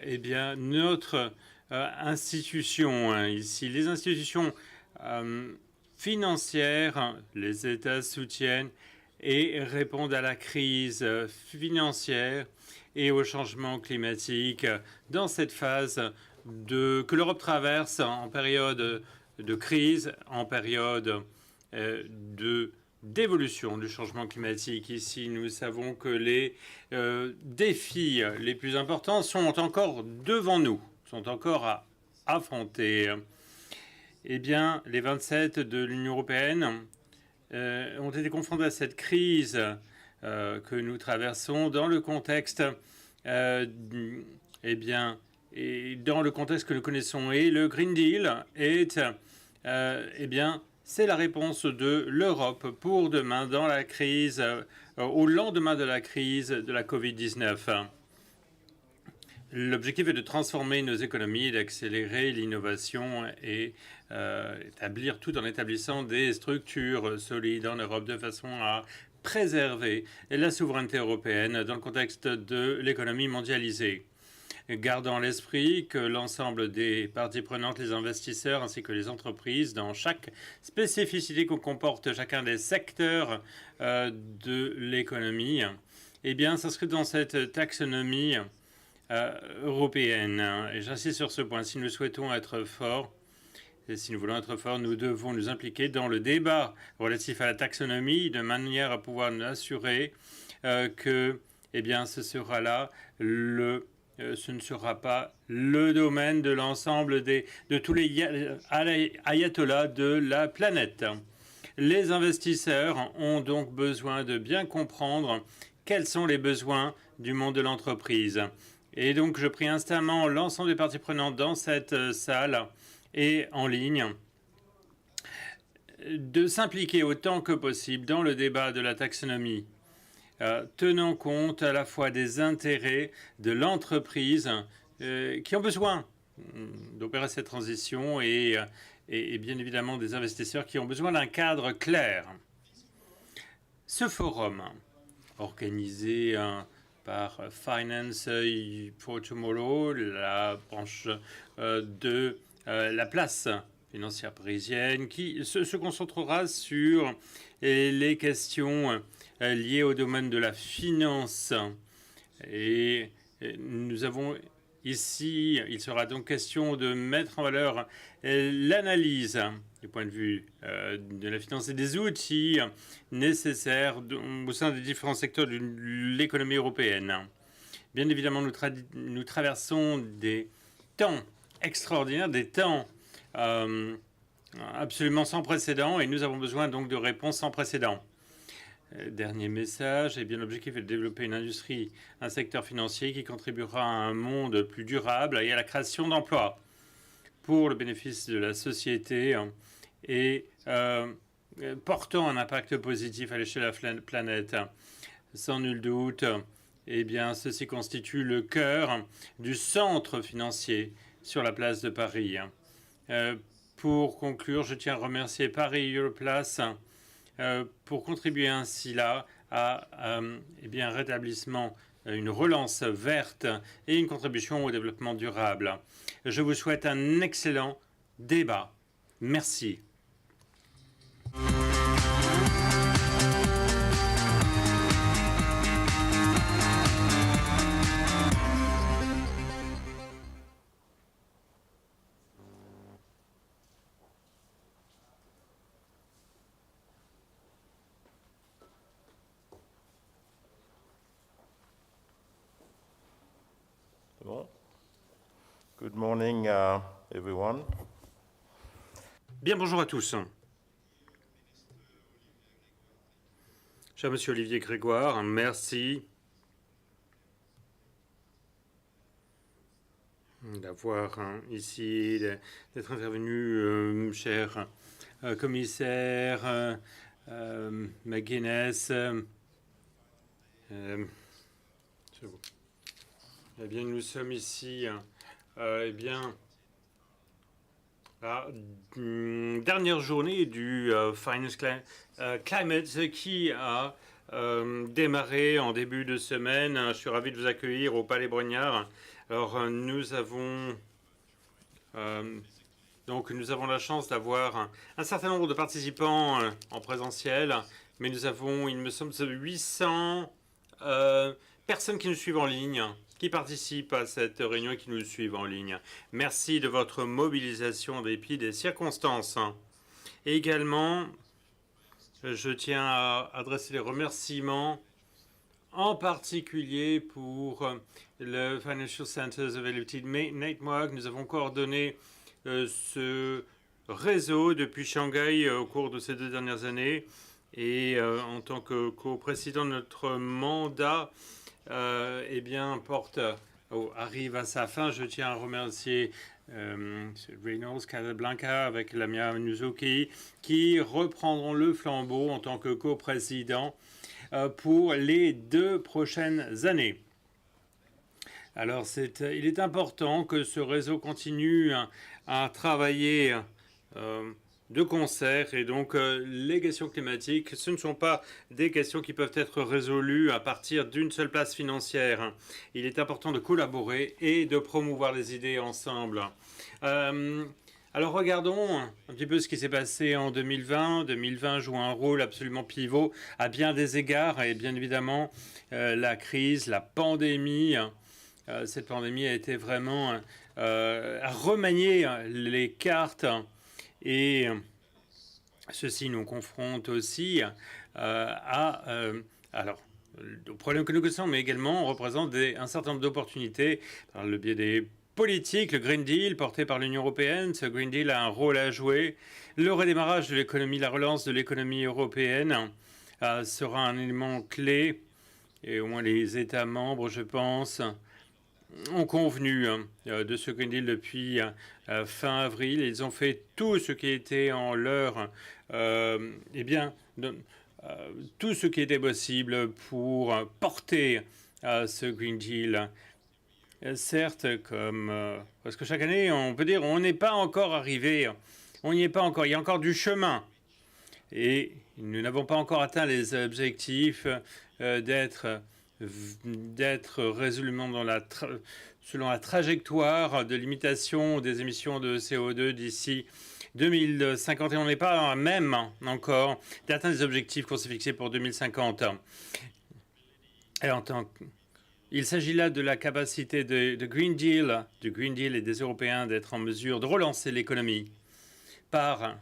eh bien, notre institution, hein, ici, les institutions financières, les États soutiennent et répondent à la crise financière et au changement climatique dans cette phase que l'Europe traverse en période de crise, en période d'évolution du changement climatique. Ici, nous savons que les défis les plus importants sont encore devant nous, sont encore à affronter. Eh bien, les 27 de l'Union européenne ont été confrontés à cette crise que nous traversons dans le contexte, eh bien, et dans le contexte que nous connaissons. Et le Green Deal est, eh bien, c'est la réponse de l'Europe pour demain dans la crise, au lendemain de la crise de la Covid-19. L'objectif est de transformer nos économies, d'accélérer l'innovation et établir tout en établissant des structures solides en Europe de façon à préserver la souveraineté européenne dans le contexte de l'économie mondialisée. Gardant à l'esprit que l'ensemble des parties prenantes, les investisseurs ainsi que les entreprises, dans chaque spécificité que comporte chacun des secteurs de l'économie, eh bien, s'inscrit dans cette taxonomie européenne. Et j'insiste sur ce point. Si nous souhaitons être forts, et si nous voulons être forts, nous devons nous impliquer dans le débat relatif à la taxonomie de manière à pouvoir nous assurer que, eh bien, ce sera là ce ne sera pas le domaine de l'ensemble de tous les ayatollahs de la planète. Les investisseurs ont donc besoin de bien comprendre quels sont les besoins du monde de l'entreprise. Et donc, je prie instamment l'ensemble des parties prenantes dans cette salle et en ligne de s'impliquer autant que possible dans le débat de la taxonomie, tenant compte à la fois des intérêts de l'entreprise qui ont besoin d'opérer cette transition et bien évidemment des investisseurs qui ont besoin d'un cadre clair. Ce forum, organisé par Finance for Tomorrow, la branche de la place financière parisienne, qui se concentrera sur les questions liées au domaine de la finance. Et nous avons ici, il sera donc question de mettre en valeur l'analyse du point de vue de la finance et des outils nécessaires au sein des différents secteurs de l'économie européenne. Bien évidemment, nous traversons des temps extraordinaires, des temps absolument sans précédent, et nous avons besoin donc de réponses sans précédent. Dernier message, eh bien, l'objectif est de développer une industrie, un secteur financier qui contribuera à un monde plus durable et à la création d'emplois pour le bénéfice de la société et portant un impact positif à l'échelle de la planète. Sans nul doute, eh bien, ceci constitue le cœur du centre financier sur la place de Paris. Pour conclure, je tiens à remercier Paris EUROPLACE pour contribuer ainsi là à eh bien, un rétablissement, une relance verte et une contribution au développement durable. Je vous souhaite un excellent débat. Merci. Good morning, everyone. Bien, bonjour à tous. Cher Monsieur Olivier Grégoire, merci d'avoir ici, d'être intervenu, cher commissaire McGuinness. Eh bien, nous sommes ici, eh bien, la dernière journée du Finance Climate qui a démarré en début de semaine. Je suis ravi de vous accueillir au Palais Brognard Alors, nous avons la chance d'avoir un certain nombre de participants en présentiel, mais nous avons, il me semble, 800 personnes qui nous suivent en ligne, qui participent à cette réunion et qui nous suivent en ligne. Merci de votre mobilisation en dépit des circonstances. Et également, je tiens à adresser les remerciements en particulier pour le Financial Centers Availability Network. Nous avons coordonné ce réseau depuis Shanghai au cours de ces 2 dernières années. Et en tant que co-président de notre mandat, eh bien, arrive à sa fin. Je tiens à remercier Reynolds, Casablanca avec Lamia Nuzuki qui reprendront le flambeau en tant que co-président pour les 2 prochaines années. Alors, il est important que ce réseau continue à travailler de concert. Et donc, les questions climatiques, ce ne sont pas des questions qui peuvent être résolues à partir d'une seule place financière. Il est important de collaborer et de promouvoir les idées ensemble. Alors regardons un petit peu ce qui s'est passé en 2020. 2020 joue un rôle absolument pivot à bien des égards. Et bien évidemment, la crise, la pandémie, cette pandémie a été vraiment à remanier les cartes. Et ceci nous confronte aussi aux problèmes que nous connaissons, mais également représente un certain nombre d'opportunités par le biais des politiques. Le Green Deal porté par l'Union européenne, ce Green Deal a un rôle à jouer. Le redémarrage de l'économie, la relance de l'économie européenne sera un élément clé. Et au moins les États membres, je pense, ont convenu de ce Green Deal depuis fin avril. Ils ont fait tout ce qui était en leur... tout ce qui était possible pour porter ce Green Deal. Certes, parce que chaque année, on peut dire on n'est pas encore arrivé, on n'y est pas encore, il y a encore du chemin. Et nous n'avons pas encore atteint les objectifs d'être résolument selon la trajectoire de limitation des émissions de CO2 d'ici 2050. Et on n'est pas même encore d'atteindre les objectifs qu'on s'est fixés pour 2050. Et il s'agit là de la capacité du Green Deal et des Européens d'être en mesure de relancer l'économie par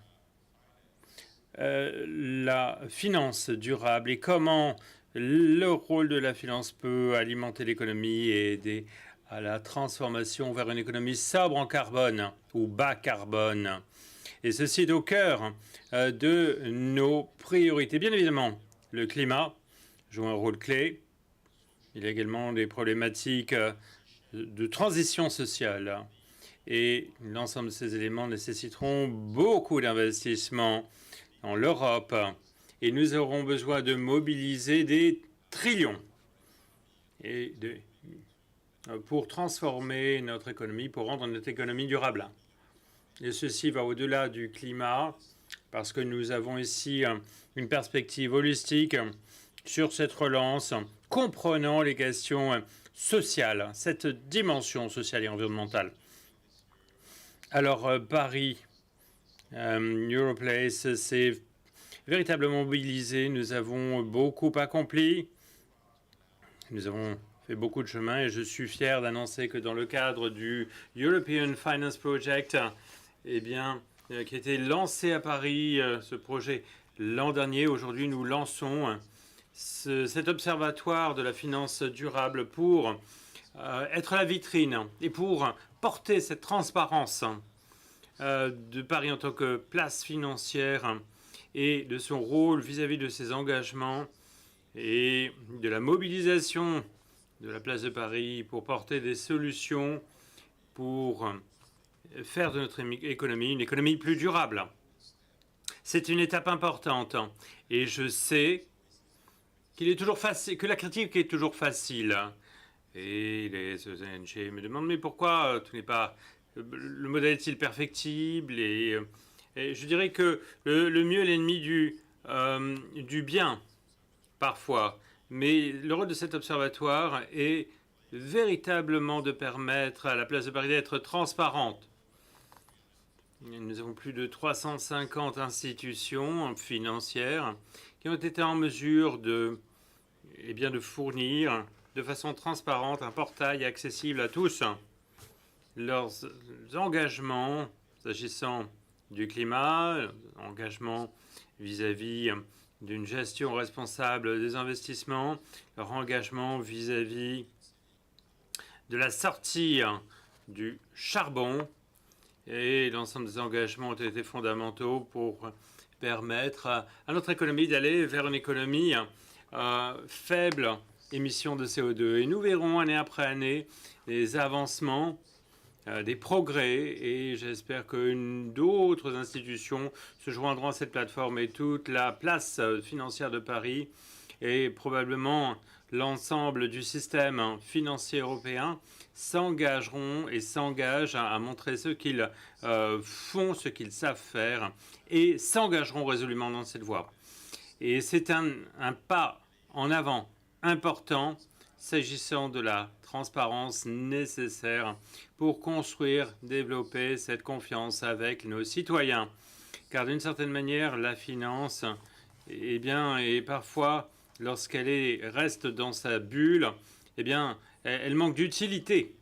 la finance durable et comment le rôle de la finance peut alimenter l'économie et aider à la transformation vers une économie sobre en carbone ou bas carbone. Et ceci est au cœur de nos priorités. Bien évidemment, le climat joue un rôle clé. Il y a également des problématiques de transition sociale. Et l'ensemble de ces éléments nécessiteront beaucoup d'investissements dans l'Europe. Et nous aurons besoin de mobiliser des trillions pour transformer notre économie, pour rendre notre économie durable. Et ceci va au-delà du climat, parce que nous avons ici une perspective holistique sur cette relance, comprenant les questions sociales, cette dimension sociale et environnementale. Alors, Paris, EUROPLACE, c'est véritablement mobilisé. Nous avons beaucoup accompli. Nous avons fait beaucoup de chemin et je suis fier d'annoncer que dans le cadre du European Finance Project, qui a été lancé à Paris, ce projet l'an dernier, aujourd'hui nous lançons cet observatoire de la finance durable pour être la vitrine et pour porter cette transparence de Paris en tant que place financière et de son rôle vis-à-vis de ses engagements et de la mobilisation de la place de Paris pour porter des solutions pour faire de notre économie une économie plus durable. C'est une étape importante et je sais qu'il est toujours facile, que la critique est toujours facile. Et les ONG me demandent mais pourquoi tout n'est pas... Le modèle est-il perfectible et je dirais que le mieux est l'ennemi du bien, parfois. Mais le rôle de cet observatoire est véritablement de permettre à la place de Paris d'être transparente. Nous avons plus de 350 institutions financières qui ont été en mesure de fournir de façon transparente un portail accessible à tous. Leurs engagements s'agissant du climat, engagements vis-à-vis d'une gestion responsable des investissements, leur engagement vis-à-vis de la sortie du charbon, et l'ensemble des engagements ont été fondamentaux pour permettre à notre économie d'aller vers une économie faible émission de CO2. Et nous verrons année après année des avancements, des progrès, et j'espère que d'autres institutions se joindront à cette plateforme, et toute la place financière de Paris et probablement l'ensemble du système financier européen s'engageront et s'engagent à montrer ce qu'ils font, ce qu'ils savent faire, et s'engageront résolument dans cette voie. Et c'est un pas en avant important s'agissant de la transparence nécessaire pour construire, développer cette confiance avec nos citoyens. Car d'une certaine manière, la finance, et parfois, lorsqu'elle reste dans sa bulle, elle manque d'utilité.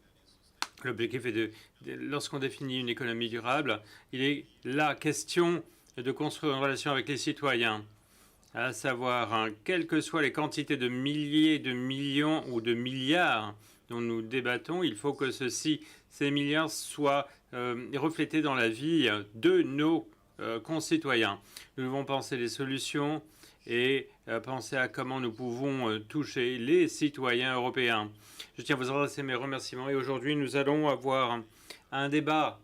L'objectif est lorsqu'on définit une économie durable, il est la question de construire une relation avec les citoyens, à savoir, quelles que soient les quantités de milliers, de millions ou de milliards dont nous débattons, il faut que ces milliards soient reflétés dans la vie de nos concitoyens. Nous devons penser les solutions et penser à comment nous pouvons toucher les citoyens européens. Je tiens à vous adresser mes remerciements, et aujourd'hui nous allons avoir un débat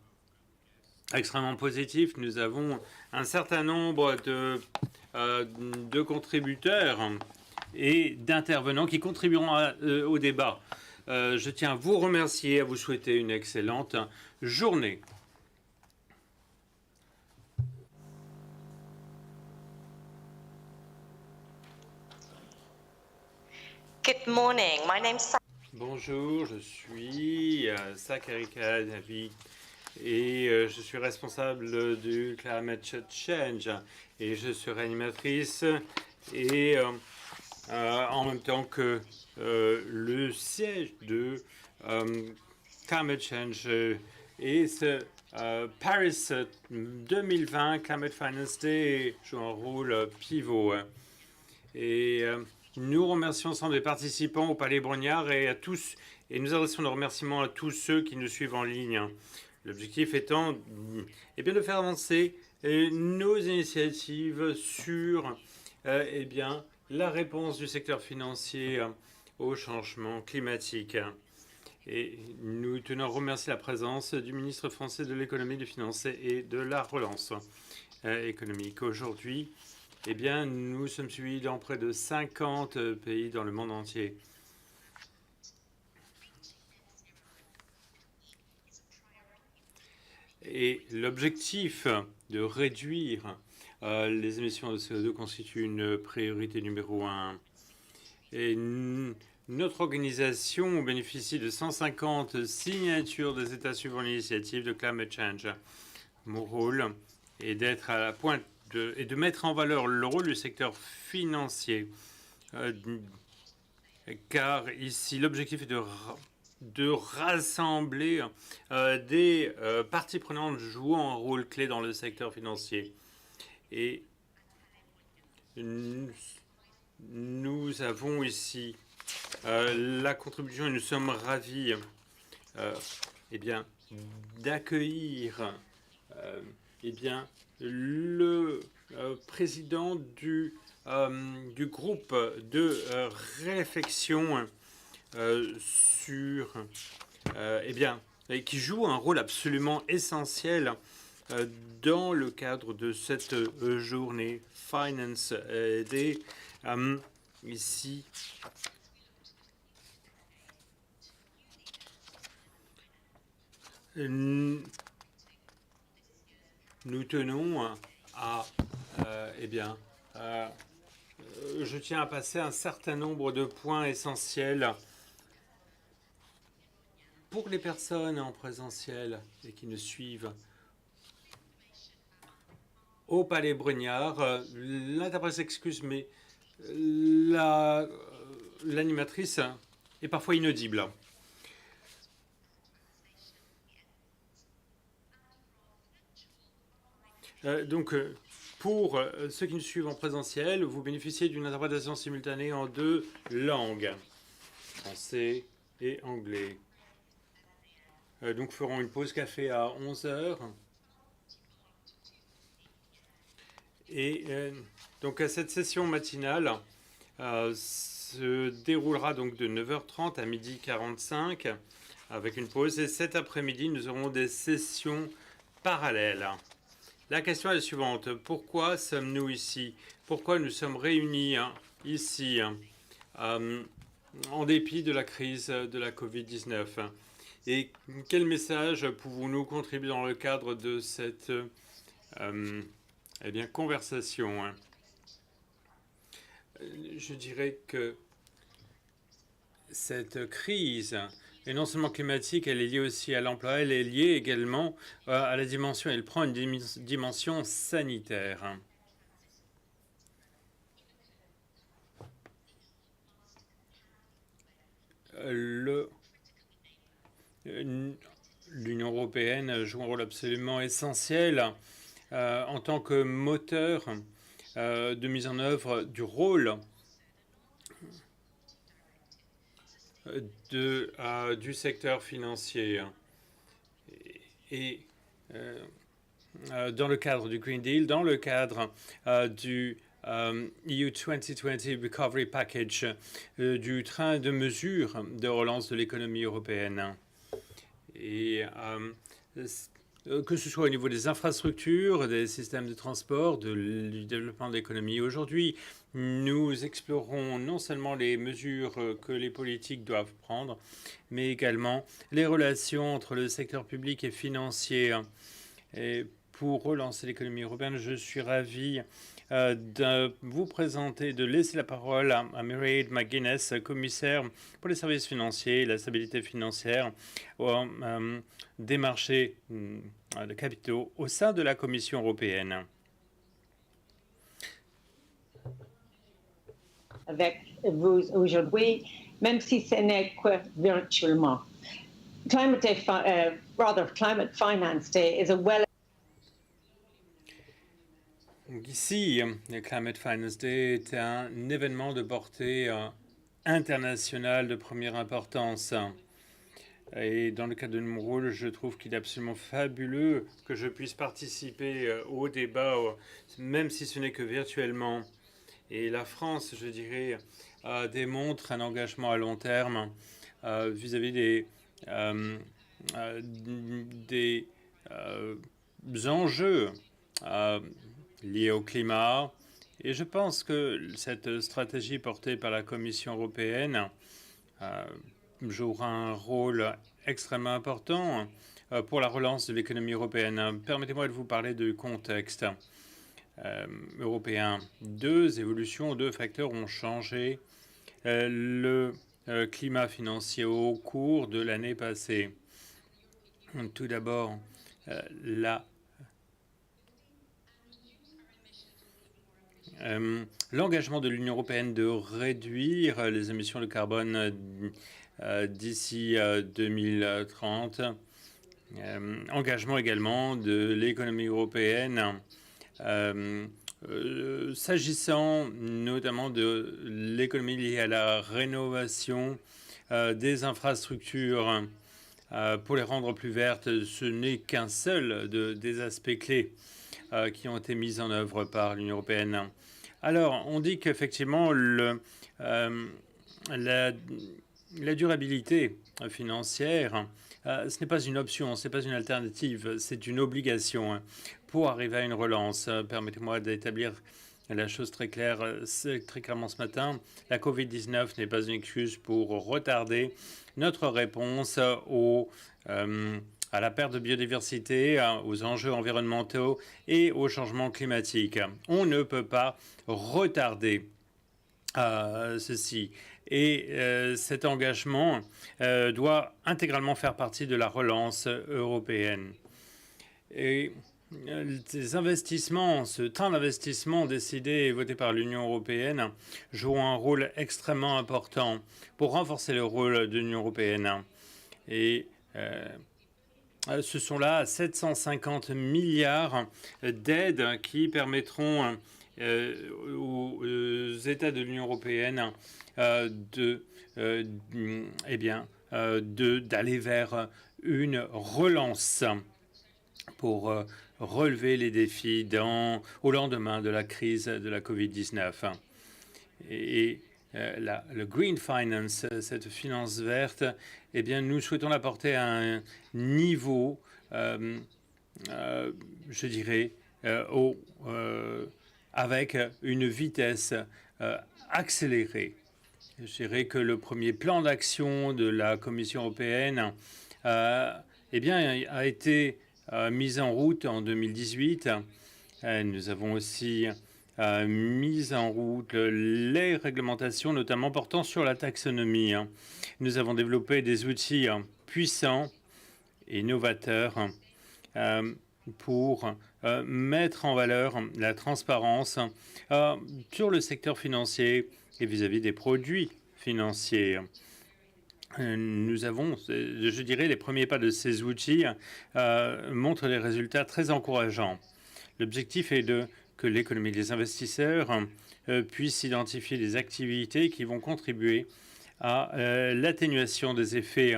extrêmement positif. Nous avons un certain nombre de contributeurs et d'intervenants qui contribueront au débat. Je tiens à vous remercier et à vous souhaiter une excellente journée. Good morning. My name's Bonjour, je suis Thierry et je suis responsable du Climate Change, et je serai animatrice et en même temps que le siège de Climate Change et ce Paris 2020 Climate Finance Day joue un rôle pivot. Et nous remercions ensemble les participants au Palais Brognard et à tous, et nous adressons nos remerciements à tous ceux qui nous suivent en ligne. L'objectif étant de faire avancer nos initiatives sur la réponse du secteur financier au changement climatique. Et nous tenons à remercier la présence du ministre français de l'économie, des finances et de la relance économique. Aujourd'hui, nous sommes suivis dans près de 50 pays dans le monde entier. Et l'objectif de réduire les émissions de CO2 constitue une priorité numéro 1. Et notre organisation bénéficie de 150 signatures des États suivant l'initiative de Climate Change. Mon rôle est d'être à la pointe et de mettre en valeur le rôle du secteur financier. Car ici, l'objectif est de rassembler des parties prenantes jouant un rôle clé dans le secteur financier. Et nous avons ici la contribution, et nous sommes ravis d'accueillir le président du groupe de réflexion qui joue un rôle absolument essentiel dans le cadre de cette journée Finance Day. Ici, nous tenons à je tiens à passer un certain nombre de points essentiels Pour les personnes en présentiel et qui nous suivent au Palais Bruniard, l'interprète s'excuse, mais l'animatrice est parfois inaudible. Donc, pour ceux qui nous suivent en présentiel, vous bénéficiez d'une interprétation simultanée en 2 langues, français et anglais. Donc, ferons une pause café à 11 h. Et donc, cette session matinale se déroulera donc de 9h30 à 12h45 avec une pause. Et cet après-midi, nous aurons des sessions parallèles. La question est la suivante. Pourquoi sommes-nous ici? Pourquoi nous sommes réunis ici en dépit de la crise de la Covid-19? Et quel message pouvons-nous contribuer dans le cadre de cette conversation? Je dirais que cette crise est non seulement climatique, elle est liée aussi à l'emploi, elle est liée également à la dimension, elle prend une dimension sanitaire. L'Union européenne joue un rôle absolument essentiel en tant que moteur de mise en œuvre du rôle du secteur financier. Et dans le cadre du Green Deal, dans le cadre du EU 2020 Recovery Package, du train de mesures de relance de l'économie européenne. Et que ce soit au niveau des infrastructures, des systèmes de transport, du développement de l'économie. Aujourd'hui, nous explorons non seulement les mesures que les politiques doivent prendre, mais également les relations entre le secteur public et financier. Et pour relancer l'économie européenne, je suis ravi de vous présenter, de laisser la parole à Mme Mairead McGuinness, commissaire pour les services financiers et la stabilité financière des marchés de capitaux au sein de la Commission européenne. Avec vous aujourd'hui, même si ce n'est que virtuellement. Climate Finance Day is a Ici, le Climate Finance Day est un événement de portée internationale de première importance. Et dans le cadre de mon rôle, je trouve qu'il est absolument fabuleux que je puisse participer au débat, même si ce n'est que virtuellement. Et la France, je dirais, démontre un engagement à long terme vis-à-vis des enjeux liés au climat. Et je pense que cette stratégie portée par la Commission européenne jouera un rôle extrêmement important pour la relance de l'économie européenne. Permettez-moi de vous parler du contexte européen. 2 évolutions, 2 facteurs ont changé le climat financier au cours de l'année passée. Tout d'abord, l'engagement de l'Union européenne de réduire les émissions de carbone d'ici 2030. Engagement également de l'économie européenne s'agissant notamment de l'économie liée à la rénovation des infrastructures pour les rendre plus vertes. Ce n'est qu'un seul des aspects clés qui ont été mis en œuvre par l'Union européenne. Alors, on dit qu'effectivement, la durabilité financière, ce n'est pas une option, ce n'est pas une alternative, c'est une obligation pour arriver à une relance. Permettez-moi d'établir la chose très clairement ce matin. La Covid-19 n'est pas une excuse pour retarder notre réponse à la perte de biodiversité, aux enjeux environnementaux et au changement climatique. On ne peut pas retarder ceci. Et cet engagement doit intégralement faire partie de la relance européenne. Et ces investissements, ce train d'investissement décidé et voté par l'Union européenne joue un rôle extrêmement important pour renforcer le rôle de l'Union européenne. Et ce sont là 750 milliards d'aides qui permettront aux États de l'Union européenne d'aller vers une relance pour relever les défis au lendemain de la crise de la Covid-19. Et le Green Finance, cette finance verte, eh bien, nous souhaitons la porter à un niveau, je dirais, avec une vitesse accélérée. Je dirais que le premier plan d'action de la Commission européenne eh bien, a été mis en route en 2018. Nous avons aussi mis en route les réglementations, notamment portant sur la taxonomie. Nous avons développé des outils puissants et novateurs pour mettre en valeur la transparence sur le secteur financier et vis-à-vis des produits financiers. Nous avons, je dirais, les premiers pas de ces outils montrent des résultats très encourageants. L'objectif est que l'économie des investisseurs puisse identifier des activités qui vont contribuer à l'atténuation des effets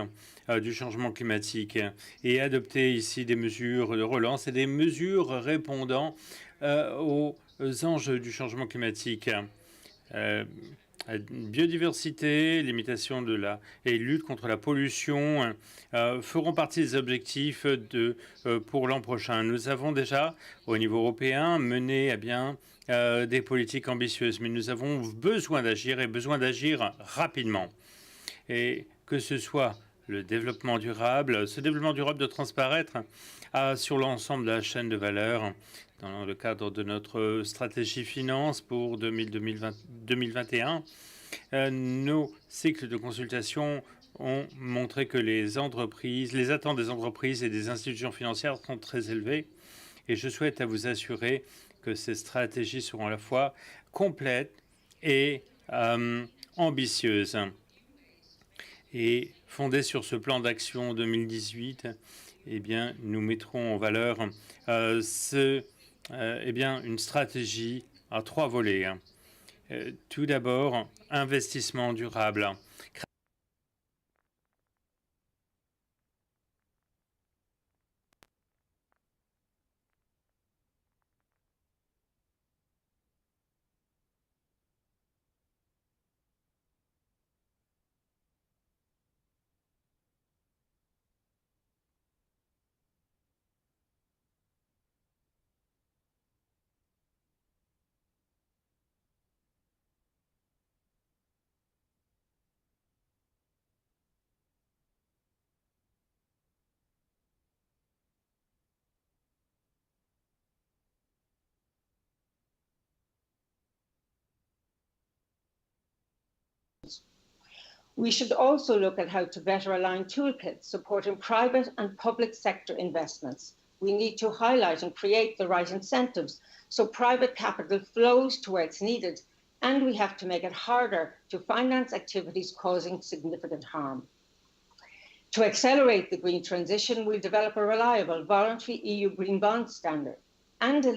du changement climatique et adopter ici des mesures de relance et des mesures répondant aux enjeux du changement climatique. Biodiversité, limitation et lutte contre la pollution feront partie des objectifs pour l'an prochain. Nous avons déjà, au niveau européen, mené à bien des politiques ambitieuses, mais nous avons besoin d'agir et besoin d'agir rapidement. Et que ce soit le développement durable, ce développement durable doit transparaître sur l'ensemble de la chaîne de valeur dans le cadre de notre stratégie finance pour 2021. Nos cycles de consultation ont montré que les attentes des entreprises et des institutions financières sont très élevées. Et je souhaite vous assurer que ces stratégies seront à la fois complètes et ambitieuses. Et fondées sur ce plan d'action 2018, eh bien, nous mettrons en valeur une stratégie à 3 volets. Tout d'abord, investissement durable. We should also look at how to better align toolkits supporting private and public sector investments. We need to highlight and create the right incentives so private capital flows to where it's needed, and we have to make it harder to finance activities causing significant harm. To accelerate the green transition, we'll develop a reliable, voluntary EU green bond standard and a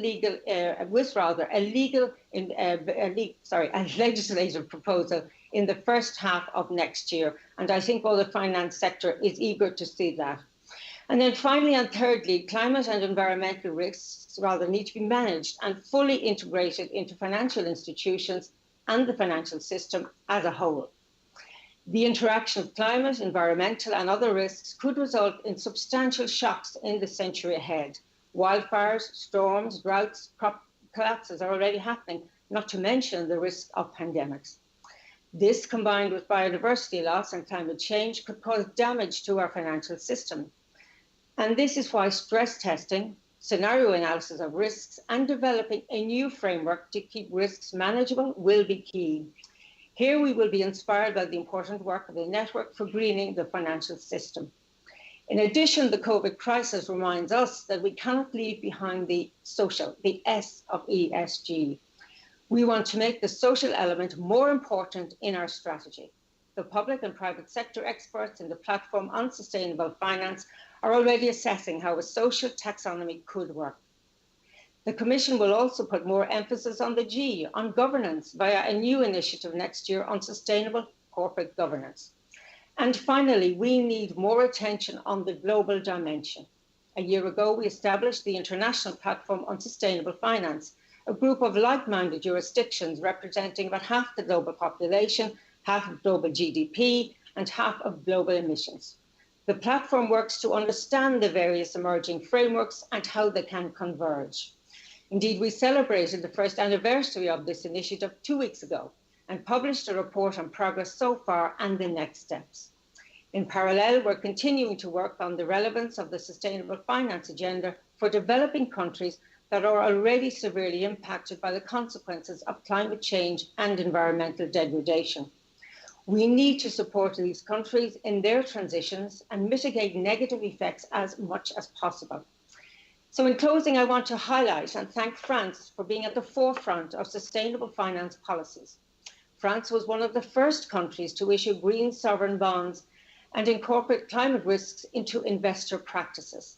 legislative proposal in the first half of next year. And I think all the finance sector is eager to see that. And then finally and thirdly, climate and environmental risks need to be managed and fully integrated into financial institutions and the financial system as a whole. The interaction of climate, environmental and other risks could result in substantial shocks in the century ahead. Wildfires, storms, droughts, crop collapses are already happening, not to mention the risk of pandemics. This, combined with biodiversity loss and climate change, could cause damage to our financial system. And this is why stress testing, scenario analysis of risks, and developing a new framework to keep risks manageable will be key. Here we will be inspired by the important work of the Network for Greening the Financial System. In addition, the COVID crisis reminds us that we cannot leave behind the social, the S of ESG. We want to make the social element more important in our strategy. The public and private sector experts in the Platform on Sustainable Finance are already assessing how a social taxonomy could work. The Commission will also put more emphasis on the G, on governance, via a new initiative next year on sustainable corporate governance. And finally, we need more attention on the global dimension. A year ago, we established the International Platform on Sustainable Finance, a group of like-minded jurisdictions representing about half the global population, half of global GDP, and half of global emissions. The platform works to understand the various emerging frameworks and how they can converge. Indeed, we celebrated the first anniversary of this initiative 2 weeks ago and published a report on progress so far and the next steps. In parallel, we're continuing to work on the relevance of the sustainable finance agenda for developing countries that are already severely impacted by the consequences of climate change and environmental degradation. We need to support these countries in their transitions and mitigate negative effects as much as possible. So in closing, I want to highlight and thank France for being at the forefront of sustainable finance policies. France was one of the first countries to issue green sovereign bonds and incorporate climate risks into investor practices.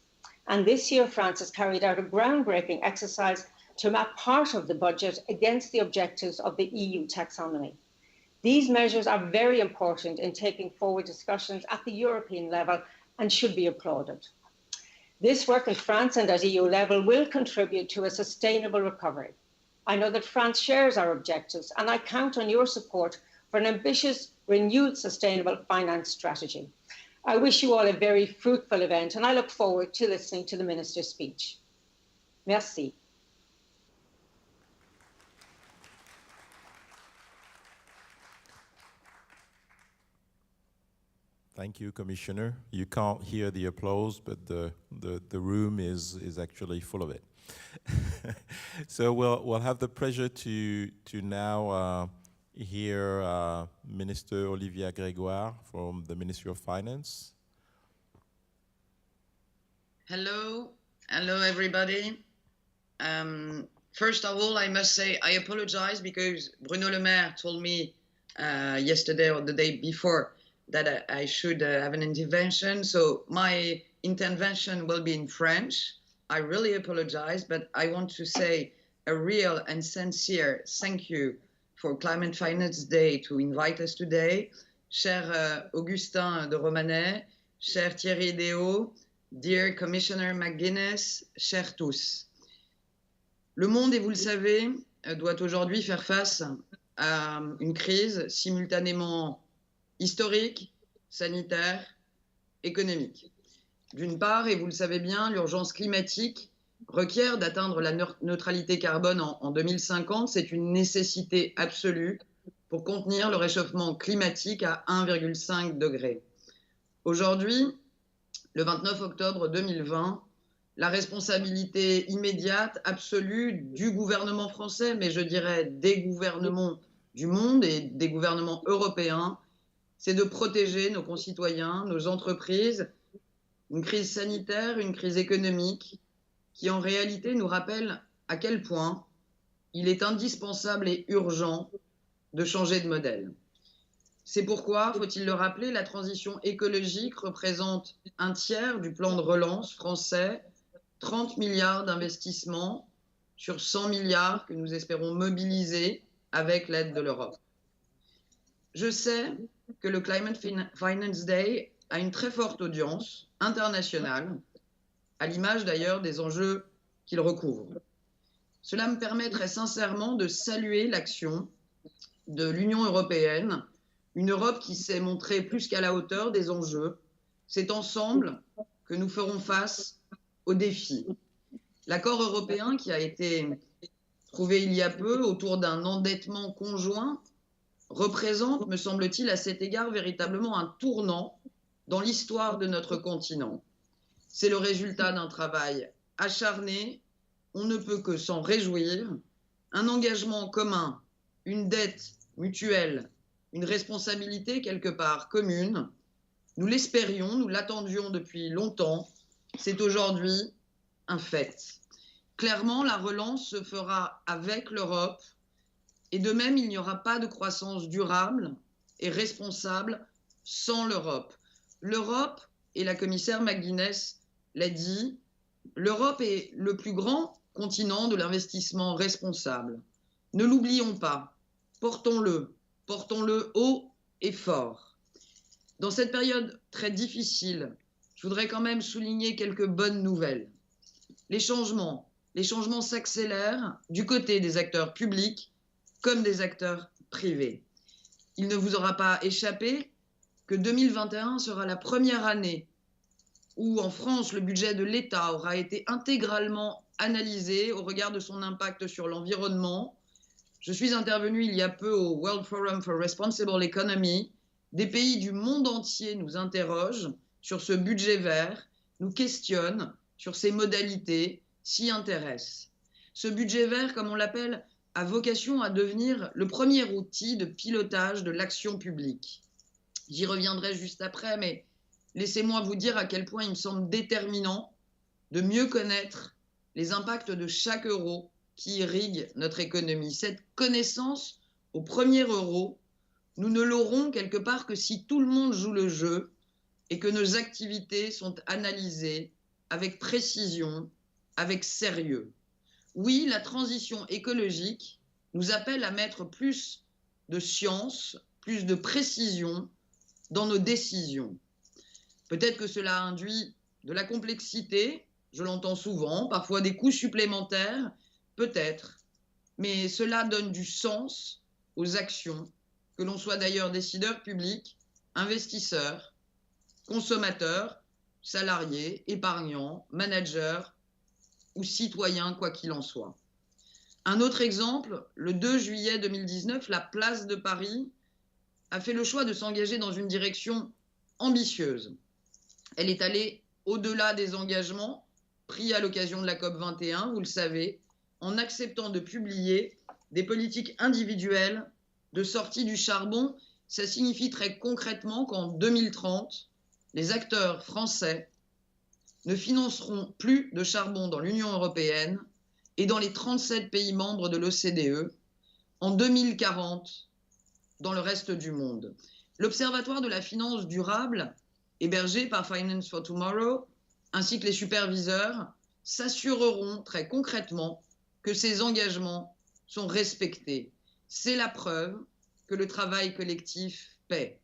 And this year, France has carried out a groundbreaking exercise to map part of the budget against the objectives of the EU taxonomy. These measures are very important in taking forward discussions at the European level and should be applauded. This work in France and at EU level will contribute to a sustainable recovery. I know that France shares our objectives, and I count on your support for an ambitious, renewed sustainable finance strategy. I wish you all a very fruitful event, and I look forward to listening to the Minister's speech. Merci. Thank you, Commissioner. You can't hear the applause, but the room is actually full of it. So we'll have the pleasure to now hear Minister Olivia Grégoire from the Ministry of Finance. Hello everybody. First of all, I must say I apologize because Bruno Le Maire told me yesterday or the day before that I should have an intervention. So my intervention will be in French. I really apologize, but I want to say a real and sincere thank you for Climate Finance Day to invite us today. Cher Augustin de Romanet, cher Thierry Déau, dear Commissioner McGuinness, chers tous. Le monde, et vous le savez, doit aujourd'hui faire face à une crise simultanément historique, sanitaire, économique. D'une part, et vous le savez bien, l'urgence climatique requiert d'atteindre la neutralité carbone en 2050. C'est une nécessité absolue pour contenir le réchauffement climatique à 1,5 degré. Aujourd'hui, le 29 octobre 2020, la responsabilité immédiate, absolue du gouvernement français, mais je dirais des gouvernements du monde et des gouvernements européens, c'est de protéger nos concitoyens, nos entreprises, une crise sanitaire, une crise économique, qui en réalité nous rappelle à quel point il est indispensable et urgent de changer de modèle. C'est pourquoi, faut-il le rappeler, la transition écologique représente un tiers du plan de relance français, 30 milliards d'investissements sur 100 milliards que nous espérons mobiliser avec l'aide de l'Europe. Je sais que le Climate Finance Day a une très forte audience internationale, à l'image d'ailleurs des enjeux qu'il recouvre. Cela me permet très sincèrement de saluer l'action de l'Union européenne, une Europe qui s'est montrée plus qu'à la hauteur des enjeux. C'est ensemble que nous ferons face aux défis. L'accord européen qui a été trouvé il y a peu autour d'un endettement conjoint représente, me semble-t-il, à cet égard véritablement un tournant dans l'histoire de notre continent. C'est le résultat d'un travail acharné, on ne peut que s'en réjouir, un engagement commun, une dette mutuelle une responsabilité quelque part commune. Nous l'espérions, nous l'attendions depuis longtemps. C'est aujourd'hui un fait. Clairement, la relance se fera avec l'Europe et de même, il n'y aura pas de croissance durable et responsable sans l'Europe. L'Europe, et la commissaire McGuinness l'a dit, l'Europe est le plus grand continent de l'investissement responsable. Ne l'oublions pas, portons-le haut et fort. Dans cette période très difficile, je voudrais quand même souligner quelques bonnes nouvelles. Les changements s'accélèrent du côté des acteurs publics comme des acteurs privés. Il ne vous aura pas échappé que 2021 sera la première année où en France le budget de l'État aura été intégralement analysé au regard de son impact sur l'environnement. Je suis intervenue il y a peu au World Forum for Responsible Economy. Des pays du monde entier nous interrogent sur ce budget vert, nous questionnent sur ses modalités, s'y intéressent. Ce budget vert, comme on l'appelle, a vocation à devenir le premier outil de pilotage de l'action publique. J'y reviendrai juste après, mais laissez-moi vous dire à quel point il me semble déterminant de mieux connaître les impacts de chaque euro qui irrigue notre économie. Cette connaissance au premier euro, nous ne l'aurons quelque part que si tout le monde joue le jeu et que nos activités sont analysées avec précision, avec sérieux. Oui, la transition écologique nous appelle à mettre plus de science, plus de précision dans nos décisions. Peut-être que cela induit de la complexité, je l'entends souvent, parfois des coûts supplémentaires, peut-être, mais cela donne du sens aux actions, que l'on soit d'ailleurs décideur public, investisseur, consommateur, salarié, épargnant, manager ou citoyen, quoi qu'il en soit. Un autre exemple, le 2 juillet 2019, la place de Paris a fait le choix de s'engager dans une direction ambitieuse. Elle est allée au-delà des engagements pris à l'occasion de la COP21, vous le savez, en acceptant de publier des politiques individuelles de sortie du charbon. Ça signifie très concrètement qu'en 2030, les acteurs français ne financeront plus de charbon dans l'Union européenne et dans les 37 pays membres de l'OCDE, en 2040 dans le reste du monde. L'Observatoire de la finance durable, hébergé par Finance for Tomorrow, ainsi que les superviseurs, s'assureront très concrètement que ces engagements sont respectés. C'est la preuve que le travail collectif paie.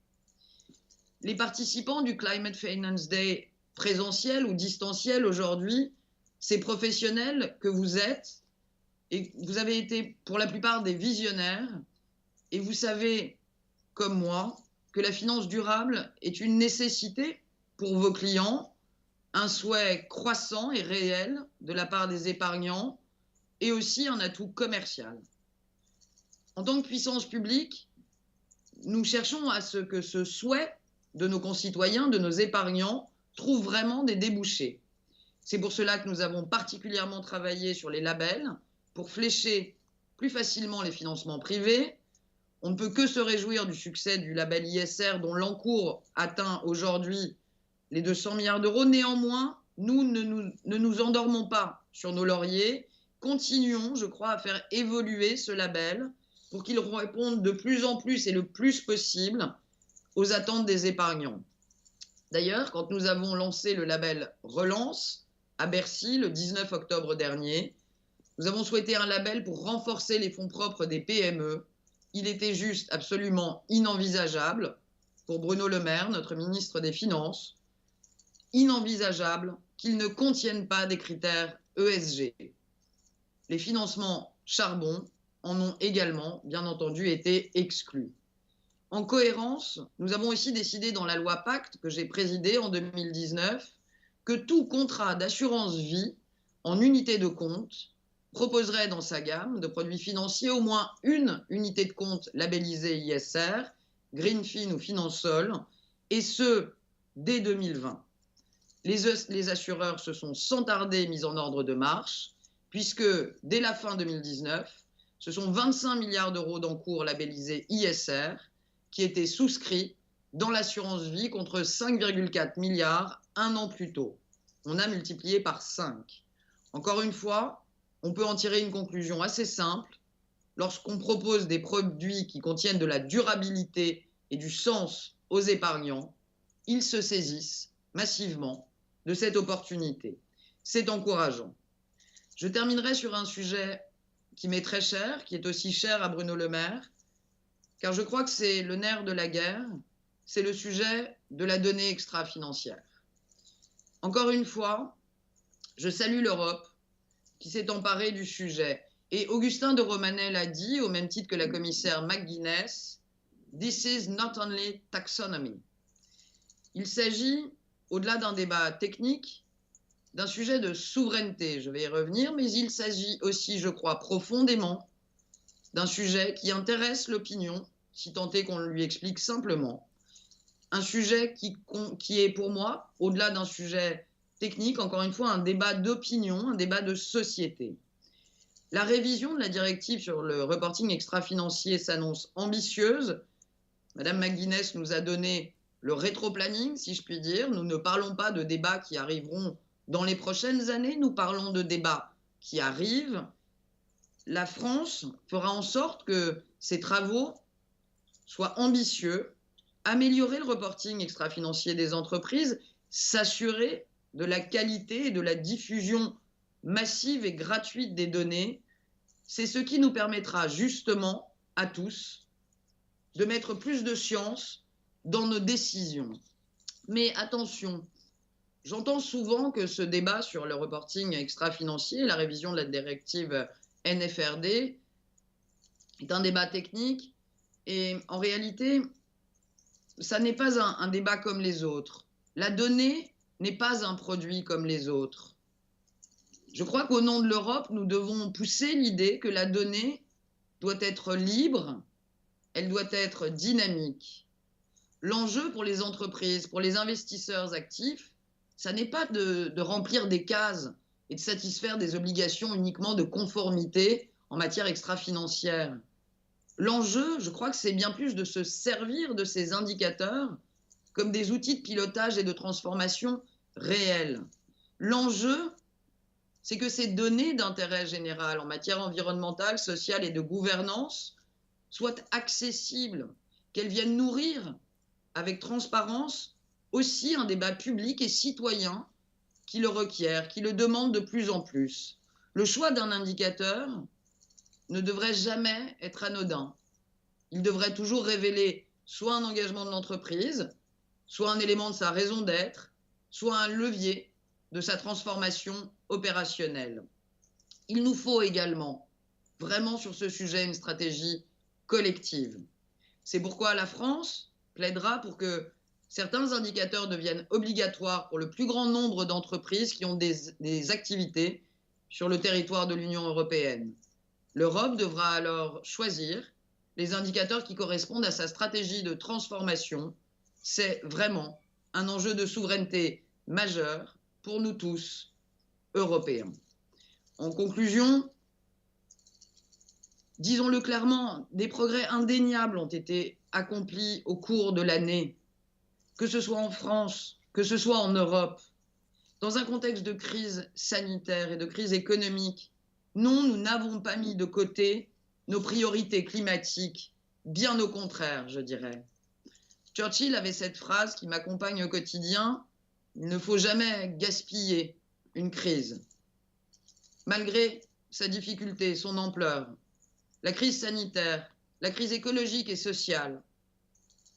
Les participants du Climate Finance Day présentiel ou distanciel aujourd'hui, ces professionnels que vous êtes, et vous avez été pour la plupart des visionnaires, et vous savez, comme moi, que la finance durable est une nécessité pour vos clients, un souhait croissant et réel de la part des épargnants, et aussi un atout commercial. En tant que puissance publique, nous cherchons à ce que ce souhait de nos concitoyens, de nos épargnants, trouve vraiment des débouchés. C'est pour cela que nous avons particulièrement travaillé sur les labels, pour flécher plus facilement les financements privés. On ne peut que se réjouir du succès du label ISR, dont l'encours atteint aujourd'hui les 200 milliards d'euros. Néanmoins, nous ne nous endormons pas sur nos lauriers. Continuons, je crois, à faire évoluer ce label pour qu'il réponde de plus en plus et le plus possible aux attentes des épargnants. D'ailleurs, quand nous avons lancé le label Relance à Bercy le 19 octobre dernier, nous avons souhaité un label pour renforcer les fonds propres des PME. Il était juste absolument inenvisageable pour Bruno Le Maire, notre ministre des Finances, inenvisageable qu'ils ne contiennent pas des critères ESG. Les financements charbon en ont également, bien entendu, été exclus. En cohérence, nous avons aussi décidé dans la loi Pacte, que j'ai présidée en 2019, que tout contrat d'assurance vie en unité de compte proposerait dans sa gamme de produits financiers au moins une unité de compte labellisée ISR, Greenfin ou Finansol, et ce, dès 2020. Les assureurs se sont sans tarder mis en ordre de marche, puisque dès la fin 2019, ce sont 25 milliards d'euros d'encours labellisés ISR qui était souscrit dans l'assurance vie contre 5,4 milliards un an plus tôt. On a multiplié par 5. Encore une fois, on peut en tirer une conclusion assez simple. Lorsqu'on propose des produits qui contiennent de la durabilité et du sens aux épargnants, ils se saisissent massivement de cette opportunité. C'est encourageant. Je terminerai sur un sujet qui m'est très cher, qui est aussi cher à Bruno Le Maire, car je crois que c'est le nerf de la guerre, c'est le sujet de la donnée extra-financière. Encore une fois, je salue l'Europe qui s'est emparée du sujet. Et Augustin de Romanet l'a dit, au même titre que la commissaire McGuinness, « This is not only taxonomy ». Il s'agit, au-delà d'un débat technique, d'un sujet de souveraineté, je vais y revenir, mais il s'agit aussi, je crois, profondément d'un sujet qui intéresse l'opinion, si tant est qu'on lui explique simplement. Un sujet qui est pour moi, au-delà d'un sujet technique, encore une fois, un débat d'opinion, un débat de société. La révision de la directive sur le reporting extra-financier s'annonce ambitieuse. Mme McGuinness nous a donné le rétro-planning, si je puis dire. Nous ne parlons pas de débats qui arriveront dans les prochaines années, nous parlons de débats qui arrivent. La France fera en sorte que ces travaux soient ambitieux, améliorer le reporting extra-financier des entreprises, s'assurer de la qualité et de la diffusion massive et gratuite des données, c'est ce qui nous permettra justement à tous de mettre plus de science dans nos décisions. Mais attention, j'entends souvent que ce débat sur le reporting extra-financier, la révision de la directive NFRD, est un débat technique et en réalité, ça n'est pas un débat comme les autres. La donnée n'est pas un produit comme les autres. Je crois qu'au nom de l'Europe, nous devons pousser l'idée que la donnée doit être libre, elle doit être dynamique. L'enjeu pour les entreprises, pour les investisseurs actifs, ça n'est pas de remplir des cases et de satisfaire des obligations uniquement de conformité en matière extra-financière. L'enjeu, je crois que c'est bien plus de se servir de ces indicateurs comme des outils de pilotage et de transformation réels. L'enjeu, c'est que ces données d'intérêt général en matière environnementale, sociale et de gouvernance soient accessibles, qu'elles viennent nourrir avec transparence aussi un débat public et citoyen qui le requiert, qui le demande de plus en plus. Le choix d'un indicateur ne devrait jamais être anodin. Il devrait toujours révéler soit un engagement de l'entreprise, soit un élément de sa raison d'être, soit un levier de sa transformation opérationnelle. Il nous faut également, vraiment sur ce sujet, une stratégie collective. C'est pourquoi la France plaidera pour que certains indicateurs deviennent obligatoires pour le plus grand nombre d'entreprises qui ont des activités sur le territoire de l'Union européenne. L'Europe devra alors choisir les indicateurs qui correspondent à sa stratégie de transformation. C'est vraiment un enjeu de souveraineté majeur pour nous tous, Européens. En conclusion, disons-le clairement, des progrès indéniables ont été accomplis au cours de l'année, que ce soit en France, que ce soit en Europe. Dans un contexte de crise sanitaire et de crise économique, non, nous n'avons pas mis de côté nos priorités climatiques, bien au contraire, je dirais. Churchill avait cette phrase qui m'accompagne au quotidien, « Il ne faut jamais gaspiller une crise ». Malgré sa difficulté, son ampleur, la crise sanitaire, la crise écologique et sociale,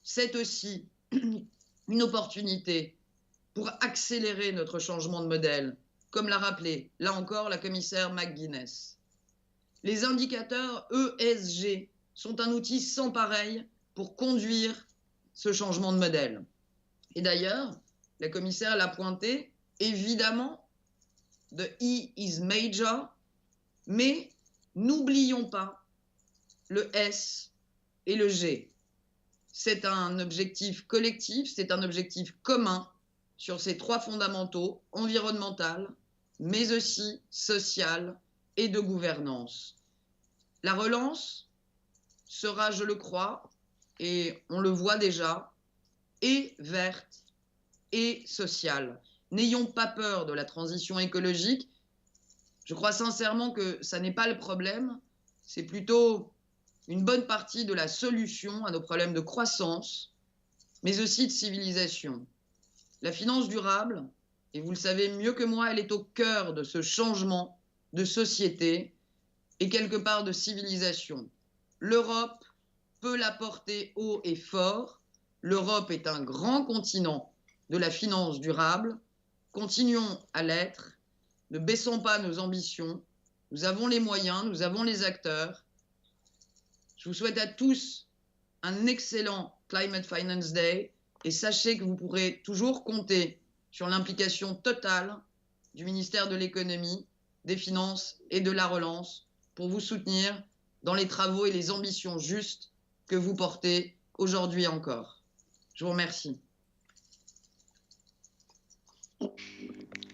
c'est aussi une opportunité pour accélérer notre changement de modèle, comme l'a rappelé, là encore, la commissaire McGuinness. Les indicateurs ESG sont un outil sans pareil pour conduire ce changement de modèle. Et d'ailleurs, la commissaire l'a pointé, évidemment, the E is major, mais n'oublions pas le S et le G. C'est un objectif collectif, c'est un objectif commun sur ces trois fondamentaux, environnemental, mais aussi social et de gouvernance. La relance sera, je le crois, et on le voit déjà, et verte et sociale. N'ayons pas peur de la transition écologique. Je crois sincèrement que ça n'est pas le problème, c'est plutôt une bonne partie de la solution à nos problèmes de croissance, mais aussi de civilisation. La finance durable, et vous le savez mieux que moi, elle est au cœur de ce changement de société et quelque part de civilisation. L'Europe peut la porter haut et fort. L'Europe est un grand continent de la finance durable. Continuons à l'être. Ne baissons pas nos ambitions. Nous avons les moyens, nous avons les acteurs. Je vous souhaite à tous un excellent Climate Finance Day et sachez que vous pourrez toujours compter sur l'implication totale du ministère de l'économie, des finances et de la relance pour vous soutenir dans les travaux et les ambitions justes que vous portez aujourd'hui encore. Je vous remercie.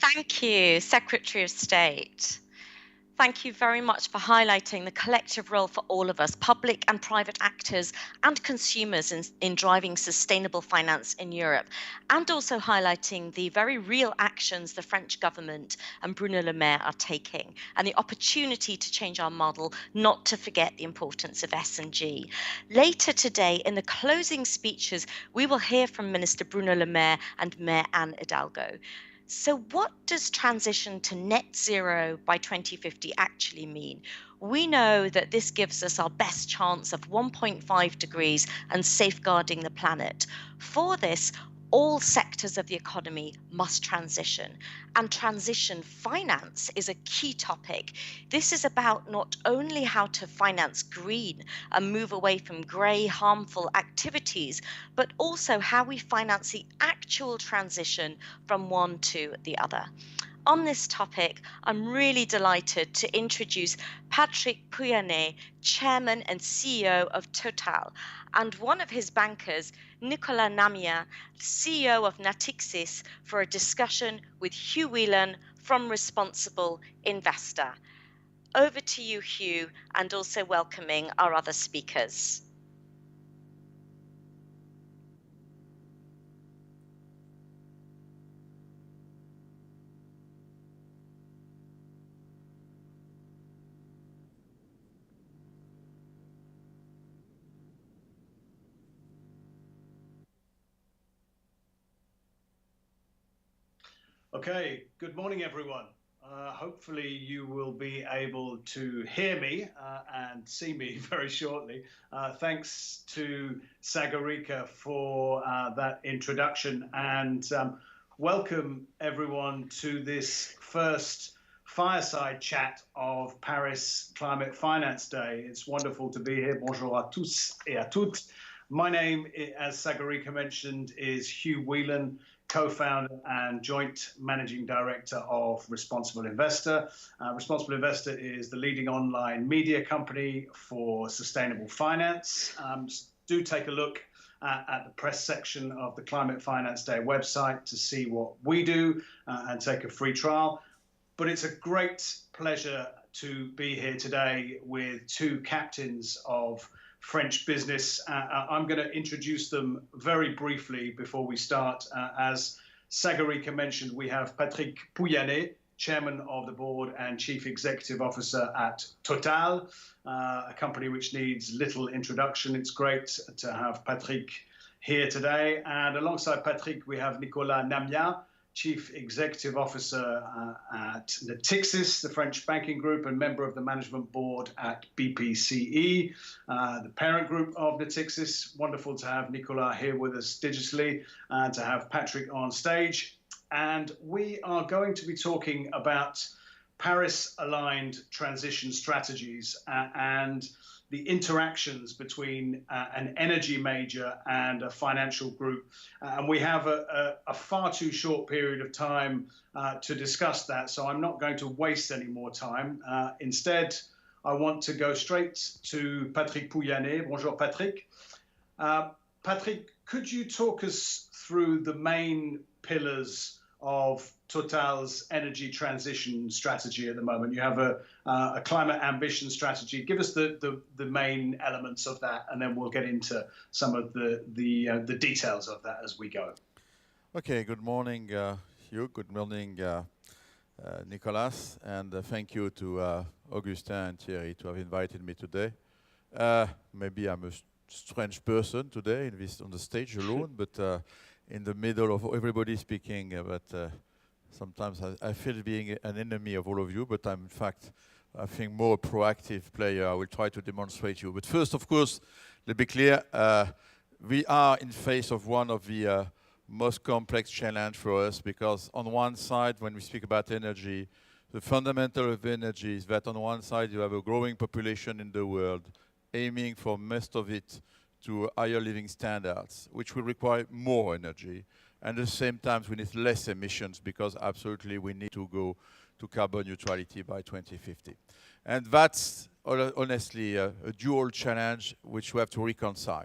Thank you, Secretary of State. Thank you very much for highlighting the collective role for all of us, public and private actors and consumers in driving sustainable finance in Europe, and also highlighting the very real actions the French government and Bruno Le Maire are taking, and the opportunity to change our model, not to forget the importance of S&G. Later today, in the closing speeches, we will hear from Minister Bruno Le Maire and Mayor Anne Hidalgo. So what does transition to net zero by 2050 actually mean? We know that this gives us our best chance of 1.5 degrees and safeguarding the planet. For this, all sectors of the economy must transition, and transition finance is a key topic. This is about not only how to finance green and move away from grey, harmful activities, but also how we finance the actual transition from one to the other. On this topic, I'm really delighted to introduce Patrick Pouyanné, Chairman and CEO of Total, and one of his bankers, Nicolas Namias, CEO of Natixis, for a discussion with Hugh Wheelan from Responsible Investor. Over to you, Hugh, and also welcoming our other speakers. Okay, good morning, everyone. Hopefully you will be able to hear me and see me very shortly. Thanks to Sagarika for that introduction, and welcome everyone to this first fireside chat of Paris Climate Finance Day. It's wonderful to be here. Bonjour à tous et à toutes. My name, as Sagarika mentioned, is Hugh Wheelan, co-founder and joint managing director of Responsible Investor. Responsible Investor is the leading online media company for sustainable finance. Do take a look at the press section of the Climate Finance Day website to see what we do and take a free trial. But it's a great pleasure to be here today with two captains of French business. I'm going to introduce them very briefly before we start. As Sagarika mentioned, we have Patrick Pouyanné, Chairman of the Board and Chief Executive Officer at Total, a company which needs little introduction. It's great to have Patrick here today. And alongside Patrick, we have Nicolas Namias, Chief Executive Officer at Natixis, the French banking group, and member of the management board at BPCE, the parent group of Natixis. Wonderful to have Nicolas here with us digitally and to have Patrick on stage. And we are going to be talking about Paris-aligned transition strategies and the interactions between an energy major and a financial group. And we have a far too short period of time to discuss that, so I'm not going to waste any more time. Instead, I want to go straight to Patrick Pouyanné. Bonjour, Patrick. Patrick, could you talk us through the main pillars of Total's energy transition strategy at the moment? You have a climate ambition strategy. Give us the main elements of that, and then we'll get into some of the details of that as we go. Okay, good morning, Hugh. Good morning, Nicolas. And thank you to Augustin and Thierry to have invited me today. Maybe I'm a strange person today on the stage alone, but in the middle of everybody speaking, but sometimes I feel being an enemy of all of you, but I'm in fact, I think, more a proactive player. I will try to demonstrate you. But first, of course, let's be clear, we are in face of one of the most complex challenge for us, because on one side, when we speak about energy, the fundamental of energy is that on one side you have a growing population in the world aiming for most of it to higher living standards, which will require more energy. And at the same time, we need less emissions, because absolutely we need to go to carbon neutrality by 2050. And that's honestly a dual challenge which we have to reconcile.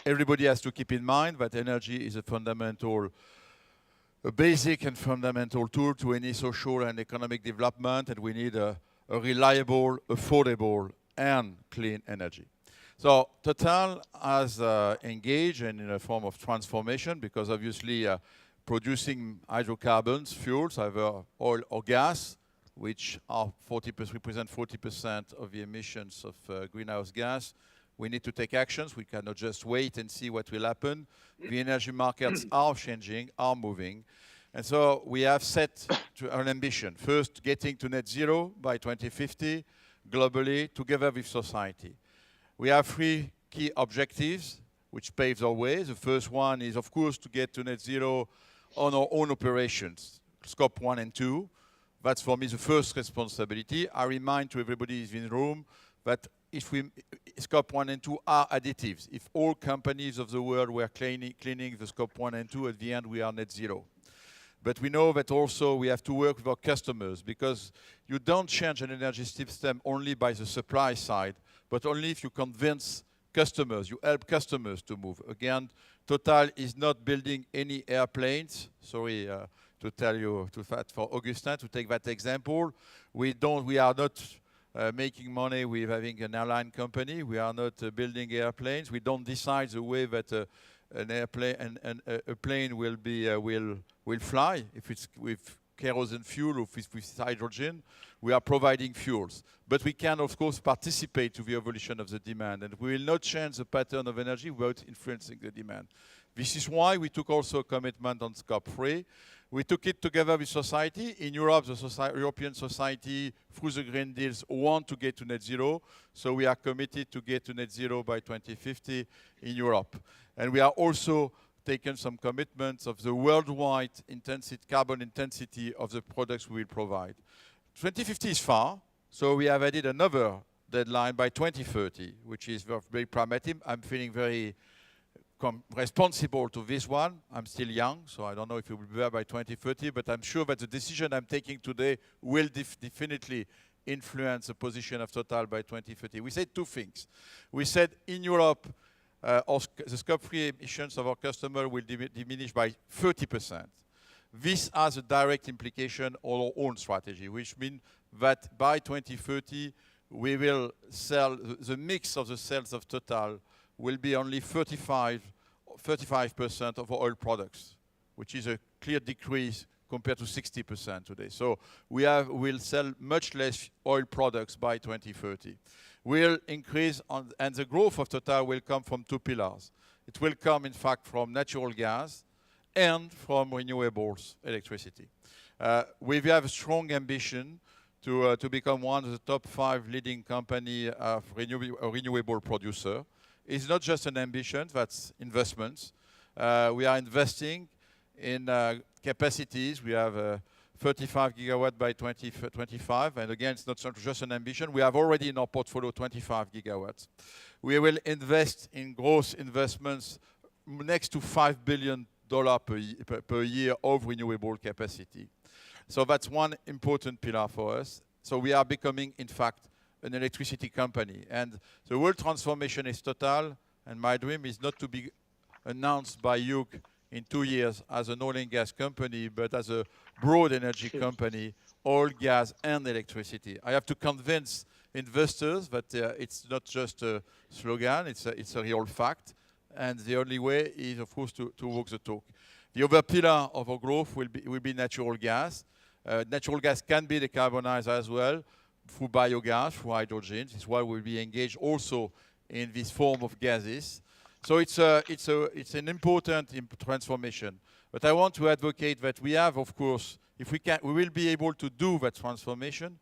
Everybody has to keep in mind that energy is a basic and fundamental tool to any social and economic development, and we need a reliable, affordable, and clean energy. So Total has engaged in a form of transformation, because obviously producing hydrocarbons, fuels, either oil or gas, which are represent 40% of the emissions of greenhouse gas, we need to take actions. We cannot just wait and see what will happen. The energy markets are changing, are moving. And so we have set an ambition. First, getting to net zero by 2050, globally, together with society. We have 3 key objectives, which paves our way. The first one is, of course, to get to net zero on our own operations, scope 1 and 2. That's, for me, the first responsibility. I remind to everybody in the room that scope 1 and 2 are additives. If all companies of the world were cleaning the scope 1 and 2, at the end we are net zero. But we know that also we have to work with our customers, because you don't change an energy system only by the supply side, but only if you convince customers, you help customers to move. Again, Total is not building any airplanes. Sorry to tell you, for Augustin, to take that example. We are not making money with having an airline company. We are not building airplanes. We don't decide the way that a plane will fly, if it's with kerosene fuel or if it's with hydrogen. We are providing fuels. But we can, of course, participate to the evolution of the demand, and we will not change the pattern of energy without influencing the demand. This is why we took also a commitment on scope 3. We took it together with society. In Europe, the European society, through the Green Deals, want to get to net zero. So we are committed to get to net zero by 2050 in Europe. And we are also taken some commitments of the worldwide carbon intensity of the products we will provide. 2050 is far, so we have added another deadline by 2030, which is very pragmatic. I'm feeling very responsible to this one. I'm still young, so I don't know if it will be there by 2030, but I'm sure that the decision I'm taking today will definitely influence the position of Total by 2030. We said 2 things. We said in Europe, the scope 3 emissions of our customer will diminish by 30%. This has a direct implication on our own strategy, which means that by 2030, we will sell, the mix of the sales of Total will be only 35% of our oil products, which is a clear decrease compared to 60% today. So we'll sell much less oil products by 2030. We'll increase, and the growth of Total will come from 2 pillars. It will come, in fact, from natural gas and from renewables electricity. We have a strong ambition to become one of the top 5 leading company of renewable producer. It's not just an ambition, that's investments. We are investing in capacities. We have 35 gigawatt by 2025, and again, it's not just an ambition. We have already in our portfolio 25 gigawatts. We will invest in growth investments next to $5 billion per year of renewable capacity. So that's one important pillar for us. So we are becoming, in fact, an electricity company. And the world transformation is Total, and my dream is not to be announced by Hugh in 2 years as an oil and gas company, but as a broad energy company, oil, gas, and electricity. I have to convince investors that it's not just a slogan, it's a real fact. And the only way is, of course, to walk the talk. The other pillar of our growth will be natural gas. Natural gas can be decarbonized as well through biogas, through hydrogen. This is why we'll be engaged also in this form of gases. So it's an important transformation. But I want to advocate that we have, of course, we will be able to do that transformation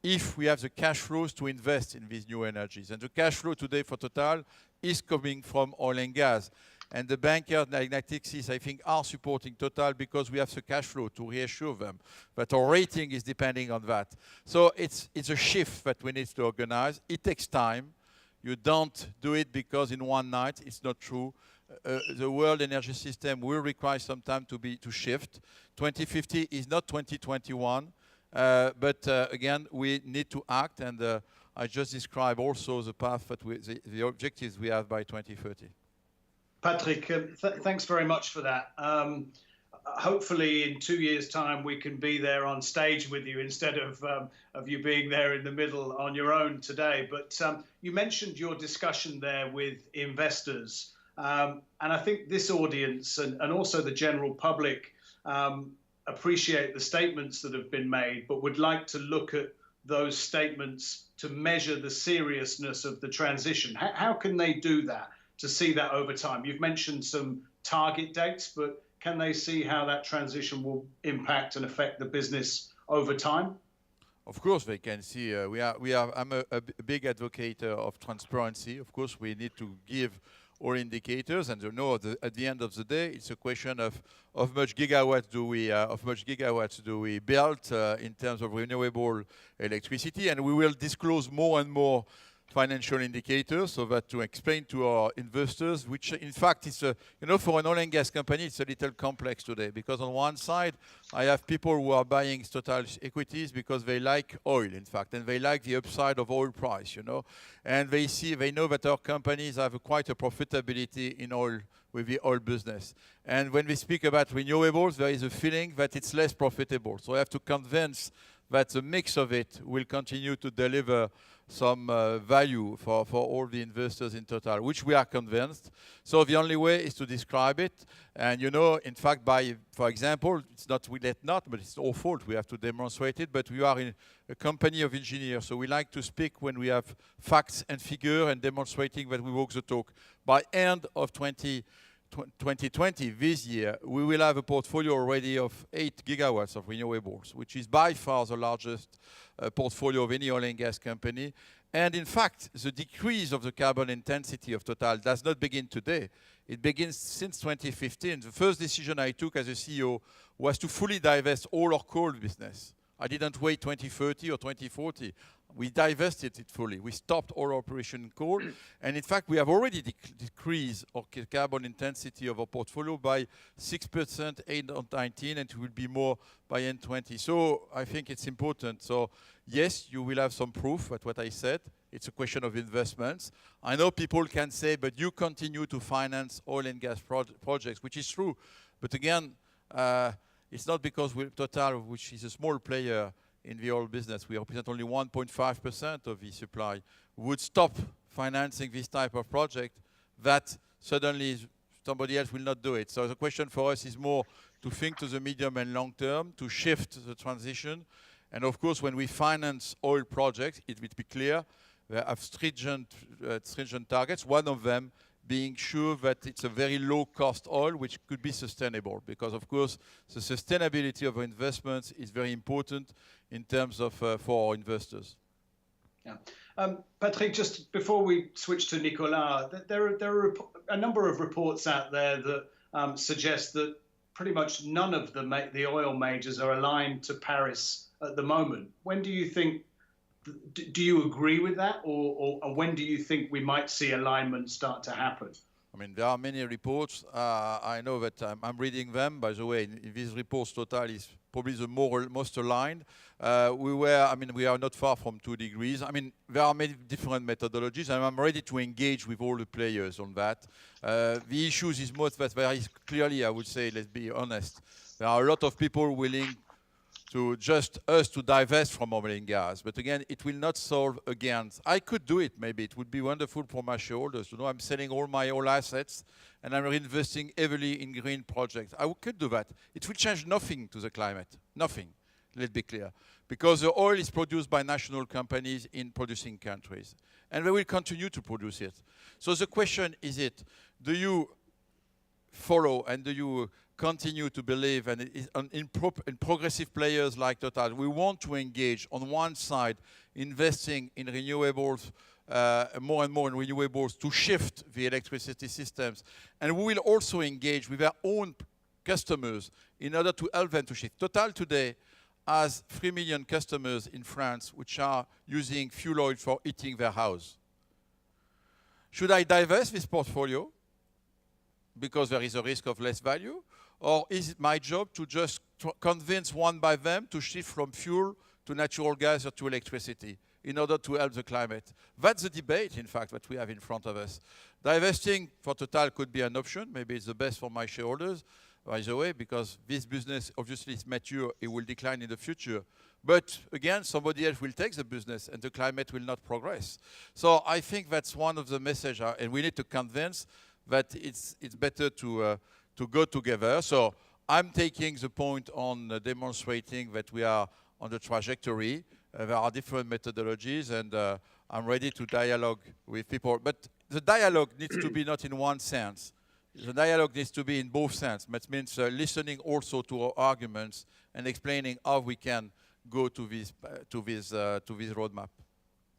if we have the cash flows to invest in these new energies. And the cash flow today for Total is coming from oil and gas. And the bankers like Natixis, I think, are supporting Total because we have the cash flow to reassure them that our rating is depending on that. So it's a shift that we need to organize. It takes time. You don't do it because in one night. It's not true. The world energy system will require some time to shift. 2050 is not 2021. But again, we need to act. And I just described also the path that the objectives we have by 2030. Patrick, thanks very much for that. Hopefully in 2 years' time, we can be there on stage with you instead of you being there in the middle on your own today. But you mentioned your discussion there with investors. And I think this audience and also the general public appreciate the statements that have been made, but would like to look at those statements to measure the seriousness of the transition. How can they do that? To see that over time? You've mentioned some target dates, but can they see how that transition will impact and affect the business over time? Of course, they can see. I'm a big advocate of transparency. Of course, we need to give all indicators, and you know, at the end of the day, it's a question of much gigawatts do we build in terms of renewable electricity, and we will disclose more and more financial indicators so that to explain to our investors, which in fact is for an oil and gas company, it's a little complex today because on one side, I have people who are buying Total equities because they like oil, in fact, and they like the upside of oil price, and they know that our companies have quite a profitability in oil with the oil business. And when we speak about renewables, there is a feeling that it's less profitable. So I have to convince that the mix of it will continue to deliver some value for all the investors in Total, which we are convinced. So the only way is to describe it. And in fact, for example, it's not but it's our fault. We have to demonstrate it. But we are in a company of engineers, so we like to speak when we have facts and figure and demonstrating that we walk the talk. By end of 2020, this year, we will have a portfolio already of 8 gigawatts of renewables, which is by far the largest portfolio of any oil and gas company. And in fact, the decrease of the carbon intensity of Total does not begin today. It begins since 2015. The first decision I took as a CEO was to fully divest all our coal business. I didn't wait 2030 or 2040. We divested it fully. We stopped all operation in coal. And in fact, we have already decreased our carbon intensity of our portfolio by 6% end of 19, and it will be more by end 20. So I think it's important. So yes, you will have some proof at what I said. It's a question of investments. I know people can say, but you continue to finance oil and gas projects, which is true. But again, it's not because we're Total, which is a small player in the oil business, we represent only 1.5% of the supply, would stop financing this type of project, that suddenly somebody else will not do it. So the question for us is more to think to the medium and long term, to shift the transition. And of course, when we finance oil projects, it will be clear, we have stringent targets, one of them being sure that it's a very low-cost oil, which could be sustainable. Because, of course, the sustainability of investments is very important in terms of for our investors. Yeah. Patrick, just before we switch to Nicolas, there are a number of reports out there that suggest that pretty much none of the oil majors are aligned to Paris at the moment. When do you think, do you agree with that? Or when do you think we might see alignment start to happen? I mean, there are many reports. I know that I'm reading them. By the way, in these reports, Total is probably the most aligned. We are not far from 2 degrees. I mean, there are many different methodologies, and I'm ready to engage with all the players on that. The issues is most that there is clearly, I would say, let's be honest, there are a lot of people willing to just us to divest from oil and gas. But again, it will not solve again. I could do it, maybe. It would be wonderful for my shareholders to know I'm selling all my oil assets and I'm reinvesting heavily in green projects. I could do that. It will change nothing to the climate. Nothing, let's be clear. Because the oil is produced by national companies in producing countries. And they will continue to produce it. So the question is do you follow and do you continue to believe in progressive players like Total? We want to engage on one side, investing in renewables, more and more in renewables to shift the electricity systems. And we will also engage with our own customers in order to help them to shift. Total today has 3 million customers in France which are using fuel oil for heating their house. Should I divest this portfolio because there is a risk of less value? Or is it my job to just convince one by them to shift from fuel to natural gas or to electricity in order to help the climate? That's the debate, in fact, that we have in front of us. Divesting for Total could be an option. Maybe it's the best for my shareholders, by the way, because this business obviously is mature. It will decline in the future. But again, somebody else will take the business and the climate will not progress. So I think that's one of the messages, and we need to convince that it's better to go together. So I'm taking the point on demonstrating that we are on the trajectory. There are different methodologies, and I'm ready to dialogue with people. But the dialogue needs to be not in one sense. The dialogue needs to be in both senses. That means listening also to our arguments and explaining how we can go to this roadmap.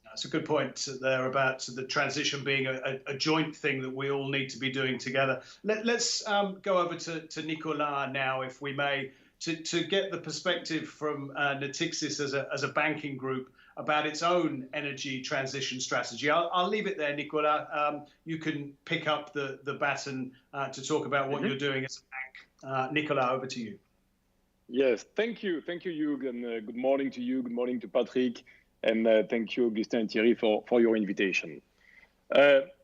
That's a good point there about the transition being a joint thing that we all need to be doing together. Let's go over to Nicolas now, if we may, to get the perspective from Natixis as a banking group about its own energy transition strategy. I'll leave it there, Nicolas. You can pick up the baton to talk about what you're doing as a bank. Nicolas, over to you. Yes, thank you, Hugh, and good morning to you. Good morning to Patrick. And thank you, Augustin and Thierry, for your invitation.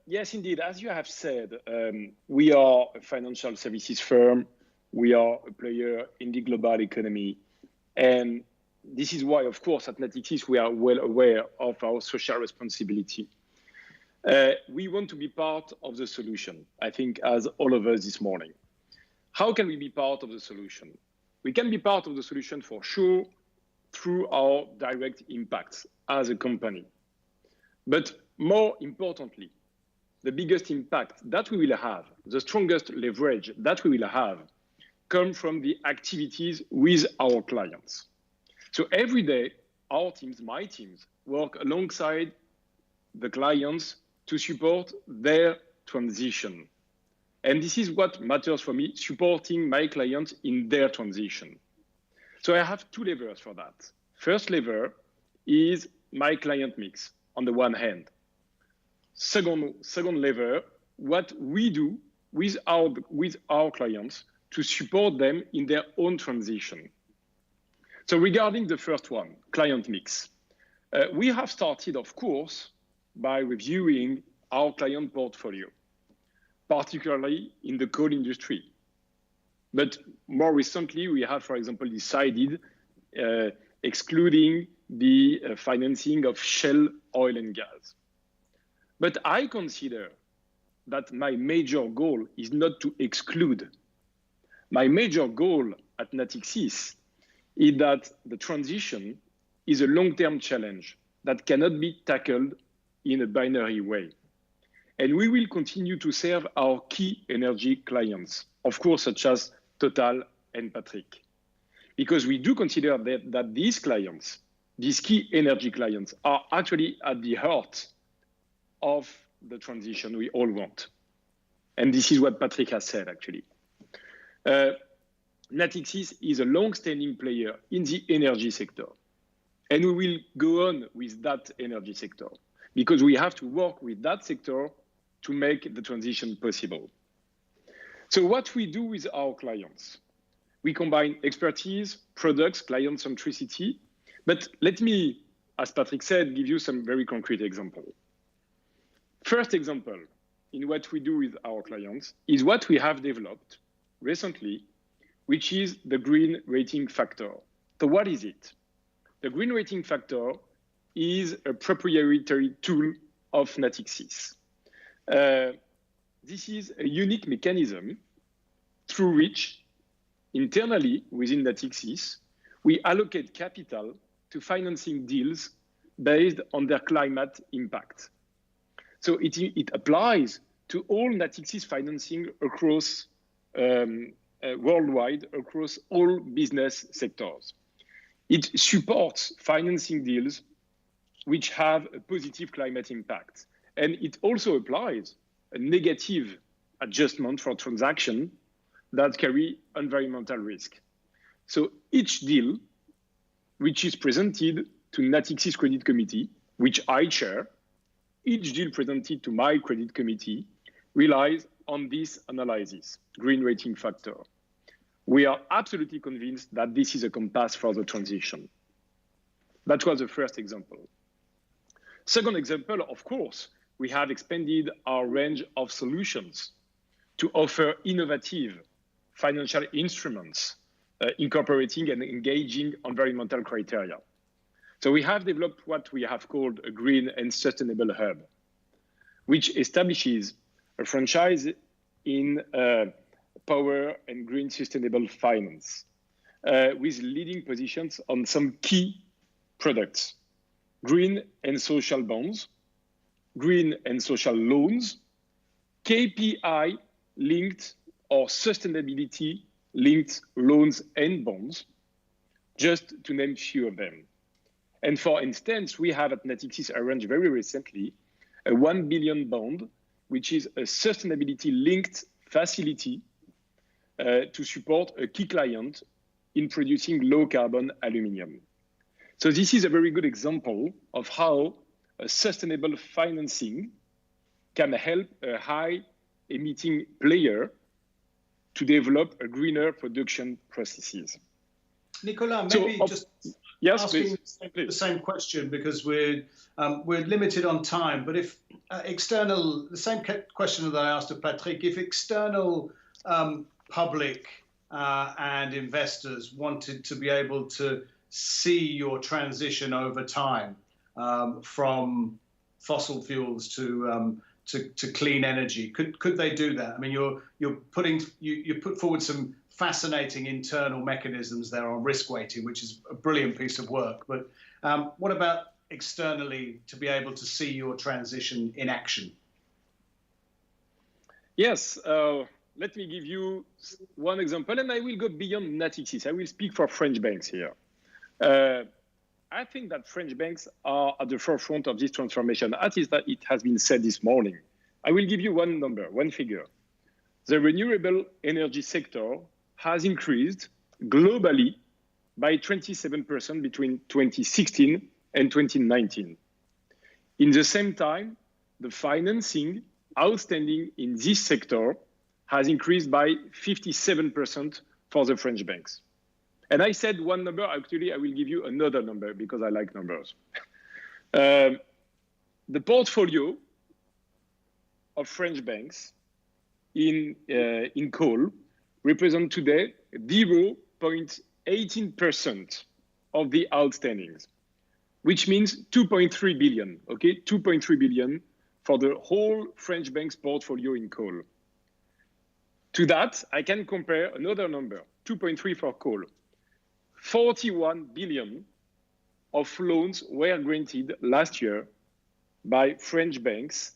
Yes, indeed, as you have said, we are a financial services firm. We are a player in the global economy. And this is why, of course, at Natixis, we are well aware of our social responsibility. We want to be part of the solution, I think, as all of us this morning. How can we be part of the solution? We can be part of the solution for sure, through our direct impacts as a company. But more importantly, the biggest impact that we will have, the strongest leverage that we will have, come from the activities with our clients. So every day, our teams, my teams, work alongside the clients to support their transition. And this is what matters for me, supporting my clients in their transition. So I have 2 levers for that. First lever is my client mix on the one hand. Second lever, what we do with our clients to support them in their own transition. So regarding the first one, client mix, we have started, of course, by reviewing our client portfolio, particularly in the coal industry. But more recently, we have, for example, decided excluding the financing of Shell oil and gas. But I consider that my major goal is not to exclude. My major goal at Natixis is that the transition is a long-term challenge that cannot be tackled in a binary way. And we will continue to serve our key energy clients, of course, such as Total and Patrick. Because we do consider that these clients, these key energy clients, are actually at the heart of the transition we all want. And this is what Patrick has said, actually. Natixis is a long-standing player in the energy sector. And we will go on with that energy sector because we have to work with that sector to make the transition possible. So what we do with our clients, we combine expertise, products, client centricity. But let me, as Patrick said, give you some very concrete examples. First example in what we do with our clients is what we have developed recently, which is the green rating factor. So what is it? The green rating factor is a proprietary tool of Natixis. This is a unique mechanism through which internally within Natixis, we allocate capital to financing deals based on their climate impact. So it applies to all Natixis financing across worldwide, across all business sectors. It supports financing deals which have a positive climate impact. And it also applies a negative adjustment for transactions that carry environmental risk. So each deal which is presented to Natixis Credit Committee, which I chair, each deal presented to my credit committee relies on this analysis, green rating factor. We are absolutely convinced that this is a compass for the transition. That was the first example. Second example, of course, we have expanded our range of solutions to offer innovative financial instruments incorporating and engaging environmental criteria. So we have developed what we have called a green and sustainable hub, which establishes a franchise in power and green sustainable finance with leading positions on some key products: green and social bonds, green and social loans, KPI-linked or sustainability-linked loans and bonds, just to name a few of them. And for instance, we have at Natixis arranged very recently a 1 billion bond, which is a sustainability-linked facility to support a key client in producing low-carbon aluminium. So this is a very good example of how a sustainable financing can help a high-emitting player to develop a greener production processes. Nicolas, maybe yes, asking the same question, because we're limited on time. But if the same question that I asked of Patrick, if external public and investors wanted to be able to see your transition over time from fossil fuels to clean energy, could they do that? I mean, you put forward some fascinating internal mechanisms there on risk weighting, which is a brilliant piece of work. But what about externally to be able to see your transition in action? Yes, let me give you one example, and I will go beyond Natixis. I will speak for French banks here. I think that French banks are at the forefront of this transformation, as it has been said this morning. I will give you one number, one figure. The renewable energy sector has increased globally by 27% between 2016 and 2019. In the same time, the financing outstanding in this sector has increased by 57% for the French banks. And I said one number, actually I will give you another number because I like numbers. The portfolio of French banks in coal represent today 0.18% of the outstandings, which means 2.3 billion, okay? 2.3 billion for the whole French bank's portfolio in coal. To that, I can compare another number, 2.3 for coal. 41 billion of loans were granted last year by French banks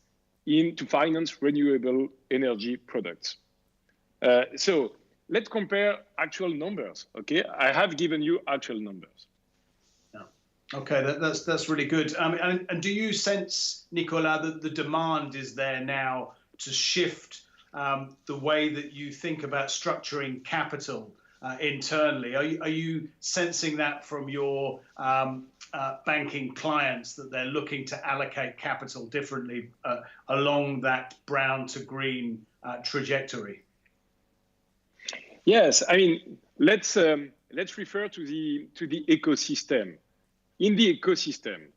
to finance renewable energy products. So let's compare actual numbers, okay? I have given you actual numbers. Yeah. Okay, that's really good. And do you sense, Nicolas, that the demand is there now to shift the way that you think about structuring capital internally. Are you sensing that from your banking clients, that they're looking to allocate capital differently along that brown to green trajectory? Yes, I mean, let's refer to the ecosystem. In the ecosystem,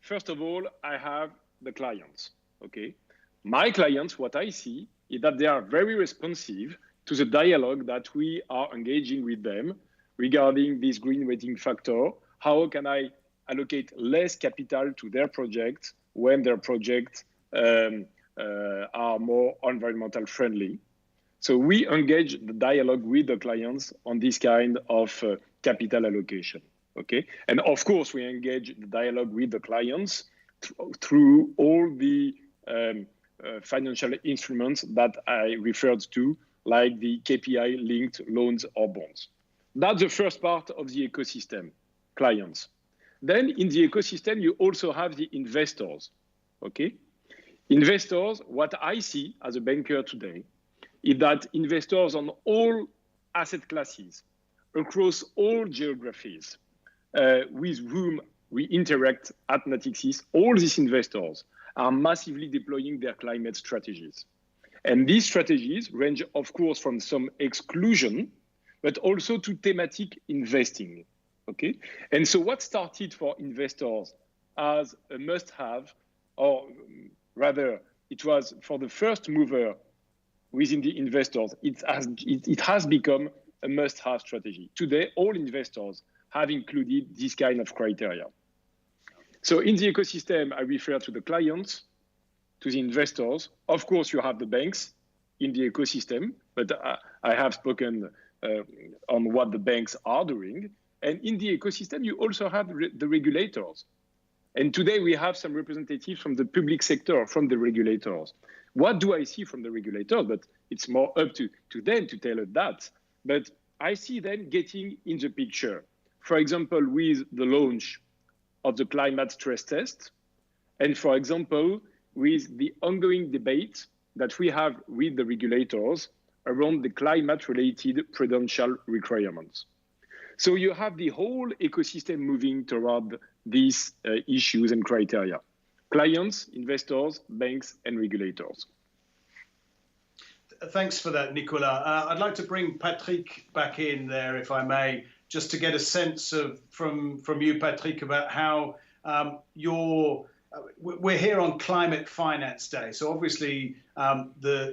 first of all, I have the clients. Okay, my clients, what I see is that they are very responsive to the dialogue that we are engaging with them regarding this green rating factor. How can I allocate less capital to their projects when their projects are more environmental friendly? So we engage the dialogue with the clients on this kind of capital allocation. Okay, and of course we engage the dialogue with the clients through all the financial instruments that I referred to, like the KPI-linked loans or bonds. That's the first part of the ecosystem, clients. Then in the ecosystem, you also have the investors, okay? Investors, what I see as a banker today is that investors on all asset classes, across all geographies, with whom we interact at Natixis, all these investors are massively deploying their climate strategies. And these strategies range, of course, from some exclusion, but also to thematic investing, okay? And so what started for investors as a must-have, or rather, it was for the first mover within the investors, it has become a must-have strategy. Today, all investors have included this kind of criteria. So in the ecosystem, I refer to the clients, to the investors. Of course, you have the banks in the ecosystem, but I have spoken on what the banks are doing. And in the ecosystem, you also have the regulators. And today we have some representatives from the public sector, from the regulators. What do I see from the regulators? But it's more up to them to tell us that. But I see them getting in the picture. For example, with the launch of the climate stress test, and for example, with the ongoing debate that we have with the regulators around the climate-related prudential requirements. So you have the whole ecosystem moving toward these issues and criteria: clients, investors, banks, and regulators. Thanks for that, Nicolas. I'd like to bring Patrick back in there, if I may, just to get a sense of from you, Patrick, about how we're here on Climate Finance Day. So obviously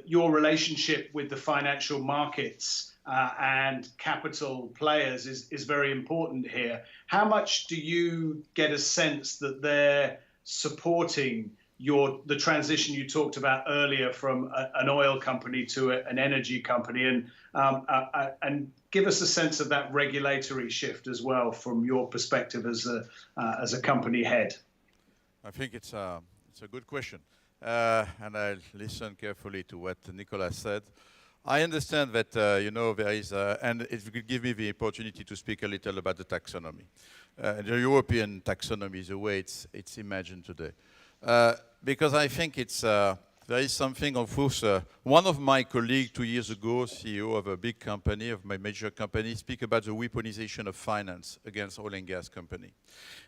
your relationship with the financial markets and capital players is very important here. How much do you get a sense that they're supporting the transition you talked about earlier from an oil company to an energy company, and give us a sense of that regulatory shift as well from your perspective as a company head? I think it's a good question, and I'll listen carefully to what Nicolas said. I understand that there is, and it will give me the opportunity to speak a little about the taxonomy, the European taxonomy, the way it's imagined today. Because I think there is something, of course, one of my colleagues 2 years ago, CEO of a big company, of my major company, speak about the weaponization of finance against oil and gas company.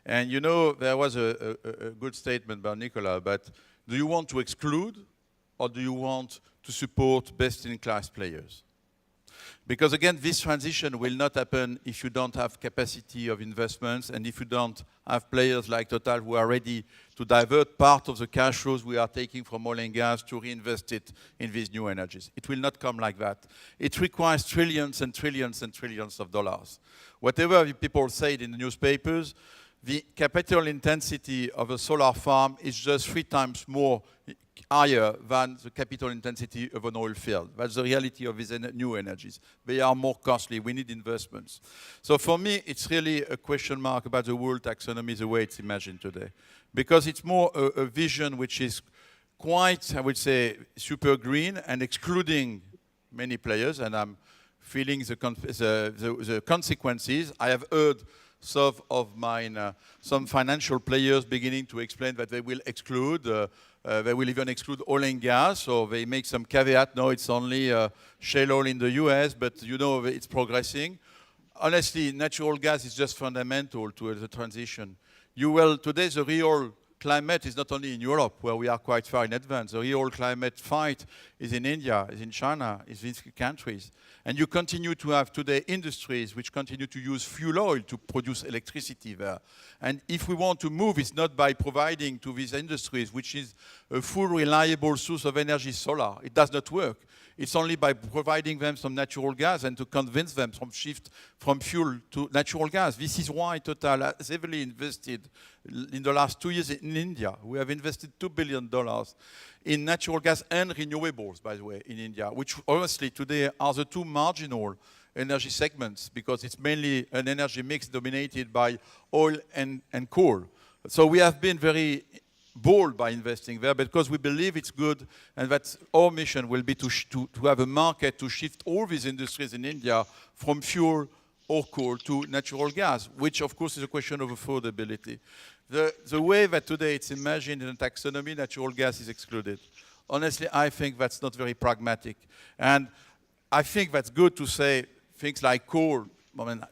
And there was a good statement by Nicolas, but do you want to exclude or do you want to support best-in-class players? Because again, this transition will not happen if you don't have capacity of investments and if you don't have players like Total who are ready to divert part of the cash flows we are taking from oil and gas to reinvest it in these new energies. It will not come like that. It requires trillions and trillions and trillions of dollars. Whatever people said in the newspapers, the capital intensity of a solar farm is just 3 times more higher than the capital intensity of an oil field. That's the reality of these new energies. They are more costly. We need investments. So for me, it's really a question mark about the world taxonomy, the way it's imagined today. Because it's more a vision which is quite, I would say, super green and excluding many players. And I'm feeling the consequences. I have heard some financial players beginning to explain that they will exclude, they will even exclude oil and gas, so they make some caveat. No, it's only shale oil in the US, but you know it's progressing. Honestly, natural gas is just fundamental to the transition. Today the real climate is not only in Europe, where we are quite far in advance. The real climate fight is in India, is in China, is in these countries. And you continue to have today industries which continue to use fuel oil to produce electricity there. And if we want to move, it's not by providing to these industries, which is a full reliable source of energy, solar. It does not work. It's only by providing them some natural gas and to convince them to shift from fuel to natural gas. This is why Total has heavily invested in the last 2 years in India. We have invested $2 billion in natural gas and renewables, by the way, in India, which honestly today are the two marginal energy segments because it's mainly an energy mix dominated by oil and coal. So we have been very bold by investing there because we believe it's good and that our mission will be to have a market to shift all these industries in India from fuel or coal to natural gas, which of course is a question of affordability. The way that today it's imagined in the taxonomy, natural gas is excluded. Honestly, I think that's not very pragmatic. And I think that's good to say things like coal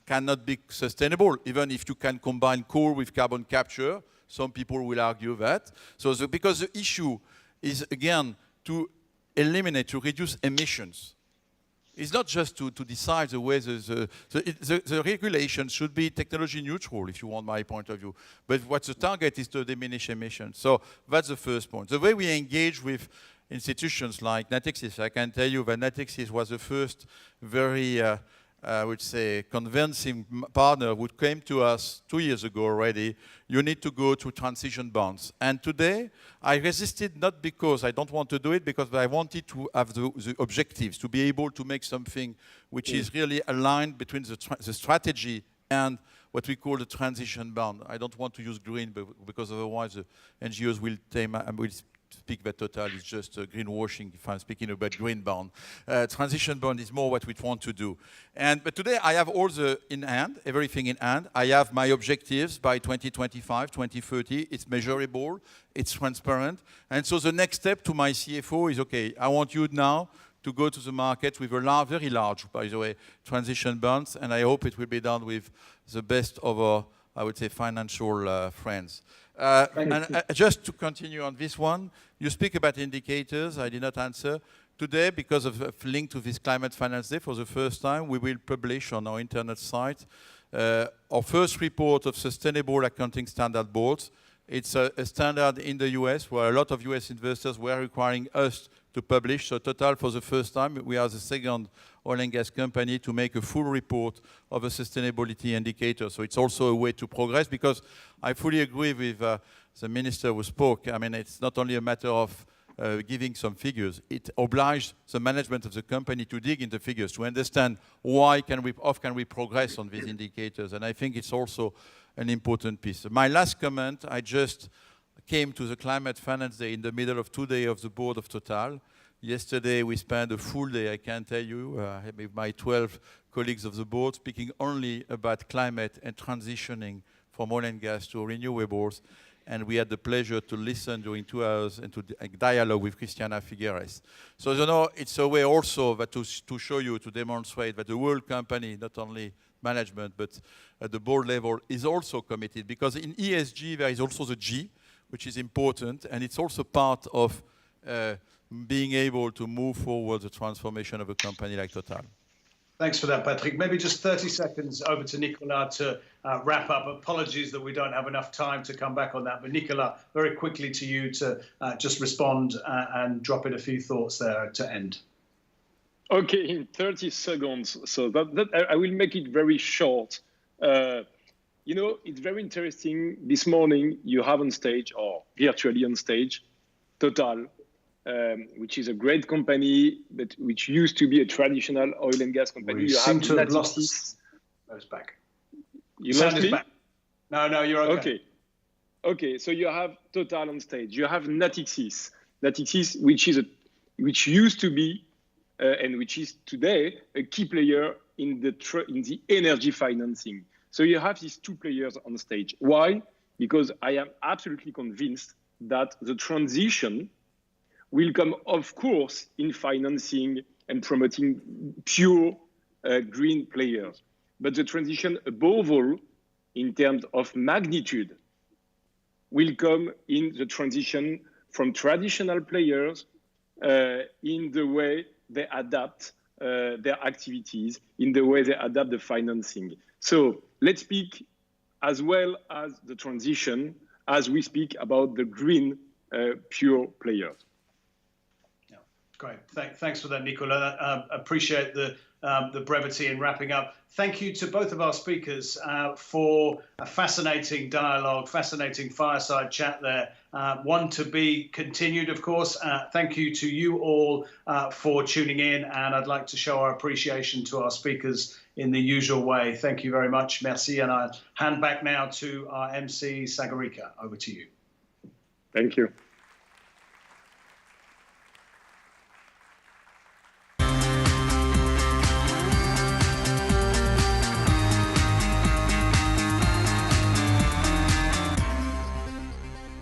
cannot be sustainable, even if you can combine coal with carbon capture. Some people will argue that. Because the issue is, again, to eliminate, to reduce emissions. It's not just to decide the way the regulation should be technology neutral, if you want my point of view. But what the target is to diminish emissions. So that's the first point. The way we engage with institutions like Natixis, I can tell you that Natixis was the first very I would say, convincing partner who came to us 2 years ago already. You need to go to transition bonds. And today, I resisted not because I don't want to do it, because I wanted to have the objectives, to be able to make something which is really aligned between the strategy and what we call the transition bond. I don't want to use green because otherwise the NGOs will speak that Total is just greenwashing if I'm speaking about green bond. Transition bond is more what we want to do. But today I have all in hand, everything in hand. I have my objectives by 2025, 2030. It's measurable, it's transparent. And so the next step to my CFO is, okay, I want you now to go to the market with a very large, by the way, transition bonds. And I hope it will be done with the best of our, I would say, financial friends. Just to continue on this one, you speak about indicators. I did not answer. Today, because of a link to this Climate Finance Day, for the first time, we will publish on our internet site our first report of Sustainable Accounting Standard Boards. It's a standard in the US where a lot of US investors were requiring us to publish. So Total, for the first time, we are the second oil and gas company to make a full report of a sustainability indicator. So it's also a way to progress, because I fully agree with the minister who spoke. I mean, it's not only a matter of giving some figures. It obliges the management of the company to dig into figures, to understand how can we progress on these indicators. And I think it's also an important piece. My last comment, I just came to the Climate Finance Day in the middle of 2 days of the board of Total. Yesterday, we spent a full day, I can tell you, with my 12 colleagues of the board, speaking only about climate and transitioning from oil and gas to renewables. And we had the pleasure to listen during 2 hours and to dialogue with Christiana Figueres. So, you know, it's a way also that to show you, to demonstrate that the whole company, not only management, but at the board level, is also committed. Because in ESG, there is also the G, which is important, and it's also part of being able to move forward the transformation of a company like Total. Thanks for that, Patrick. Maybe just 30 seconds over to Nicolas to wrap up. Apologies that we don't have enough time to come back on that, but Nicolas, very quickly to you to just respond and drop in a few thoughts there to end. Okay, in 30 seconds. So I will make it very short. You know, it's very interesting. This morning, you have on stage, or virtually on stage, Total, which is a great company, but which used to be a traditional oil and gas company. We seem to have lost us. It's back. You lost me? Back. No, you're okay. Okay, so you have Total on stage. You have Natixis, which used to be and which is today a key player in the energy financing. So you have these two players on stage. Why? Because I am absolutely convinced that the transition will come, of course, in financing and promoting pure green players. But the transition, above all, in terms of magnitude, will come in the transition from traditional players in the way they adapt their activities, in the way they adapt the financing. So let's speak as well as the transition as we speak about the green pure players. Yeah, great. Thanks for that, Nicolas. Appreciate the brevity in wrapping up. Thank you to both of our speakers for a fascinating dialogue, fascinating fireside chat there. One to be continued, of course. Thank you to you all for tuning in, and I'd like to show our appreciation to our speakers in the usual way. Thank you very much. Merci, and I'll hand back now to our MC, Sagarika. Over to you. Thank you.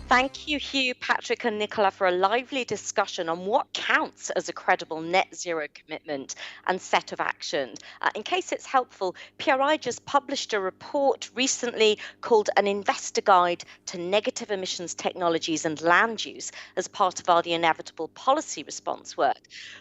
Thank you, Hugh, Patrick and Nicola, for a lively discussion on what counts as a credible net zero commitment and set of actions. In case it's helpful, PRI just published a report recently called An Investor Guide to Negative Emissions Technologies and Land Use as part of our The Inevitable Policy Response work.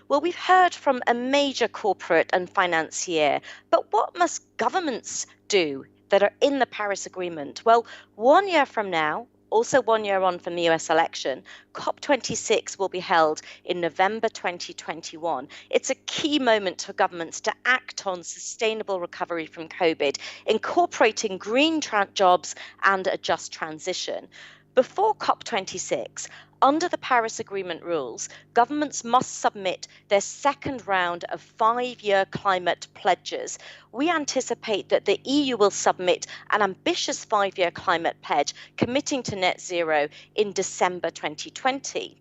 Well, we've heard from a major corporate and financier, but what must governments do that are in the Paris Agreement? Well, 1 year from now, also 1 year on from the US election, COP26 will be held in November 2021. It's a key moment for governments to act on sustainable recovery from COVID, incorporating green jobs and a just transition. Before COP26, under the Paris Agreement rules, governments must submit their second round of 5-year climate pledges. We anticipate that the EU will submit an ambitious 5-year climate pledge committing to net zero in December 2020.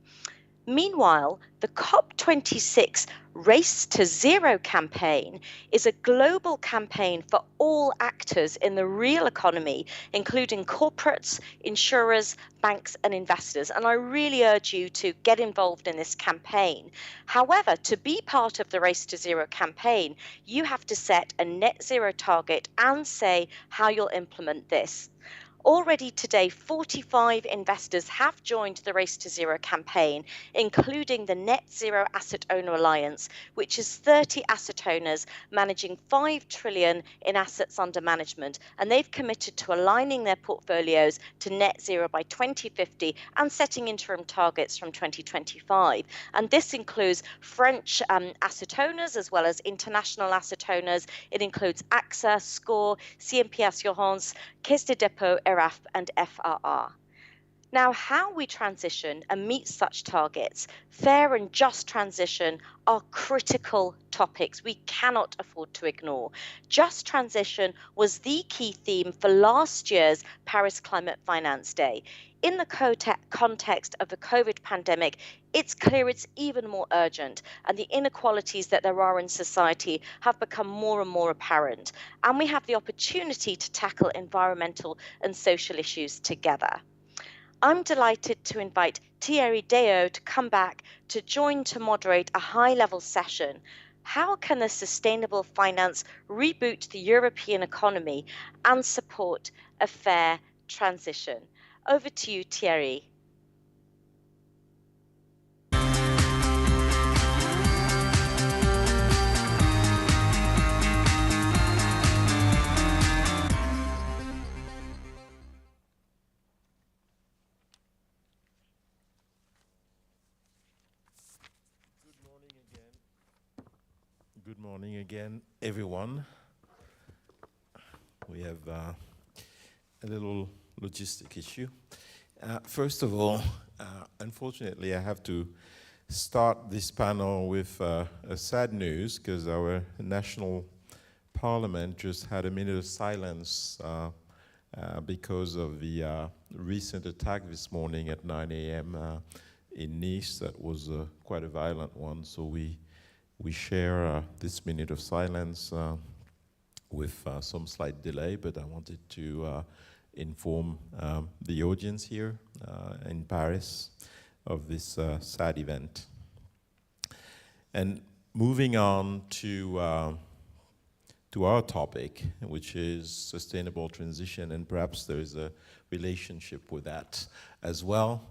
Meanwhile, the COP26 Race to Zero campaign is a global campaign for all actors in the real economy, including corporates, insurers, banks and investors. And I really urge you to get involved in this campaign. However, to be part of the Race to Zero campaign, you have to set a net zero target and say how you'll implement this. Already today, 45 investors have joined the Race to Zero campaign, including the Net Zero Asset Owner Alliance, which is 30 asset owners managing 5 trillion in assets under management. And they've committed to aligning their portfolios to net zero by 2050 and setting interim targets from 2025. And this includes French asset owners as well as international asset owners. It includes AXA, SCOR, CNP Assurance, Caisse de Dépôt, ERAF and FRR. Now, how we transition and meet such targets, fair and just transition, are critical topics we cannot afford to ignore. Just transition was the key theme for last year's Paris Climate Finance Day. In the context of the COVID pandemic, it's clear it's even more urgent, and the inequalities that there are in society have become more and more apparent. And we have the opportunity to tackle environmental and social issues together. I'm delighted to invite Thierry Déau to come back to moderate a high-level session. How can a sustainable finance reboot the European economy and support a fair transition? Over to you, Thierry. Good morning again, everyone. We have a little logistic issue. First of all, unfortunately, I have to start this panel with a sad news because our national parliament just had a minute of silence because of the recent attack this morning at 9 a.m. In Nice. That was quite a violent one, so we share this minute of silence with some slight delay, but I wanted to inform the audience here in Paris of this sad event. And moving on to our topic, which is sustainable transition, and perhaps there is a relationship with that as well,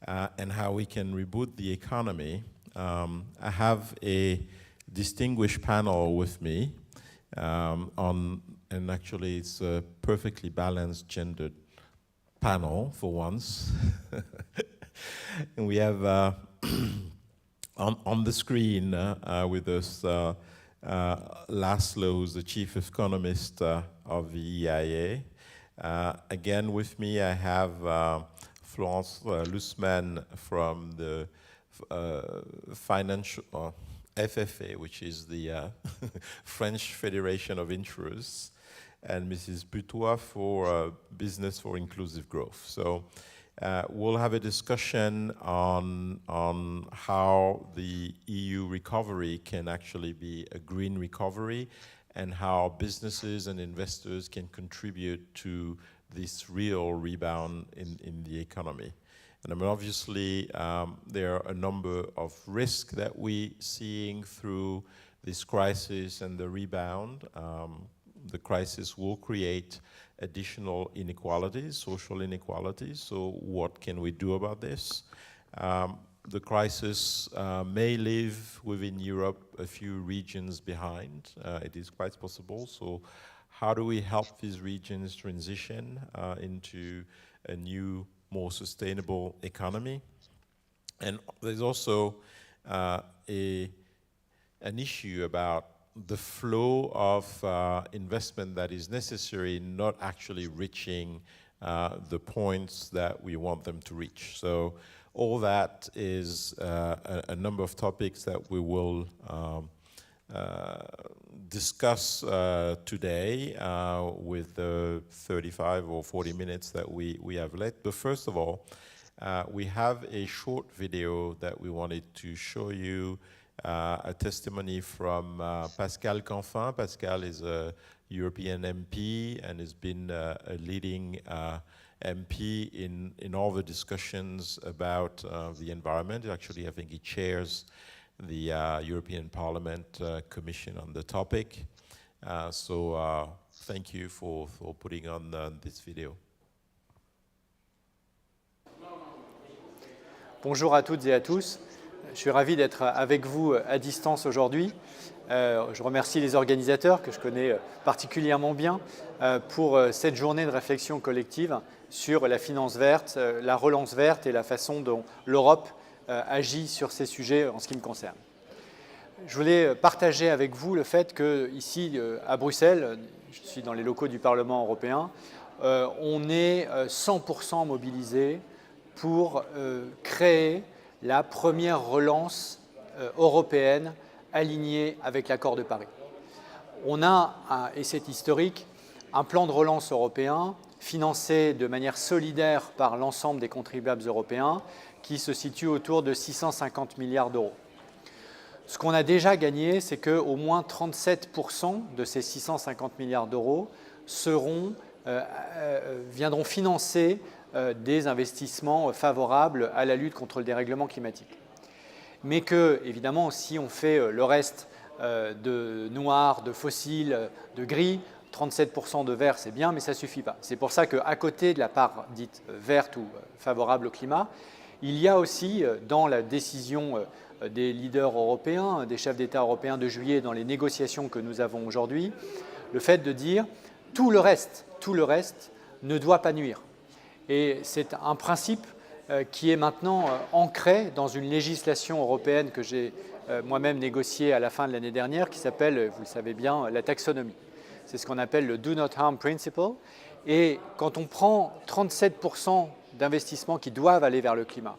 and how we can reboot the economy. I have a distinguished panel with me and actually it's a perfectly balanced gendered panel for once. And we have on the screen with us Laszlo, the chief economist of the EIA. Again with me I have Florence Lussman from the financial FFA, which is the French Federation of Insurers, and Mrs. Butois for Business for Inclusive Growth. So we'll have a discussion on how the EU recovery can actually be a green recovery and how businesses and investors can contribute to this real rebound in the economy. And I mean, obviously, there are a number of risks that we're seeing through this crisis and the rebound. The crisis will create additional inequalities, social inequalities. So what can we do about this? The crisis may leave within Europe a few regions behind. It is quite possible. So how do we help these regions transition into a new, more sustainable economy? And there's also an issue about the flow of investment that is necessary, not actually reaching the points that we want them to reach. So all that is a number of topics that we will discuss today with the 35 or 40 minutes that we have left. But first of all, we have a short video that we wanted to show you, a testimony from Pascal Canfin. Pascal is a European MP and has been a leading MP in all the discussions about the environment. Actually, I think he chairs the European Parliament Commission on the topic. So thank you for putting on this video. Bonjour à toutes et à tous. Je suis ravi d'être avec vous à distance aujourd'hui. Je remercie les organisateurs que je connais particulièrement bien pour cette journée de réflexion collective sur la finance verte, la relance verte et la façon dont l'Europe agit sur ces sujets en ce qui me concerne. Je voulais partager avec vous le fait qu'ici à Bruxelles, je suis dans les locaux du Parlement européen, on est 100% mobilisé pour créer la première relance européenne alignée avec l'accord de Paris. On a, et c'est historique, un plan de relance européen financé de manière solidaire par l'ensemble des contribuables européens qui se situe autour de 650 milliards d'euros. Ce qu'on a déjà gagné, c'est qu'au moins 37% de ces 650 milliards d'euros viendront financer des investissements favorables à la lutte contre le dérèglement climatique. Mais que, évidemment, si on fait le reste de noir, de fossile, de gris, 37% de vert, c'est bien, mais ça ne suffit pas. C'est pour ça qu'à côté de la part dite verte ou favorable au climat, il y a aussi, dans la décision des leaders européens, des chefs d'État européens de juillet, dans les négociations que nous avons aujourd'hui, le fait de dire tout le reste ne doit pas nuire. Et c'est un principe qui est maintenant ancré dans une législation européenne que j'ai moi-même négociée à la fin de l'année dernière, qui s'appelle, vous le savez bien, la taxonomie. C'est ce qu'on appelle le Do Not Harm Principle. Et quand on prend 37% d'investissements qui doivent aller vers le climat,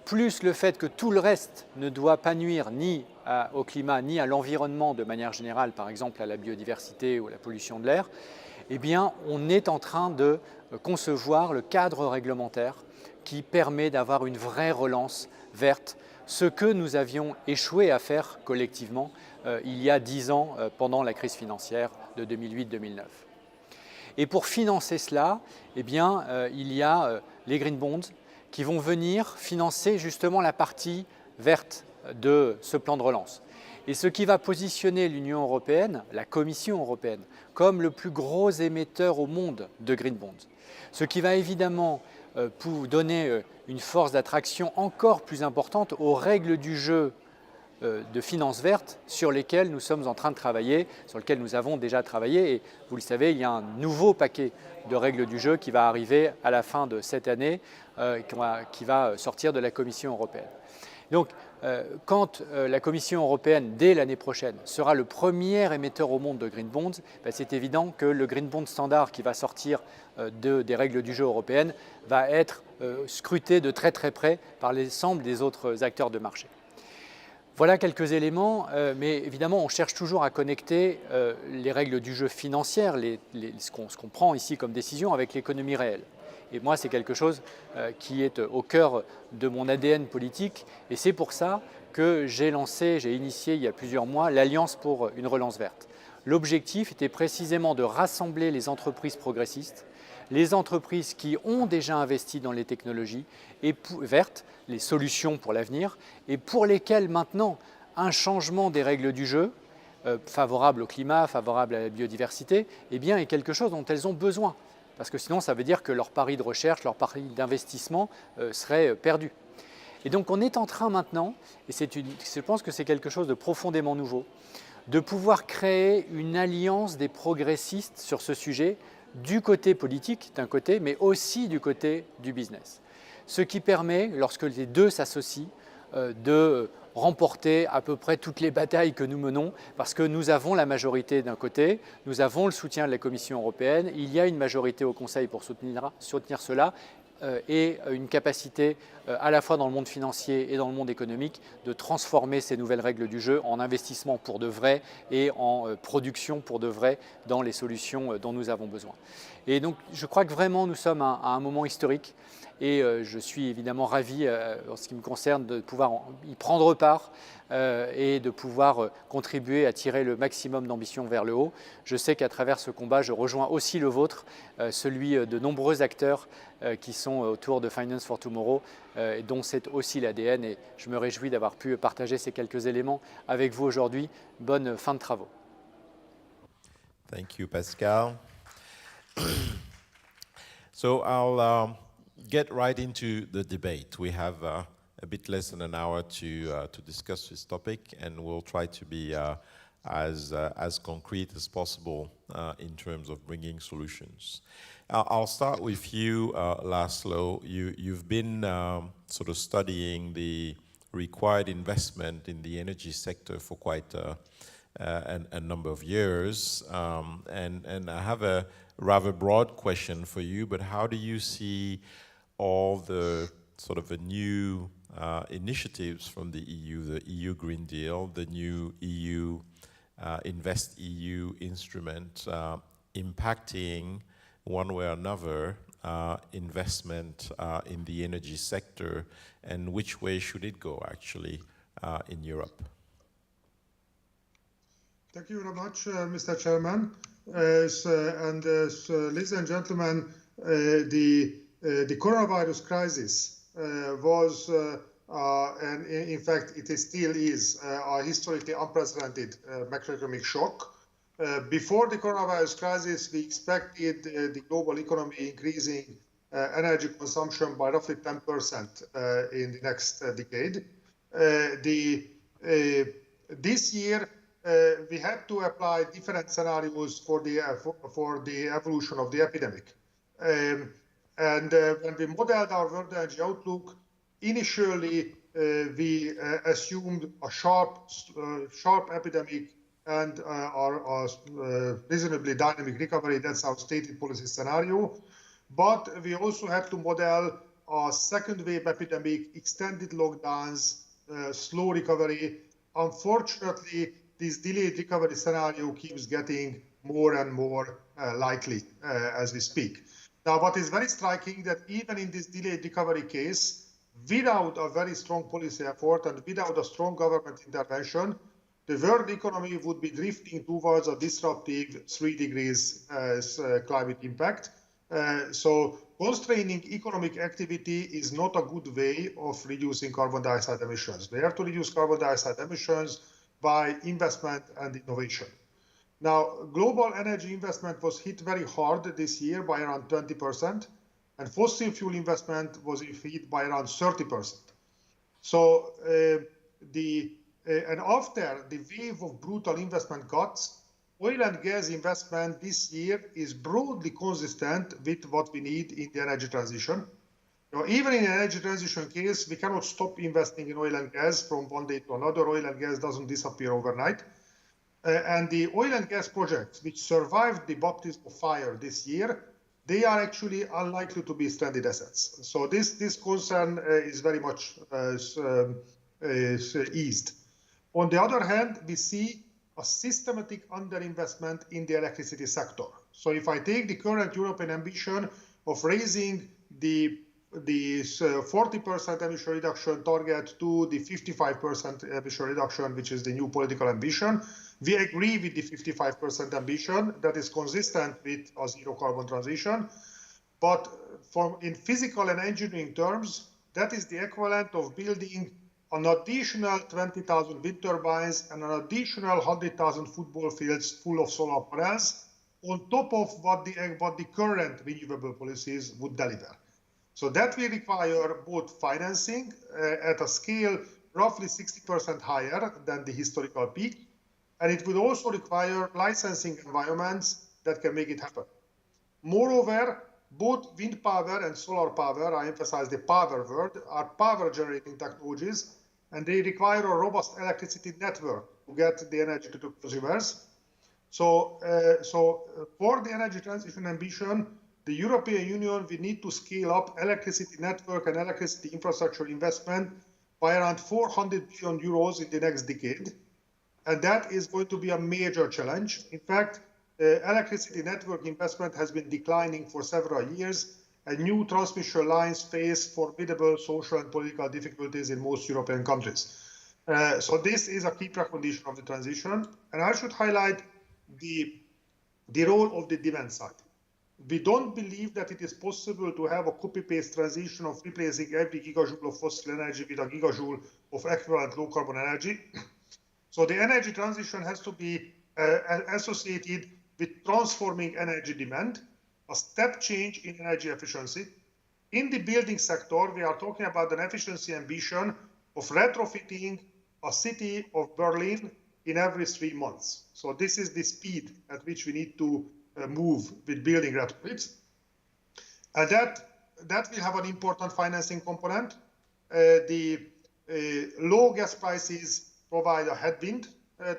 plus le fait que tout le reste ne doit pas nuire ni au climat ni à l'environnement de manière générale, par exemple à la biodiversité ou à la pollution de l'air, eh bien, on est en train de concevoir le cadre réglementaire qui permet d'avoir une vraie relance verte, ce que nous avions échoué à faire collectivement il y a 10 ans pendant la crise financière de 2008-2009. Et pour financer cela, eh bien, il y a les green bonds qui vont venir financer justement la partie verte de ce plan de relance. Et ce qui va positionner l'Union européenne, la Commission européenne, comme le plus gros émetteur au monde de green bonds. Ce qui va évidemment donner une force d'attraction encore plus importante aux règles du jeu de finances vertes sur lesquelles nous sommes en train de travailler, sur lesquelles nous avons déjà travaillé. Et vous le savez, il y a un nouveau paquet de règles du jeu qui va arriver à la fin de cette année, qui va sortir de la Commission européenne. Donc, quand la Commission européenne, dès l'année prochaine, sera le premier émetteur au monde de green bonds, c'est évident que le green bond standard qui va sortir des règles du jeu européennes va être scruté de très très près par l'ensemble des autres acteurs de marché. Voilà quelques éléments, mais évidemment, on cherche toujours à connecter les règles du jeu financières, ce qu'on prend ici comme décision, avec l'économie réelle. Et moi, c'est quelque chose qui est au cœur de mon ADN politique. Et c'est pour ça que j'ai initié il y a plusieurs mois l'Alliance pour une relance verte. L'objectif était précisément de rassembler les entreprises progressistes, les entreprises qui ont déjà investi dans les technologies vertes, les solutions pour l'avenir, et pour lesquelles maintenant un changement des règles du jeu, favorable au climat, favorable à la biodiversité, eh bien, est quelque chose dont elles ont besoin. Parce que sinon, ça veut dire que leur pari de recherche, leur pari d'investissement serait perdu. Et donc, on est en train maintenant, et je pense que c'est quelque chose de profondément nouveau, de pouvoir créer une alliance des progressistes sur ce sujet, du côté politique d'un côté, mais aussi du côté du business. Ce qui permet, lorsque les deux s'associent, de remporter à peu près toutes les batailles que nous menons, parce que nous avons la majorité d'un côté, nous avons le soutien de la Commission européenne, il y a une majorité au Conseil pour soutenir cela, et une capacité à la fois dans le monde financier et dans le monde économique de transformer ces nouvelles règles du jeu en investissement pour de vrai et en production pour de vrai dans les solutions dont nous avons besoin. Et donc je crois que vraiment nous sommes à un moment historique et je suis évidemment ravi en ce qui me concerne de pouvoir y prendre part et de pouvoir contribuer à tirer le maximum d'ambition vers le haut. Je sais qu'à travers ce combat, je rejoins aussi le vôtre, celui de nombreux acteurs qui sont autour de Finance for Tomorrow, dont c'est aussi l'ADN, et je me réjouis d'avoir pu partager ces quelques éléments avec vous aujourd'hui. Bonne fin de travaux. Thank you, Pascal. So I'll get right into the debate. We have a bit less than an hour to discuss this topic, and we'll try to be as concrete as possible in terms of bringing solutions. I'll start with you, Laszlo. You've been sort of studying the required investment in the energy sector for quite a number of years, and I have a rather broad question for you, but how do you see all the sort of the new initiatives from the EU, the EU Green Deal, the new EU Invest EU instrument impacting one way or another investment in the energy sector, and which way should it go actually in Europe? Thank you very much, Mr. Chairman. Ladies and gentlemen, the coronavirus crisis was, and in fact, it still is, a historically unprecedented macroeconomic shock. Before the coronavirus crisis, we expected the global economy increasing energy consumption by roughly 10% in the next decade. This year, we had to apply different scenarios for the evolution of the epidemic. When we modeled our world energy outlook, initially we assumed a sharp epidemic and a reasonably dynamic recovery. That's our stated policy scenario. But we also had to model a second wave epidemic, extended lockdowns, slow recovery. Unfortunately, this delayed recovery scenario keeps getting more and more likely as we speak. Now, what is very striking that even in this delayed recovery case, without a very strong policy effort and without a strong government intervention, the world economy would be drifting towards a disruptive 3 degrees climate impact. So constraining economic activity is not a good way of reducing carbon dioxide emissions. We have to reduce carbon dioxide emissions by investment and innovation. Now, global energy investment was hit very hard this year by around 20%, and fossil fuel investment was hit by around 30%. So and after the wave of brutal investment cuts, oil and gas investment this year is broadly consistent with what we need in the energy transition. Now, even in an energy transition case, we cannot stop investing in oil and gas from one day to another. Oil and gas doesn't disappear overnight. And the oil and gas projects which survived the baptism of fire this year, they are actually unlikely to be stranded assets. So this concern is very much eased. On the other hand, we see a systematic underinvestment in the electricity sector. So if I take the current European ambition of raising the 40% emission reduction target to the 55% emission reduction, which is the new political ambition, we agree with the 55% ambition that is consistent with a zero carbon transition. But in physical and engineering terms, that is the equivalent of building an additional 20,000 wind turbines and an additional 100,000 football fields full of solar panels on top of what the current renewable policies would deliver. So that will require both financing at a scale roughly 60% higher than the historical peak, and it will also require licensing environments that can make it happen. Moreover, both wind power and solar power, I emphasize the power word, are power generating technologies, and they require a robust electricity network to get the energy to the consumers. So for the energy transition ambition, the European Union will need to scale up electricity network and electricity infrastructure investment by around 400 billion euros in the next decade. And that is going to be a major challenge. In fact, electricity network investment has been declining for several years, and new transmission lines face formidable social and political difficulties in most European countries. So this is a key precondition of the transition. And I should highlight the role of the demand side. We don't believe that it is possible to have a copy-paste transition of replacing every gigajoule of fossil energy with a gigajoule of equivalent low-carbon energy. So the energy transition has to be associated with transforming energy demand, a step change in energy efficiency. In the building sector, we are talking about an efficiency ambition of retrofitting a city of Berlin in every 3 months. So this is the speed at which we need to move with building retrofits. And that will have an important financing component. The low gas prices provide a headwind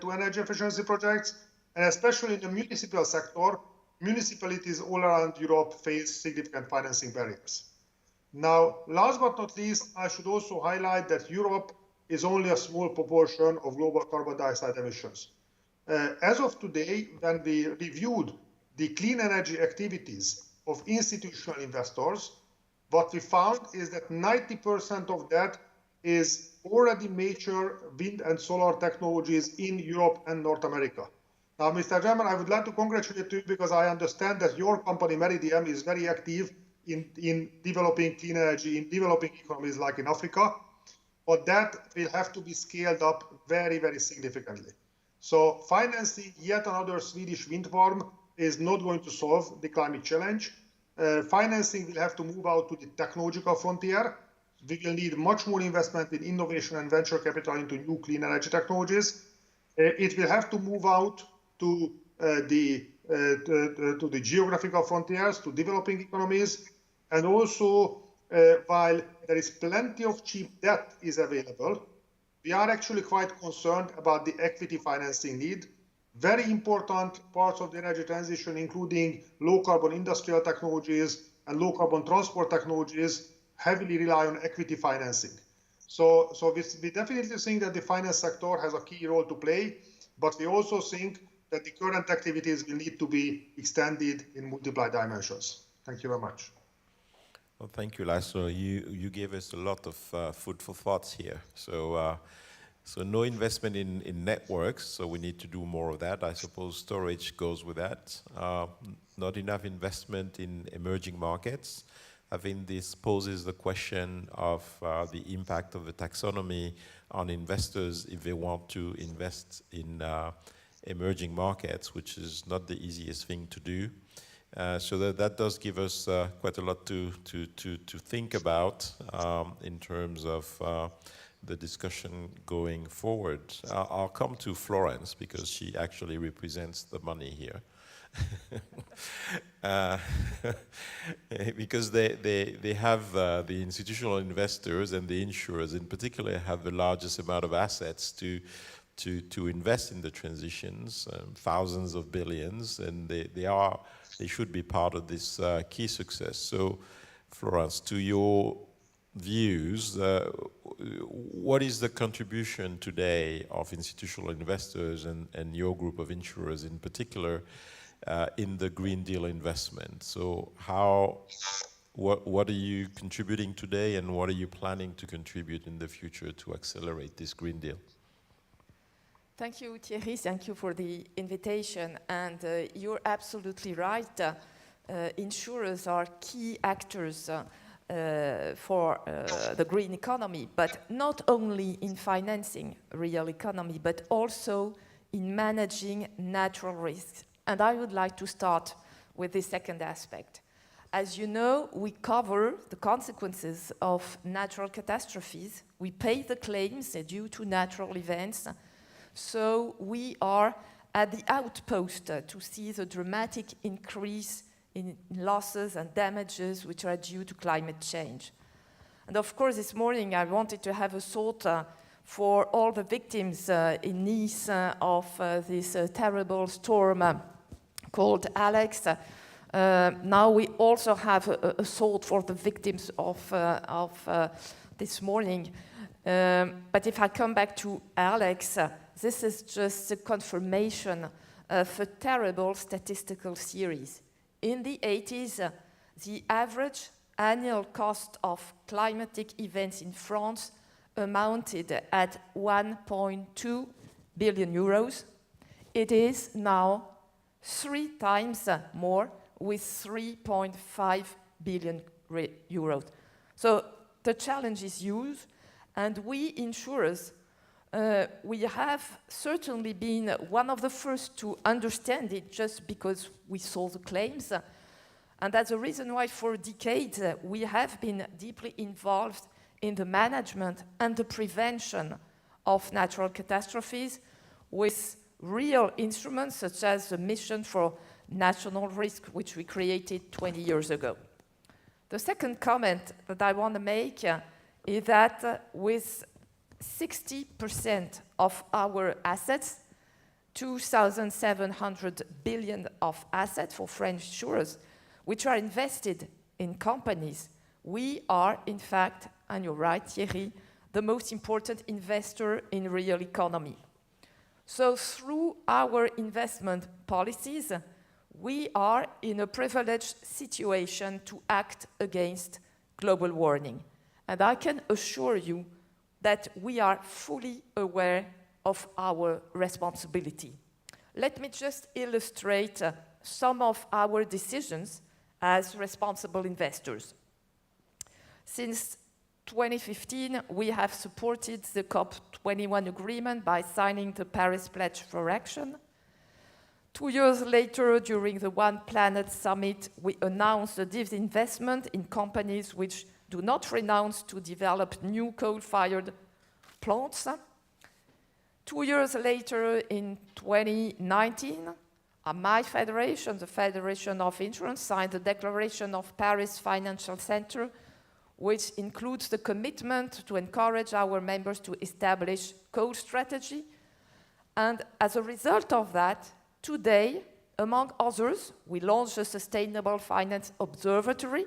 to energy efficiency projects, and especially in the municipal sector, municipalities all around Europe face significant financing barriers. Now, last but not least, I should also highlight that Europe is only a small proportion of global carbon dioxide emissions. As of today, when we reviewed the clean energy activities of institutional investors, what we found is that 90% of that is already mature wind and solar technologies in Europe and North America. Now, Mr. Chairman, I would like to congratulate you because I understand that your company, Meridiam, is very active in developing clean energy in developing economies like in Africa, but that will have to be scaled up very, very significantly. So financing yet another Swedish wind farm is not going to solve the climate challenge. Financing will have to move out to the technological frontier. We will need much more investment in innovation and venture capital into new clean energy technologies. It will have to move out to the geographical frontiers, to developing economies, and also while there is plenty of cheap debt is available, we are actually quite concerned about the equity financing need. Very important parts of the energy transition, including low carbon industrial technologies and low carbon transport technologies, heavily rely on equity financing. So we definitely think that the finance sector has a key role to play, but we also think that the current activities will need to be extended in multiple dimensions. Thank you very much. Well, thank you, László. You gave us a lot of food for thoughts here. So So no investment in networks, so we need to do more of that. I suppose storage goes with that. Not enough investment in emerging markets. I think this poses the question of the impact of the taxonomy on investors if they want to invest in emerging markets, which is not the easiest thing to do. So that does give us quite a lot to think about in terms of the discussion going forward. I'll come to Florence because she actually represents the money here. Because they have the institutional investors and the insurers in particular have the largest amount of assets to invest in the transitions, thousands of billions, and they should be part of this key success. So, Florence, to your views, what is the contribution today of institutional investors and your group of insurers in particular in the Green Deal investment? So what are you contributing today and what are you planning to contribute in the future to accelerate this Green Deal? Thank you, Thierry. Thank you for the invitation. And you're absolutely right. Insurers are key actors for the green economy, but not only in financing real economy, but also in managing natural risks. And I would like to start with the second aspect. As you know, we cover the consequences of natural catastrophes. We pay the claims due to natural events. So we are at the outpost to see the dramatic increase in losses and damages which are due to climate change. And of course, this morning I wanted to have a thought for all the victims in Nice of this terrible storm called Alex. Now we also have a thought for the victims of this morning. But if I come back to Alex, this is just a confirmation of a terrible statistical series. In the 80s, the average annual cost of climatic events in France amounted at 1.2 billion euros. It is now 3 times more, with 3.5 billion euros. So the challenge is huge, and we insurers, we have certainly been one of the first to understand it just because we saw the claims. And that's the reason why for decades we have been deeply involved in the management and the prevention of natural catastrophes with real instruments such as the Mission for National Risk, which we created 20 years ago. The second comment that I want to make is that with 60% of our assets, 2,700 billion of assets for French insurers, which are invested in companies, we are, in fact, and you're right, Thierry, the most important investor in real economy. So through our investment policies, we are in a privileged situation to act against global warming. And I can assure you that we are fully aware of our responsibility. Let me just illustrate some of our decisions as responsible investors. Since 2015, we have supported the COP21 agreement by signing the Paris Pledge for Action. 2 years later, during the One Planet Summit, we announced a disinvestment in companies which do not renounce to develop new coal-fired plants. 2 years later, in 2019, my federation, the Federation of Insurance, signed the Declaration of Paris Financial Center, which includes the commitment to encourage our members to establish coal strategy. And as a result of that, today, among others, we launched a Sustainable Finance Observatory.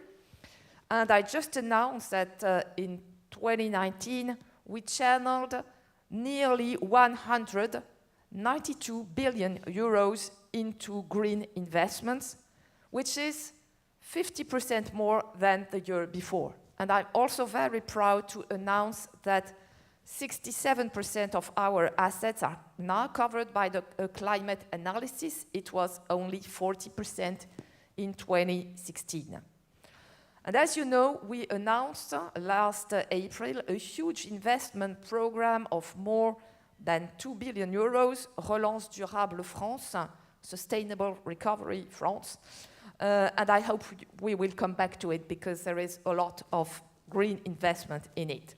And I just announced that in 2019, we channeled nearly 192 billion euros into green investments, which is 50% more than the year before. And I'm also very proud to announce that 67% of our assets are now covered by the climate analysis. It was only 40% in 2016. And as you know, we announced last April a huge investment program of more than 2 billion euros, Relance Durable France, Sustainable Recovery France. And I hope we will come back to it because there is a lot of green investment in it.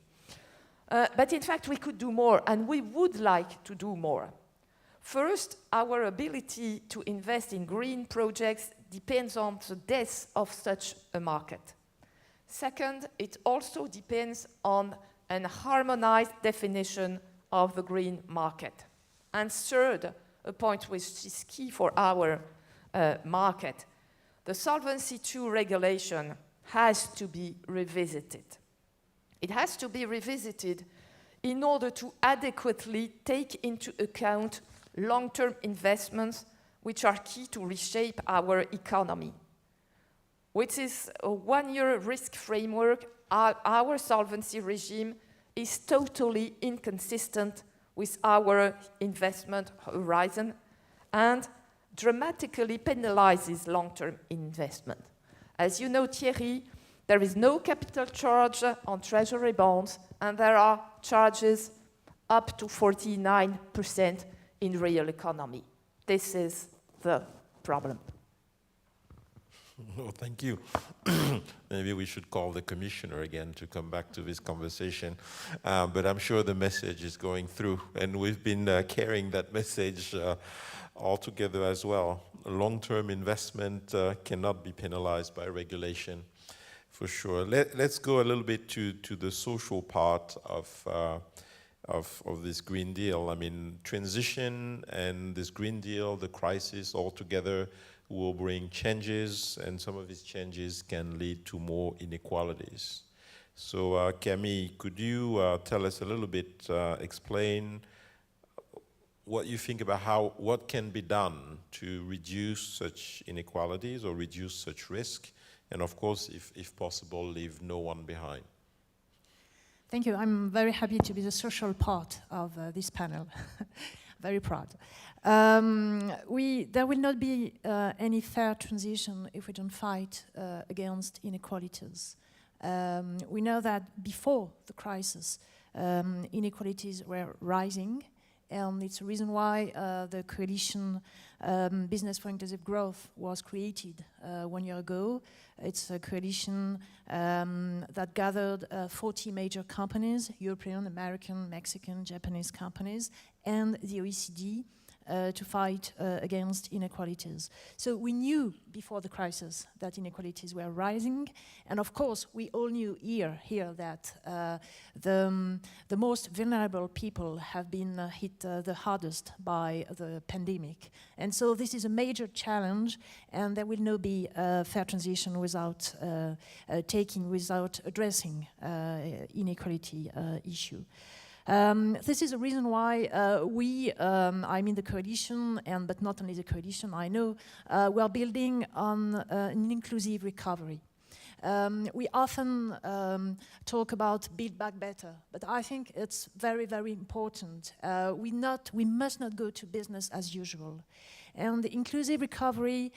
But in fact, we could do more, and we would like to do more. First, our ability to invest in green projects depends on the depth of such a market. Second, it also depends on an harmonized definition of the green market. And third, a point which is key for our market, the Solvency II regulation has to be revisited. It has to be revisited in order to adequately take into account long-term investments which are key to reshape our economy. Which is a one-year risk framework, our solvency regime is totally inconsistent with our investment horizon and dramatically penalizes long-term investment. As you know, Thierry, there is no capital charge on treasury bonds, and there are charges up to 49% in real economy. This is the problem. Well, thank you. Maybe we should call the commissioner again to come back to this conversation. But I'm sure the message is going through, and we've been carrying that message all together as well. Long-term investment cannot be penalized by regulation, for sure. Let's go a little bit to the social part of this Green Deal. I mean, transition and this Green Deal, the crisis all together will bring changes, and some of these changes can lead to more inequalities. So Camille, could you tell us a little bit, explain what you think about what can be done to reduce such inequalities or reduce such risk, and of course, if possible, leave no one behind. Thank you. I'm very happy to be the social part of this panel. Very proud. There will not be any fair transition if we don't fight against inequalities. We know that before the crisis, inequalities were rising, and it's a reason why the coalition Business for Inclusive Growth was created 1 year ago. It's a coalition that gathered 40 major companies, European, American, Mexican, Japanese companies, and the OECD to fight against inequalities. So we knew before the crisis that inequalities were rising, and of course we all knew here that the most vulnerable people have been hit the hardest by the pandemic. And so this is a major challenge, and there will not be a fair transition without addressing inequality issue. This is a reason why I'm in the coalition, but not only the coalition, I know, we're building on an inclusive recovery. We often talk about build back better, but I think it's very, very important. We must not go to business as usual. And the inclusive recovery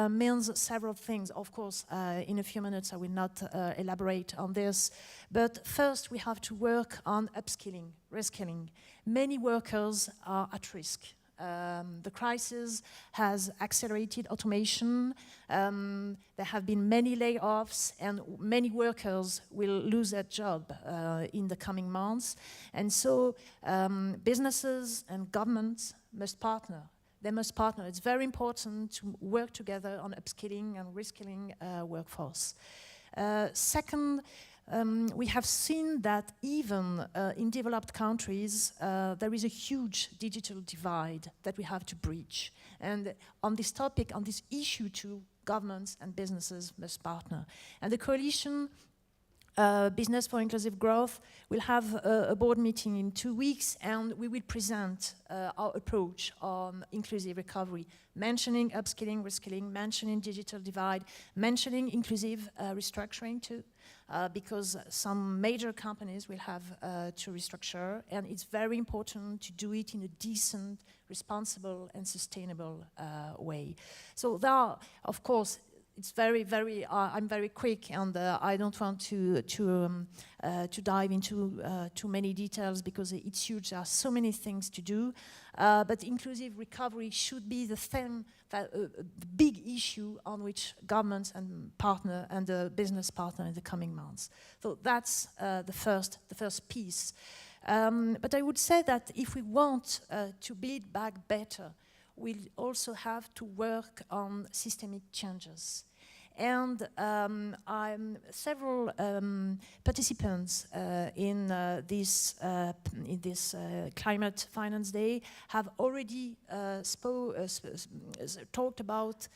means several things. Of course, in a few minutes I will not elaborate on this. But first we have to work on upskilling, reskilling. Many workers are at risk. The crisis has accelerated automation. There have been many layoffs, and many workers will lose their job in the coming months. And so businesses and governments must partner. They must partner. It's very important to work together on upskilling and reskilling workforce. Second, we have seen that even in developed countries, there is a huge digital divide that we have to bridge. And on this topic, on this issue too, governments and businesses must partner. And the coalition Business for Inclusive Growth will have a board meeting in 2 weeks, and we will present our approach on inclusive recovery, mentioning upskilling, reskilling, mentioning digital divide, mentioning inclusive restructuring too. because some major companies will have to restructure, and it's very important to do it in a decent, responsible, and sustainable way. So there are, of course, it's very. I'm very quick, and I don't want to dive into too many details because it's huge. There are so many things to do, but inclusive recovery should be the thing, the big issue on which governments and the business partner in the coming months. So that's the first piece. But I would say that if we want to build back better, we'll also have to work on systemic changes. And several participants in this Climate Finance Day have already talked about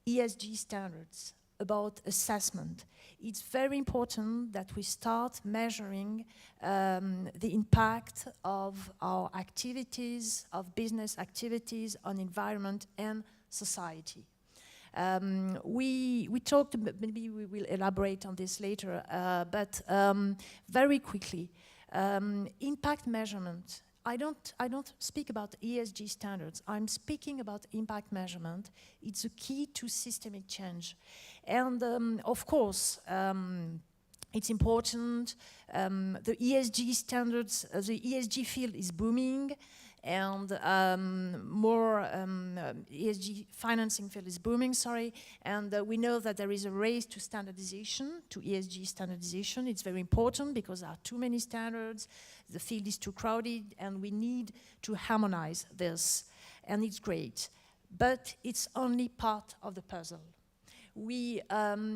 ESG standards, about assessment. It's very important that we start measuring the impact of our activities, of business activities on environment and society. We talked, maybe we will elaborate on this later, but very quickly, impact measurement. I don't speak about ESG standards. I'm speaking about impact measurement. It's a key to systemic change. And of course, it's important. The ESG standards, the ESG field is booming, and ESG financing field is booming, and we know that there is a race to standardization, to ESG standardization. It's very important because there are too many standards, the field is too crowded, and we need to harmonize this, and it's great. But it's only part of the puzzle. ESG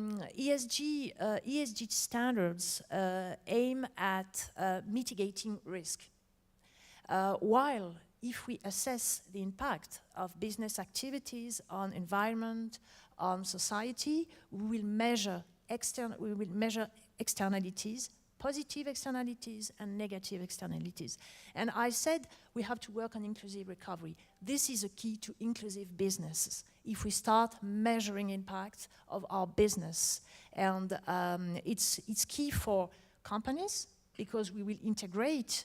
standards aim at mitigating risk. While if we assess the impact of business activities on environment, on society, we will measure externalities, positive externalities and negative externalities. And I said we have to work on inclusive recovery. This is a key to inclusive businesses. If we start measuring impact of our business, and it's key for companies because we will integrate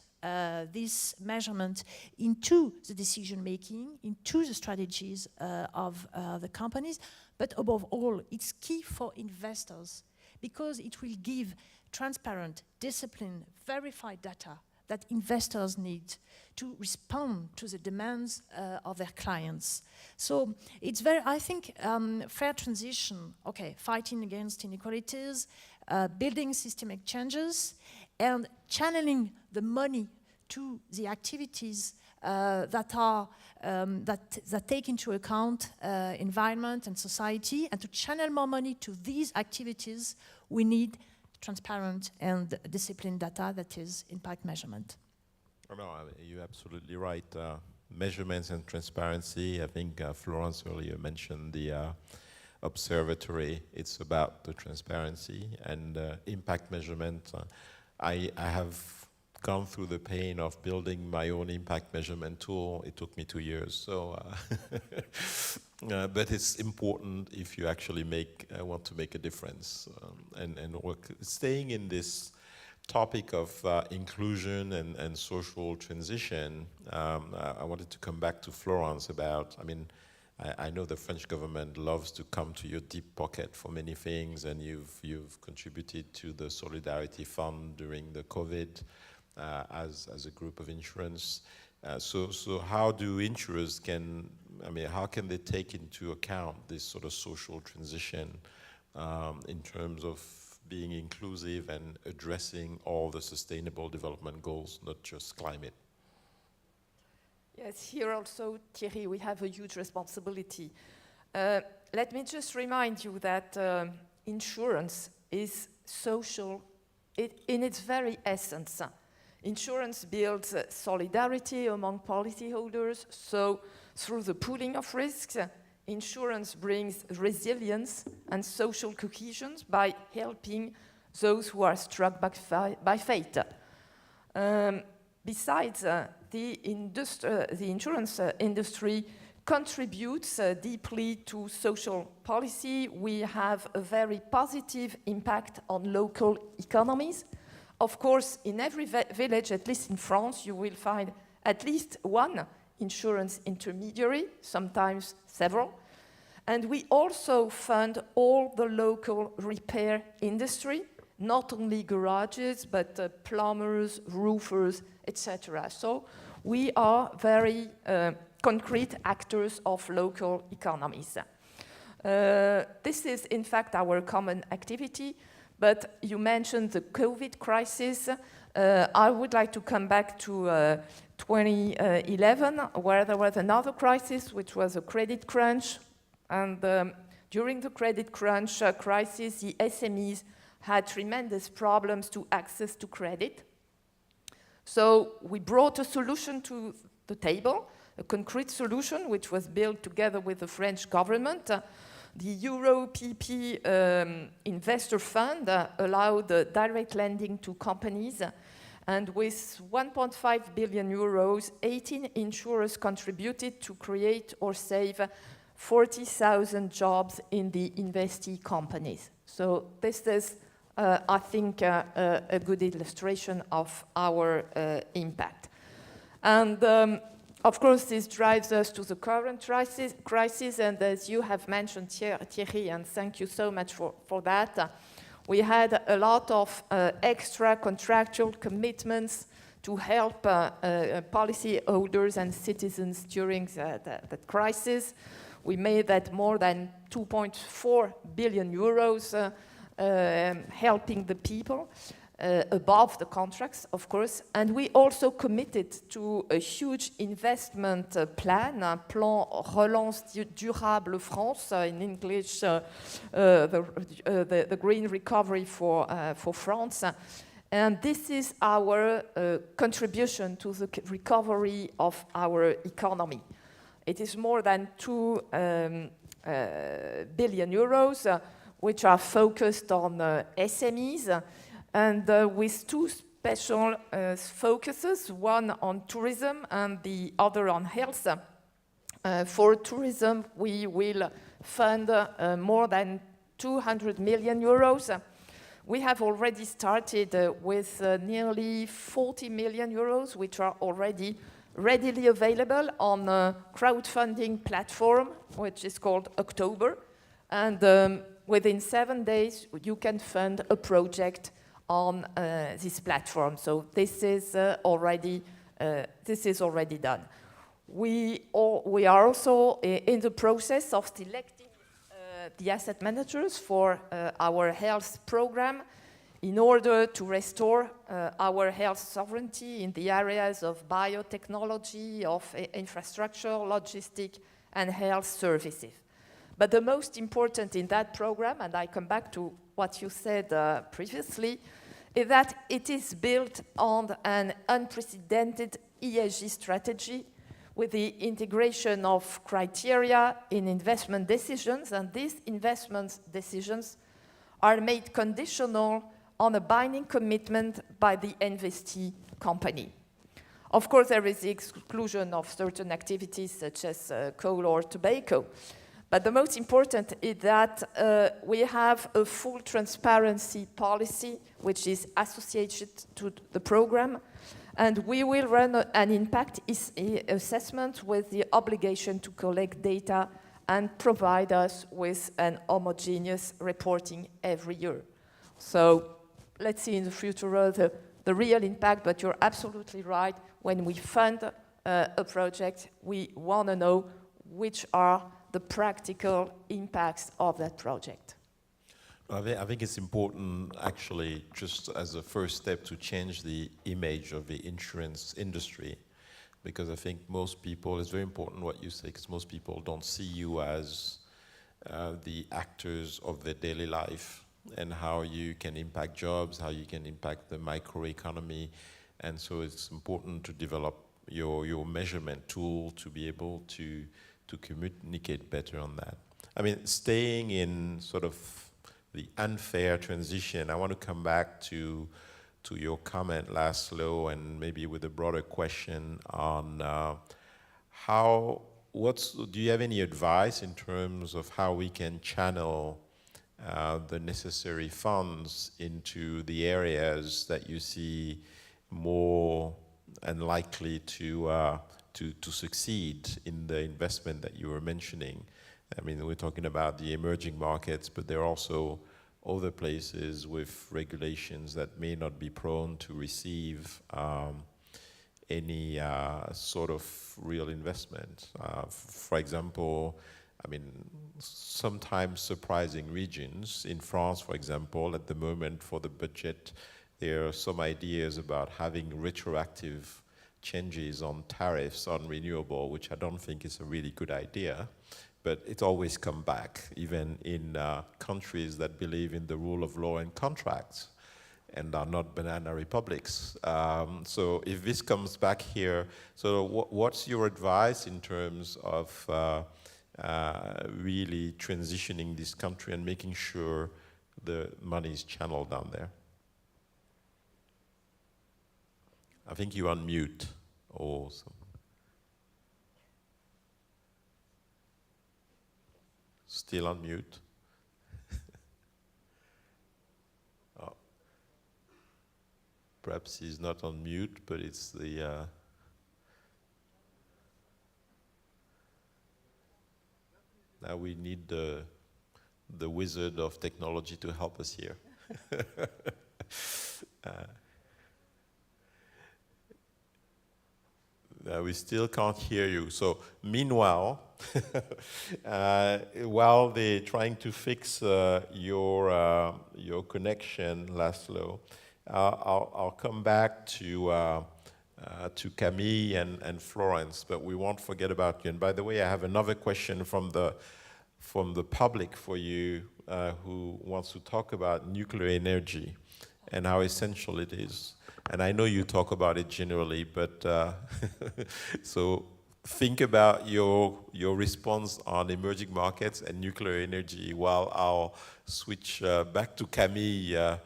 this measurement into the decision-making, into the strategies of the companies, but above all, it's key for investors because it will give transparent, disciplined, verified data that investors need to respond to the demands of their clients. So it's I think, fair transition, fighting against inequalities, building systemic changes, and channeling the money to the activities that take into account environment and society, and to channel more money to these activities, we need transparent and disciplined data that is impact measurement. Oh, no, you're absolutely right. Measurements and transparency. I think Florence earlier mentioned the observatory. It's about the transparency and impact measurement. I have gone through the pain of building my own impact measurement tool. It took me 2 years, so but it's important if you actually want to make a difference and work. Staying in this topic of inclusion and social transition, I wanted to come back to Florence about, I know the French government loves to come to your deep pocket for many things, and you've contributed to the Solidarity Fund during the COVID as a group of insurance. So how do insurers how can they take into account this sort of social transition in terms of being inclusive and addressing all the sustainable development goals, not just climate? Yes, here also, Thierry, we have a huge responsibility. Let me just remind you that insurance is social in its very essence. Insurance builds solidarity among policyholders, so through the pooling of risks, insurance brings resilience and social cohesion by helping those who are struck by fate. Besides, the insurance industry contributes deeply to social policy. We have a very positive impact on local economies. Of course, in every village, at least in France, you will find at least one insurance intermediary, sometimes several. And we also fund all the local repair industry, not only garages, but plumbers, roofers, etc. So we are very concrete actors of local economies. This is, in fact, our common activity. But you mentioned the COVID crisis. I would like to come back to 2011, where there was another crisis, which was a credit crunch. And during the credit crunch crisis, the SMEs had tremendous problems to access to credit. So we brought a solution to the table, a concrete solution, which was built together with the French government. The EUROPP investor fund allowed direct lending to companies, and with 1.5 billion euros, 18 insurers contributed to create or save 40,000 jobs in the investee companies. So this is, I think, a good illustration of our impact. And of course, this drives us to the current crisis, and as you have mentioned, Thierry, and thank you so much for that, we had a lot of extra contractual commitments to help policy holders and citizens during that crisis. We made that more than 2.4 billion euros helping the people. Above the contracts, of course, and we also committed to a huge investment plan, Plan Relance Durable France, in English, the green recovery for France. And this is our contribution to the recovery of our economy. It is more than 2 billion euros, which are focused on SMEs, and with two special focuses, one on tourism and the other on health. For tourism, we will fund more than 200 million euros. We have already started with nearly 40 million euros, which are already readily available on a crowdfunding platform, which is called October. And within 7 days, you can fund a project on this platform. So this is already done. We are also in the process of selecting the asset managers for our health program in order to restore our health sovereignty in the areas of biotechnology, of infrastructure, logistics, and health services. But the most important in that program, and I come back to what you said previously, is that it is built on an unprecedented ESG strategy with the integration of criteria in investment decisions, and these investment decisions are made conditional on a binding commitment by the investee company. Of course, there is the exclusion of certain activities such as coal or tobacco. But the most important is that we have a full transparency policy which is associated to the program, and we will run an impact assessment with the obligation to collect data and provide us with an homogeneous reporting every year. So let's see in the future the real impact, but you're absolutely right. When we fund a project, we want to know which are the practical impacts of that project. I think it's important, actually, just as a first step to change the image of the insurance industry, because I think most people, it's very important what you say, because most people don't see you as the actors of their daily life and how you can impact jobs, how you can impact the microeconomy. And so it's important to develop your measurement tool to be able to communicate better on that. I mean, staying in sort of the unfair transition, I want to come back to your comment, Laszlo, and maybe with a broader question on how do you have any advice in terms of how we can channel the necessary funds into the areas that you see more unlikely to succeed in the investment that you were mentioning? I mean, we're talking about the emerging markets, but there are also other places with regulations that may not be prone to receive any sort of real investment. For example, I mean, sometimes surprising regions. In France, for example, at the moment for the budget, there are some ideas about having retroactive changes on tariffs on renewable, which I don't think is a really good idea. But it's always come back, even in countries that believe in the rule of law and contracts and are not banana republics. So if this comes back here, so what's your advice in terms of really transitioning this country and making sure the money is channeled down there? I think you're on mute or something. Still on mute. Oh. Perhaps he's not on mute, but it's the... Now we need the wizard of technology to help us here. We still can't hear you. So meanwhile, while they're trying to fix your connection, Laszlo, I'll come back to Camille and Florence, but we won't forget about you. And by the way, I have another question from the public for you, who wants to talk about nuclear energy and how essential it is. And I know you talk about it generally, but so think about your response on emerging markets and nuclear energy while I'll switch back to Camille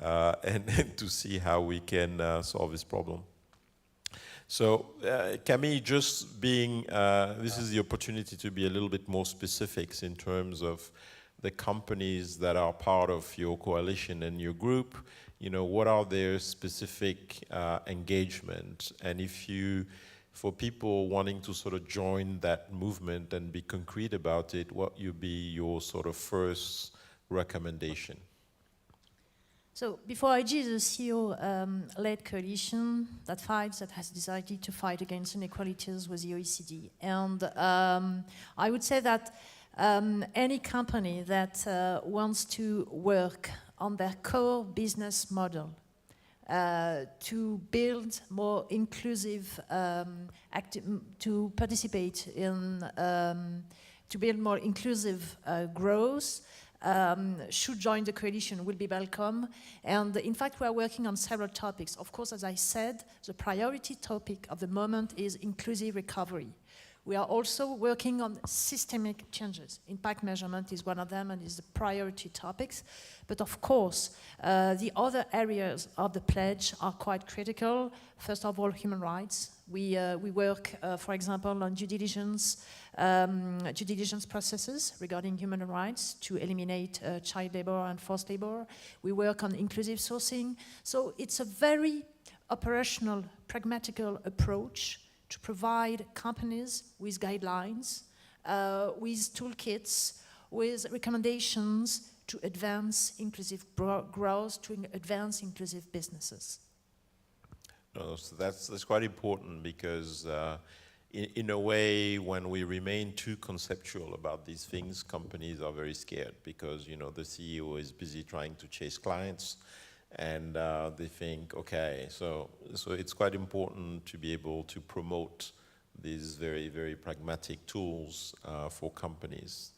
and to see how we can solve this problem. So Camille, just being, this is the opportunity to be a little bit more specific in terms of the companies that are part of your coalition and your group. You know, what are their specific engagement? And if you, for people wanting to sort of join that movement and be concrete about it, what would be your sort of first recommendation? So before IG, the CEO-led coalition that has decided to fight against inequalities with the OECD. And I would say that any company that wants to work on their core business model to build more inclusive, to participate in, to build more inclusive growth, should join the coalition, will be welcome. And in fact, we are working on several topics. Of course, as I said, the priority topic of the moment is inclusive recovery. We are also working on systemic changes. Impact measurement is one of them and is the priority topics. But of course, the other areas of the pledge are quite critical. First of all, human rights. We work, for example, on due diligence processes regarding human rights to eliminate child labor and forced labor. We work on inclusive sourcing. So it's a very operational, pragmatical approach to provide companies with guidelines, with toolkits, with recommendations to advance inclusive growth, to advance inclusive businesses. No, so that's quite important because in a way, when we remain too conceptual about these things, companies are very scared because, you know, the CEO is busy trying to chase clients. And they think, okay, so it's quite important to be able to promote these very, very pragmatic tools for companies.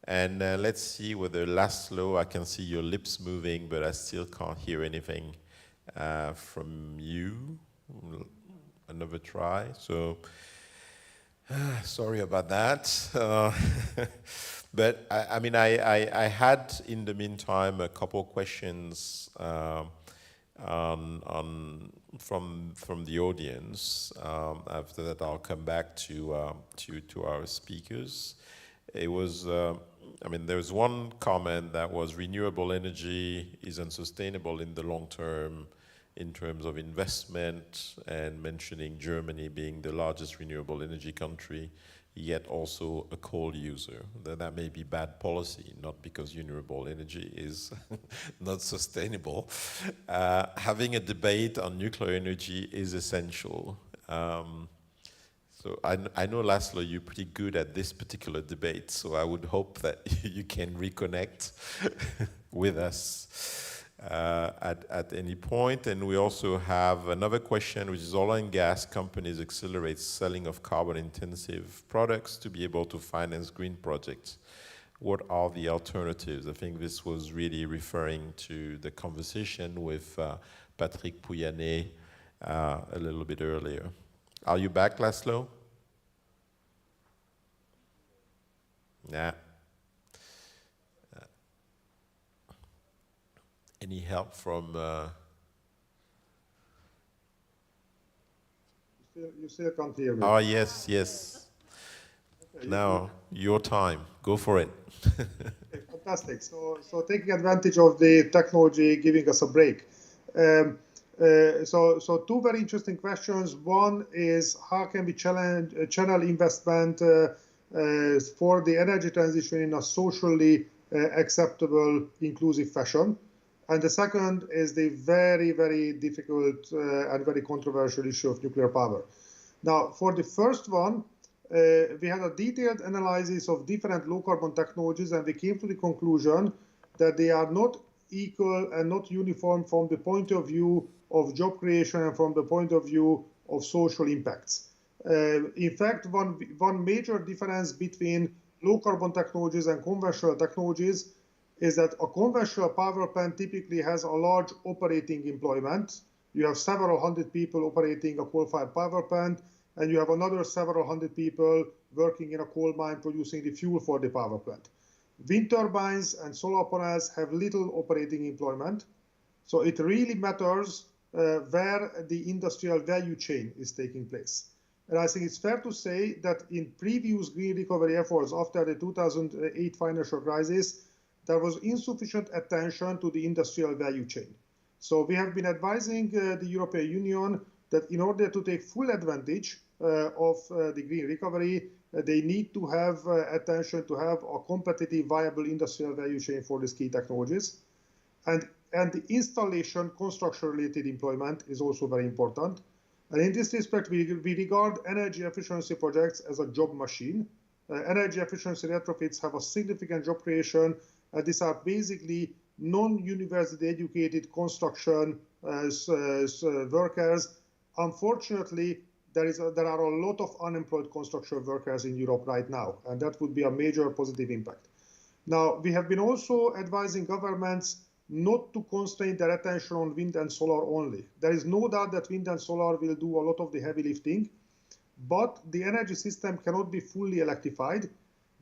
And let's see whether Laszlo, I can see your lips moving, but I still can't hear anything from you. Another try. So sorry about that. But I mean, I had in the meantime a couple questions from the audience. After that, I'll come back to our speakers. It was, I mean, there was one comment that was renewable energy is unsustainable in the long term in terms of investment, and mentioning Germany being the largest renewable energy country, yet also a coal user. That may be bad policy, not because renewable energy is not sustainable. Having a debate on nuclear energy is essential. So I know, Laszlo, you're pretty good at this particular debate, so I would hope that you can reconnect with us at any point. And we also have another question, which is oil and gas companies accelerate selling of carbon-intensive products to be able to finance green projects. What are the alternatives? I think this was really referring to the conversation with Patrick Pouyanné a little bit earlier. Are you back, Laszlo? Nah. Any help from... You still can't hear me. Oh, yes, yes. Okay, now, your time. Go for it. Okay, fantastic. So taking advantage of the technology, giving us a break. So two very interesting questions. One is, how can we channel investment for the energy transition in a socially acceptable, inclusive fashion? And the second is the very, very difficult and very controversial issue of nuclear power. Now, for the first one, we had a detailed analysis of different low-carbon technologies, and we came to the conclusion that they are not equal and not uniform from the point of view of job creation and from the point of view of social impacts. In fact, one major difference between low-carbon technologies and conventional technologies is that a conventional power plant typically has a large operating employment. You have several hundred people operating a coal-fired power plant, and you have another several hundred people working in a coal mine producing the fuel for the power plant. Wind turbines and solar panels have little operating employment, so it really matters where the industrial value chain is taking place. And I think it's fair to say that in previous green recovery efforts after the 2008 financial crisis, there was insufficient attention to the industrial value chain. So we have been advising the European Union that in order to take full advantage of the green recovery, they need to have attention to have a competitive, viable industrial value chain for these key technologies. And the installation, construction-related employment is also very important. And in this respect, we regard energy efficiency projects as a job machine. Energy efficiency retrofits have a significant job creation. These are basically non-university educated construction workers. Unfortunately, there are a lot of unemployed construction workers in Europe right now, and that would be a major positive impact. Now, we have been also advising governments not to constrain their attention on wind and solar only. There is no doubt that wind and solar will do a lot of the heavy lifting, but the energy system cannot be fully electrified.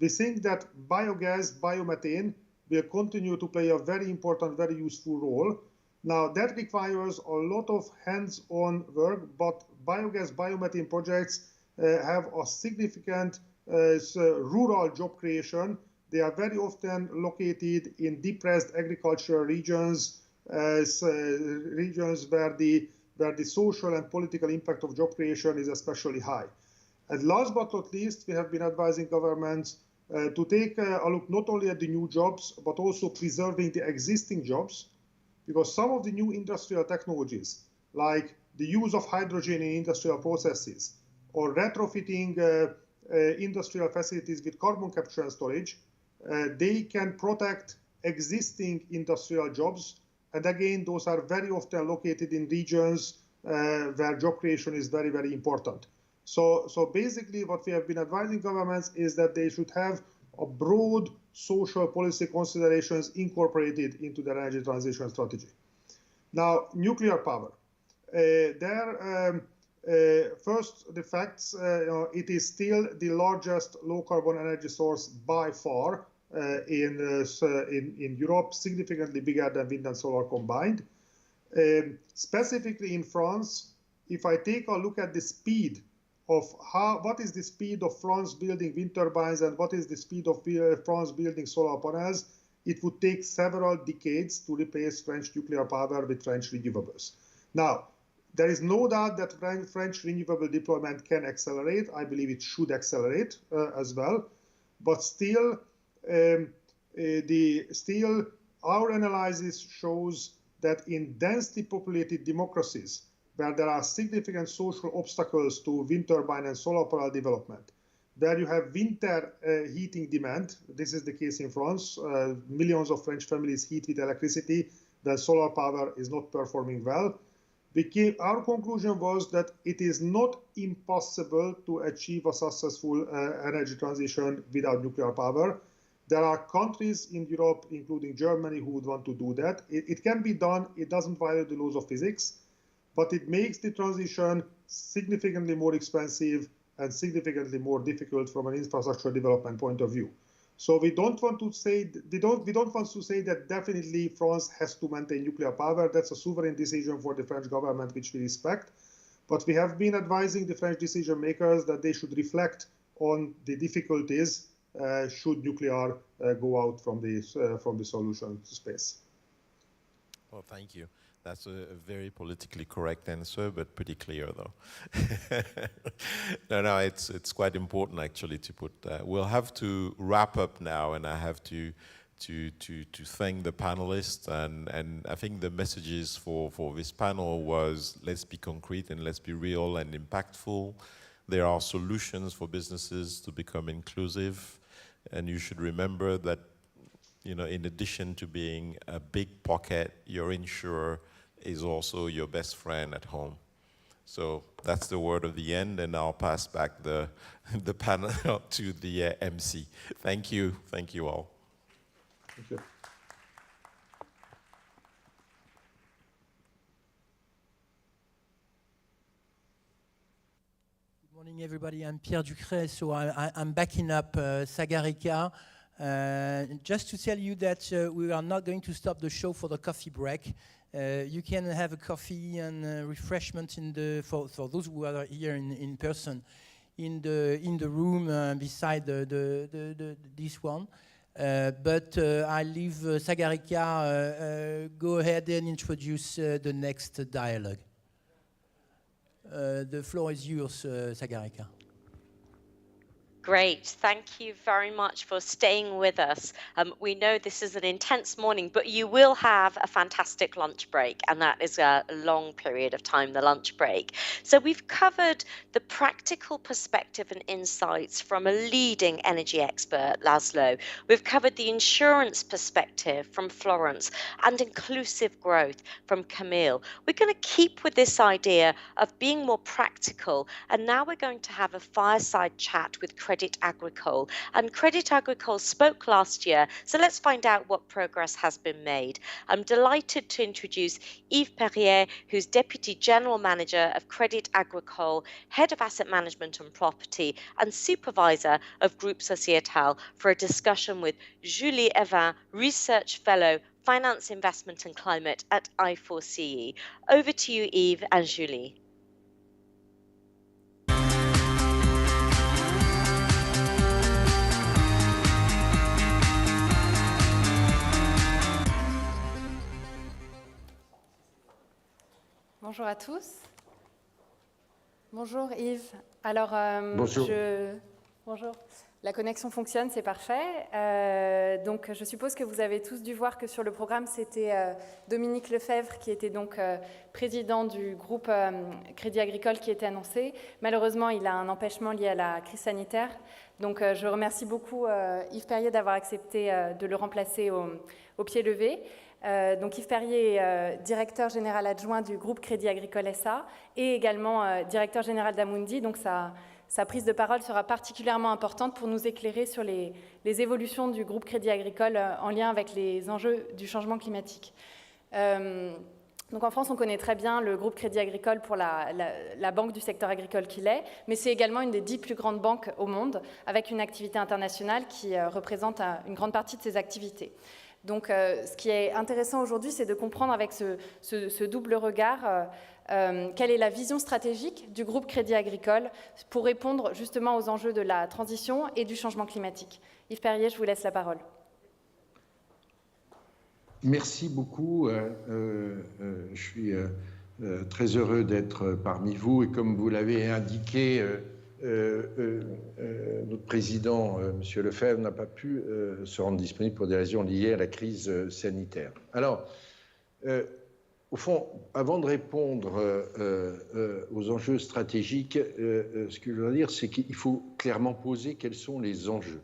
We think that biogas, biomethane will continue to play a very important, very useful role. Now, that requires a lot of hands-on work, but biogas, biomethane projects have a significant rural job creation. They are very often located in depressed agricultural regions, regions where the social and political impact of job creation is especially high. And last but not least, we have been advising governments to take a look not only at the new jobs, but also preserving the existing jobs, because some of the new industrial technologies, like the use of hydrogen in industrial processes, or retrofitting industrial facilities with carbon capture and storage, they can protect existing industrial jobs. And again, those are very often located in regions where job creation is very, very important. So basically what we have been advising governments is that they should have a broad social policy considerations incorporated into their energy transition strategy. Now, nuclear power. First, the facts, it is still the largest low-carbon energy source by far in Europe, significantly bigger than wind and solar combined. Specifically in France, if I take a look at the speed of what is the speed of France building wind turbines and what is the speed of France building solar panels, it would take several decades to replace French nuclear power with French renewables. Now, there is no doubt that French renewable deployment can accelerate. I believe it should accelerate as well. But still, our analysis shows that in densely populated democracies, where there are significant social obstacles to wind turbine and solar panel development, where you have winter heating demand, this is the case in France, millions of French families heat with electricity, then solar power is not performing well. Our conclusion was that it is not impossible to achieve a successful energy transition without nuclear power. There are countries in Europe, including Germany, who would want to do that. It can be done. It doesn't violate the laws of physics, but it makes the transition significantly more expensive and significantly more difficult from an infrastructure development point of view. So we don't want to say that definitely France has to maintain nuclear power. That's a sovereign decision for the French government, which we respect. But we have been advising the French decision makers that they should reflect on the difficulties should nuclear go out from the solution space. Well, thank you. That's a very politically correct answer, but pretty clear, though. No, it's quite important actually to put that. We'll have to wrap up now, and I have to thank the panelists. And I think the messages for this panel was: let's be concrete and let's be real and impactful. There are solutions for businesses to become inclusive, and you should remember that, you know, in addition to being a big pocket, your insurer is also your best friend at home. So that's the word of the end, and I'll pass back the panel to the MC. Thank you all. Thank you. Good morning, everybody. I'm Pierre Ducret, so I'm backing up Sagarika. Just to tell you that we are not going to stop the show for the coffee break. You can have a coffee and refreshment for those who are here in person in the room beside this one. But I leave Sagarika go ahead and introduce the next dialogue. The floor is yours, Sagarika. Great. Thank you very much for staying with us. We know this is an intense morning, but you will have a fantastic lunch break, and that is a long period of time, the lunch break. So we've covered the practical perspective and insights from a leading energy expert, Laszlo. We've covered the insurance perspective from Florence and inclusive growth from Camille. We're going to keep with this idea of being more practical, and now we're going to have a fireside chat with Crédit Agricole. And Crédit Agricole spoke last year, so let's find out what progress has been made. I'm delighted to introduce Yves Perrier, who's Deputy General Manager of Crédit Agricole, Head of Asset Management and Property, and Supervisor of Groupe Sociétal, for a discussion with Julie Evin, Research Fellow, Finance, Investment and Climate at I4CE. Over to you, Yves and Julie. Bonjour à tous. Bonjour Yves. Alors, bonjour. Bonjour. La connexion fonctionne, c'est parfait. Donc, je suppose que vous avez tous dû voir que sur le programme, c'était Dominique Lefebvre qui était donc président du groupe Crédit Agricole qui était annoncé. Malheureusement, il a un empêchement lié à la crise sanitaire. Donc, je remercie beaucoup Yves Perrier d'avoir accepté de le remplacer au pied levé. Donc Yves Perrier est directeur général adjoint du groupe Crédit Agricole SA et également directeur général d'Amundi. Donc sa prise de parole sera particulièrement importante pour nous éclairer sur les évolutions du groupe Crédit Agricole en lien avec les enjeux du changement climatique. Donc en France, on connaît très bien le groupe Crédit Agricole pour la banque du secteur agricole qu'il est, mais c'est également une des 10 plus grandes banques au monde, avec une activité internationale qui représente une grande partie de ses activités. Donc, ce qui est intéressant aujourd'hui, c'est de comprendre avec ce double regard quelle est la vision stratégique du groupe Crédit Agricole pour répondre justement aux enjeux de la transition et du changement climatique. Yves Perrier, je vous laisse la parole. Merci beaucoup. Je suis très heureux d'être parmi vous et comme vous l'avez indiqué, notre président, M. Lefebvre, n'a pas pu se rendre disponible pour des raisons liées à la crise sanitaire. Alors, au fond, avant de répondre aux enjeux stratégiques, ce que je veux dire, c'est qu'il faut clairement poser quels sont les enjeux.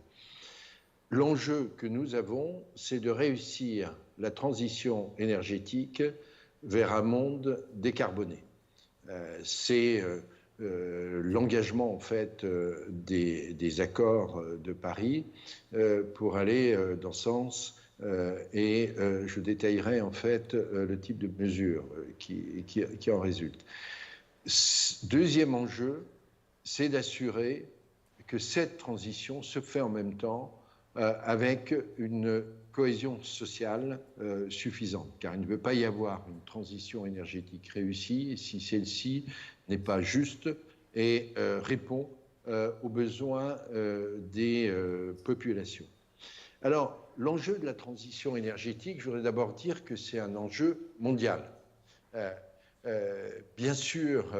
L'enjeu que nous avons, c'est de réussir la transition énergétique vers un monde décarboné. C'est l'engagement en fait des accords de Paris pour aller dans ce sens et je détaillerai en fait le type de mesures qui en résultent. Deuxième enjeu, c'est d'assurer que cette transition se fait en même temps avec une cohésion sociale suffisante, car il ne peut pas y avoir une transition énergétique réussie si celle-ci n'est pas juste et répond aux besoins des populations. Alors, l'enjeu de la transition énergétique, je voudrais d'abord dire que c'est un enjeu mondial. Bien sûr,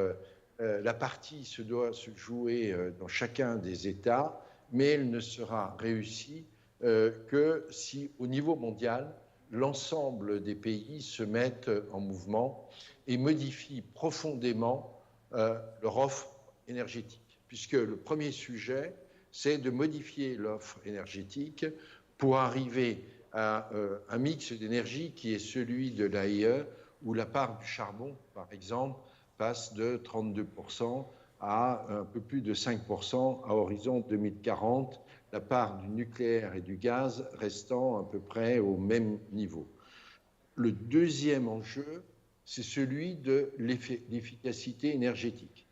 la partie doit se jouer dans chacun des États, mais elle ne sera réussie que si, au niveau mondial, l'ensemble des pays se mettent en mouvement et modifient profondément leur offre énergétique. Puisque le premier sujet, c'est de modifier l'offre énergétique pour arriver à un mix d'énergie qui est celui de l'AIE, où la part du charbon, par exemple, passe de 32% à un peu plus de 5% à horizon 2040, la part du nucléaire et du gaz restant à peu près au même niveau. Le deuxième enjeu, c'est celui de l'efficacité énergétique.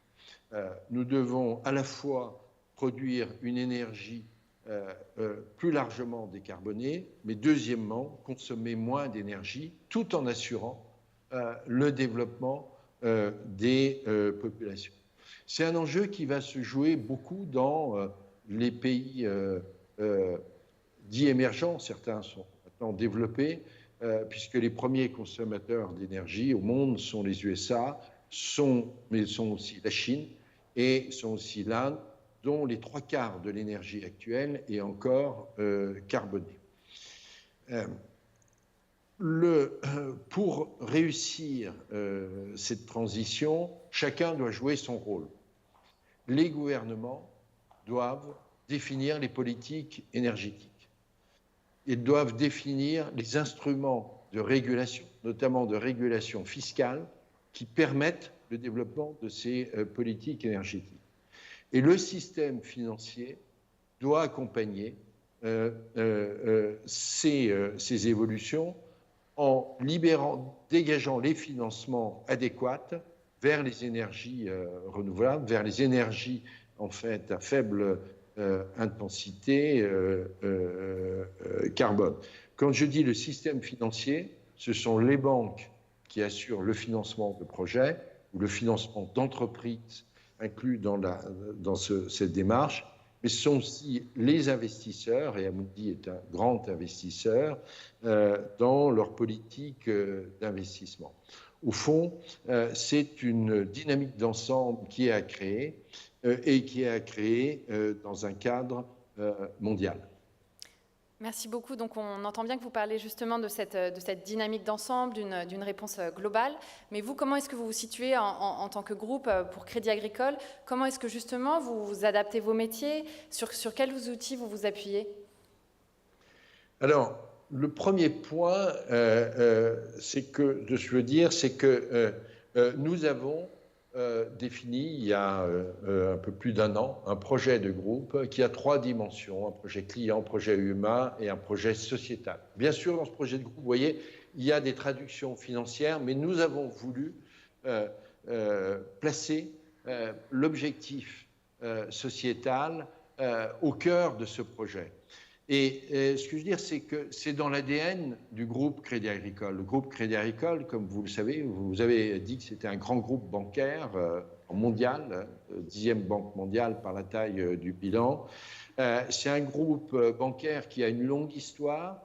Nous devons à la fois produire une énergie plus largement décarbonée, mais deuxièmement, consommer moins d'énergie tout en assurant le développement des populations. C'est un enjeu qui va se jouer beaucoup dans les pays dits émergents. Certains sont maintenant développés, puisque les premiers consommateurs d'énergie au monde sont les USA, mais sont aussi la Chine et sont aussi l'Inde, dont les 3/4 de l'énergie actuelle est encore carbonée. Pour réussir cette transition, chacun doit jouer son rôle. Les gouvernements doivent définir les politiques énergétiques. Ils doivent définir les instruments de régulation, notamment de régulation fiscale, qui permettent le développement de ces politiques énergétiques. Et le système financier doit accompagner ces évolutions en dégageant les financements adéquats vers les énergies renouvelables, vers les énergies en fait à faible intensité carbone. Quand je dis le système financier, ce sont les banques qui assurent le financement de projets ou le financement d'entreprises inclus dans cette démarche, mais ce sont aussi les investisseurs, et Amundi est un grand investisseur, dans leur politique d'investissement. Au fond, c'est une dynamique d'ensemble qui est à créer et qui est à créer dans un cadre mondial. Merci beaucoup. Donc, on entend bien que vous parlez justement de cette dynamique d'ensemble, d'une réponse globale. Mais vous, comment est-ce que vous vous situez en tant que groupe pour Crédit Agricole? Comment est-ce que justement vous adaptez vos métiers? Sur quels outils vous vous appuyez? Alors, le premier point, c'est que nous avons défini il y a un peu plus d'un an un projet de groupe qui a 3 dimensions, un projet client, un projet humain et un projet sociétal. Bien sûr, dans ce projet de groupe, vous voyez, il y a des traductions financières, mais nous avons voulu placer l'objectif sociétal au cœur de ce projet. Et ce que je veux dire, c'est que c'est dans l'ADN du groupe Crédit Agricole. Le groupe Crédit Agricole, comme vous le savez, vous avez dit que c'était un grand groupe bancaire mondial, 10e banque mondiale par la taille du bilan. C'est un groupe bancaire qui a une longue histoire,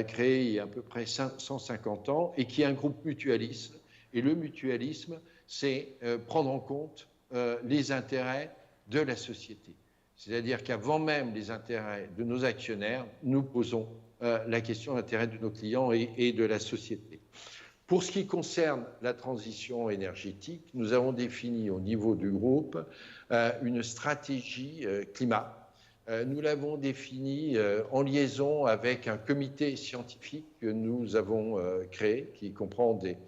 créé il y a à peu près 150 ans, et qui est un groupe mutualiste. Et le mutualisme, c'est prendre en compte les intérêts de la société. C'est-à-dire qu'avant même les intérêts de nos actionnaires, nous posons la question de l'intérêt de nos clients et de la société. Pour ce qui concerne la transition énergétique, nous avons défini au niveau du groupe une stratégie climat. Nous l'avons définie en liaison avec un comité scientifique que nous avons créé, qui comprend des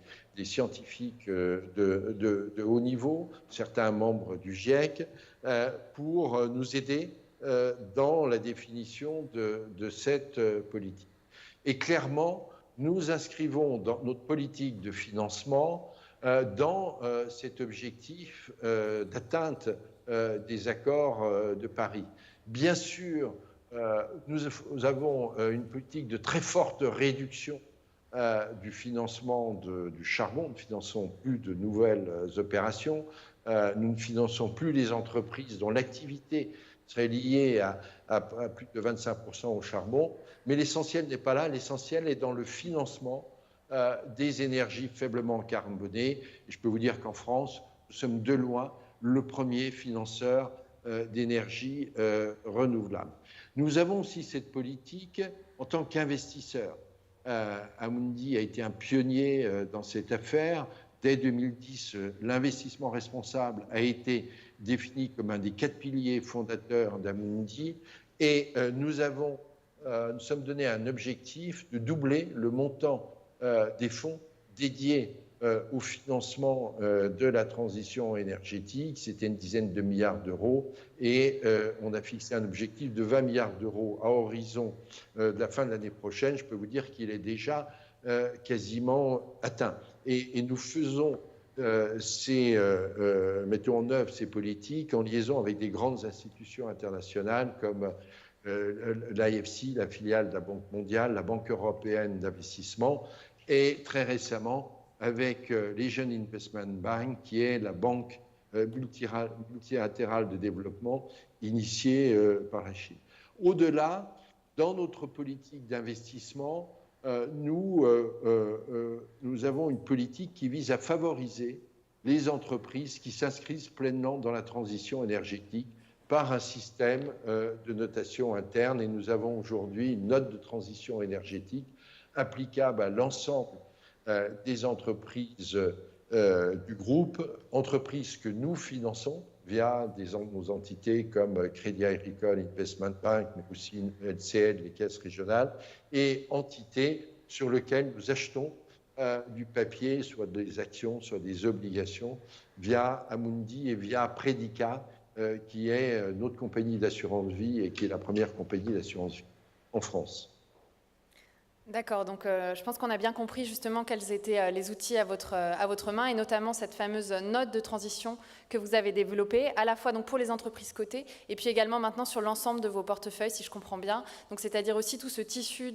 scientifiques de haut niveau, certains membres du GIEC, pour nous aider dans la définition de cette politique. Et clairement, nous inscrivons dans notre politique de financement dans cet objectif d'atteinte des accords de Paris. Bien sûr, nous avons une politique de très forte réduction du financement du charbon. Nous ne finançons plus de nouvelles opérations. Nous ne finançons plus les entreprises dont l'activité serait liée à plus de 25% au charbon. Mais l'essentiel n'est pas là. L'essentiel est dans le financement des énergies faiblement carbonées. Et je peux vous dire qu'en France, nous sommes de loin le premier financeur d'énergie renouvelable. Nous avons aussi cette politique en tant qu'investisseur. Amundi a été un pionnier dans cette affaire. Dès 2010, l'investissement responsable a été défini comme un des 4 piliers fondateurs d'Amundi et nous sommes donné un objectif de doubler le montant des fonds dédiés au financement de la transition énergétique. C'était une dizaine de milliards d'euros et on a fixé un objectif de 20 milliards d'euros à horizon de la fin de l'année prochaine. Je peux vous dire qu'il est déjà quasiment atteint. Et nous faisons mettons en œuvre ces politiques en liaison avec des grandes institutions internationales comme l'AFC, la filiale de la Banque mondiale, la Banque européenne d'investissement et très récemment avec l'Asian Investment Bank, qui est la banque multilatérale de développement initiée par la Chine. Au-delà, dans notre politique d'investissement, nous avons une politique qui vise à favoriser les entreprises qui s'inscrivent pleinement dans la transition énergétique par un système de notation interne. Et nous avons aujourd'hui une note de transition énergétique applicable à l'ensemble des entreprises du groupe, entreprises que nous finançons via nos entités comme Crédit Agricole Investment Bank, mais aussi LCL, les caisses régionales, et entités sur lesquelles nous achetons du papier, soit des actions, soit des obligations, via Amundi et via Predica, qui est notre compagnie d'assurance vie et qui est la première compagnie d'assurance vie en France. D'accord, donc je pense qu'on a bien compris justement quels étaient les outils à votre main et notamment cette fameuse note de transition que vous avez développée, à la fois donc pour les entreprises cotées et puis également maintenant sur l'ensemble de vos portefeuilles, si je comprends bien. Donc c'est-à-dire aussi tout ce tissu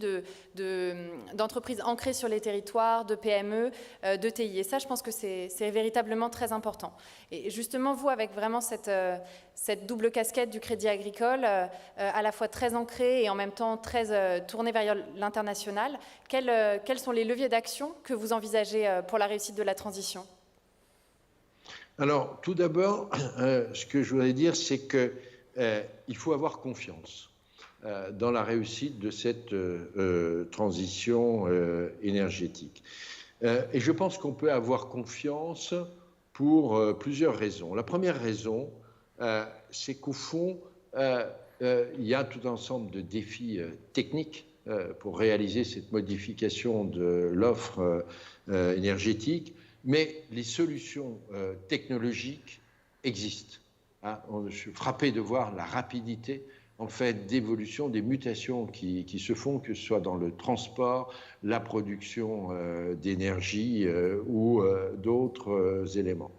d'entreprises ancrées sur les territoires, de PME, de TI. Et ça, je pense que c'est véritablement très important. Et justement, vous, avec vraiment cette double casquette du Crédit Agricole, à la fois très ancrée et en même temps très tournée vers l'international, quels sont les leviers d'action que vous envisagez pour la réussite de la transition ? Alors, tout d'abord, ce que je voudrais dire, c'est qu'il faut avoir confiance dans la réussite de cette transition énergétique. Et je pense qu'on peut avoir confiance pour plusieurs raisons. La première raison, c'est qu'au fond, il y a tout un ensemble de défis techniques pour réaliser cette modification de l'offre énergétique, mais les solutions technologiques existent. Je suis frappé de voir la rapidité en fait, d'évolution, des mutations qui se font, que ce soit dans le transport, la production d'énergie ou d'autres éléments.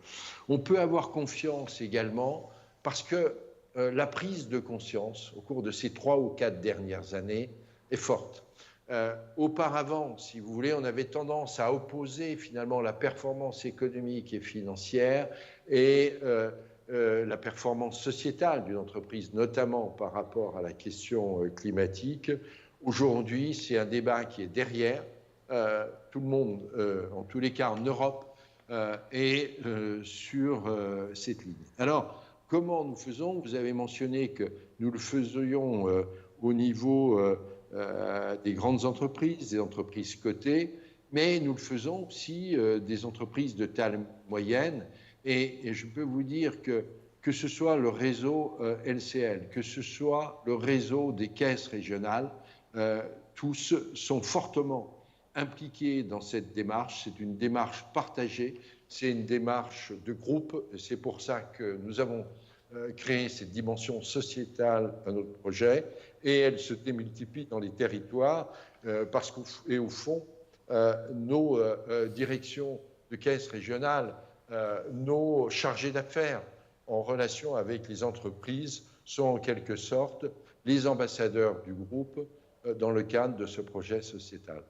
On peut avoir confiance également parce que la prise de conscience au cours de ces 3 ou 4 dernières années est forte. Auparavant, si vous voulez, on avait tendance à opposer finalement la performance économique et financière et la performance sociétale d'une entreprise, notamment par rapport à la question climatique. Aujourd'hui, c'est un débat qui est derrière tout le monde, en tous les cas en Europe, et sur cette ligne. Alors, comment nous faisons? Vous avez mentionné que nous le faisions au niveau des grandes entreprises, des entreprises cotées, mais nous le faisons aussi des entreprises de taille moyenne. Et je peux vous dire que ce soit le réseau LCL, que ce soit le réseau des caisses régionales, tous sont fortement impliqués dans cette démarche. C'est une démarche partagée, c'est une démarche de groupe. C'est pour ça que nous avons créé cette dimension sociétale à notre projet, et elle se démultiplie dans les territoires parce qu'au fond, nos directions de caisses régionales, nos chargés d'affaires en relation avec les entreprises sont en quelque sorte les ambassadeurs du groupe dans le cadre de ce projet sociétal.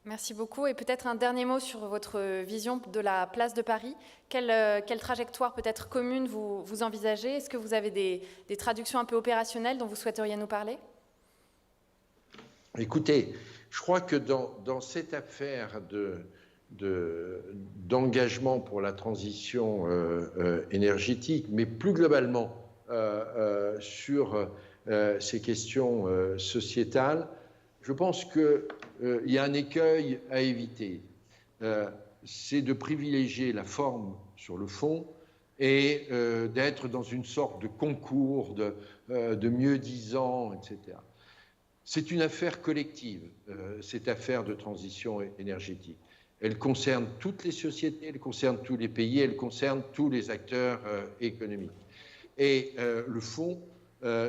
Merci beaucoup. Et peut-être un dernier mot sur votre vision de la place de Paris. Quelle trajectoire peut-être commune vous envisagez? Est-ce que vous avez des traductions un peu opérationnelles dont vous souhaiteriez nous parler? Écoutez, je crois que dans cette affaire d'engagement pour la transition énergétique, mais plus globalement sur ces questions sociétales, je pense qu'il y a un écueil à éviter. C'est de privilégier la forme sur le fond et d'être dans une sorte de concours de mieux-disant, etc. C'est une affaire collective, cette affaire de transition énergétique. Elle concerne toutes les sociétés, elle concerne tous les pays, elle concerne tous les acteurs économiques. Et le fond,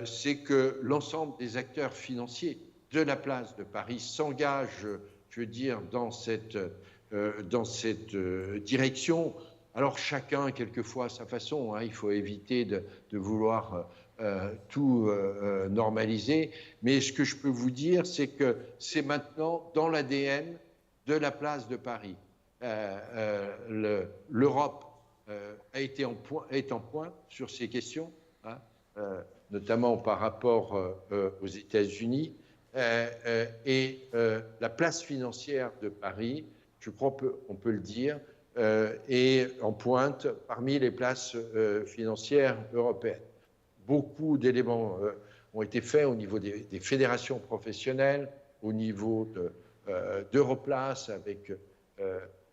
c'est que l'ensemble des acteurs financiers de la place de Paris s'engagent, je veux dire, dans cette direction. Alors chacun, quelquefois, à sa façon, hein, il faut éviter de vouloir tout normaliser, mais ce que je peux vous dire, c'est que c'est maintenant dans l'ADN de la place de Paris. L'Europe est en point sur ces questions, hein, notamment par rapport aux États-Unis, et la place financière de Paris, je crois qu'on peut le dire, est en pointe parmi les places financières européennes. Beaucoup d'éléments ont été faits au niveau des fédérations professionnelles, au niveau d'EUROPLACE avec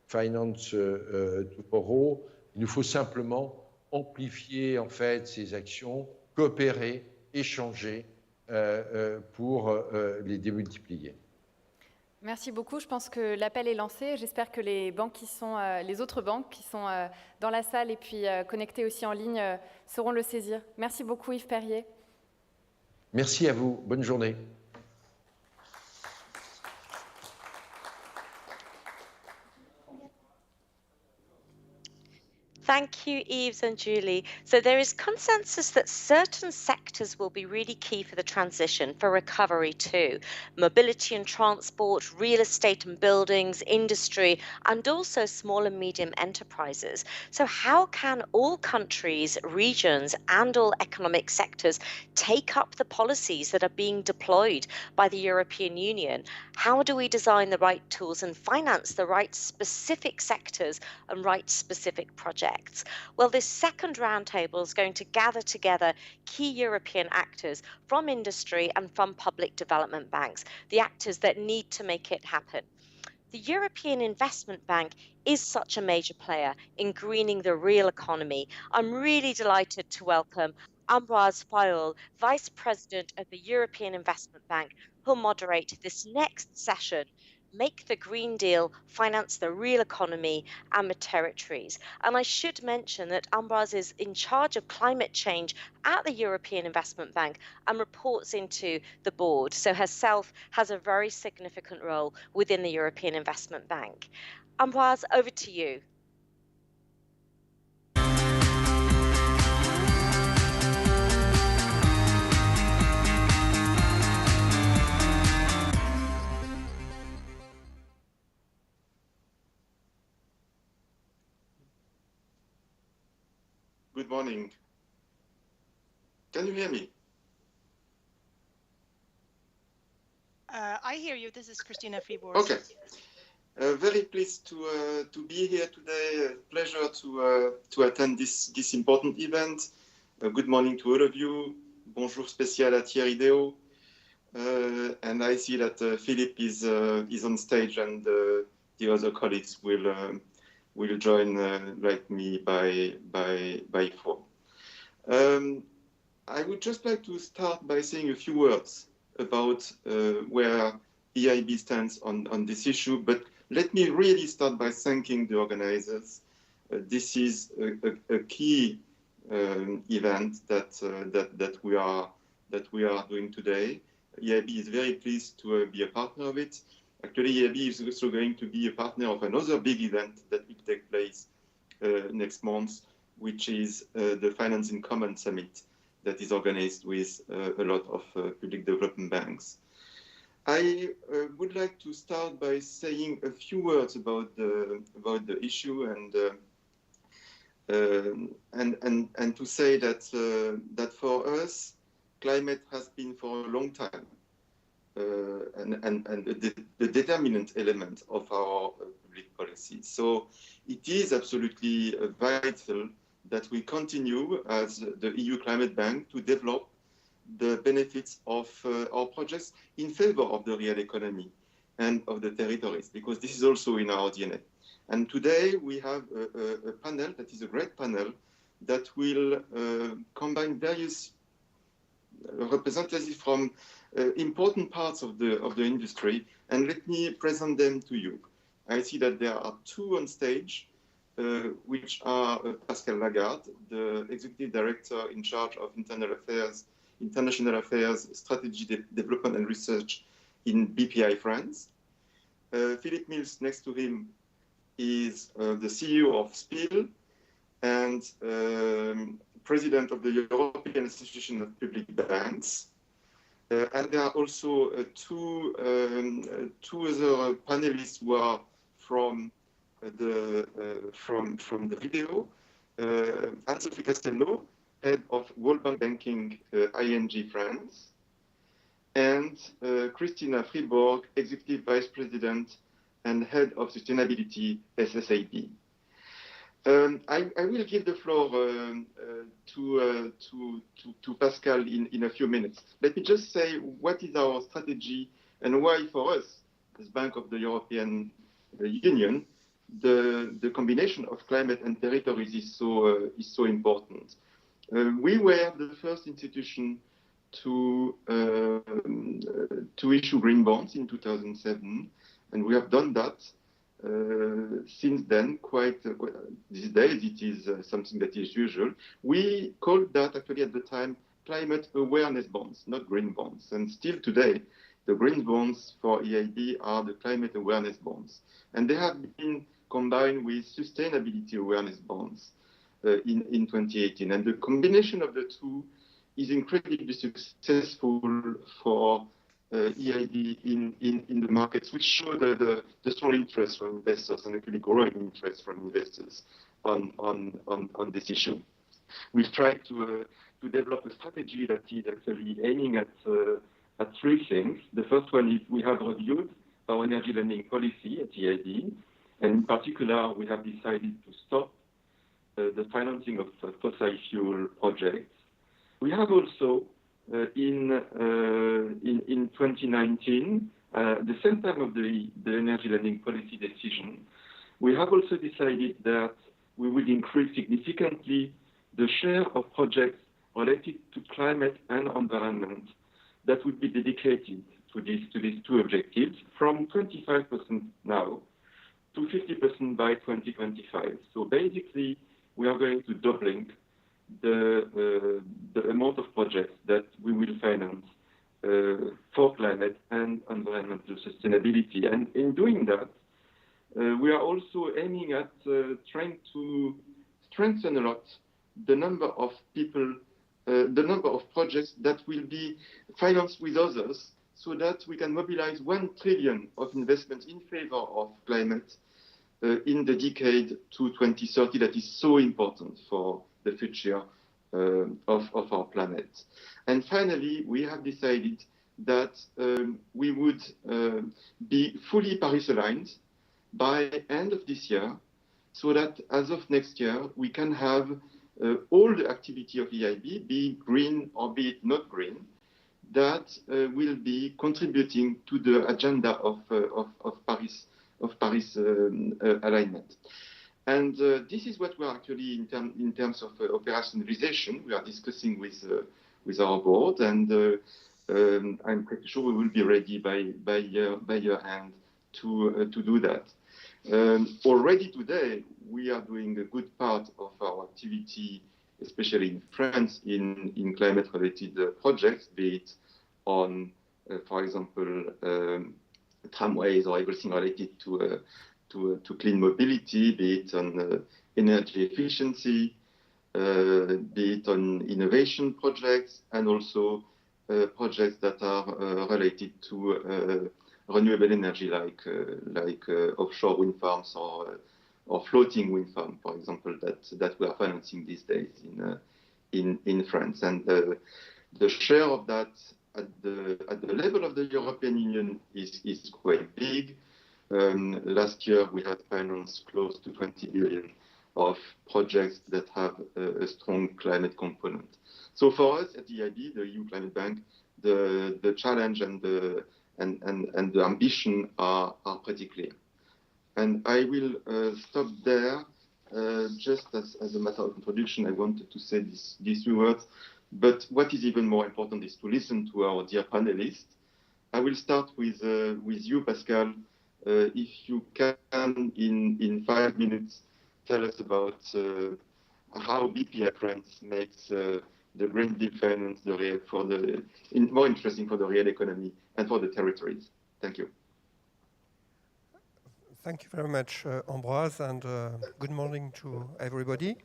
Finance Tomorrow. Il nous faut simplement amplifier en fait ces actions, coopérer, échanger pour les démultiplier. Merci beaucoup. Je pense que l'appel est lancé. J'espère que les autres banques qui sont dans la salle et puis connectées aussi en ligne sauront le saisir. Merci beaucoup Yves Perrier. Merci à vous. Bonne journée. Thank you, Yves and Julie. So there is consensus that certain sectors will be really key for the transition, for recovery too. Mobility and transport, real estate and buildings, industry, and also small and medium enterprises. So how can all countries, regions, and all economic sectors take up the policies that are being deployed by the European Union? How do we design the right tools and finance the right specific sectors and right specific projects? Well, this second roundtable is going to gather together key European actors from industry and from public development banks, the actors that need to make it happen. The European Investment Bank is such a major player in greening the real economy. I'm really delighted to welcome Ambroise Fayoul, Vice President of the European Investment Bank, who'll moderate this next session. Make the Green Deal finance the real economy and the territories. And I should mention that Ambroise is in charge of climate change at the European Investment Bank and reports into the board, so herself has a very significant role within the European Investment Bank. Ambroise, over to you. Good morning. Can you hear me? I hear you. This is Christina Fribourg. Okay. Very pleased to be here today. Pleasure to attend this important event. Good morning to all of you. Bonjour spécial à Thierry Déau. And I see that Philippe is on stage, and the other colleagues will join like me by 4. I would just like to start by saying a few words about where EIB stands on this issue, but let me really start by thanking the organizers. This is a key event that we are doing today. EIB is very pleased to be a partner of it. Actually, EIB is also going to be a partner of another big event that will take place next month, which is the Finance in Common Summit that is organized with a lot of public development banks. I would like to start by saying a few words about the issue and to say that for us, climate has been for a long time and the determinant element of our public policy. So it is absolutely vital that we continue as the EU Climate Bank to develop the benefits of our projects in favor of the real economy and of the territories, because this is also in our DNA. And today we have a panel that is a great panel that will combine various representatives from important parts of the industry, and let me present them to you. I see that there are 2 on stage, which are Pascal Lagarde, the Executive Director in charge of International Affairs, Strategy, Development and Research in BPI France. Philippe Mills, next to him, is the CEO of SPIL and President of the European Association of Public Banks. And there are also two other panelists who are from the video. Anne-Sophie Castelnau, Head of World Bank Banking, ING France, and Christina Fribourg, Executive Vice President and Head of Sustainability, SSAB. I will give the floor to Pascal in a few minutes. Let me just say what is our strategy and why for us, as Bank of the European Union, the combination of climate and territories is so important. We were the first institution to issue green bonds in 2007, and we have done that since then. These days it is something that is usual. We called that actually at the time climate awareness bonds, not green bonds. And still today, the green bonds for EIB are the climate awareness bonds. And they have been combined with sustainability awareness bonds in 2018. And the combination of the two is incredibly successful for EIB in the markets, which show the strong interest from investors and actually growing interest from investors on this issue. We've tried to develop a strategy that is actually aiming at 3 things. The first one is we have reviewed our energy lending policy at EIB, and in particular, we have decided to stop the financing of fossil fuel projects. We have also, in 2019, the same time of the energy lending policy decision, we have also decided that we will increase significantly the share of projects related to climate and environment that would be dedicated to these 2 objectives, from 25% now to 50% by 2025. So basically, we are going to doubling the amount of projects that we will finance for climate and environmental sustainability. And in doing that, we are also aiming at trying to strengthen a lot the number of people, the number of projects that will be financed with others, so that we can mobilize 1 trillion of investment in favor of climate in the decade to 2030 that is so important for the future of our planet. And finally, we have decided that we would be fully Paris aligned by end of this year, so that as of next year, we can have all the activity of EIB, be it green or be it not green, that will be contributing to the agenda of Paris alignment. And this is what we are actually in terms of operationalization. We are discussing with our board, and I'm pretty sure we will be ready by year end to do that. Already today, we are doing a good part of our activity, especially in France, in climate-related projects, be it on, for example, tramways or everything related to clean mobility, be it on energy efficiency, be it on innovation projects, and also projects that are related to renewable energy, like offshore wind farms or floating wind farm, for example, that we are financing these days in France. And the share of that at the level of the European Union is quite big. Last year, we had financed close to 20 billion of projects that have a strong climate component. So for us at EIB, the EU Climate Bank, the challenge and the ambition are pretty clear. And I will stop there. Just as a matter of introduction, I wanted to say these few words. But what is even more important is to listen to our dear panelists. I will start with you, Pascal. If you can, in 5 minutes, tell us about how BPI France makes the Green Deal finance more interesting for the real economy and for the territories. Thank you. Thank you very much, Ambroise, and good morning to everybody.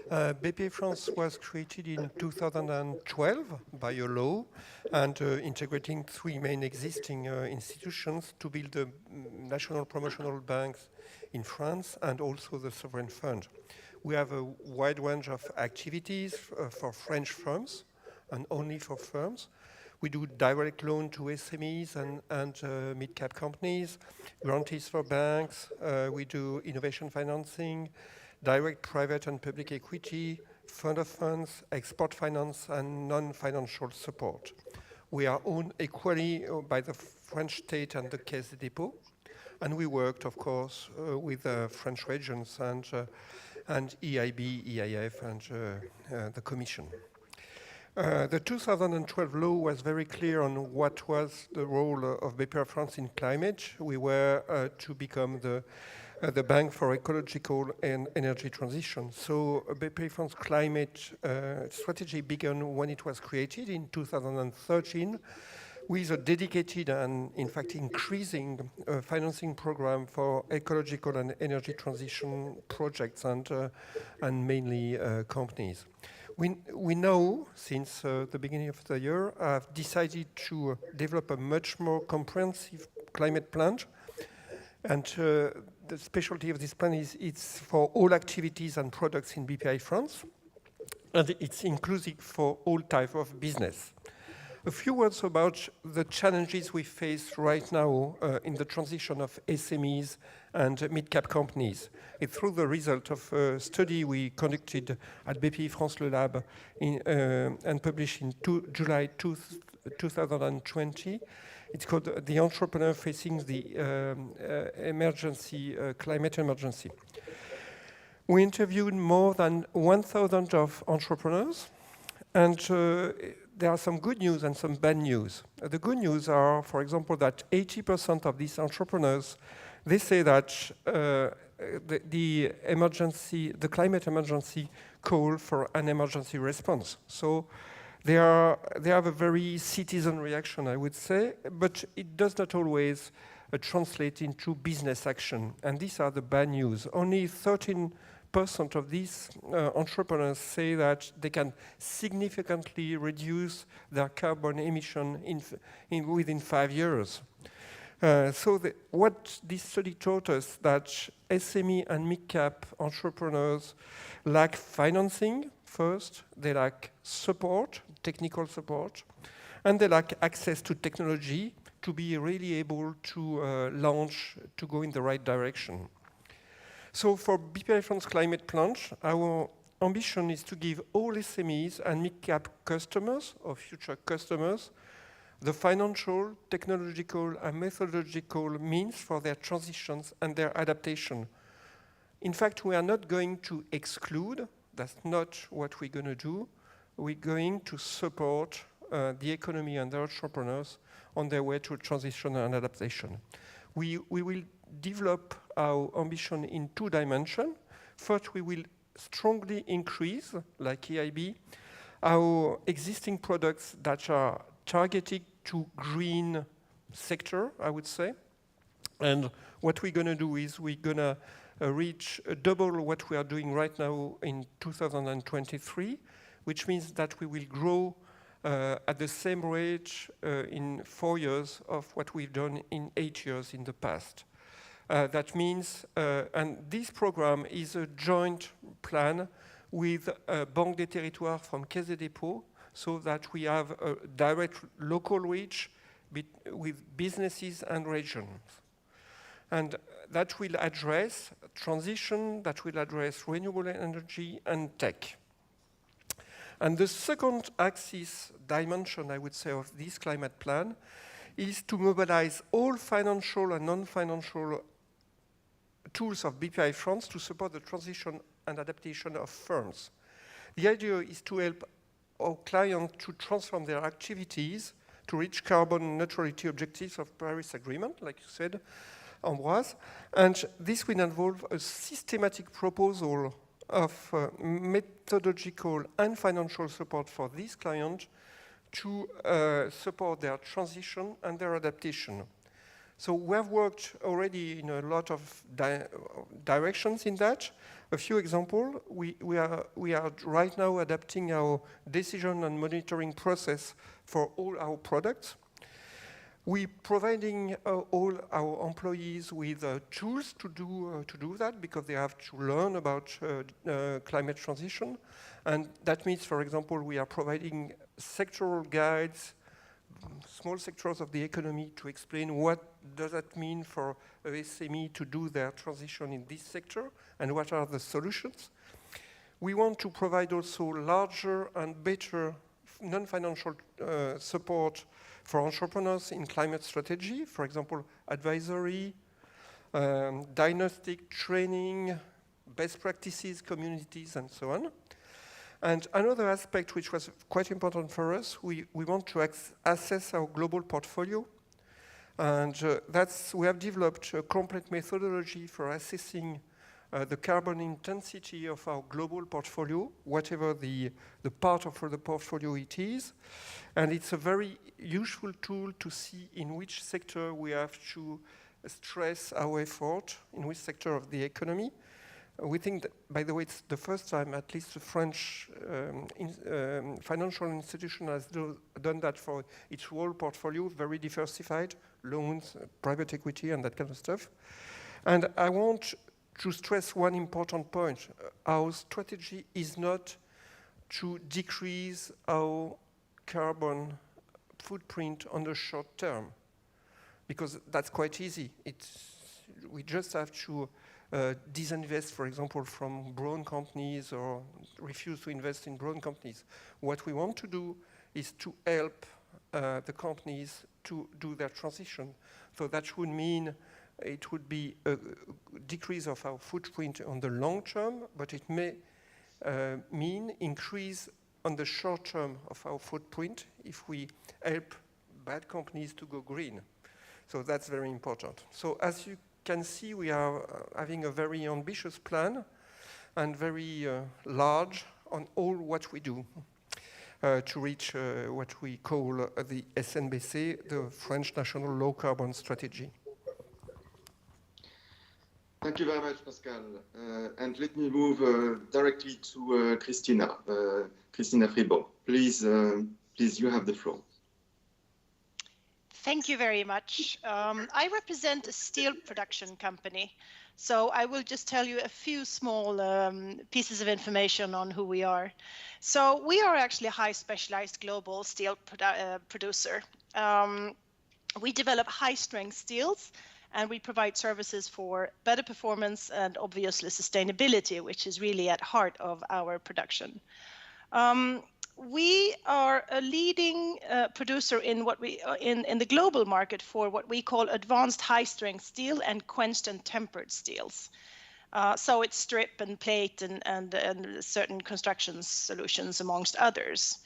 BPI France was created in 2012 by a law and integrating 3 main existing institutions to build the national promotional banks in France and also the sovereign fund. We have a wide range of activities for French firms and only for firms. We do direct loan to SMEs and mid-cap companies, grantees for banks. We do innovation financing, direct private and public equity, fund of funds, export finance, and non-financial support. We are owned equally by the French state and the Caisse des Dépôts, and we worked, of course, with French regions and EIB, EIF, and the Commission. The 2012 law was very clear on what was the role of BPI France in climate. We were to become the bank for ecological and energy transition. So BPI France climate strategy began when it was created in 2013 with a dedicated and, in fact, increasing financing program for ecological and energy transition projects and mainly companies. We know, since the beginning of the year, have decided to develop a much more comprehensive climate plan. And the specialty of this plan is it's for all activities and products in BPI France. And it's inclusive for all types of business. A few words about the challenges we face right now in the transition of SMEs and mid-cap companies. It's through the result of a study we conducted at BPI France Le Lab and published in July 2020. It's called The Entrepreneur Facing the Climate Emergency. We interviewed more than 1,000 of entrepreneurs, and there are some good news and some bad news. The good news are, for example, that 80% of these entrepreneurs, they say that the climate emergency call for an emergency response. So they have a very citizen reaction, I would say, but it does not always translate into business action. And these are the bad news. Only 13% of these entrepreneurs say that they can significantly reduce their carbon emission within 5 years. What this study taught us that SME and mid-cap entrepreneurs lack financing first, they lack support, technical support, and they lack access to technology to be really able to launch, to go in the right direction. So for BPI France Climate Plunge, our ambition is to give all SMEs and mid-cap customers or future customers the financial, technological, and methodological means for their transitions and their adaptation. In fact, we are not going to exclude, that's not what we're going to do. We're going to support the economy and the entrepreneurs on their way to transition and adaptation. We will develop our ambition in 2 dimensions. First, we will strongly increase, like EIB, our existing products that are targeted to green sector, I would say. And what we're going to do is we're going to reach double what we are doing right now in 2023, which means that we will grow at the same rate in 4 years of what we've done in 8 years in the past. That means, and this program is a joint plan with Banque des Territoires from Caisse des Dépôts, so that we have a direct local reach with businesses and regions. And that will address transition, that will address renewable energy and tech. And the second axis dimension, I would say, of this climate plan is to mobilize all financial and non-financial tools of BPI France to support the transition and adaptation of firms. The idea is to help our clients to transform their activities to reach carbon neutrality objectives of Paris Agreement, like you said, Ambroise. And this will involve a systematic proposal of methodological and financial support for these clients to support their transition and their adaptation. So we have worked already in a lot of directions in that. A few examples, we are right now adapting our decision and monitoring process for all our products. We're providing all our employees with tools to do that, because they have to learn about climate transition. And that means, for example, we are providing sectoral guides, small sectors of the economy, to explain what does that mean for a SME to do their transition in this sector and what are the solutions. We want to provide also larger and better non-financial support for entrepreneurs in climate strategy, for example, advisory, diagnostic training, best practices, communities, and so on. And another aspect which was quite important for us, we want to assess our global portfolio. And we have developed a complete methodology for assessing the carbon intensity of our global portfolio, whatever the part of the portfolio it is. And it's a very useful tool to see in which sector we have to stress our effort, in which sector of the economy. We think that, by the way, it's the first time at least the French financial institution has done that for its whole portfolio, very diversified, loans, private equity, and that kind of stuff. And I want to stress one important point. Our strategy is not to decrease our carbon footprint on the short term, because that's quite easy. We just have to disinvest, for example, from brown companies or refuse to invest in brown companies. What we want to do is to help the companies to do their transition. So that would mean it would be a decrease of our footprint on the long term, but it may mean increase on the short term of our footprint if we help bad companies to go green. So that's very important. So as you can see, we are having a very ambitious plan and very large on all what we do to reach what we call the SNBC, the French National Low Carbon Strategy. Thank you very much, Pascal. And let me move directly to Christina Fribourg. Please, you have the floor. Thank you very much. I represent a steel production company, so I will just tell you a few small pieces of information on who we are. So we are actually a high specialized global steel producer. We develop high strength steels, and we provide services for better performance and obviously sustainability, which is really at heart of our production. We are a leading producer in what we in the global market for what we call advanced high-strength steel and quenched and tempered steels. So it's strip and plate and certain construction solutions, amongst others.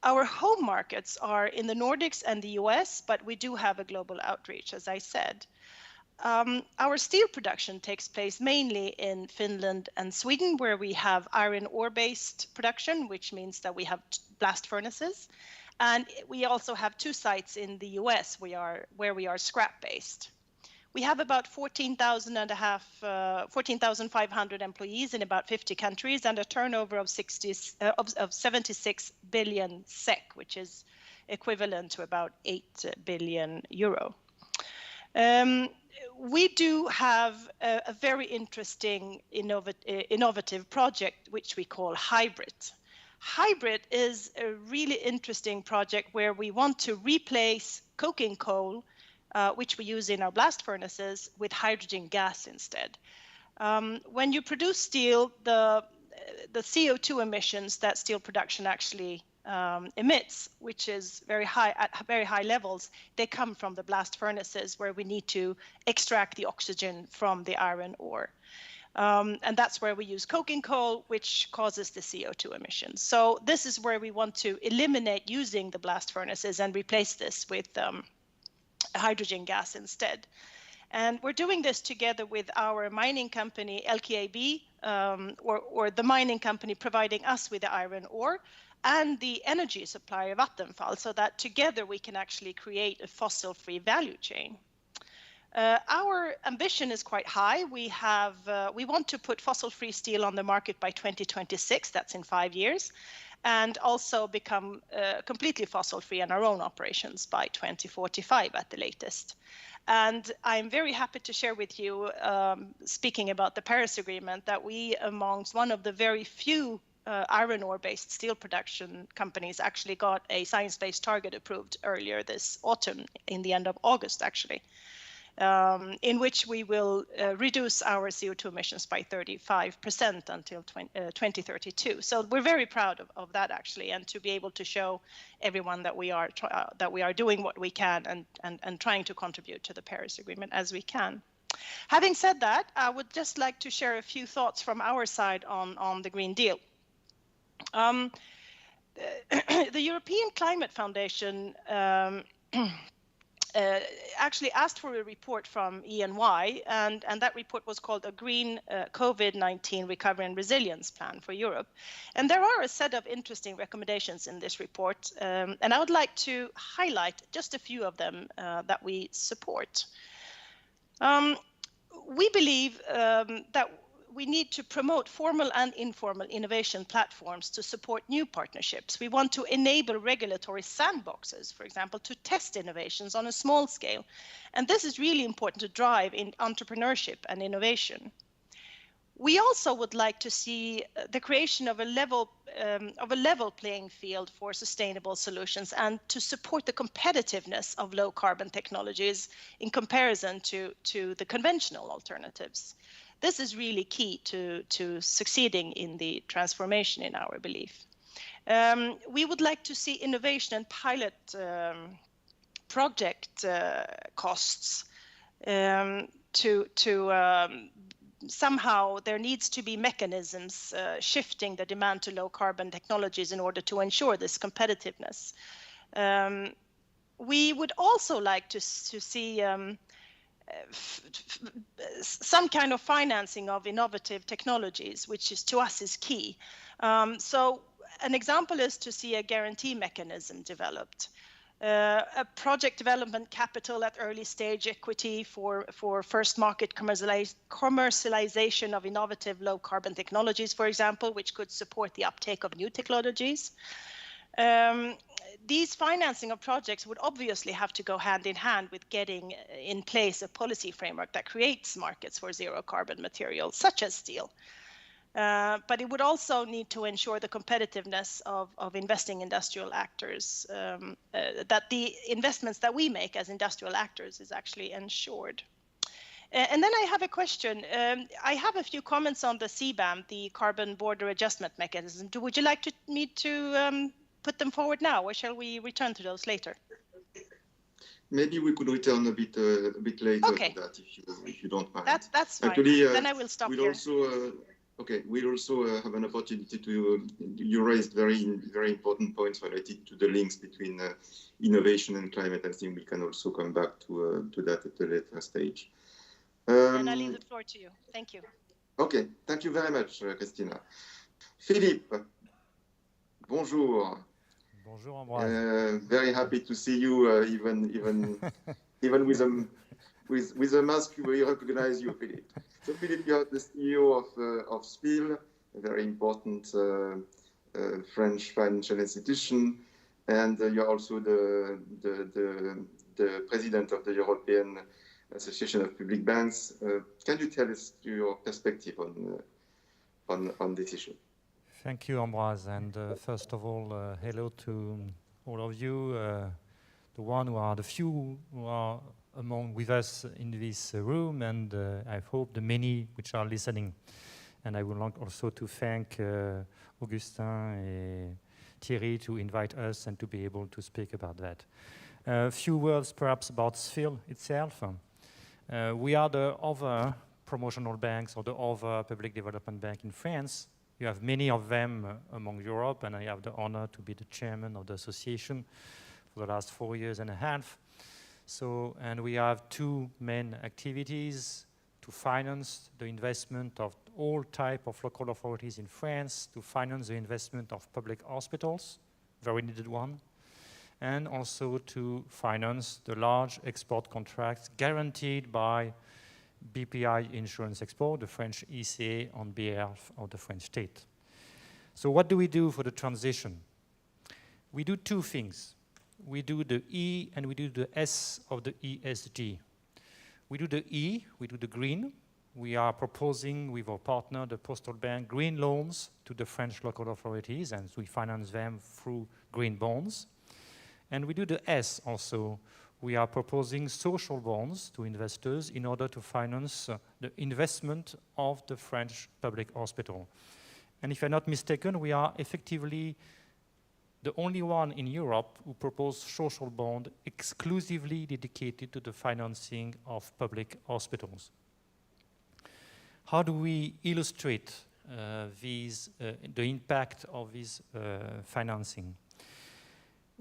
Our home markets are in the Nordics and the US, but we do have a global outreach, as I said. Our steel production takes place mainly in Finland and Sweden, where we have iron ore-based production, which means that we have blast furnaces. And we also have 2 sites in the US where we are scrap-based. We have about 14,500 employees in about 50 countries and a turnover of 76 billion SEK, which is equivalent to about 8 billion euro. We do have a very interesting innovative project, which we call Hybrid. Hybrid is a really interesting project where we want to replace coking coal, which we use in our blast furnaces, with hydrogen gas instead. When you produce steel, the CO2 emissions that steel production actually emits, which is very high at very high levels, they come from the blast furnaces where we need to extract the oxygen from the iron ore. And that's where we use coking coal, which causes the CO2 emissions. So this is where we want to eliminate using the blast furnaces and replace this with hydrogen gas instead. And we're doing this together with our mining company, LKAB, or the mining company providing us with the iron ore, and the energy supplier Vattenfall, so that together we can actually create a fossil-free value chain. Our ambition is quite high. We want to put fossil-free steel on the market by 2026, that's in 5 years, and also become completely fossil-free in our own operations by 2045 at the latest. And I'm very happy to share with you, speaking about the Paris Agreement, that we, amongst one of the very few iron ore-based steel production companies, actually got a science-based target approved earlier this autumn, in the end of August actually, in which we will reduce our CO2 emissions by 35% until 2032. So we're very proud of that actually, and to be able to show everyone that we are doing what we can and trying to contribute to the Paris Agreement as we can. Having said that, I would just like to share a few thoughts from our side on the Green Deal. The European Climate Foundation actually asked for a report from EY, and that report was called a Green COVID-19 Recovery and Resilience Plan for Europe. And there are a set of interesting recommendations in this report, and I would like to highlight just a few of them that we support. We believe that we need to promote formal and informal innovation platforms to support new partnerships. We want to enable regulatory sandboxes, for example, to test innovations on a small scale. And this is really important to drive in entrepreneurship and innovation. We also would like to see the creation of a level playing field for sustainable solutions and to support the competitiveness of low carbon technologies in comparison to the conventional alternatives. This is really key to succeeding in the transformation, in our belief. We would like to see innovation and pilot project costs somehow there needs to be mechanisms shifting the demand to low carbon technologies in order to ensure this competitiveness. We would also like to see some kind of financing of innovative technologies, which is to us is key. So an example is to see a guarantee mechanism developed. A project development capital at early stage equity for first market commercialization of innovative low carbon technologies, for example, which could support the uptake of new technologies. these financing of projects would obviously have to go hand in hand with getting in place a policy framework that creates markets for zero carbon materials, such as steel. But it would also need to ensure the competitiveness of investing industrial actors, that the investments that we make as industrial actors is actually ensured. And then I have a question. I have a few comments on the CBAM, the Carbon Border Adjustment Mechanism. Would you like me to put them forward now, or shall we return to those later? Maybe we could return a bit later Okay. to that, if you don't mind. That's fine. Actually, then I will stop here. We'll also have an opportunity to. You raised very important points related to the links between innovation and climate. I think we can also come back to that at a later stage. And I leave the floor to you. Thank you. Okay, thank you very much, Christina. Philippe, bonjour. Bonjour, Ambroise. Very happy to see you, even with a mask, we recognize you, Philippe. So, Philippe, you are the CEO of SPIL, a very important French financial institution, and you're also the president of the European Association of Public Banks. Can you tell us your perspective on this issue? Thank you, Ambroise. And first of all, hello to all of you, the few who are with us in this room, and I hope the many which are listening. And I would like also to thank Augustin and Thierry to invite us and to be able to speak about that. A few words perhaps about SPIL itself. We are the other promotional banks or the other public development bank in France. You have many of them among Europe, and I have the honor to be the chairman of the association for the last 4 years and a half. So, and we have two main activities: to finance the investment of all type of local authorities in France, to finance the investment of public hospitals, very needed one, and also to finance the large export contracts guaranteed by BPI Insurance Export, the French ECA, on behalf of the French state. So what do we do for the transition? We do two things. We do the E and we do the S of the ESG. We do the E, we do the green. We are proposing with our partner, the Postal Bank, green loans to the French local authorities, and we finance them through green bonds. And we do the S also. We are proposing social bonds to investors in order to finance the investment of the French public hospital. And if I'm not mistaken, we are effectively the only one in Europe who propose social bond exclusively dedicated to the financing of public hospitals. How do we illustrate the impact of this financing?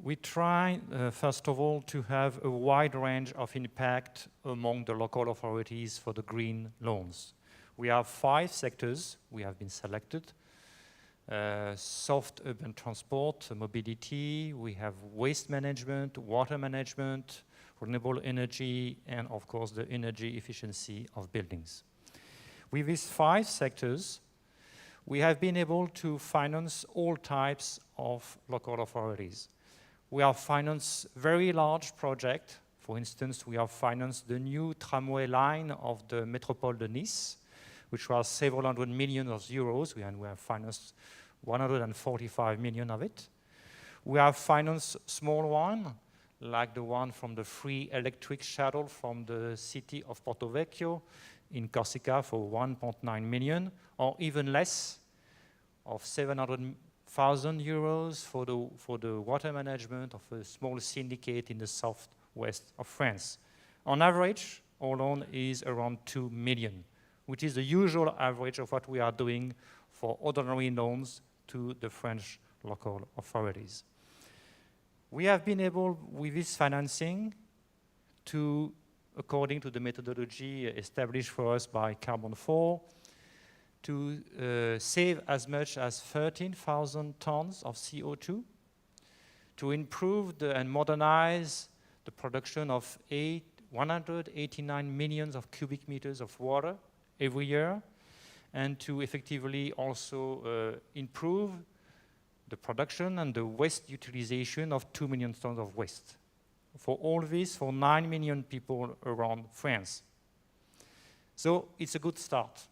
We try, first of all, to have a wide range of impact among the local authorities for the green loans. We have 5 sectors we have been selected. Soft urban transport, mobility, we have waste management, water management, renewable energy, and of course the energy efficiency of buildings. With these 5 sectors, we have been able to finance all types of local authorities. We have financed very large projects. For instance, we have financed the new tramway line of the Métropole de Nice, which was several hundred million euros, and we have financed 145 million of it. We have financed small one, like the one from the free electric shuttle from the city of Porto Vecchio in Corsica for 1.9 million, or even less, of 700,000 euros for the water management of a small syndicate in the southwest of France. On average, our loan is around 2 million, which is the usual average of what we are doing for ordinary loans to the French local authorities. We have been able, with this financing, to, according to the methodology established for us by Carbon 4, to save as much as 13,000 tons of CO2, to improve and modernize the production of 189 million of cubic meters of water every year, and to effectively also improve the production and the waste utilization of 2 million tons of waste. For all this, for 9 million people around France. So it's a good start,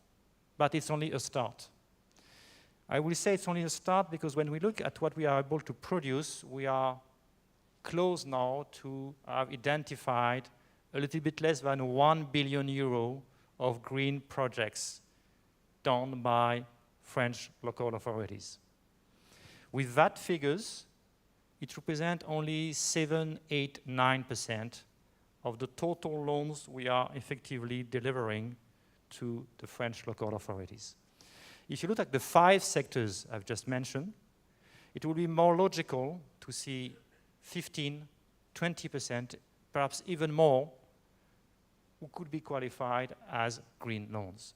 but it's only a start. I will say it's only a start because when we look at what we are able to produce, we are close now to have identified a little bit less than €1 billion of green projects done by French local authorities. With that figures, it represents only 7, 8, 9% of the total loans we are effectively delivering to the French local authorities. If you look at the 5 sectors I've just mentioned, it will be more logical to see 15, 20%, perhaps even more, who could be qualified as green loans.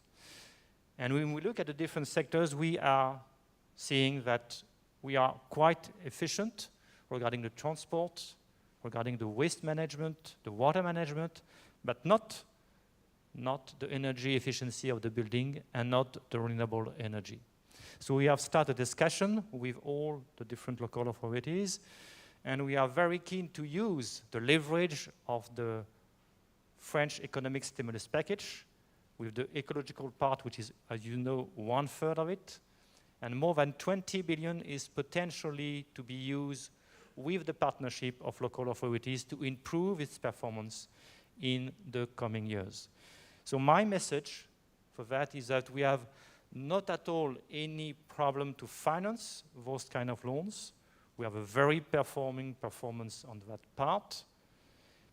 And when we look at the different sectors, we are seeing that we are quite efficient regarding the transport, regarding the waste management, the water management, but not the energy efficiency of the building and not the renewable energy. So we have started a discussion with all the different local authorities, and we are very keen to use the leverage of the French economic stimulus package with the ecological part, which is, as you know, 1/3 of it, and more than 20 billion is potentially to be used with the partnership of local authorities to improve its performance in the coming years. So my message for that is that we have not at all any problem to finance those kind of loans. We have a very performing performance on that part,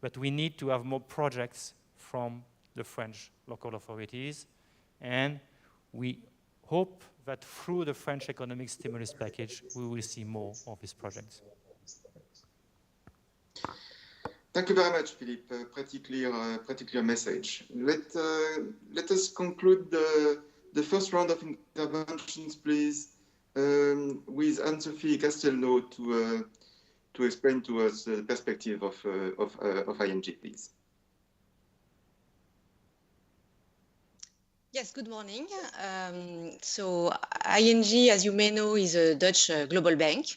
but we need to have more projects from the French local authorities, and we hope that through the French economic stimulus package, we will see more of these projects. Thank you very much, Philippe. Pretty clear message. Let us conclude the first round of interventions, please, with Anne-Sophie Castelnau to explain to us the perspective of ING, please. Yes, good morning. So ING, as you may know, is a Dutch global bank.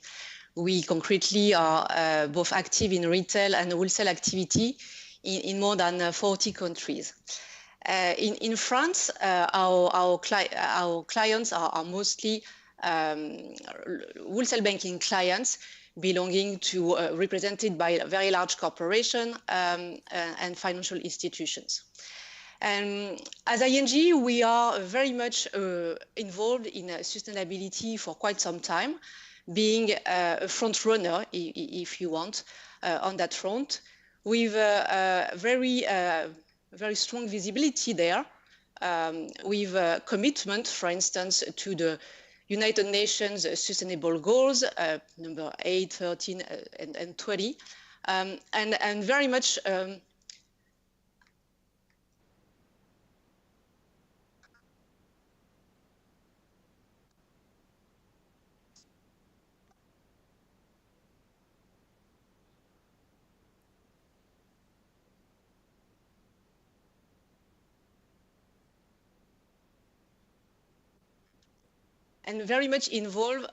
We concretely are both active in retail and wholesale activity in more than 40 countries. In France, our clients are mostly wholesale banking clients belonging to represented by very large corporations and financial institutions. As ING, we are very much involved in sustainability for quite some time, being a front runner, if you want, on that front, with very strong visibility there, with a commitment, for instance, to the United Nations Sustainable Goals, number 8, 13, and 20, and very much involved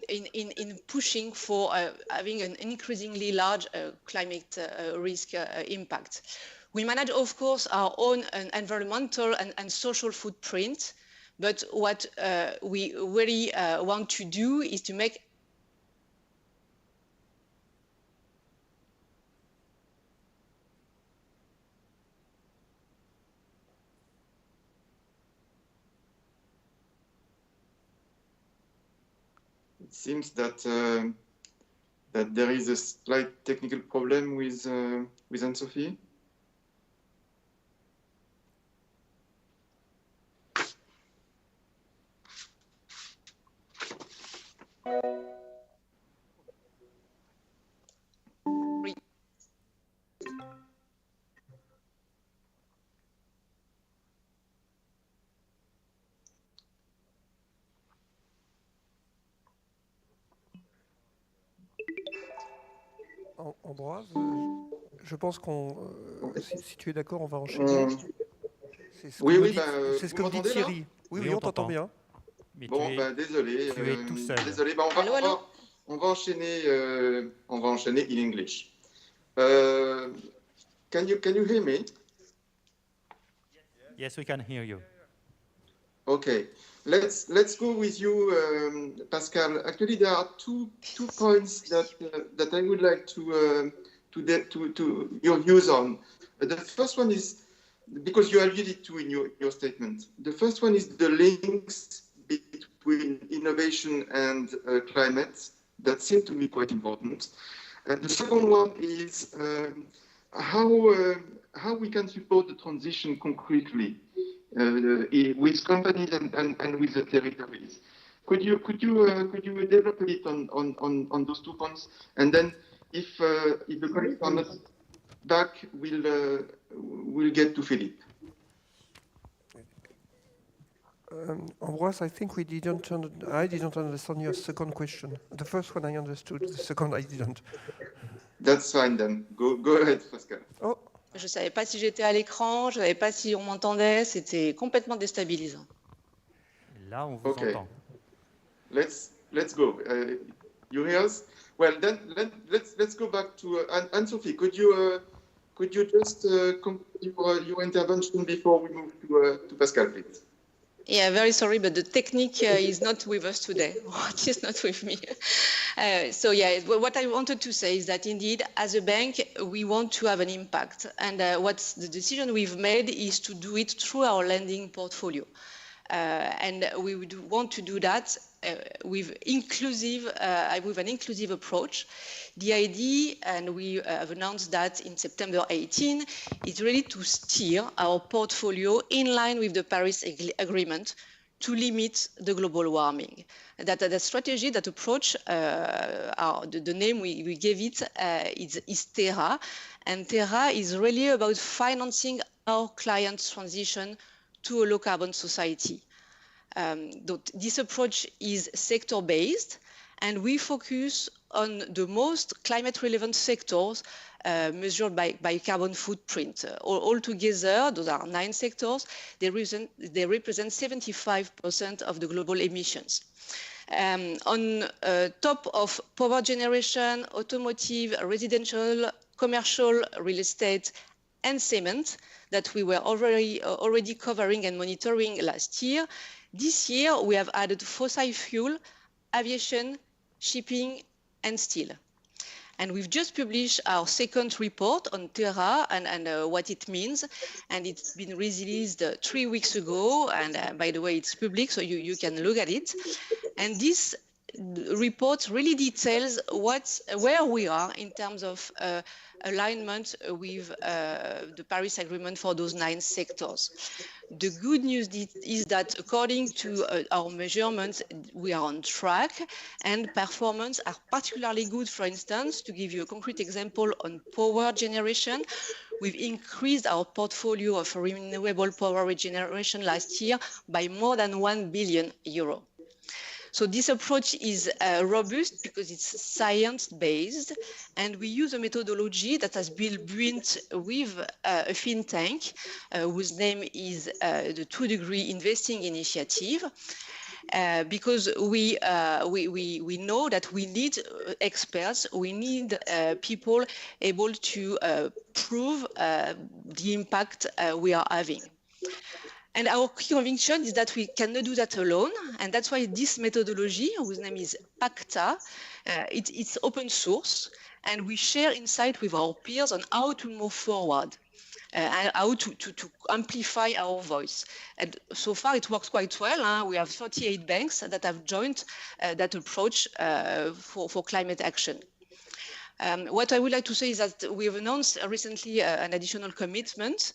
in pushing for having an increasingly large climate risk impact. We manage, of course, our own environmental and social footprint, but what we really want to do is to make It seems that there is a slight technical problem with Anne-Sophie. Ambroise, je pense si tu es d'accord, on va enchaîner. C'est ce que me dit Thierry. Oui, on t'entend bien. Bon, désolé. Tu es tout seul. Désolé, on va enchaîner in English. Can you hear me? Yes, we can hear you. Okay, let's go with you, Pascal. Actually, there are two points that I would like to your views on. The first one is, because you alluded to in your statement. The first one is the links between innovation and climate. That seem to me quite important. And the second one is how we can support the transition concretely with companies and with the territories. Could you develop a bit on those 2 points? And then if the colleagues are not back, we'll get to Philippe. Ambroise, I think I didn't understand your second question. The first one I understood, the second I didn't. That's fine then. Go ahead, Pascal. Oh. Je ne savais pas si j'étais à l'écran, je ne savais pas si on m'entendait, c'était complètement déstabilisant. Là, on vous entend. Let's go. You hear us? Well, then let's go back to Anne-Sophie. Could you just complete your intervention before we move to Pascal, please? Yeah, very sorry, but the technique is not with us today. It is not with me. So yeah, what I wanted to say is that indeed, as a bank, we want to have an impact. And what's the decision we've made is to do it through our lending portfolio. And we would want to do that with an inclusive approach. The idea, and we have announced that in September 18, is really to steer our portfolio in line with the Paris Agreement to limit the global warming. That strategy, that approach, the name we gave it is Terra. And Terra is really about financing our clients' transition to a low-carbon society. This approach is sector-based, and we focus on the most climate-relevant sectors measured by carbon footprint. All together, those are 9 sectors. They represent 75% of the global emissions. On top of power generation, automotive, residential, commercial, real estate, and cement that we were already covering and monitoring last year, this year we have added fossil fuel, aviation, shipping, and steel. And we've just published our second report on Terra and what it means. And it's been released 3 weeks ago. And by the way, it's public, so you can look at it. And this report really details where we are in terms of alignment with the Paris Agreement for those 9 sectors. The good news is that according to our measurements, we are on track and performance are particularly good. For instance, to give you a concrete example on power generation, we've increased our portfolio of renewable power regeneration last year by more than €1 billion. So this approach is robust because it's science-based, and we use a methodology that has been built with a think tank whose name is the 2-Degree Investing Initiative, because we know that we need experts, we need people able to prove the impact we are having. And our key conviction is that we cannot do that alone. And that's why this methodology, whose name is PACTA, it's open source. And we share insight with our peers on how to move forward and how to amplify our voice. And so far, it works quite well. We have 38 banks that have joined that approach for climate action. What I would like to say is that we have announced recently an additional commitment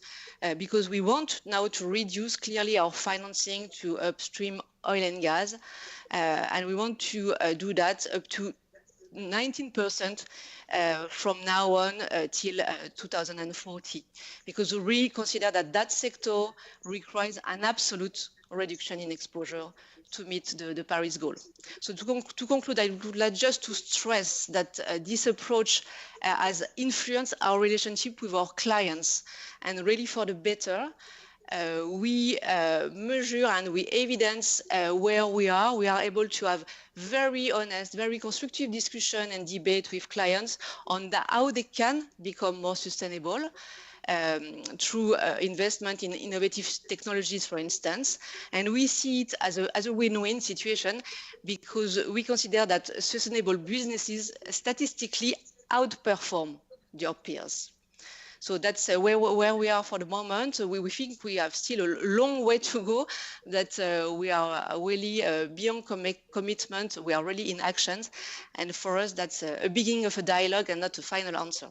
because we want now to reduce clearly our financing to upstream oil and gas. And we want to do that up to 19% from now on till 2040, because we really consider that sector requires an absolute reduction in exposure to meet the Paris goal. So to conclude, I would like just to stress that this approach has influenced our relationship with our clients and really for the better. we measure and we evidence where we are. We are able to have very honest, very constructive discussion and debate with clients on how they can become more sustainable through investment in innovative technologies, for instance. And we see it as a win-win situation because we consider that sustainable businesses statistically outperform their peers. So that's where we are for the moment. We think we have still a long way to go, that we are really beyond commitment. We are really in actions. And for us, that's a beginning of a dialogue and not a final answer.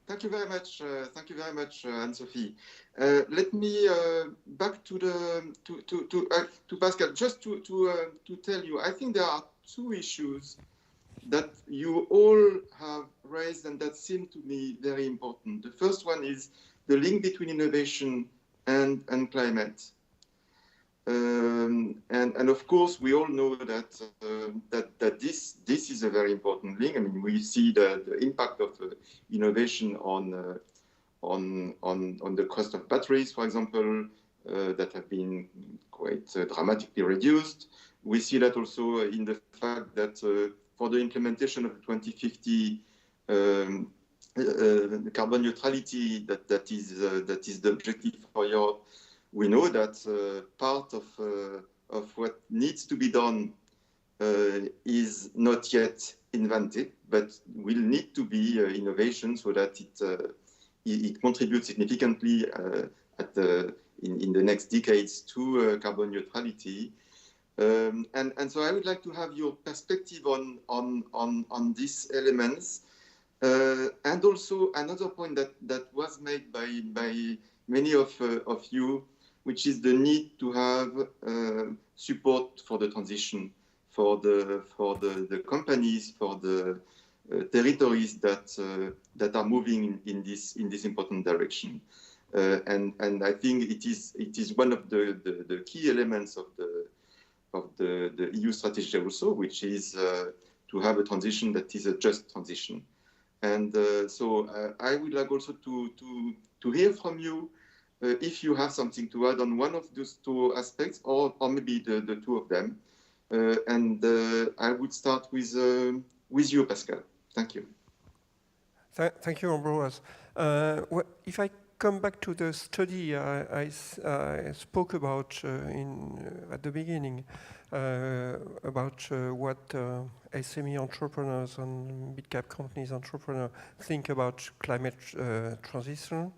Thank you very much. Thank you very much, Anne-Sophie. Let me back to Pascal, just to tell you, I think there are two issues that you all have raised and that seem to me very important. The first one is the link between innovation and climate. And of course, we all know that this is a very important link. I mean, we see the impact of innovation on the cost of batteries, for example, that have been quite dramatically reduced. We see that also in the fact that for the implementation of the 2050 carbon neutrality, that is the objective for Europe. We know that part of what needs to be done is not yet invented, but will need to be innovation so that it contributes significantly in the next decades to carbon neutrality. And so I would like to have your perspective on these elements. And also another point that was made by many of you, which is the need to have support for the transition, for the companies, for the territories that are moving in this important direction. And I think it is one of the key elements of the EU strategy also, which is to have a transition that is a just transition. And so I would like also to hear from you if you have something to add on one of those two aspects, or maybe the two of them. And I would start with you, Pascal. Thank you. Thank you, Ambroise. If I come back to the study I spoke about at the beginning, about what SME entrepreneurs and mid-cap companies entrepreneurs think about climate transition,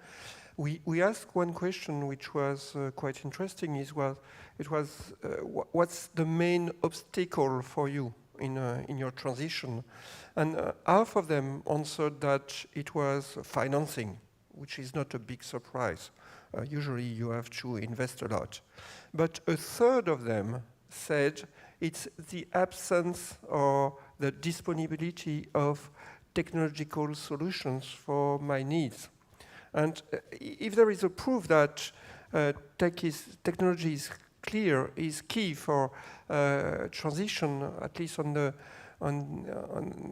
we asked one question which was quite interesting. What's the main obstacle for you in your transition? And half of them answered that it was financing, which is not a big surprise. Usually you have to invest a lot. But a third of them said it's the absence or the disponibility of technological solutions for my needs. And if there is a proof that technology is key for transition, at least on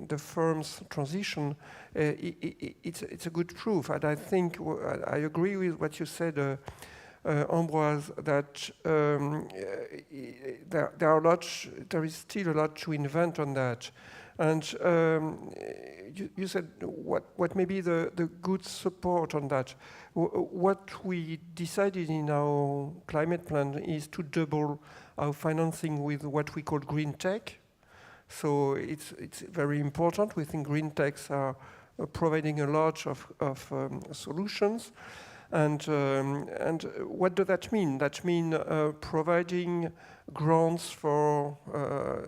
the firm's transition, it's a good proof. And I think I agree with what you said, Ambroise, that there is still a lot to invent on that. And you said what may be the good support on that. What we decided in our climate plan is to double our financing with what we call green tech. So it's very important. We think green techs are providing a lot of solutions. And what does that mean? That means providing grants for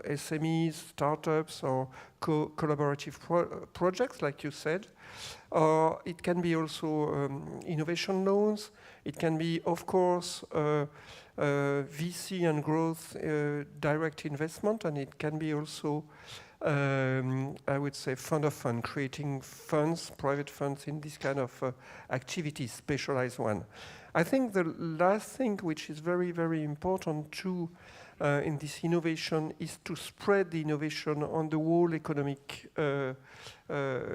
SMEs, startups, or collaborative projects, like you said. It can be also innovation loans. It can be, of course, VC and growth direct investment, and it can be also, I would say, fund of fund, creating funds, private funds in this kind of activities, specialized one. I think the last thing, which is very, very important too in this innovation, is to spread the innovation on the whole economic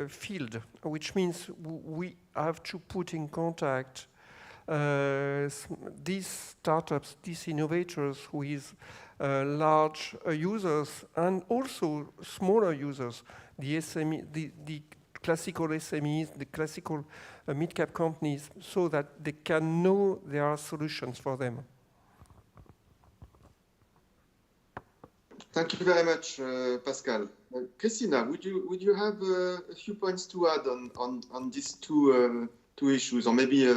field, which means we have to put in contact these startups, these innovators with large users and also smaller users, the SME, the classical SMEs, the classical mid-cap companies, so that they can know there are solutions for them. Thank you very much, Pascal. Christina, would you have a few points to add on these two issues, or maybe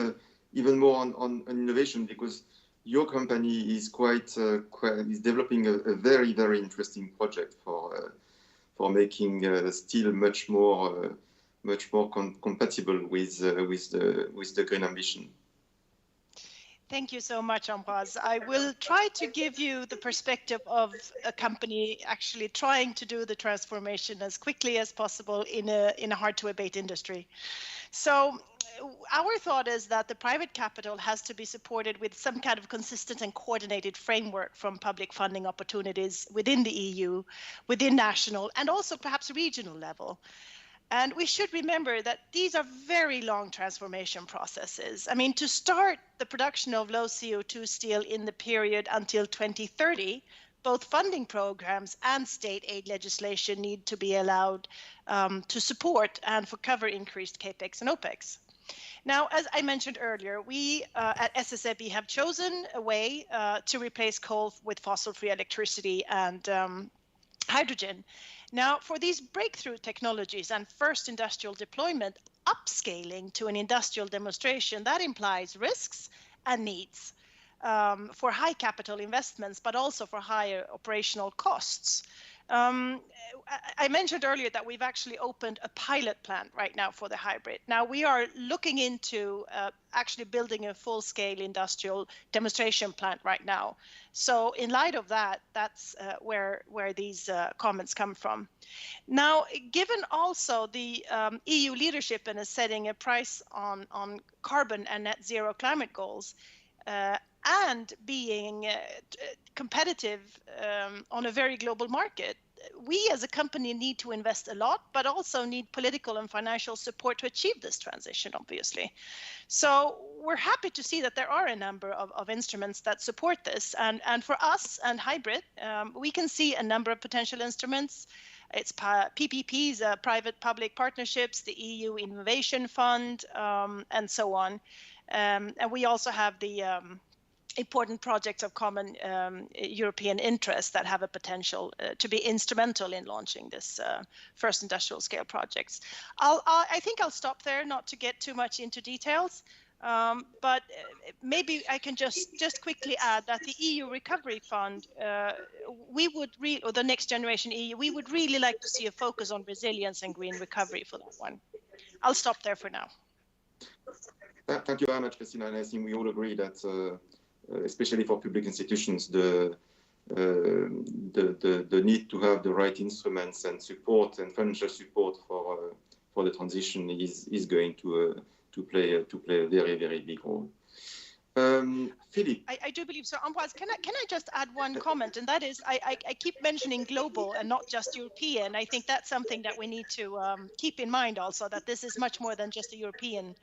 even more on innovation, because your company is is developing a very, very interesting project for making steel much more compatible with the green ambition. Thank you so much, Ambroise. I will try to give you the perspective of a company actually trying to do the transformation as quickly as possible in a hard-to-abate industry. So our thought is that the private capital has to be supported with some kind of consistent and coordinated framework from public funding opportunities within the EU, within national, and also perhaps regional level. And we should remember that these are very long transformation processes. I mean, to start the production of low CO2 steel in the period until 2030, both funding programs and state aid legislation need to be allowed to support and for cover increased capex and opex. Now, as I mentioned earlier, we at SSAB have chosen a way to replace coal with fossil-free electricity and hydrogen. Now, for these breakthrough technologies and first industrial deployment, upscaling to an industrial demonstration, that implies risks and needs for high capital investments, but also for higher operational costs. I mentioned earlier that we've actually opened a pilot plant right now for the hybrid. Now we are looking into actually building a full-scale industrial demonstration plant right now. So in light of that, that's where these comments come from. Now, given also the EU leadership in setting a price on carbon and net zero climate goals, and being competitive on a very global market, we as a company need to invest a lot, but also need political and financial support to achieve this transition, obviously. So we're happy to see that there are a number of instruments that support this. And for us and hybrid, we can see a number of potential instruments. It's PPPs, private-public partnerships, the EU Innovation Fund, and so on. And we also have the important projects of common European interest that have a potential to be instrumental in launching this first industrial scale projects. I think I'll stop there, not to get too much into details, but maybe I can just quickly add that the EU Recovery Fund, or the Next Generation EU, we would really like to see a focus on resilience and green recovery for that one. I'll stop there for now. Thank you very much, Christina. And I think we all agree that especially for public institutions, the need to have the right instruments and support and financial support for the transition is going to play a very, very big role. Philippe, I do believe so. Ambroise, can I just add one comment, and that is I keep mentioning global and not just European. I think that's something that we need to keep in mind also, that this is much more than just a European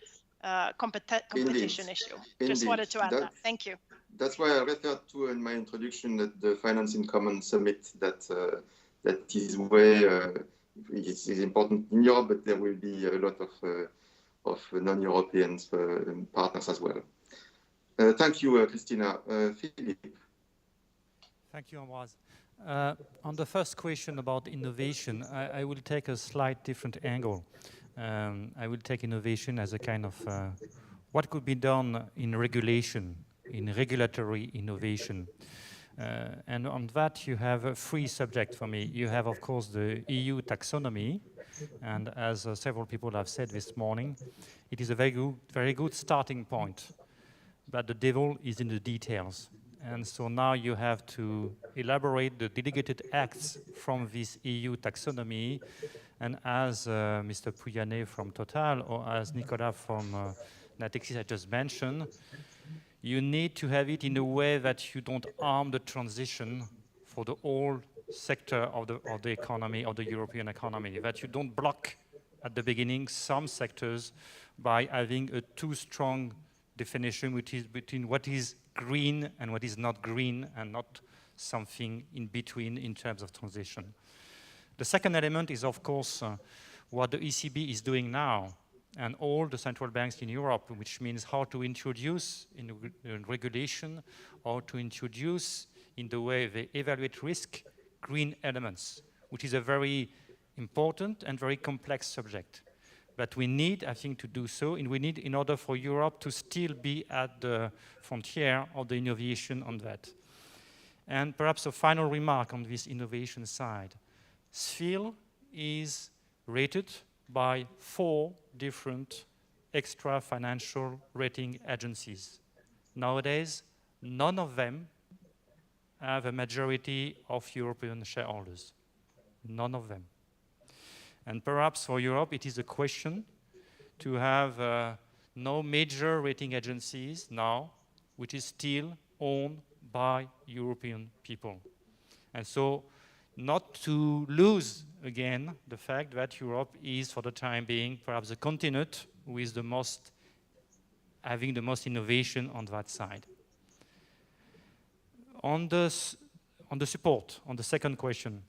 competition issue. Just wanted to add that. Thank you. That's why I referred to in my introduction that the Finance in Common Summit, that is where it's important in Europe, but there will be a lot of non-European partners as well. Thank you, Christina. Philippe. Thank you, Ambroise. On the first question about innovation, I will take a slight different angle. I will take innovation as a kind of what could be done in regulation, in regulatory innovation. And on that, you have three subjects for me. You have, of course, the EU taxonomy. And as several people have said this morning, it is a very good starting point. But the devil is in the details. And so now you have to elaborate the delegated acts from this EU taxonomy. And as Mr. Pouyanné from Total, or as Nicolas from Natixis I just mentioned, you need to have it in a way that you don't harm the transition for the whole sector of the economy, of the European economy, that you don't block at the beginning some sectors by having a too strong definition which is between what is green and what is not green, and not something in between in terms of transition. The second element is, of course, what the ECB is doing now, and all the central banks in Europe, which means how to introduce in regulation, or to introduce in the way they evaluate risk, green elements, which is a very important and very complex subject. But we need, I think, to do so, and we need in order for Europe to still be at the frontier of the innovation on that. And perhaps a final remark on this innovation side. SFIL is rated by 4 different extra financial rating agencies. Nowadays, none of them have a majority of European shareholders. None of them. And perhaps for Europe, it is a question to have no major rating agencies now, which is still owned by European people. And so not to lose, again, the fact that Europe is, for the time being, perhaps the continent with the most, having the most innovation on that side. On the support, on the second question,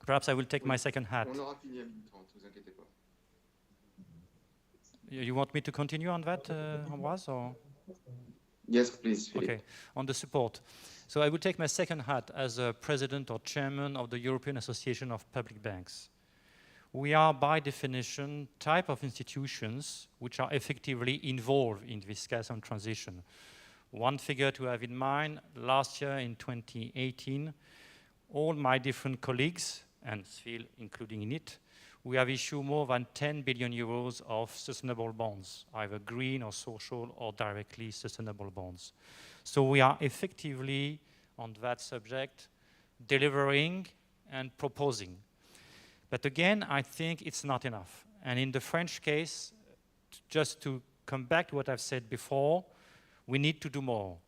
perhaps I will take my second hat. You want me to continue on that, Ambroise, or? Yes, please, Philippe. Okay, on the support. So I will take my second hat as a president or chairman of the European Association of Public Banks. We are, by definition, type of institutions which are effectively involved in this case on transition. One figure to have in mind, last year in 2018, all my different colleagues, and SFIL including in it, we have issued more than 10 billion euros of sustainable bonds, either green or social or directly sustainable bonds. So we are effectively, on that subject, delivering and proposing. But again, I think it's not enough. And in the French case, just to come back to what I've said before, we need to do more.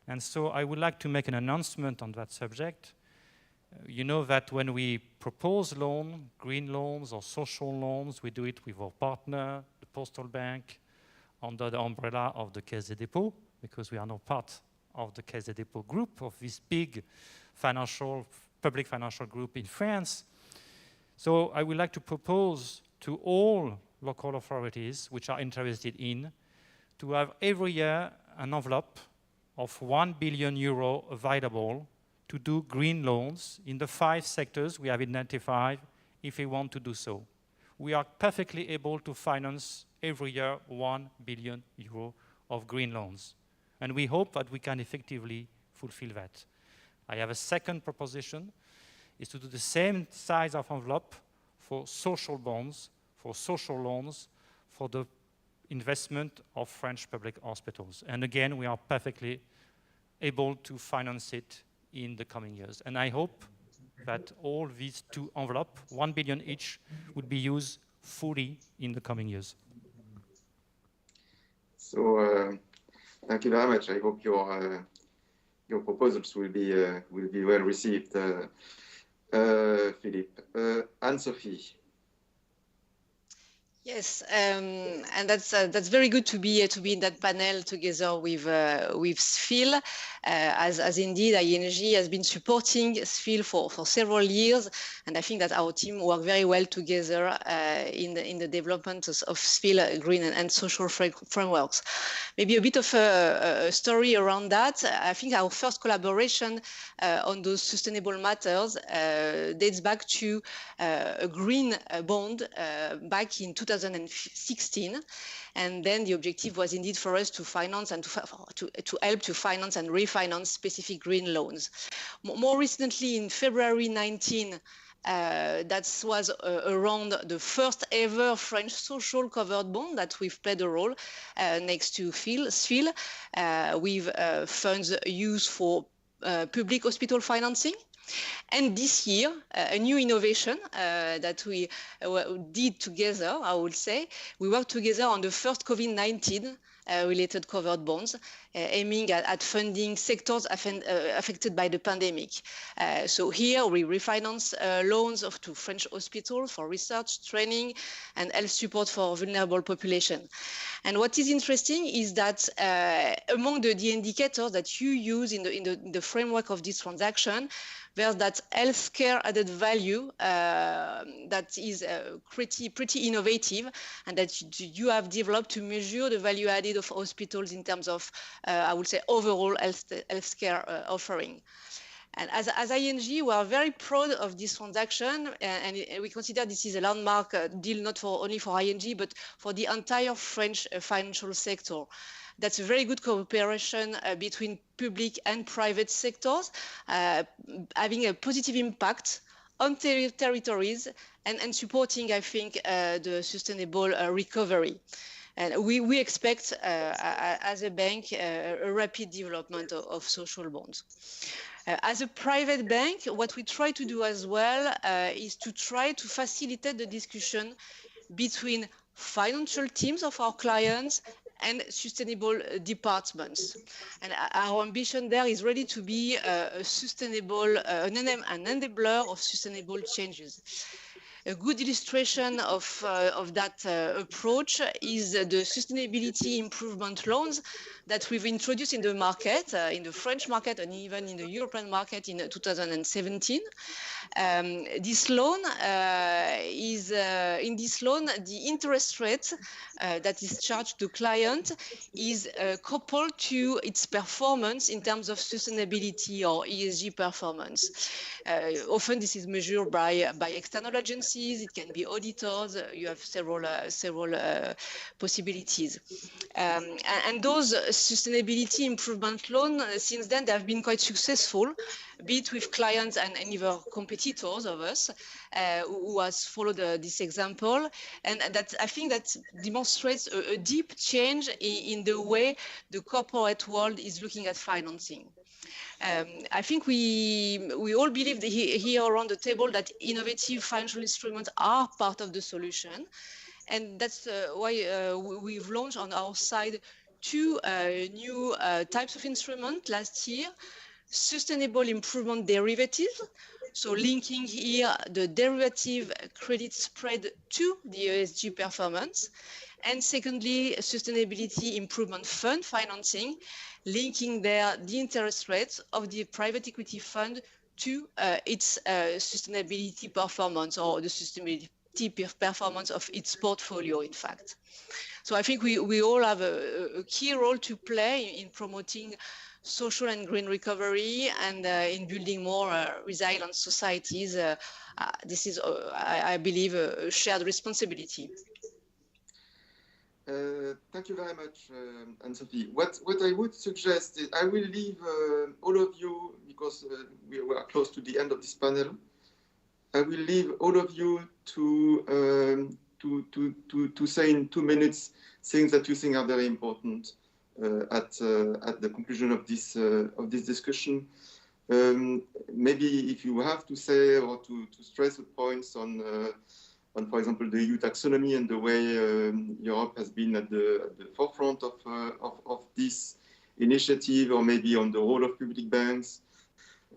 And so I would like to make an announcement on that subject. You know that when we propose loans, green loans or social loans, we do it with our partner, the Postal Bank, under the umbrella of the Caisse des Dépôts, because we are now part of the Caisse des Dépôts group, of this big public financial group in France. So I would like to propose to all local authorities which are interested in to have every year an envelope of 1 billion euro available to do green loans in the 5 sectors we have identified if we want to do so. We are perfectly able to finance every year 1 billion euro of green loans. And we hope that we can effectively fulfill that. I have a second proposition, is to do the same size of envelope for social bonds, for social loans, for the investment of French public hospitals. And again, we are perfectly able to finance it in the coming years. And I hope that all these 2 envelopes, 1 billion each, would be used fully in the coming years. So thank you very much. I hope your proposals will be well received, Philippe. Anne-Sophie. Yes, and that's very good to be in that panel together with SFIL, as indeed ING has been supporting SFIL for several years, and I think that our team worked very well together in the development of SFIL green and social frameworks. Maybe a bit of a story around that. I think our first collaboration on those sustainable matters dates back to a green bond back in 2016, and then the objective was indeed for us to finance and to help to finance and refinance specific green loans. More recently, in February 19, that was around the first ever French social covered bond that we've played a role next to SFIL with funds used for public hospital financing. And this year, a new innovation that we did together, I would say, we worked together on the first COVID-19 related covered bonds, aiming at funding sectors affected by the pandemic. So here we refinance loans to French hospitals for research, training, and health support for vulnerable population. And what is interesting is that among the indicators that you use in the framework of this transaction, there's that healthcare added value that is pretty innovative, and that you have developed to measure the value added of hospitals in terms of, I would say, overall healthcare offering. And as ING, we are very proud of this transaction, and we consider this is a landmark deal not only for ING, but for the entire French financial sector. That's a very good cooperation between public and private sectors, having a positive impact on territories and supporting, I think, the sustainable recovery. And we expect, as a bank, a rapid development of social bonds. As a private bank, what we try to do as well is to try to facilitate the discussion between financial teams of our clients and sustainable departments. And our ambition there is really to be a sustainable, an enabler of sustainable changes. A good illustration of that approach is the sustainability improvement loans that we've introduced in the market, in the French market and even in the European market in 2017. This loan in this loan, the interest rate that is charged to client is coupled to its performance in terms of sustainability or ESG performance. Often this is measured by external agencies. It can be auditors. You have several possibilities. And those sustainability improvement loans, since then, they have been quite successful, be it with clients and either competitors of us who has followed this example. And that, I think, that demonstrates a deep change in the way the corporate world is looking at financing. I think we all believe here around the table that innovative financial instruments are part of the solution. And that's why we've launched on our side two new types of instruments last year: sustainable improvement derivatives, so linking here the derivative credit spread to the ESG performance, and secondly, sustainability improvement fund financing, linking there the interest rates of the private equity fund to its sustainability performance, or the sustainability performance of its portfolio, in fact. So I think we all have a key role to play in promoting social and green recovery and in building more resilient societies. This is, I believe, a shared responsibility. Thank you very much, Anne-Sophie. What I would suggest is I will leave all of you, because we are close to the end of this panel, I will leave all of you to say in 2 minutes things that you think are very important at the conclusion of this discussion. Maybe if you have to say or to stress the points on, for example, the EU taxonomy and the way Europe has been at the forefront of this initiative, or maybe on the role of public banks.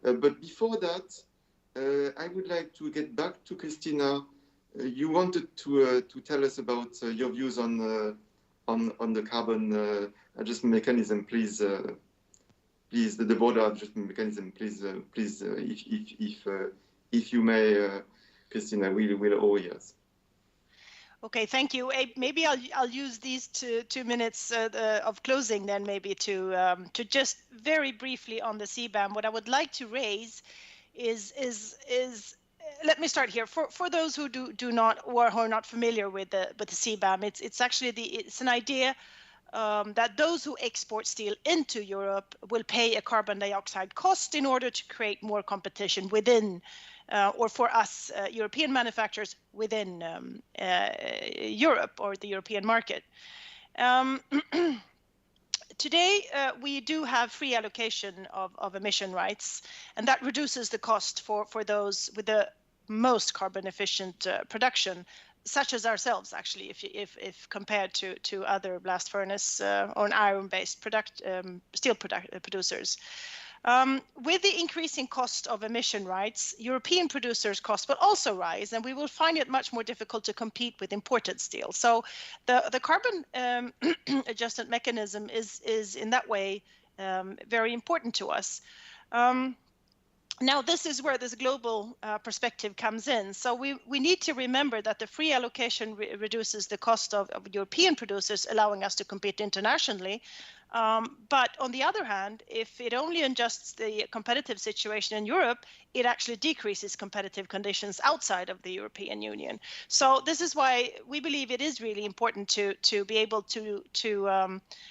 But before that, I would like to get back to Christina. You wanted to tell us about your views on the carbon adjustment mechanism. Please, the border adjustment mechanism. Please, if you may, Christina, we'll all ears. Okay, thank you. Maybe I'll use these 2 minutes of closing then, maybe to just very briefly on the CBAM. What I would like to raise is let me start here. For those who do not, or who are not familiar with the CBAM, it's actually it's an idea that those who export steel into Europe will pay a carbon dioxide cost in order to create more competition within, or for us European manufacturers within Europe or the European market. Today, we do have free allocation of emission rights, and that reduces the cost for those with the most carbon efficient production, such as ourselves, actually, if compared to other blast furnace or iron-based steel producers. With the increasing cost of emission rights, European producers' costs will also rise, and we will find it much more difficult to compete with imported steel. So the carbon adjustment mechanism is in that way very important to us. Now, this is where this global perspective comes in. So we need to remember that the free allocation reduces the cost of European producers, allowing us to compete internationally. But on the other hand, if it only adjusts the competitive situation in Europe, it actually decreases competitive conditions outside of the European Union. So this is why we believe it is really important to be able to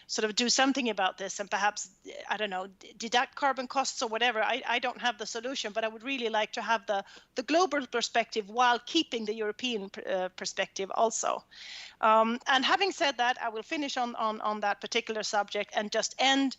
sort of do something about this, and perhaps, I don't know, deduct carbon costs or whatever. I don't have the solution, but I would really like to have the global perspective while keeping the European perspective also. And having said that, I will finish on that particular subject and just end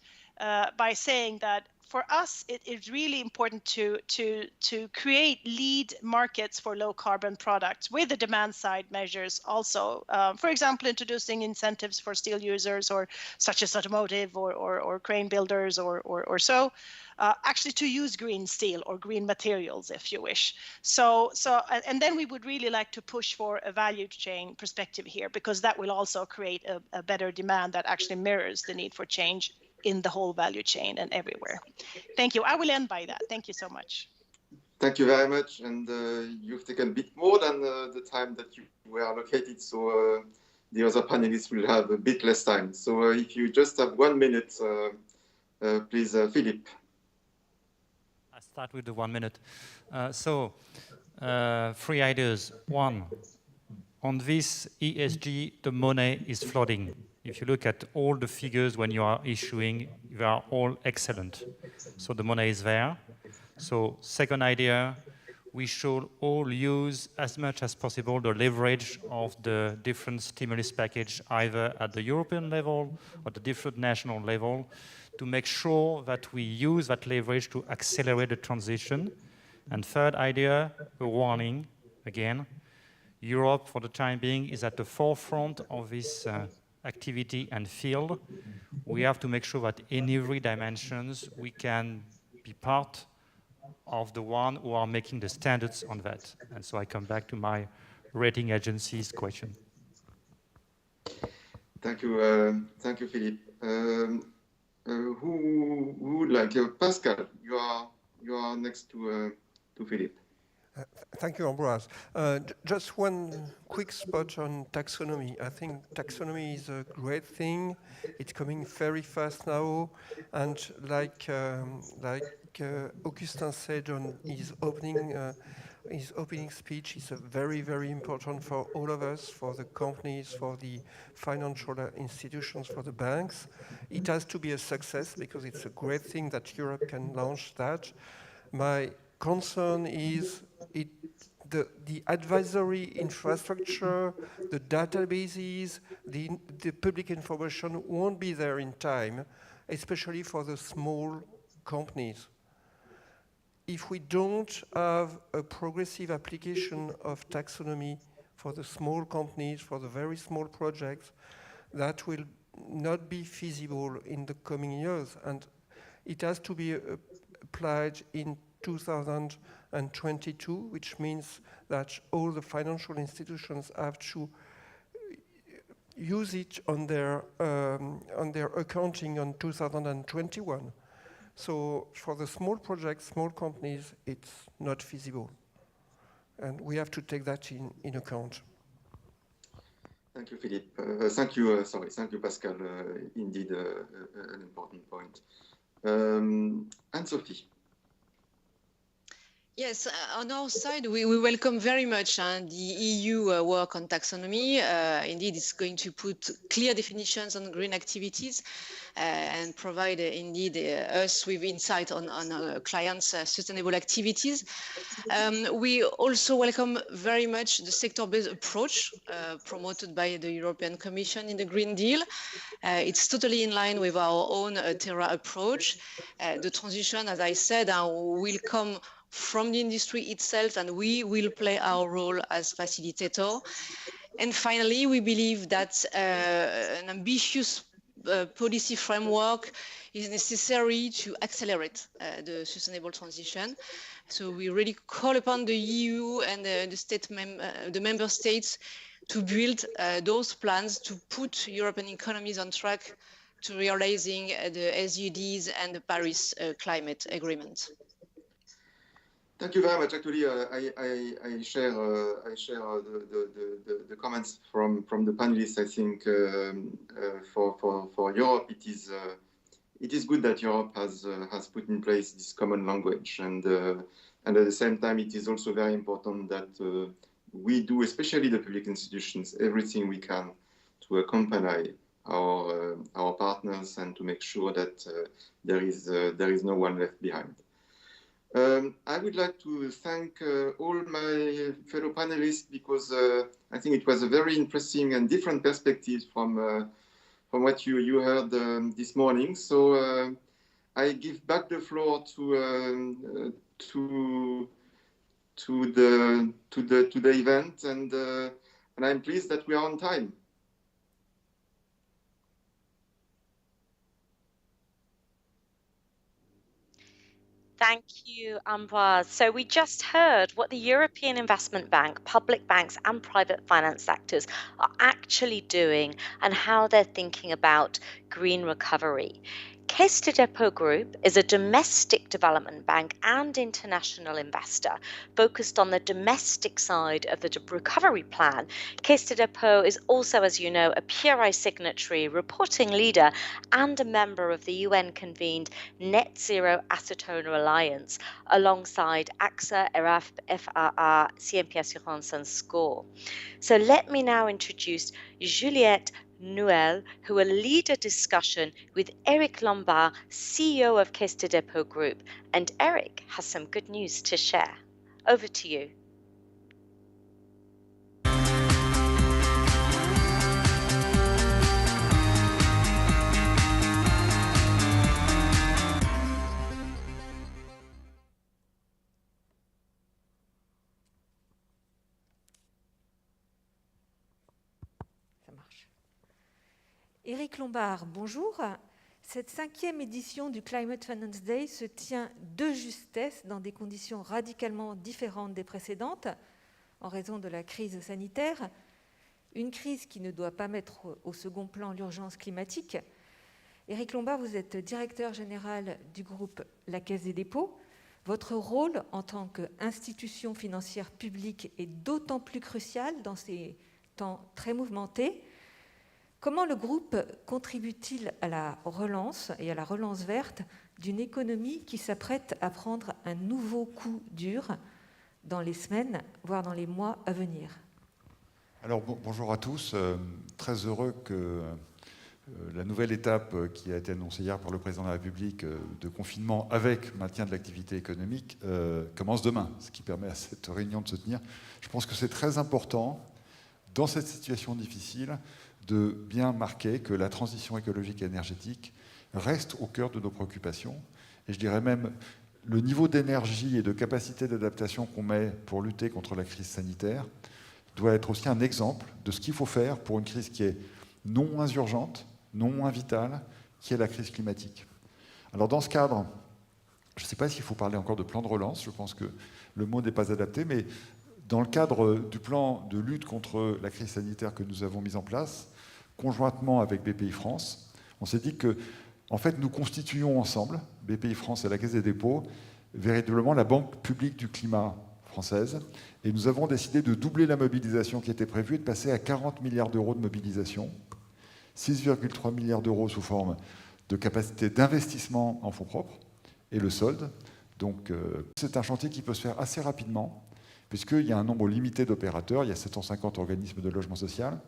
by saying that for us, it is really important to create lead markets for low carbon products with the demand side measures also. For example, introducing incentives for steel users, or such as automotive or crane builders or so. Actually to use green steel or green materials, if you wish. And then we would really like to push for a value chain perspective here, because that will also create a better demand that actually mirrors the need for change in the whole value chain and everywhere. Thank you. I will end by that. Thank you so much. Thank you very much. And you've taken a bit more than the time that you were allocated. So the other panelists will have a bit less time. So if you just have 1 minute, please, Philippe. I'll start with the 1 minute. Three ideas. One, on this ESG, the money is flooding. If you look at all the figures when you are issuing, they are all excellent. So the money is there. So second idea, we should all use as much as possible the leverage of the different stimulus package, either at the European level or the different national level, to make sure that we use that leverage to accelerate the transition. And third idea, a warning, again, Europe for the time being is at the forefront of this activity and field. We have to make sure that in every dimensions we can be part of the one who are making the standards on that. And so I come back to my rating agency's question. Thank you, Philippe. Who would like Pascal? You are next to Philippe. Thank you, Ambroise. Just one quick spot on taxonomy. I think taxonomy is a great thing. It's coming very fast now, and like Augustin said on his opening speech, it's very, very important for all of us, for the companies, for the financial institutions, for the banks. It has to be a success because it's a great thing that Europe can launch that. My concern is the advisory infrastructure, the databases, the public information won't be there in time, especially for the small companies. If we don't have a progressive application of taxonomy for the small companies, for the very small projects, that will not be feasible in the coming years. And it has to be applied in 2022, which means that all the financial institutions have to use it on their accounting on 2021. So for the small projects, small companies, it's not feasible. And we have to take that in account. Thank you, Philippe. Thank you, Pascal. Indeed, an important point. Anne-Sophie. Yes, on our side, we welcome very much the EU work on taxonomy. Indeed, it's going to put clear definitions on green activities and provide indeed us with insight on clients' sustainable activities. We also welcome very much the sector-based approach promoted by the European Commission in the Green Deal. It's totally in line with our own Terra approach. The transition, as I said, will come from the industry itself, and we will play our role as facilitator. And finally, we believe that an ambitious policy framework is necessary to accelerate the sustainable transition. So we really call upon the EU and the member states to build those plans to put European economies on track to realizing the SDGs and the Paris Climate Agreement. Thank you very much. Actually, I share the comments from the panelists. I think for Europe, it is good that Europe has put in place this common language, and at the same time, it is also very important that we do, especially the public institutions, everything we can to accompany our partners and to make sure that there is no one left behind. I would like to thank all my fellow panelists because I think it was a very interesting and different perspective from what you heard this morning. So I give back the floor to the event, and I'm pleased that we are on time. Thank you, Ambroise. So we just heard what the European Investment Bank, public banks and private finance sectors are actually doing and how they're thinking about green recovery. Caisse de Dépôt Group is a domestic development bank and international investor focused on the domestic side of the recovery plan. Caisse de Dépôt is also, as you know, a PRI signatory, reporting leader, and a member of the UN-convened Net Zero Acetone Alliance, alongside AXA, ERAF, FRA, CNP Assurance and SCORE. So let me now introduce Juliette Noël, who will lead a discussion with Eric Lombard, CEO of Caisse de Dépôt Group. And Eric has some good news to share. Over to you. Eric Lombard, bonjour. Cette 5e édition du Climate Finance Day se tient de justesse dans des conditions radicalement différentes des précédentes en raison de la crise sanitaire. Une crise qui ne doit pas mettre au second plan l'urgence climatique. Eric Lombard, vous êtes directeur général du groupe La Caisse des dépôts. Votre rôle en tant qu'institution financière publique est d'autant plus crucial dans ces temps très mouvementés. Comment le groupe contribue-t-il à la relance et à la relance verte d'une économie qui s'apprête à prendre un nouveau coup dur dans les semaines, voire dans les mois à venir? Alors bonjour à tous, très heureux que la nouvelle étape qui a été annoncée hier par le président de la République de confinement avec maintien de l'activité économique commence demain, ce qui permet à cette réunion de se tenir. Je pense que c'est très important dans cette situation difficile de bien marquer que la transition écologique et énergétique reste au cœur de nos préoccupations. Et je dirais même, le niveau d'énergie et de capacité d'adaptation qu'on met pour lutter contre la crise sanitaire doit être aussi un exemple de ce qu'il faut faire pour une crise qui est non moins urgente, non moins vitale, qui est la crise climatique. Alors dans ce cadre, je ne sais pas s'il faut parler encore de plan de relance, je pense que le mot n'est pas adapté, mais dans le cadre du plan de lutte contre la crise sanitaire que nous avons mis en place, conjointement avec BPI France, on s'est dit que, en fait, nous constituons ensemble, BPI France et la Caisse des dépôts, véritablement la banque publique du climat française, et nous avons décidé de doubler la mobilisation qui était prévue et de passer à 40 milliards d'euros de mobilisation, 6,3 milliards d'euros sous forme de capacité d'investissement en fonds propres, et le solde. Donc, c'est un chantier qui peut se faire assez rapidement, puisqu'il y a un nombre limité d'opérateurs, il y a 750 organismes de logement social,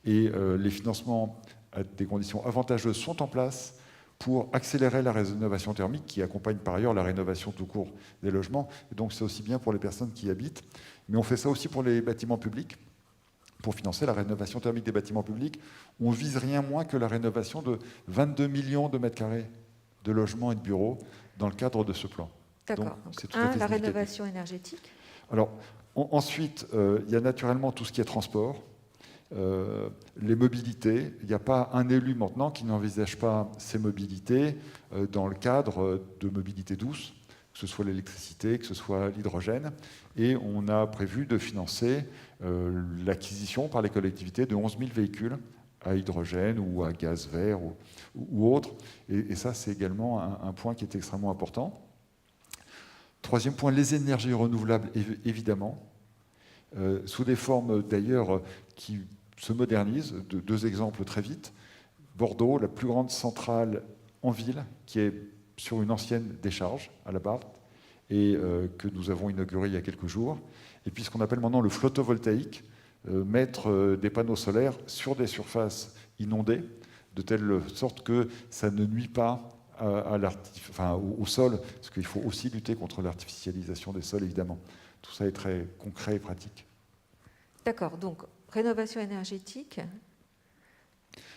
et les financements à des conditions avantageuses sont en place pour accélérer la rénovation thermique qui accompagne par ailleurs la rénovation tout court des logements. Et donc c'est aussi bien pour les personnes qui y habitent, mais on fait ça aussi pour les bâtiments publics. Pour financer la rénovation thermique des bâtiments publics, on ne vise rien moins que la rénovation de 22 millions de mètres carrés de logements et de bureaux dans le cadre de ce plan. D'accord. La rénovation énergétique. Alors, ensuite, il y a naturellement tout ce qui est transport, les mobilités. Il n'y a pas un élu maintenant qui n'envisage pas ces mobilités dans le cadre de mobilité douce, que ce soit l'électricité, que ce soit l'hydrogène. Et on a prévu de financer l'acquisition par les collectivités de 11 000 véhicules à hydrogène ou à gaz vert ou autre. Et ça, c'est également un point qui est extrêmement important. Troisième point, les énergies renouvelables, évidemment, sous des formes d'ailleurs qui se modernisent. Deux exemples très vite. Bordeaux, la plus grande centrale en ville, qui est sur une ancienne décharge à la Barthe, et que nous avons inaugurée il y a quelques jours. Et puis ce qu'on appelle maintenant le photovoltaïque, mettre des panneaux solaires sur des surfaces inondées, de telle sorte que ça ne nuit pas au sol, parce qu'il faut aussi lutter contre l'artificialisation des sols, évidemment. Tout ça est très concret et pratique. D'accord, donc rénovation énergétique.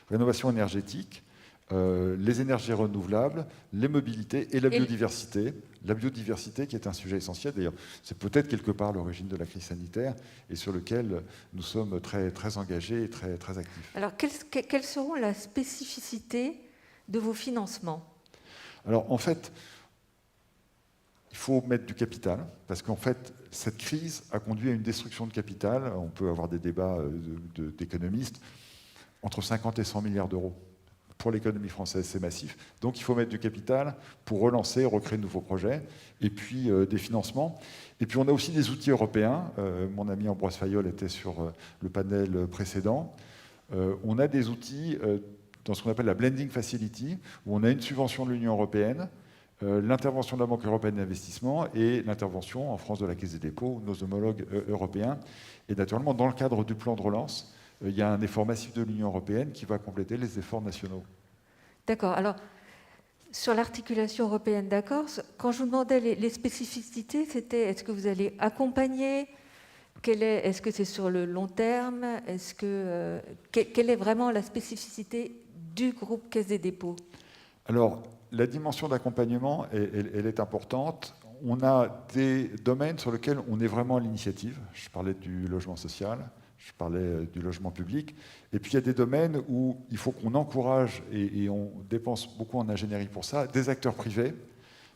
Rénovation énergétique, les énergies renouvelables, les mobilités et la biodiversité. La biodiversité qui est un sujet essentiel, d'ailleurs, c'est peut-être quelque part l'origine de la crise sanitaire et sur lequel nous sommes très, très engagés et très, très actifs. Alors, quelles seront la spécificité de vos financements? Alors, en fait, il faut mettre du capital, parce qu'en fait, cette crise a conduit à une destruction de capital. On peut avoir des débats d'économistes, entre 50 et 100 milliards d'euros. Pour l'économie française, c'est massif. Donc il faut mettre du capital pour relancer, recréer de nouveaux projets, et puis des financements. Et puis on a aussi des outils européens. Mon ami Ambroise Fayol était sur le panel précédent. On a des outils dans ce qu'on appelle la Blending Facility, où on a une subvention de l'Union européenne, l'intervention de la Banque européenne d'investissement et l'intervention en France de la Caisse des dépôts, nos homologues européens. Et naturellement, dans le cadre du plan de relance, il y a un effort massif de l'Union européenne qui va compléter les efforts nationaux. D'accord. Alors, sur l'articulation européenne, d'accord. Quand je vous demandais les spécificités, c'était est-ce que vous allez accompagner? Est-ce que c'est sur le long terme? Quelle est vraiment la spécificité du groupe Caisse des dépôts? Alors, la dimension d'accompagnement, elle est importante. On a des domaines sur lesquels on est vraiment à l'initiative. Je parlais du logement social. Je parlais du logement public. Et puis, il y a des domaines où il faut qu'on encourage, et on dépense beaucoup en ingénierie pour ça, des acteurs privés.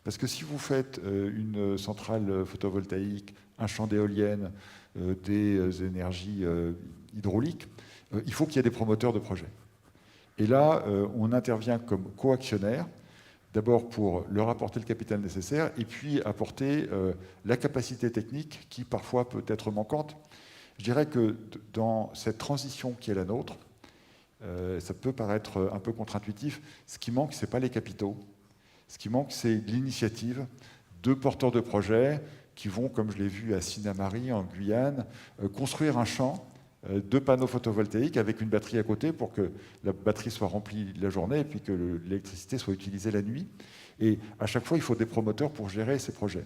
Parce que si vous faites une centrale photovoltaïque, un champ d'éoliennes, des énergies hydrauliques, il faut qu'il y ait des promoteurs de projets. Et là, on intervient comme coactionnaire, d'abord pour leur apporter le capital nécessaire, et puis apporter la capacité technique qui parfois peut être manquante. Je dirais que dans cette transition qui est la nôtre, ça peut paraître un peu contre-intuitif, ce qui manque, ce n'est pas les capitaux. Ce qui manque, c'est l'initiative de porteurs de projets qui vont, comme je l'ai vu à Sinamari, en Guyane, construire un champ de panneaux photovoltaïques avec une batterie à côté pour que la batterie soit remplie la journée et puis que l'électricité soit utilisée la nuit. Et à chaque fois, il faut des promoteurs pour gérer ces projets.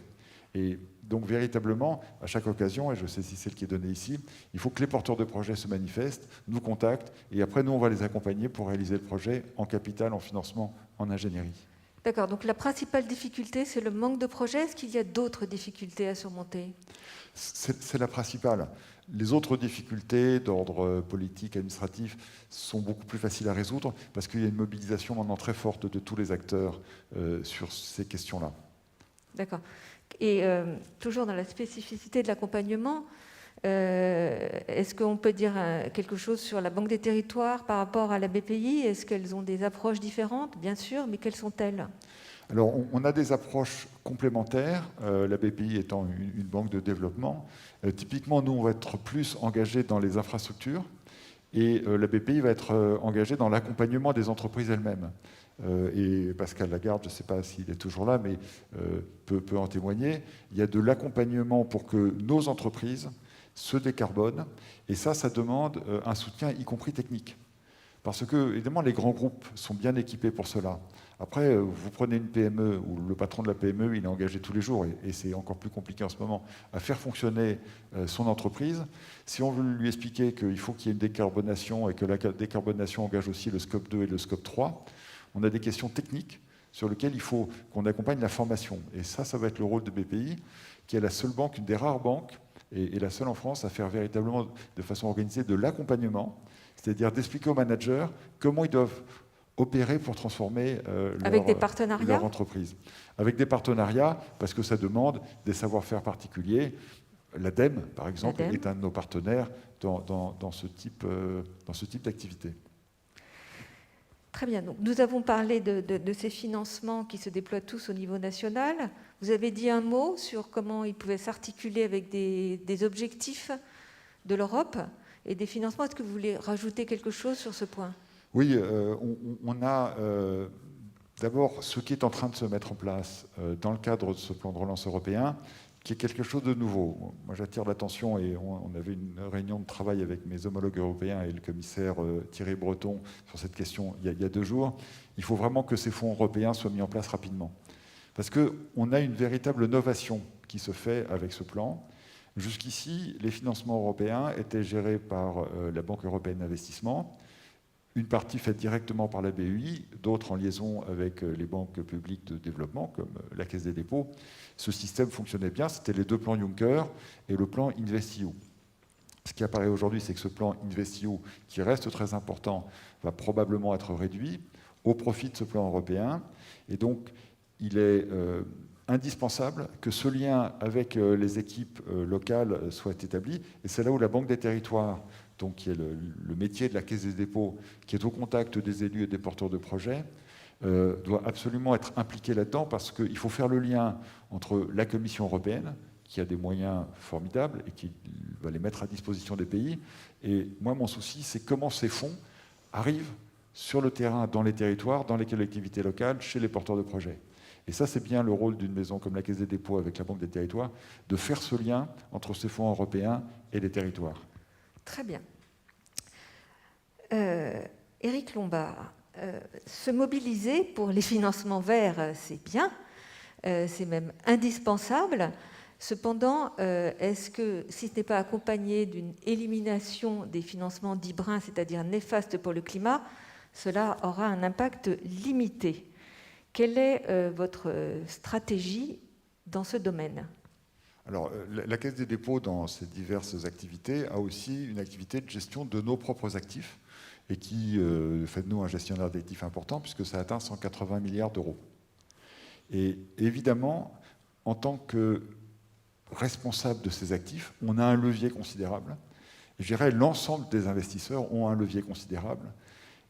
Et donc, véritablement, à chaque occasion, et je sais si c'est le qui est donné ici, il faut que les porteurs de projets se manifestent, nous contactent, et après, nous, on va les accompagner pour réaliser le projet en capital, en financement, en ingénierie. D'accord, donc la principale difficulté, c'est le manque de projets. Est-ce qu'il y a d'autres difficultés à surmonter? C'est la principale. Les autres difficultés d'ordre politique, administratif, sont beaucoup plus faciles à résoudre parce qu'il y a une mobilisation maintenant très forte de tous les acteurs sur ces questions-là. D'accord. Et toujours dans la spécificité de l'accompagnement, est-ce qu'on peut dire quelque chose sur la Banque des territoires par rapport à la BPI? Est-ce qu'elles ont des approches différentes? Bien sûr, mais quelles sont-elles? Alors, on a des approches complémentaires, la BPI étant une banque de développement. Typiquement, nous, on va être plus engagés dans les infrastructures et la BPI va être engagée dans l'accompagnement des entreprises elles-mêmes. Et Pascal Lagarde, je ne sais pas s'il est toujours là, mais peut en témoigner. Il y a de l'accompagnement pour que nos entreprises se décarbonent, et ça demande un soutien, y compris technique. Parce que, évidemment, les grands groupes sont bien équipés pour cela. Après, vous prenez une PME, où le patron de la PME, il est engagé tous les jours, et c'est encore plus compliqué en ce moment, à faire fonctionner son entreprise. Si on veut lui expliquer qu'il faut qu'il y ait une décarbonation, et que la décarbonation engage aussi le scope 2 et le scope 3, on a des questions techniques sur lequel il faut qu'on accompagne la formation. Et ça va être le rôle de BPI, qui est la seule banque, une des rares banques, et la seule en France à faire véritablement de façon organisée de l'accompagnement, c'est-à-dire d'expliquer aux managers comment ils doivent opérer pour transformer leur entreprise. Avec des partenariats, parce que ça demande des savoir-faire particuliers. L'ADEME, par exemple, est un de nos partenaires dans ce type d'activité. Très bien. Donc, nous avons parlé de ces financements qui se déploient tous au niveau national. Vous avez dit un mot sur comment ils pouvaient s'articuler avec des objectifs de l'Europe et des financements. Est-ce que vous voulez rajouter quelque chose sur ce point ? Oui, on a d'abord ce qui est en train de se mettre en place dans le cadre de ce plan de relance européen, qui est quelque chose de nouveau. Moi, j'attire l'attention, et on avait une réunion de travail avec mes homologues européens et le commissaire Thierry Breton sur cette question il y a 2 jours. Il faut vraiment que ces fonds européens soient mis en place rapidement. Parce qu'on a une véritable novation qui se fait avec ce plan. Jusqu'ici, les financements européens étaient gérés par la Banque européenne d'investissement, une partie faite directement par la BEI, d'autres en liaison avec les banques publiques de développement, comme la Caisse des dépôts. Ce système fonctionnait bien, c'était les 2 plans Juncker et le plan InvestEU. Ce qui apparaît aujourd'hui, c'est que ce plan InvestEU, qui reste très important, va probablement être réduit au profit de ce plan européen. Et donc, il est indispensable que ce lien avec les équipes locales soit établi. Et c'est là où la Banque des territoires, donc qui est le métier de la Caisse des dépôts, qui est au contact des élus et des porteurs de projets, doit absolument être impliqué là-dedans, parce qu'il faut faire le lien entre la Commission européenne, qui a des moyens formidables et qui va les mettre à disposition des pays. Et moi, mon souci, c'est comment ces fonds arrivent sur le terrain, dans les territoires, dans les collectivités locales, chez les porteurs de projets. Et ça, c'est bien le rôle d'une maison comme la Caisse des dépôts avec la Banque des territoires, de faire ce lien entre ces fonds européens et les territoires. Très bien. Éric Lombard, se mobiliser pour les financements verts, c'est bien, c'est même indispensable. Cependant, est-ce que si ce n'est pas accompagné d'une élimination des financements dits bruns, c'est-à-dire néfastes pour le climat, cela aura un impact limité? Quelle est votre stratégie dans ce domaine? Alors, la Caisse des dépôts, dans ses diverses activités, a aussi une activité de gestion de nos propres actifs, et qui fait de nous un gestionnaire d'actifs important, puisque ça atteint 180 milliards d'euros. Et évidemment, en tant que responsable de ces actifs, on a un levier considérable. Et je dirais l'ensemble des investisseurs ont un levier considérable.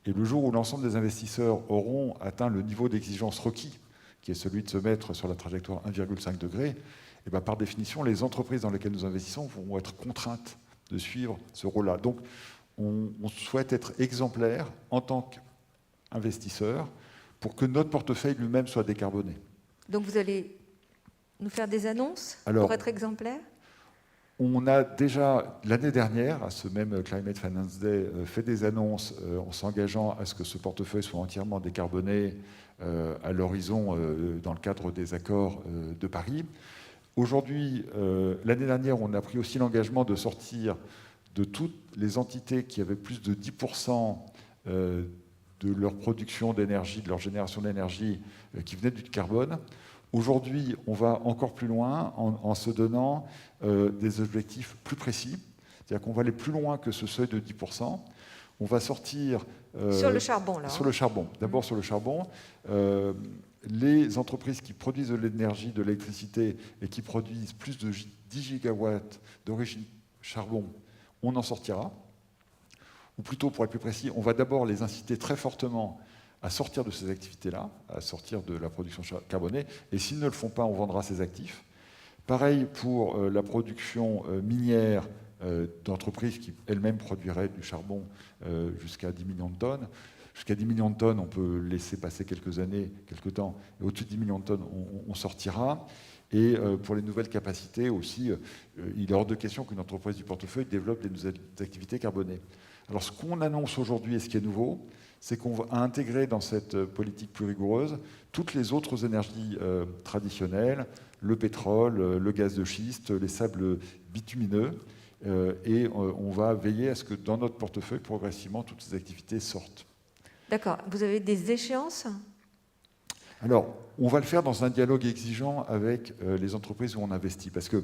Et le jour où l'ensemble des investisseurs auront atteint le niveau d'exigence requis, qui est celui de se mettre sur la trajectoire 1,5 degré, et bien par définition, les entreprises dans lesquelles nous investissons vont être contraintes de suivre ce rôle-là. Donc, on souhaite être exemplaire en tant qu'investisseur pour que notre portefeuille lui-même soit décarboné. Donc vous allez nous faire des annonces pour être exemplaire? On a déjà, l'année dernière, à ce même Climate Finance Day, fait des annonces en s'engageant à ce que ce portefeuille soit entièrement décarboné à l'horizon dans le cadre des accords de Paris. Aujourd'hui, l'année dernière, on a pris aussi l'engagement de sortir de toutes les entités qui avaient plus de 10% de leur production d'énergie, de leur génération d'énergie qui venait du carbone. Aujourd'hui, on va encore plus loin en se donnant des objectifs plus précis. C'est-à-dire qu'on va aller plus loin que ce seuil de 10%. On va sortir... sur le charbon, là. Sur le charbon. D'abord sur le charbon. Les entreprises qui produisent de l'énergie, de l'électricité, et qui produisent plus de 10 gigawatts d'origine charbon, on en sortira. Ou plutôt, pour être plus précis, on va d'abord les inciter très fortement à sortir de ces activités-là, à sortir de la production carbonée, et s'ils ne le font pas, on vendra ces actifs. Pareil pour la production minière d'entreprises qui elles-mêmes produiraient du charbon jusqu'à 10 millions de tonnes. Jusqu'à 10 millions de tonnes, on peut laisser passer quelques années, quelques temps, et au-dessus de 10 millions de tonnes, on sortira. Et pour les nouvelles capacités aussi, il est hors de question qu'une entreprise du portefeuille développe des nouvelles activités carbonées. Alors ce qu'on annonce aujourd'hui et ce qui est nouveau, c'est qu'on va intégrer dans cette politique plus rigoureuse toutes les autres énergies traditionnelles, le pétrole, le gaz de schiste, les sables bitumineux, et on va veiller à ce que dans notre portefeuille, progressivement, toutes ces activités sortent. D'accord. Vous avez des échéances? Alors, on va le faire dans un dialogue exigeant avec les entreprises où on investit, parce que,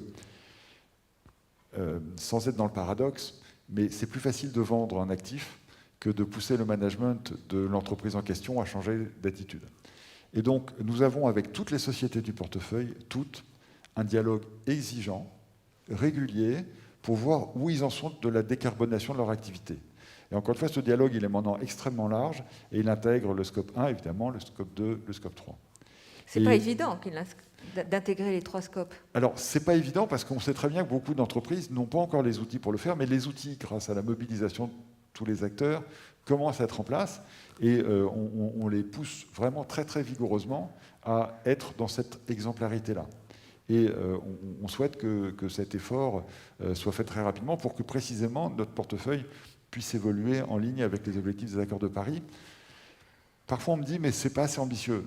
sans être dans le paradoxe, mais c'est plus facile de vendre un actif que de pousser le management de l'entreprise en question à changer d'attitude. Et donc, nous avons avec toutes les sociétés du portefeuille, toutes, un dialogue exigeant, régulier, pour voir où ils en sont de la décarbonation de leur activité. Et encore une fois, ce dialogue, il est maintenant extrêmement large, et il intègre le scope 1, évidemment, le scope 2, le scope 3. C'est pas évident d'intégrer les 3 scopes. Alors, c'est pas évident, parce qu'on sait très bien que beaucoup d'entreprises n'ont pas encore les outils pour le faire, mais les outils, grâce à la mobilisation de tous les acteurs, commencent à être en place, et on les pousse vraiment très très vigoureusement à être dans cette exemplarité-là. Et on souhaite que cet effort soit fait très rapidement pour que précisément notre portefeuille puisse évoluer en ligne avec les objectifs des accords de Paris. Parfois on me dit mais c'est pas assez ambitieux.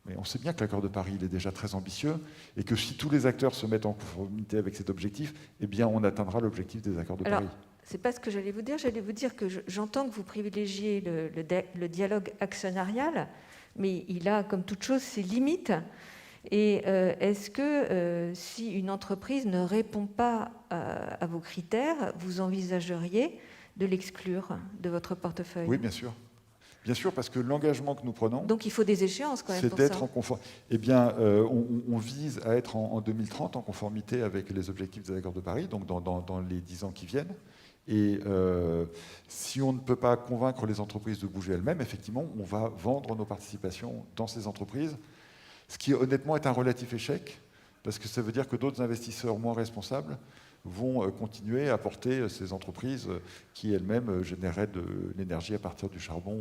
Mais on sait bien que l'accord de Paris il est déjà très ambitieux et que si tous les acteurs se mettent en conformité avec cet objectif, eh bien on atteindra l'objectif des accords de Paris. C'est pas ce que j'allais vous dire. J'allais vous dire que j'entends que vous privilégiez le dialogue actionnarial, mais il a, comme toute chose, ses limites. Et est-ce que si une entreprise ne répond pas à vos critères, vous envisageriez de l'exclure de votre portefeuille? Oui, bien sûr. Bien sûr, parce que l'engagement que nous prenons... Donc il faut des échéances quand même pour ça. C'est d'être en conformité. Eh bien, on vise à être en 2030 en conformité avec les objectifs des accords de Paris, donc dans les 10 ans qui viennent. Et si on ne peut pas convaincre les entreprises de bouger elles-mêmes, effectivement, on va vendre nos participations dans ces entreprises, ce qui honnêtement est un relatif échec, parce que ça veut dire que d'autres investisseurs moins responsables vont continuer à porter ces entreprises qui elles-mêmes généraient de l'énergie à partir du charbon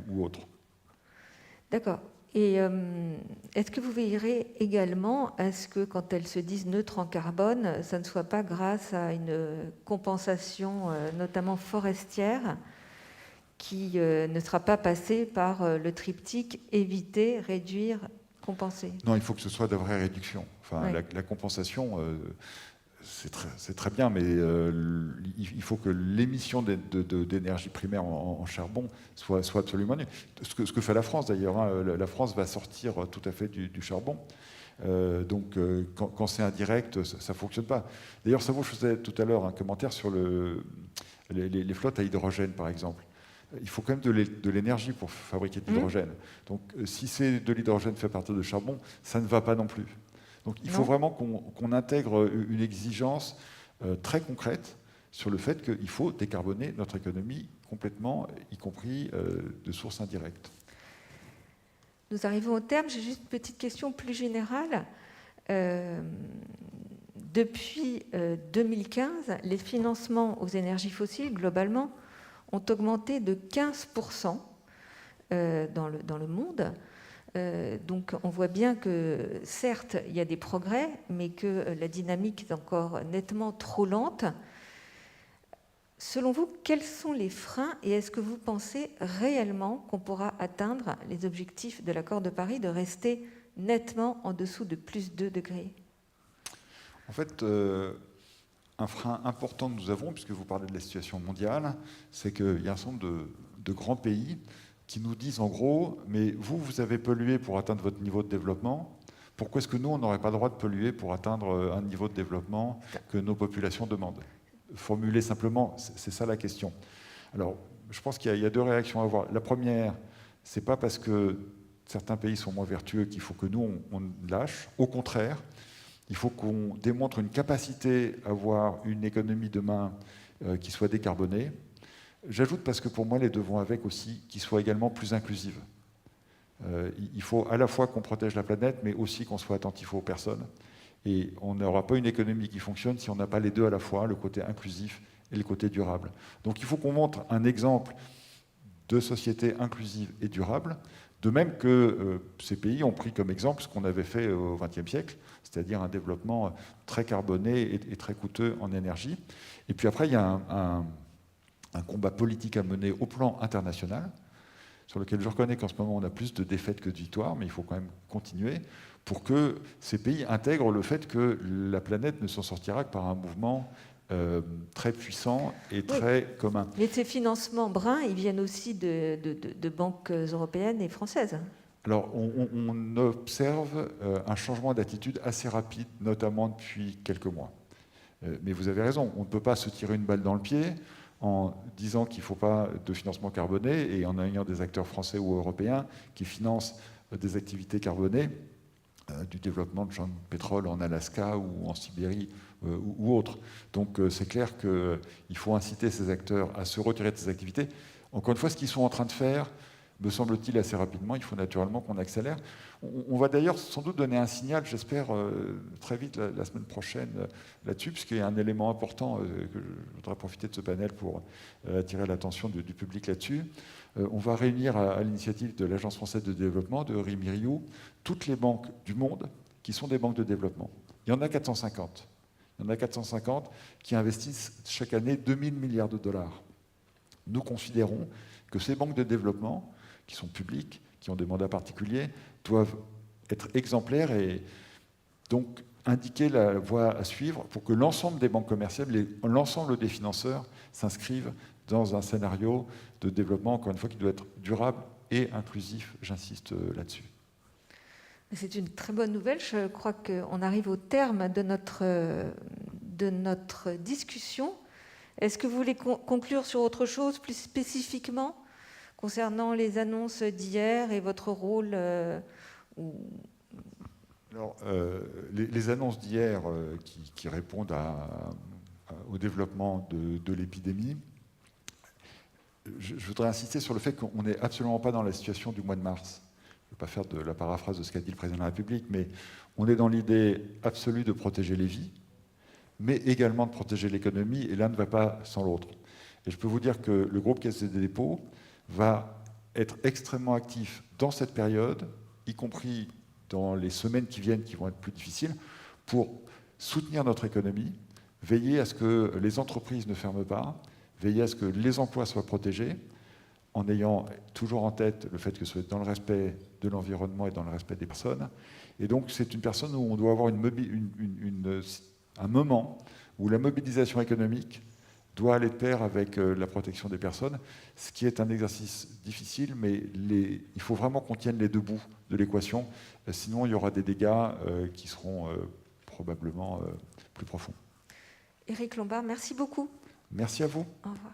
ou autre. D'accord. Et est-ce que vous veillerez également à ce que, quand elles se disent neutres en carbone, ça ne soit pas grâce à une compensation, notamment forestière, qui ne sera pas passée par le triptyque éviter, réduire, compenser? Non, il faut que ce soit de vraies réductions. Enfin, ouais. la compensation, c'est très bien, mais il faut que l'émission d'énergie primaire en charbon soit absolument nulle. Ce que fait la France d'ailleurs, hein. La France va sortir tout à fait du charbon. Donc quand c'est indirect, ça ne fonctionne pas. D'ailleurs, ça vous, je faisais tout à l'heure un commentaire sur les flottes à hydrogène, par exemple. Il faut quand même de l'énergie pour fabriquer de l'hydrogène. Donc si c'est de l'hydrogène fait à partir de charbon, ça ne va pas non plus. Donc il faut vraiment qu'on intègre une exigence très concrète sur le fait qu'il faut décarboner notre économie complètement, y compris de sources indirectes. Nous arrivons au terme. J'ai juste une petite question plus générale. Depuis 2015, les financements aux énergies fossiles, globalement, ont augmenté de 15% dans le monde. Donc on voit bien que certes il y a des progrès, mais que la dynamique est encore nettement trop lente. Selon vous, quels sont les freins et est-ce que vous pensez réellement qu'on pourra atteindre les objectifs de l'accord de Paris de rester nettement en dessous de plus 2 degrés? En fait, un frein important que nous avons, puisque vous parlez de la situation mondiale, c'est qu'il y a un certain nombre de grands pays qui nous disent en gros, mais vous avez pollué pour atteindre votre niveau de développement, pourquoi est-ce que nous, on n'aurait pas le droit de polluer pour atteindre un niveau de développement que nos populations demandent? Formuler simplement, c'est ça la question. Alors, je pense qu'il y a 2 réactions à avoir. La première, c'est pas parce que certains pays sont moins vertueux qu'il faut que nous, on lâche. Au contraire, il faut qu'on démontre une capacité à avoir une économie demain qui soit décarbonée. J'ajoute parce que pour moi, les 2 vont avec aussi, qu'ils soient également plus inclusives. Il faut à la fois qu'on protège la planète, mais aussi qu'on soit attentif aux personnes. Et on n'aura pas une économie qui fonctionne si on n'a pas les 2 à la fois, le côté inclusif et le côté durable. Donc il faut qu'on montre un exemple de société inclusive et durable, de même que ces pays ont pris comme exemple ce qu'on avait fait au XXe siècle, c'est-à-dire un développement très carboné et très coûteux en énergie. Et puis après, il y a un combat politique à mener au plan international, sur lequel je reconnais qu'en ce moment on a plus de défaites que de victoires, mais il faut quand même continuer, pour que ces pays intègrent le fait que la planète ne s'en sortira que par un mouvement très puissant et très commun. Mais ces financements bruns, ils viennent aussi de banques européennes et françaises. Alors, on observe un changement d'attitude assez rapide, notamment depuis quelques mois. Mais vous avez raison, on ne peut pas se tirer une balle dans le pied en disant qu'il ne faut pas de financement carboné et en ayant des acteurs français ou européens qui financent des activités carbonées, du développement de champs de pétrole en Alaska ou en Sibérie ou autre. Donc c'est clair qu'il faut inciter ces acteurs à se retirer de ces activités. Encore une fois, ce qu'ils sont en train de faire, me semble-t-il, assez rapidement. Il faut naturellement qu'on accélère. On va d'ailleurs sans doute donner un signal, j'espère, très vite la semaine prochaine là-dessus, puisqu'il y a un élément important que je voudrais profiter de ce panel pour attirer l'attention du public là-dessus. On va réunir à l'initiative de l'Agence française de développement, de Rimiriou, toutes les banques du monde qui sont des banques de développement. Il y en a 450. Il y en a 450 qui investissent chaque année 2000 milliards de dollars. Nous considérons que ces banques de développement, qui sont publiques, qui ont des mandats particuliers, doivent être exemplaires et donc indiquer la voie à suivre pour que l'ensemble des banques commerciales, l'ensemble des financeurs s'inscrivent dans un scénario de développement, encore une fois, qui doit être durable et inclusif, j'insiste là-dessus. C'est une très bonne nouvelle. Je crois qu'on arrive au terme de notre discussion. Est-ce que vous voulez conclure sur autre chose, plus spécifiquement, concernant les annonces d'hier et votre rôle Alors, les annonces d'hier qui répondent au développement de l'épidémie, je voudrais insister sur le fait qu'on n'est absolument pas dans la situation du mois de mars. Je ne vais pas faire de la paraphrase de ce qu'a dit le président de la République, mais on est dans l'idée absolue de protéger les vies, mais également de protéger l'économie, et l'un ne va pas sans l'autre. Et je peux vous dire que le groupe Caisse des dépôts va être extrêmement actif dans cette période, y compris dans les semaines qui viennent, qui vont être plus difficiles, pour soutenir notre économie, veiller à ce que les entreprises ne ferment pas, veiller à ce que les emplois soient protégés, en ayant toujours en tête le fait que ce soit dans le respect de l'environnement et dans le respect des personnes. Et donc, c'est une personne où on doit avoir un moment où la mobilisation économique doit aller de pair avec la protection des personnes, ce qui est un exercice difficile, mais il faut vraiment qu'on tienne les deux bouts de l'équation, sinon il y aura des dégâts qui seront probablement plus profonds. Éric Lombard, merci beaucoup. Merci à vous. Au revoir.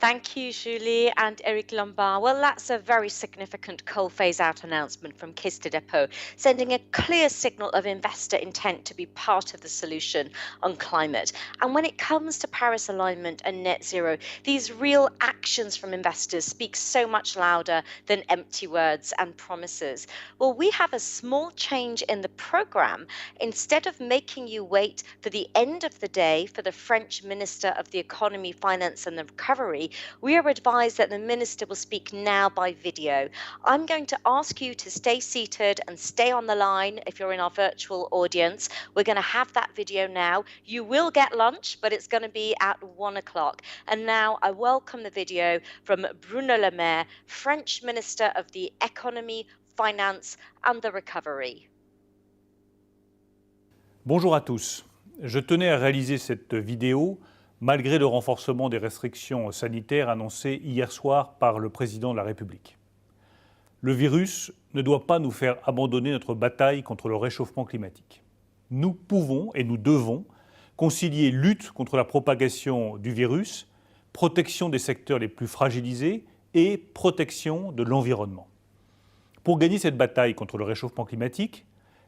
Thank you, Julie and Eric Lombard. Well, that's a very significant coal phase-out announcement from Caisse des Dépôts, sending a clear signal of investor intent to be part of the solution on climate. And when it comes to Paris alignment and net zero, these real actions from investors speak so much louder than empty words and promises. Well, we have a small change in the programme. Instead of making you wait for the end of the day for the French Minister of the Economy, Finance and the Recovery, we are advised that the Minister will speak now by video. I'm going to ask you to stay seated and stay on the line if you're in our virtual audience. We're going to have that video now. You will get lunch, but it's going to be at 1 o'clock. And now I welcome the video from Bruno Le Maire, French Minister of the Economy, Finance and the Recovery. Bonjour à tous. Je tenais à réaliser cette vidéo malgré le renforcement des restrictions sanitaires annoncées hier soir par le président de la République. Le virus ne doit pas nous faire abandonner notre bataille contre le réchauffement climatique. Nous pouvons et nous devons concilier lutte contre la propagation du virus, protection des secteurs les plus fragilisés et protection de l'environnement. Pour gagner cette bataille contre le réchauffement climatique,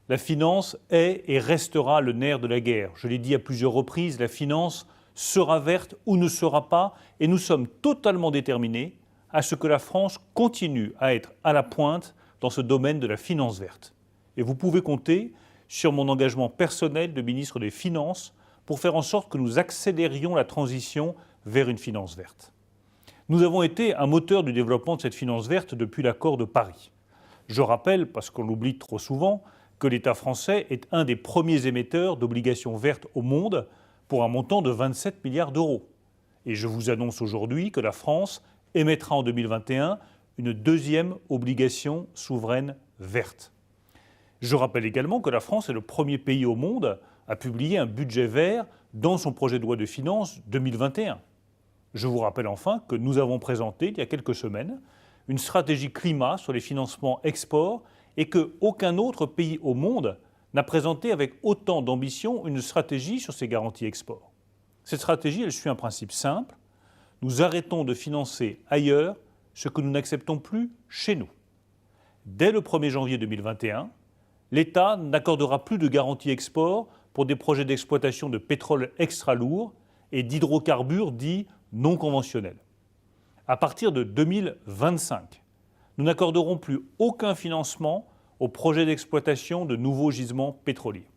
la finance est et restera le nerf de la guerre. Je l'ai dit à plusieurs reprises, la finance sera verte ou ne sera pas, et nous sommes totalement déterminés à ce que la France continue à être à la pointe dans ce domaine de la finance verte. Et vous pouvez compter sur mon engagement personnel de ministre des Finances pour faire en sorte que nous accélérions la transition vers une finance verte. Nous avons été un moteur du développement de cette finance verte depuis l'accord de Paris. Je rappelle, parce qu'on l'oublie trop souvent, que l'État français est un des premiers émetteurs d'obligations vertes au monde pour un montant de 27 milliards d'euros. Et je vous annonce aujourd'hui que la France émettra en 2021 une deuxième obligation souveraine verte. Je rappelle également que la France est le premier pays au monde à publier un budget vert dans son projet de loi de finances 2021. Je vous rappelle enfin que nous avons présenté, il y a quelques semaines, une stratégie climat sur les financements export et qu'aucun autre pays au monde n'a présenté avec autant d'ambition une stratégie sur ces garanties export. Cette stratégie, elle suit un principe simple. Nous arrêtons de financer ailleurs ce que nous n'acceptons plus chez nous. Dès le 1er janvier 2021, l'État n'accordera plus de garanties export pour des projets d'exploitation de pétrole extra lourd et d'hydrocarbures dits non conventionnels. À partir de 2025, nous n'accorderons plus aucun financement aux projets d'exploitation de nouveaux gisements pétroliers.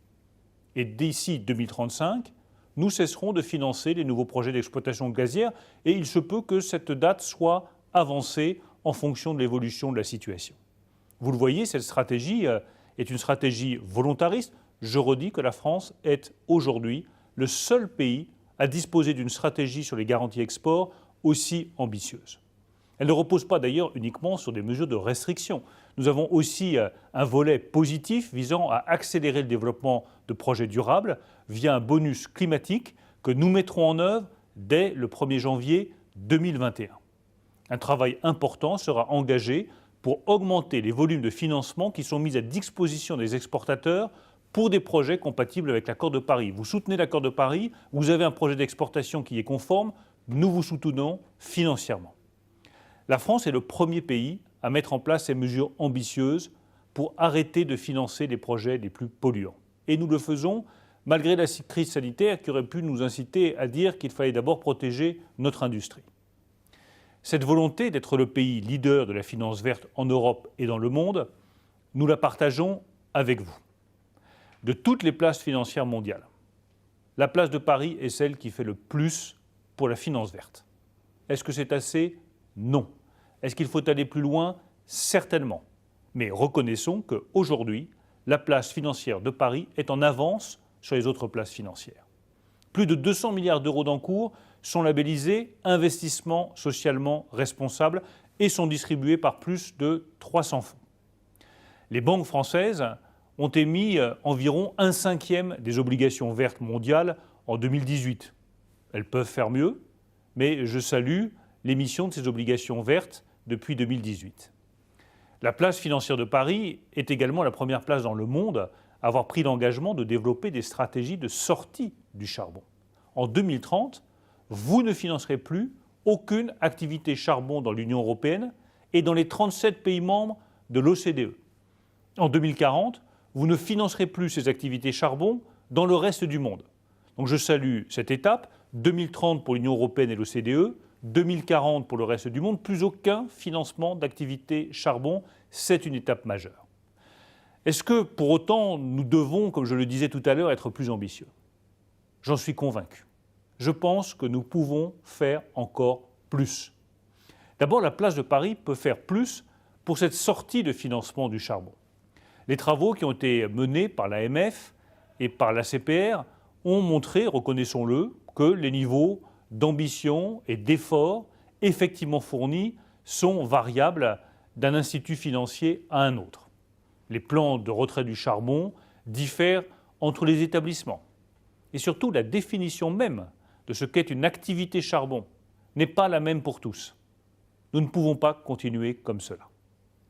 Et d'ici 2035, nous cesserons de financer les nouveaux projets d'exploitation gazière et il se peut que cette date soit avancée en fonction de l'évolution de la situation. Vous le voyez, cette stratégie est une stratégie volontariste. Je redis que la France est aujourd'hui le seul pays à disposer d'une stratégie sur les garanties export aussi ambitieuse. Elle ne repose pas d'ailleurs uniquement sur des mesures de restriction. Nous avons aussi un volet positif visant à accélérer le développement de projets durables via un bonus climatique que nous mettrons en œuvre dès le 1er janvier 2021. Un travail important sera engagé pour augmenter les volumes de financement qui sont mis à disposition des exportateurs pour des projets compatibles avec l'accord de Paris. Vous soutenez l'accord de Paris, vous avez un projet d'exportation qui est conforme, nous vous soutenons financièrement. La France est le premier pays à mettre en place ces mesures ambitieuses pour arrêter de financer les projets les plus polluants. Et nous le faisons malgré la crise sanitaire qui aurait pu nous inciter à dire qu'il fallait d'abord protéger notre industrie. Cette volonté d'être le pays leader de la finance verte en Europe et dans le monde, nous la partageons avec vous. De toutes les places financières mondiales, la place de Paris est celle qui fait le plus pour la finance verte. Est-ce que c'est assez ? Non. Est-ce qu'il faut aller plus loin ? Certainement. Mais reconnaissons qu'aujourd'hui, la place financière de Paris est en avance sur les autres places financières. Plus de 200 milliards d'euros d'encours sont labellisés investissement socialement responsable et sont distribués par plus de 300 fonds. Les banques françaises ont émis environ 1/5 des obligations vertes mondiales en 2018. Elles peuvent faire mieux, mais je salue l'émission de ces obligations vertes depuis 2018. La place financière de Paris est également la première place dans le monde à avoir pris l'engagement de développer des stratégies de sortie du charbon. En 2030, vous ne financerez plus aucune activité charbon dans l'Union européenne et dans les 37 pays membres de l'OCDE. En 2040, vous ne financerez plus ces activités charbon dans le reste du monde. Donc je salue cette étape, 2030 pour l'Union européenne et l'OCDE, 2040 pour le reste du monde, plus aucun financement d'activités charbon, c'est une étape majeure. Est-ce que pour autant nous devons, comme je le disais tout à l'heure, être plus ambitieux ? J'en suis convaincu. Je pense que nous pouvons faire encore plus. D'abord, la place de Paris peut faire plus pour cette sortie de financement du charbon. Les travaux qui ont été menés par l'AMF et par l'ACPR ont montré, reconnaissons-le, que les niveaux d'ambition et d'effort effectivement fournis sont variables d'un institut financier à un autre. Les plans de retrait du charbon diffèrent entre les établissements. Et surtout, la définition même de ce qu'est une activité charbon n'est pas la même pour tous. Nous ne pouvons pas continuer comme cela.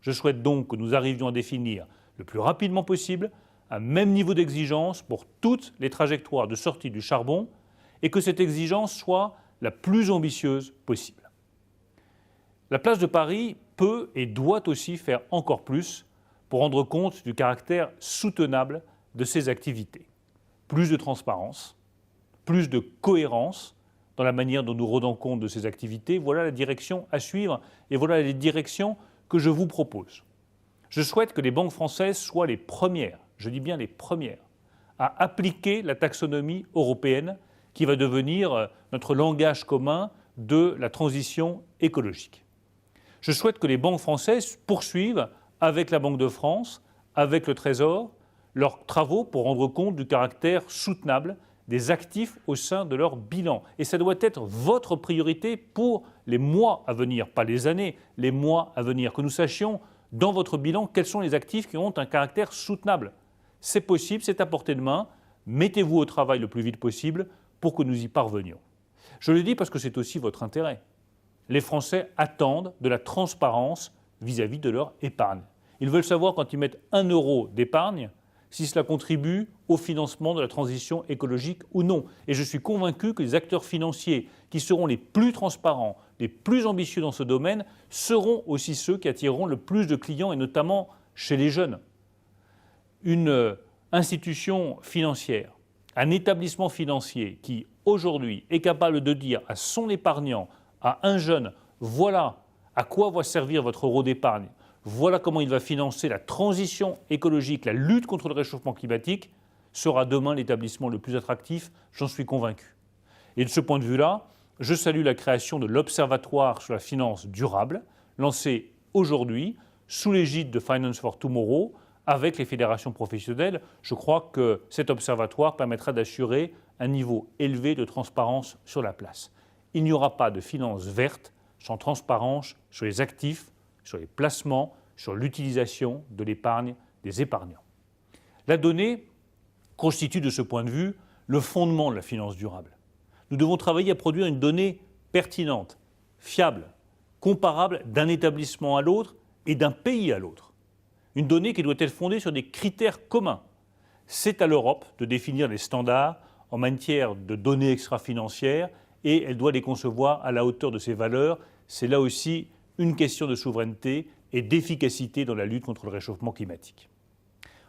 Je souhaite donc que nous arrivions à définir le plus rapidement possible un même niveau d'exigence pour toutes les trajectoires de sortie du charbon et que cette exigence soit la plus ambitieuse possible. La place de Paris peut et doit aussi faire encore plus pour rendre compte du caractère soutenable de ces activités. Plus de transparence, plus de cohérence dans la manière dont nous rendons compte de ces activités. Voilà la direction à suivre et voilà les directions que je vous propose. Je souhaite que les banques françaises soient les premières, je dis bien les premières, à appliquer la taxonomie européenne qui va devenir notre langage commun de la transition écologique. Je souhaite que les banques françaises poursuivent avec la Banque de France, avec le Trésor, leurs travaux pour rendre compte du caractère soutenable des actifs au sein de leur bilan. Et ça doit être votre priorité pour les mois à venir, pas les années, les mois à venir, que nous sachions dans votre bilan quels sont les actifs qui ont un caractère soutenable. C'est possible, c'est à portée de main, mettez-vous au travail le plus vite possible pour que nous y parvenions. Je le dis parce que c'est aussi votre intérêt. Les Français attendent de la transparence vis-à-vis de leur épargne. Ils veulent savoir quand ils mettent 1 euro d'épargne, si cela contribue au financement de la transition écologique ou non. Et je suis convaincu que les acteurs financiers qui seront les plus transparents, les plus ambitieux dans ce domaine, seront aussi ceux qui attireront le plus de clients, et notamment chez les jeunes. Une institution financière, un établissement financier qui, aujourd'hui, est capable de dire à son épargnant, à un jeune, voilà à quoi va servir votre euro d'épargne, voilà comment il va financer la transition écologique, la lutte contre le réchauffement climatique, sera demain l'établissement le plus attractif, j'en suis convaincu. Et de ce point de vue-là, je salue la création de l'Observatoire sur la finance durable, lancé aujourd'hui sous l'égide de Finance for Tomorrow, avec les fédérations professionnelles. Je crois que cet observatoire permettra d'assurer un niveau élevé de transparence sur la place. Il n'y aura pas de finance verte sans transparence sur les actifs, sur les placements, sur l'utilisation de l'épargne des épargnants. La donnée constitue de ce point de vue le fondement de la finance durable. Nous devons travailler à produire une donnée pertinente, fiable, comparable d'un établissement à l'autre et d'un pays à l'autre. Une donnée qui doit être fondée sur des critères communs. C'est à l'Europe de définir les standards en matière de données extra-financières et elle doit les concevoir à la hauteur de ses valeurs. C'est là aussi une question de souveraineté et d'efficacité dans la lutte contre le réchauffement climatique.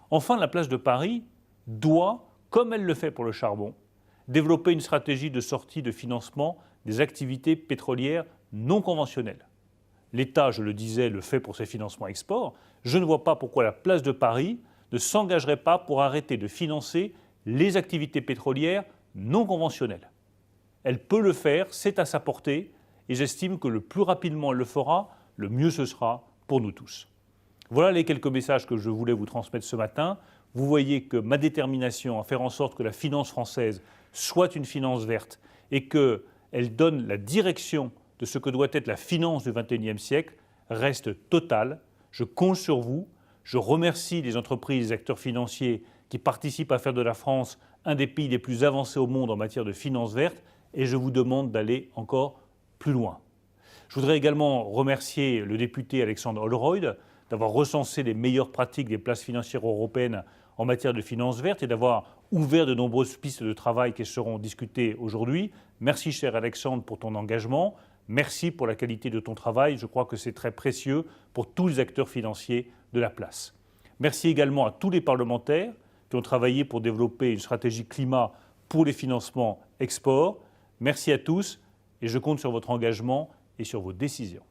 Enfin, la place de Paris doit, comme elle le fait pour le charbon, développer une stratégie de sortie de financement des activités pétrolières non conventionnelles. L'État, je le disais, le fait pour ses financements export. Je ne vois pas pourquoi la place de Paris ne s'engagerait pas pour arrêter de financer les activités pétrolières non conventionnelles. Elle peut le faire, c'est à sa portée, et j'estime que le plus rapidement elle le fera, le mieux ce sera pour nous tous. Voilà les quelques messages que je voulais vous transmettre ce matin. Vous voyez que ma détermination à faire en sorte que la finance française soit une finance verte et qu'elle donne la direction de ce que doit être la finance du XXIe siècle reste totale. Je compte sur vous. Je remercie les entreprises et les acteurs financiers qui participent à faire de la France un des pays les plus avancés au monde en matière de finance verte et je vous demande d'aller encore plus loin. Je voudrais également remercier le député Alexandre Holroyd d'avoir recensé les meilleures pratiques des places financières européennes en matière de finances vertes et d'avoir ouvert de nombreuses pistes de travail qui seront discutées aujourd'hui. Merci, cher Alexandre, pour ton engagement. Merci pour la qualité de ton travail. Je crois que c'est très précieux pour tous les acteurs financiers de la place. Merci également à tous les parlementaires qui ont travaillé pour développer une stratégie climat pour les financements export. Merci à tous et je compte sur votre engagement et sur vos décisions.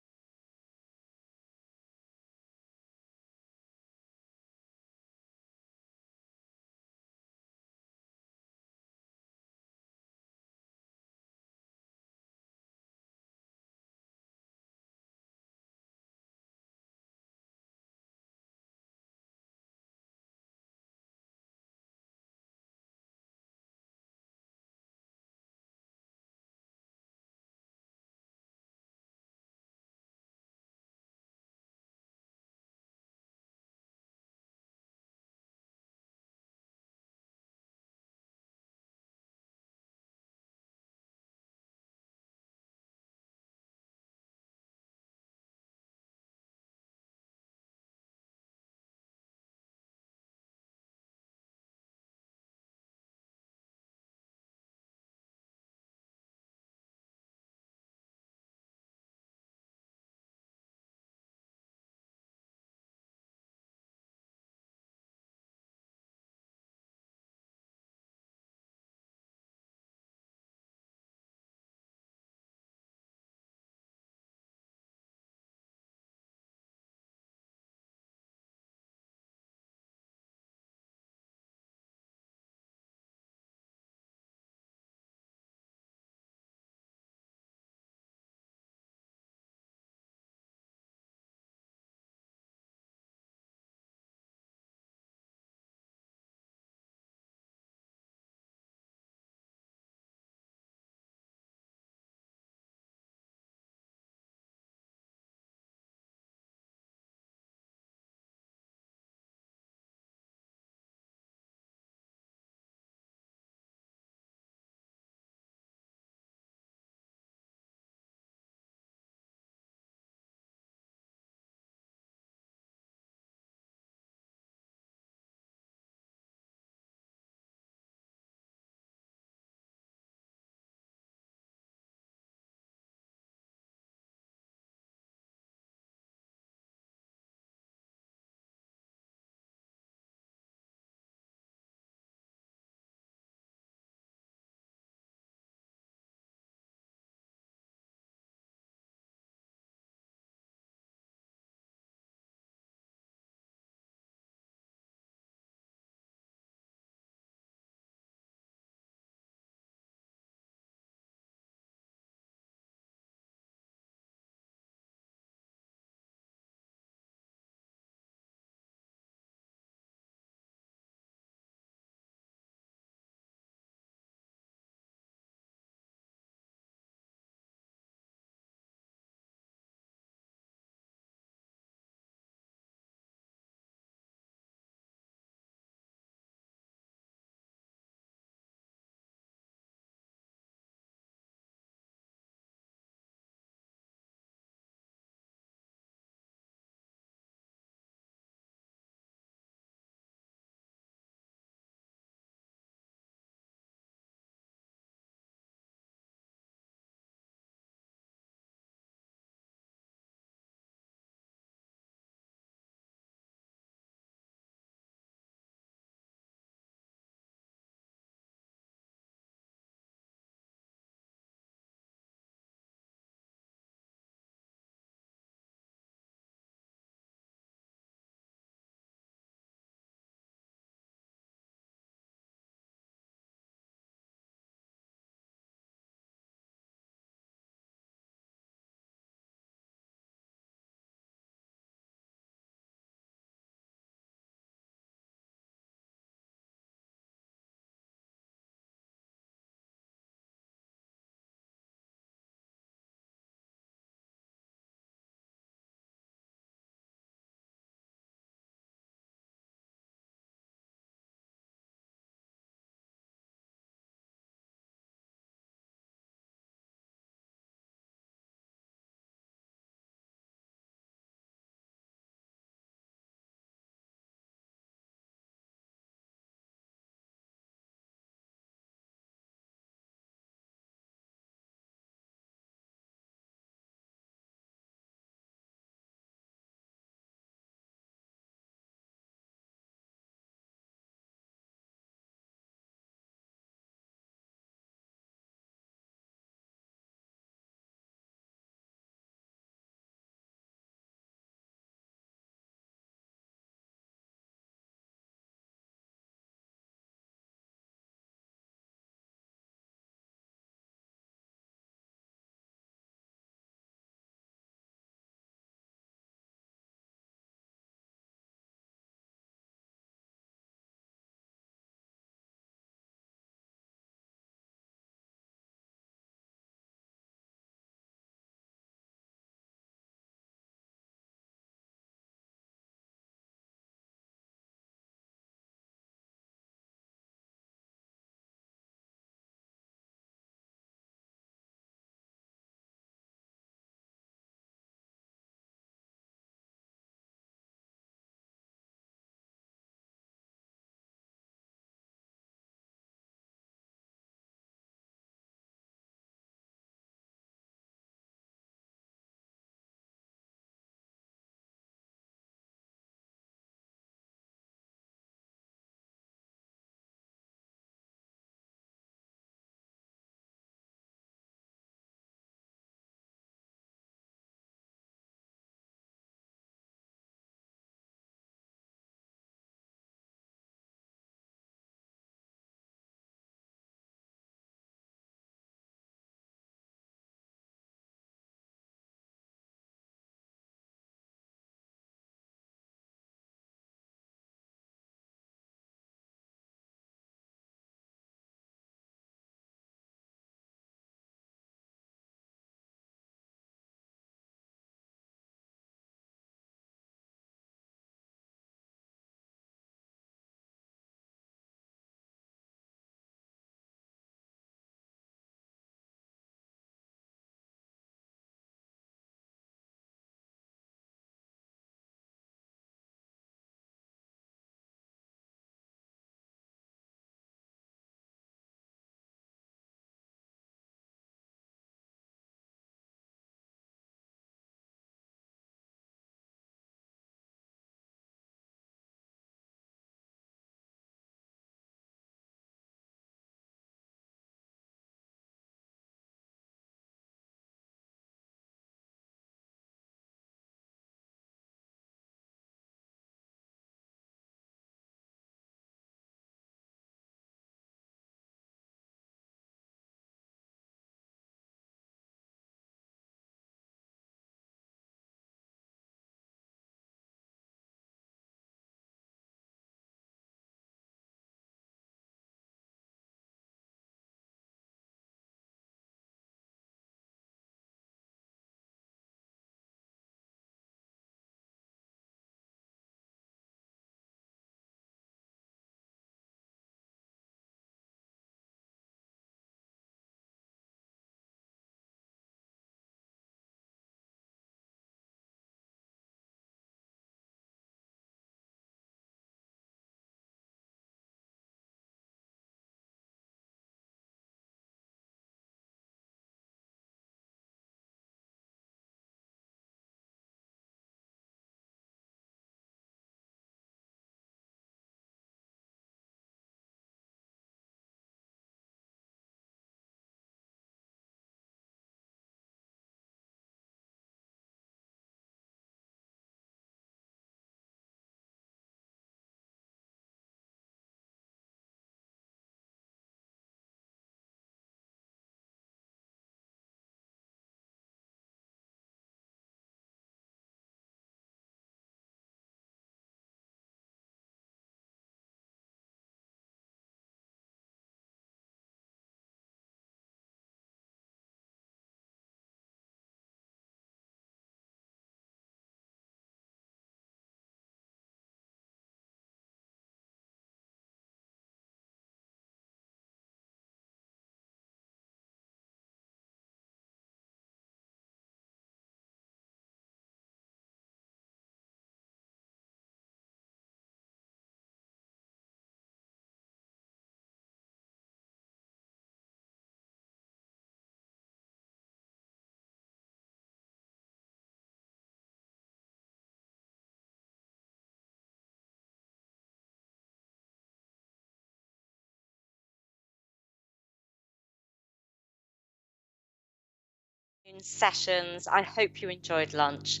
Sessions. I hope you enjoyed lunch.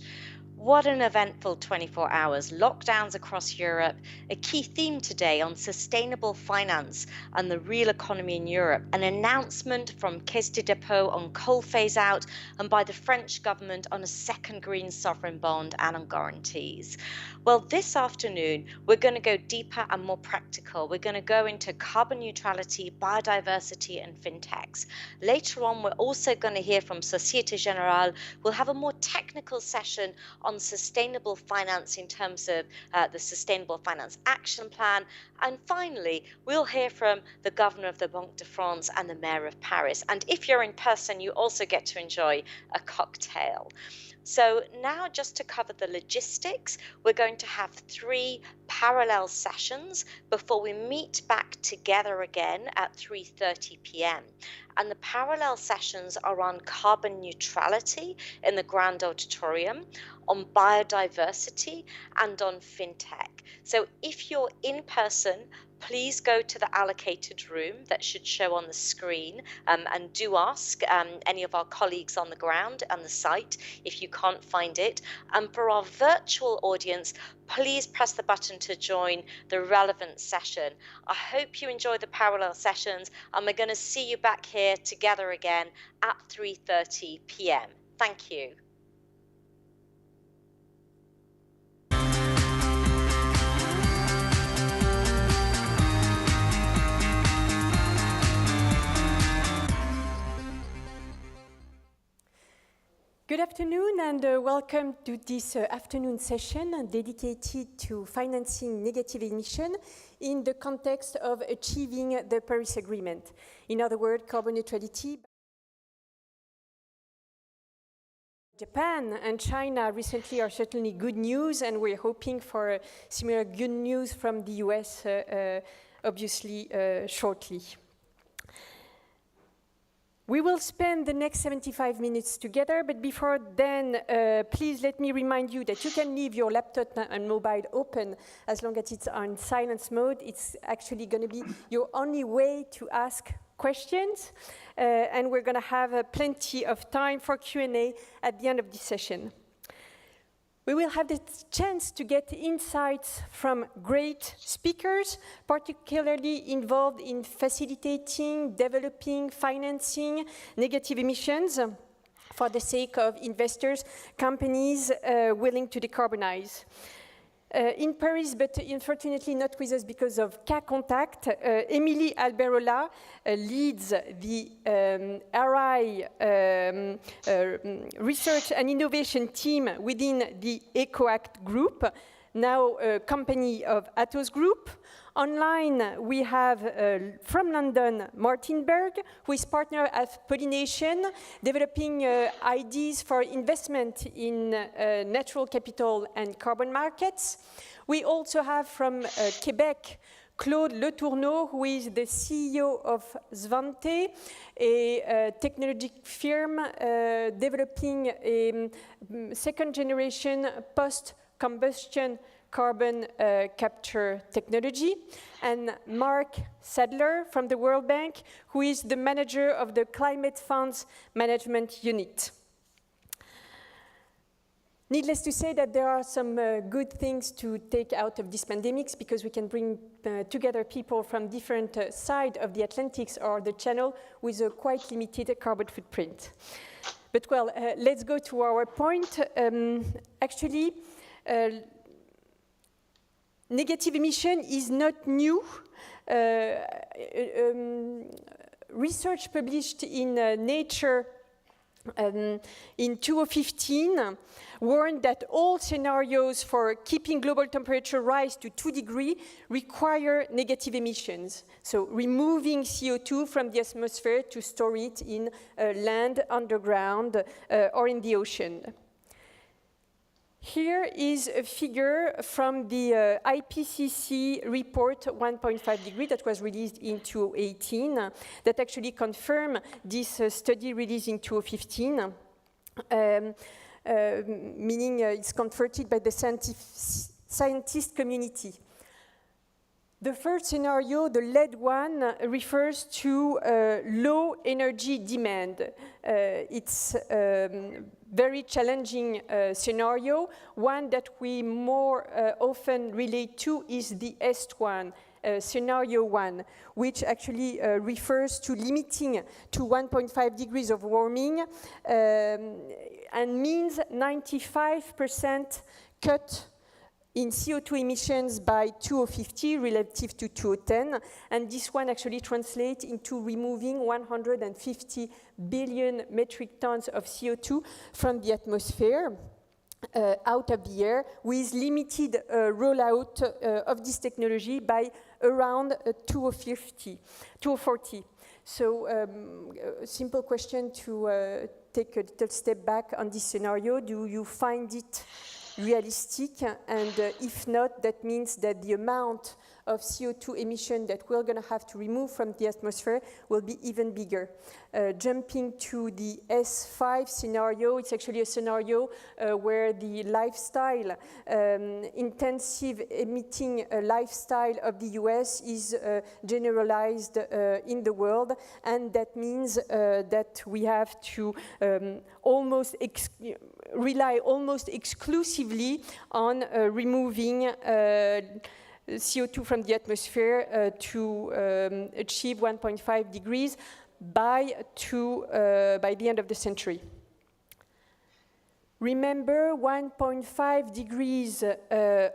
What an eventful 24 hours. Lockdowns across Europe, a key theme today on sustainable finance and the real economy in Europe, an announcement from Caisse de Dépôt on coal phase out, and by the French government on a second green sovereign bond and on guarantees. Well, this afternoon, we're going to go deeper and more practical. We're going to go into carbon neutrality, biodiversity, and fintechs. Later on, we're also going to hear from Société Générale. We'll have a more technical session on sustainable finance in terms of the Sustainable Finance Action Plan. And finally, we'll hear from the Governor of the Banque de France and the Mayor of Paris. And if you're in person, you also get to enjoy a cocktail. So now, just to cover the logistics, we're going to have 3 parallel sessions before we meet back together again at 3:30 p.m. And the parallel sessions are on carbon neutrality in the Grand Auditorium, on biodiversity, and on fintech. So if you're in person, please go to the allocated room that should show on the screen, and do ask any of our colleagues on the ground and the site if you can't find it. And for our virtual audience, please press the button to join the relevant session. I hope you enjoy the parallel sessions, and we're going to see you back here together again at 3:30 p.m. Thank you. Good afternoon and welcome to this afternoon session dedicated to financing negative emission in the context of achieving the Paris Agreement. In other words, carbon neutrality. Japan and China recently are certainly good news, and we're hoping for similar good news from the US obviously shortly. We will spend the next 75 minutes together, but before then, please let me remind you that you can leave your laptop and mobile open as long as it's on silence mode. It's actually going to be your only way to ask questions, and we're going to have plenty of time for Q&A at the end of this session. We will have the chance to get insights from great speakers, particularly involved in facilitating, developing, financing negative emissions for the sake of investors, companies willing to decarbonize. In Paris, but unfortunately not with us because of cas contact, Émilie Alberola leads the RI research and innovation team within the EcoAct group, now a company of Atos Group. Online, we have from London, Martin Berg, who is partner at Pollination, developing ideas for investment in natural capital and carbon markets. We also have from Quebec, Claude Letourneau, who is the CEO of Svante, a technology firm developing a second-generation post-combustion carbon capture technology, and Mark Sadler from the World Bank, who is the manager of the Climate Funds Management Unit. Needless to say that there are some good things to take out of this pandemic, because we can bring together people from different sides of the Atlantic or the Channel with a quite limited carbon footprint. But well, let's go to our point. Actually, negative emission is not new. Research published in Nature in 2015 warned that all scenarios for keeping global temperature rise to 2 degrees require negative emissions. So removing CO2 from the atmosphere to store it in land, underground, or in the ocean. Here is a figure from the IPCC report 1.5 degree that was released in 2018 that actually confirmed this study released in 2015, meaning it's comforted by the scientist community. The first scenario, the lead one, refers to low energy demand. It's very challenging scenario. One that we more often relate to is the EST one, scenario one, which actually refers to limiting to 1.5 degrees of warming and means 95% cut in CO2 emissions by 2050 relative to 2010, and this one actually translates into removing 150 billion metric tons of CO2 from the atmosphere out of the air, with limited rollout of this technology by around 2040. So a simple question to take a little step back on this scenario. Do you find it realistic? And if not, that means that the amount of CO2 emission that we're going to have to remove from the atmosphere will be even bigger. Jumping to the S5 scenario, it's actually a scenario where the lifestyle, intensive emitting lifestyle of the US is generalized in the world, and that means that we have to rely almost exclusively on removing CO2 from the atmosphere to achieve 1.5 degrees by the end of the century. Remember, 1.5 degrees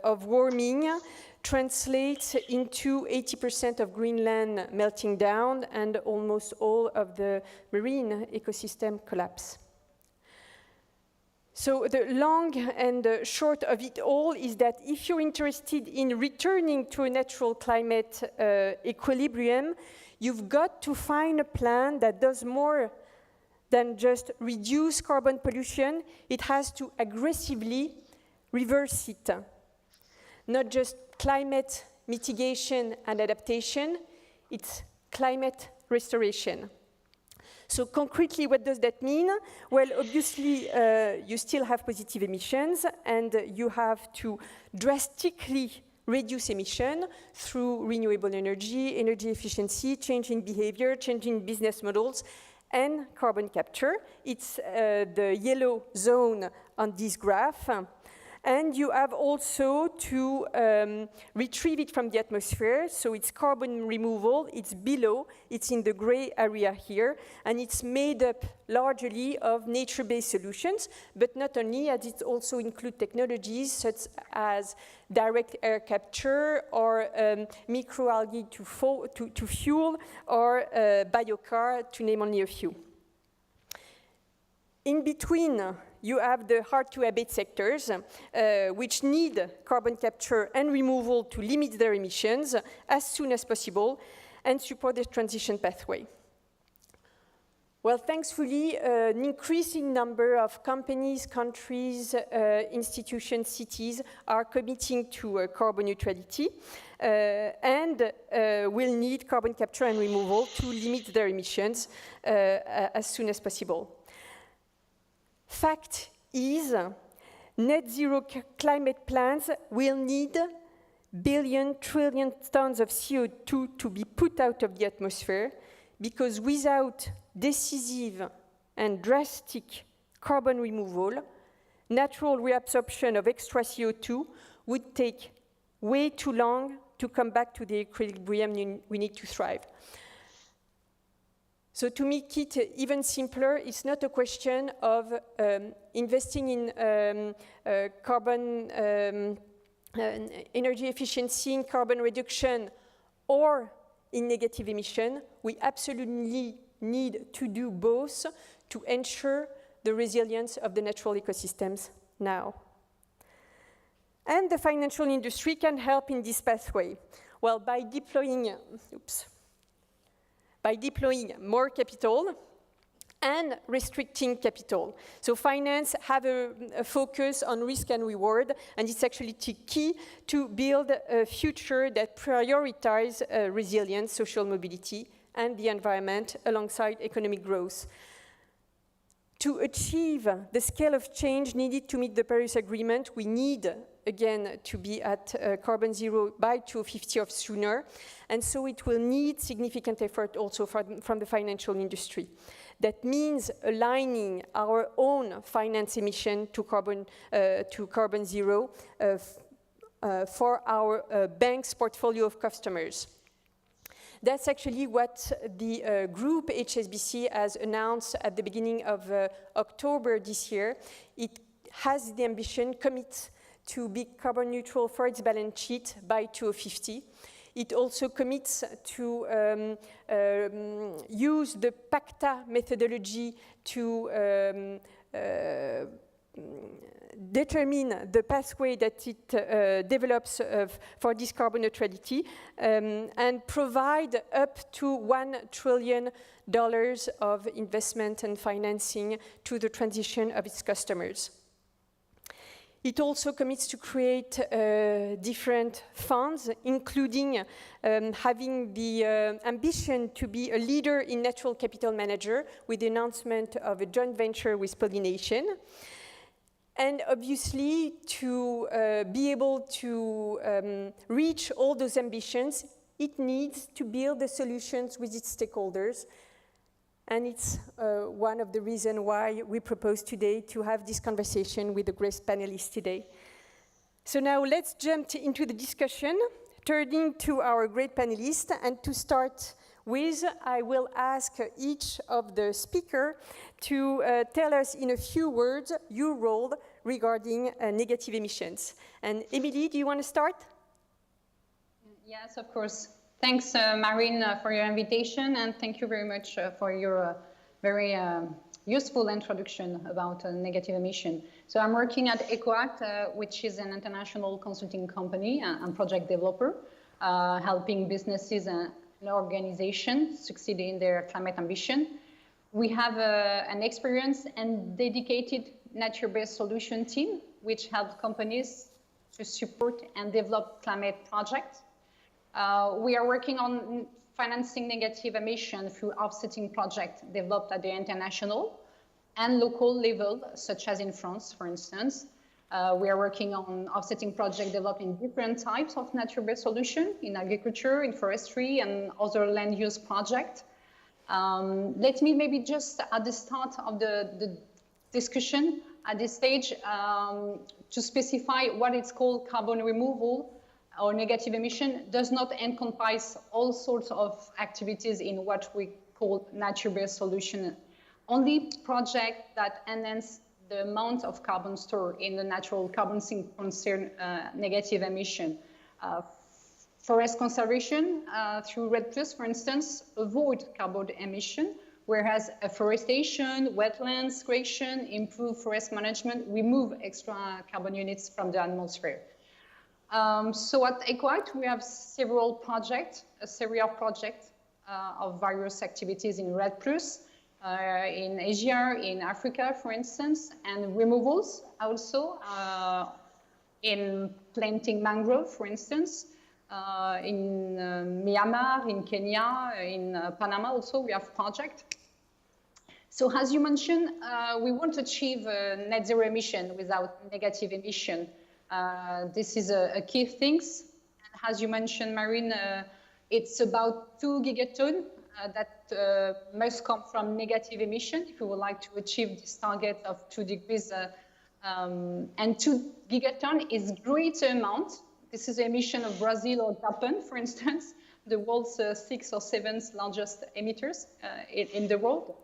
of warming translates into 80% of Greenland melting down and almost all of the marine ecosystem collapse. So the long and short of it all is that if you're interested in returning to a natural climate equilibrium, you've got to find a plan that does more than just reduce carbon pollution. It has to aggressively reverse it. Not just climate mitigation and adaptation, it's climate restoration. So concretely, what does that mean? Well, obviously, you still have positive emissions, and you have to drastically reduce emission through renewable energy, energy efficiency, changing behavior, changing business models, and carbon capture. It's the yellow zone on this graph. And you have also to retrieve it from the atmosphere, so it's carbon removal, it's below, it's in the gray area here, and it's made up largely of nature-based solutions, but not only, as it also includes technologies such as direct air capture or microalgae to fuel, or biocar, to name only a few. In between, you have the hard-to-abate sectors, which need carbon capture and removal to limit their emissions as soon as possible and support this transition pathway. Well, thankfully, an increasing number of companies, countries, institutions, cities are committing to carbon neutrality and will need carbon capture and removal to limit their emissions as soon as possible. Fact is, net zero climate plans will need billion, trillion tons of CO2 to be put out of the atmosphere, because without decisive and drastic carbon removal, natural reabsorption of extra CO2 would take way too long to come back to the equilibrium we need to thrive. So to make it even simpler, it's not a question of investing in carbon energy efficiency, in carbon reduction, or in negative emission. We absolutely need to do both to ensure the resilience of the natural ecosystems now. And the financial industry can help in this pathway. Well, by deploying more capital and restricting capital. So finance have a focus on risk and reward, and it's actually key to build a future that prioritizes resilience, social mobility, and the environment alongside economic growth. To achieve the scale of change needed to meet the Paris Agreement, we need again, to be at carbon zero by 2050 or sooner. And so it will need significant effort also from the financial industry. That means aligning our own finance emission to carbon zero for our bank's portfolio of customers. That's actually what the group HSBC has announced at the beginning of October this year. It has the ambition, commit to be carbon neutral for its balance sheet by 2050. It also commits to use the PACTA methodology to determine the pathway that it develops for this carbon neutrality and provide up to $1 trillion of investment and financing to the transition of its customers. It also commits to create different funds, including having the ambition to be a leader in natural capital manager with the announcement of a joint venture with Pollination. And obviously, to be able to reach all those ambitions, it needs to build the solutions with its stakeholders. And it's one of the reasons why we propose today to have this conversation with the great panelists today. So now let's jump into the discussion, turning to our great panelists. And to start with, I will ask each of the speakers to tell us in a few words your role regarding negative emissions. And Emily, do you want to start? Yes, of course. Thanks, Marine, for your invitation, and thank you very much for your very useful introduction about negative emission. So I'm working at EcoAct, which is an international consulting company and project developer, helping businesses and organizations succeed in their climate ambition. We have an experienced and dedicated nature-based solution team, which helps companies to support and develop climate projects. We are working on financing negative emission through offsetting projects developed at the international and local level, such as in France, for instance. We are working on offsetting projects developed in different types of nature-based solutions in agriculture, in forestry, and other land use projects. Let me maybe just at the start of the discussion at this stage to specify what it's called carbon removal or negative emission does not encompass all sorts of activities in what we call nature-based solution. Only projects that enhance the amount of carbon stored in the natural carbon sink concern negative emission. Forest conservation through REDD+, for instance, avoid carbon emission, whereas afforestation, wetlands creation, improved forest management remove extra carbon units from the atmosphere. So at EcoAct, we have several projects, a series of projects of various activities in REDD+, in Asia, in Africa, for instance, and removals also in planting mangrove, for instance, in Myanmar, in Kenya, in Panama also we have projects. So as you mentioned, we want to achieve net zero emission without negative emission. This is a key thing. As you mentioned, Marine, it's about 2 gigatons that must come from negative emission if we would like to achieve this target of 2 degrees. And 2 gigatons is greater amount. This is the emission of Brazil or Japan, for instance, the world's 6th or 7th largest emitters in the world.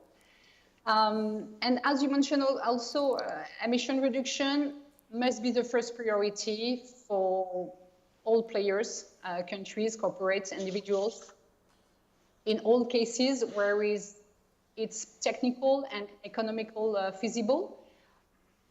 And as you mentioned also, emission reduction must be the first priority for all players, countries, corporates, individuals, in all cases where it's technical and economical feasible.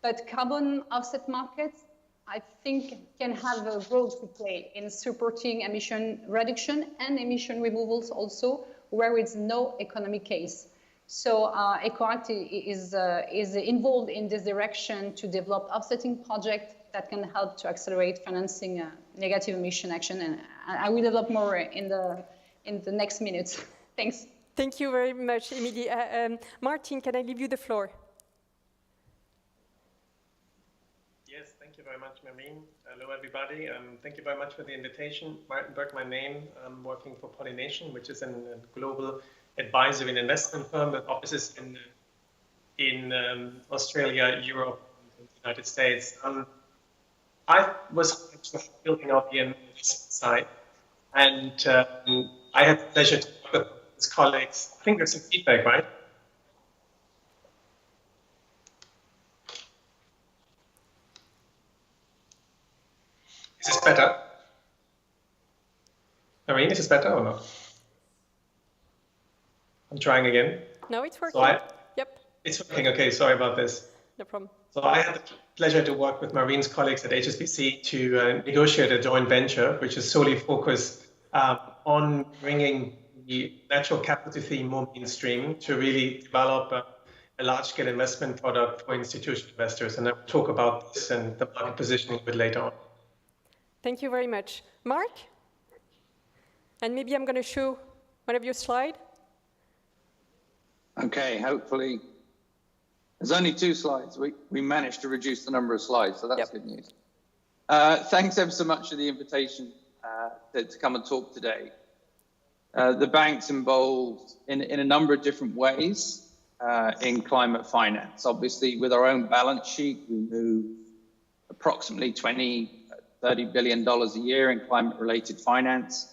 But carbon offset markets, I think, can have a role to play in supporting emission reduction and emission removals also, where it's no economic case. So EcoAct is involved in this direction to develop offsetting projects that can help to accelerate financing negative emission action. And I will develop more in the next minutes. Thanks. Thank you very much, Emily. Martin, can I leave you the floor? Yes, thank you very much, Marine. Hello, everybody. Thank you very much for the invitation. Martin Burke, my name. I'm working for Pollination, which is a global advisory and investment firm with offices in Australia, Europe, and the United States. I was building up the investment side, and I had the pleasure to work with his colleagues. I think there's some feedback, right? Is this better? Irene, is this better or not? I'm trying again. No, it's working. So yep. It's working. Okay, sorry about this. No problem. So I had the pleasure to work with Marine's colleagues at HSBC to negotiate a joint venture, which is solely focused on bringing the natural capital theme more mainstream to really develop a large-scale investment product for institutional investors. And I will talk about this and the market positioning a bit later on. Thank you very much. Mark? And maybe I'm going to show one of your slides. Okay, hopefully. There's only 2 slides. We managed to reduce the number of slides, so that's good news. Thanks ever so much for the invitation to come and talk today. The bank's involved in a number of different ways in climate finance. Obviously, with our own balance sheet, we move approximately $30 billion a year in climate-related finance.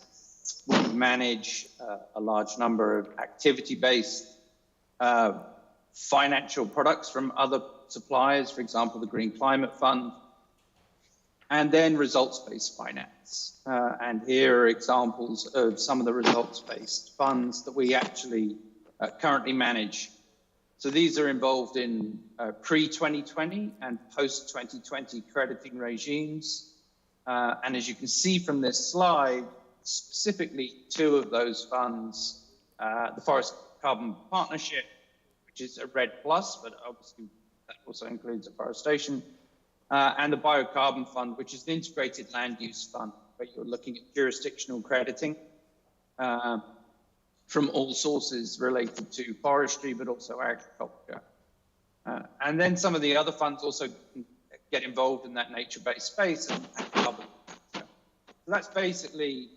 We manage a large number of activity-based financial products from other suppliers, for example, the Green Climate Fund, and then results-based finance. And here are examples of some of the results-based funds that we actually currently manage. So these are involved in pre-2020 and post-2020 crediting regimes. And as you can see from this slide, specifically 2 of those funds, the Forest Carbon Partnership, which is a red plus, but obviously that also includes afforestation, and the Biocarbon Fund, which is an integrated land use fund, where you're looking at jurisdictional crediting from all sources related to forestry, but also agriculture. And then some of the other funds also get involved in that nature-based space and carbon. So that's basically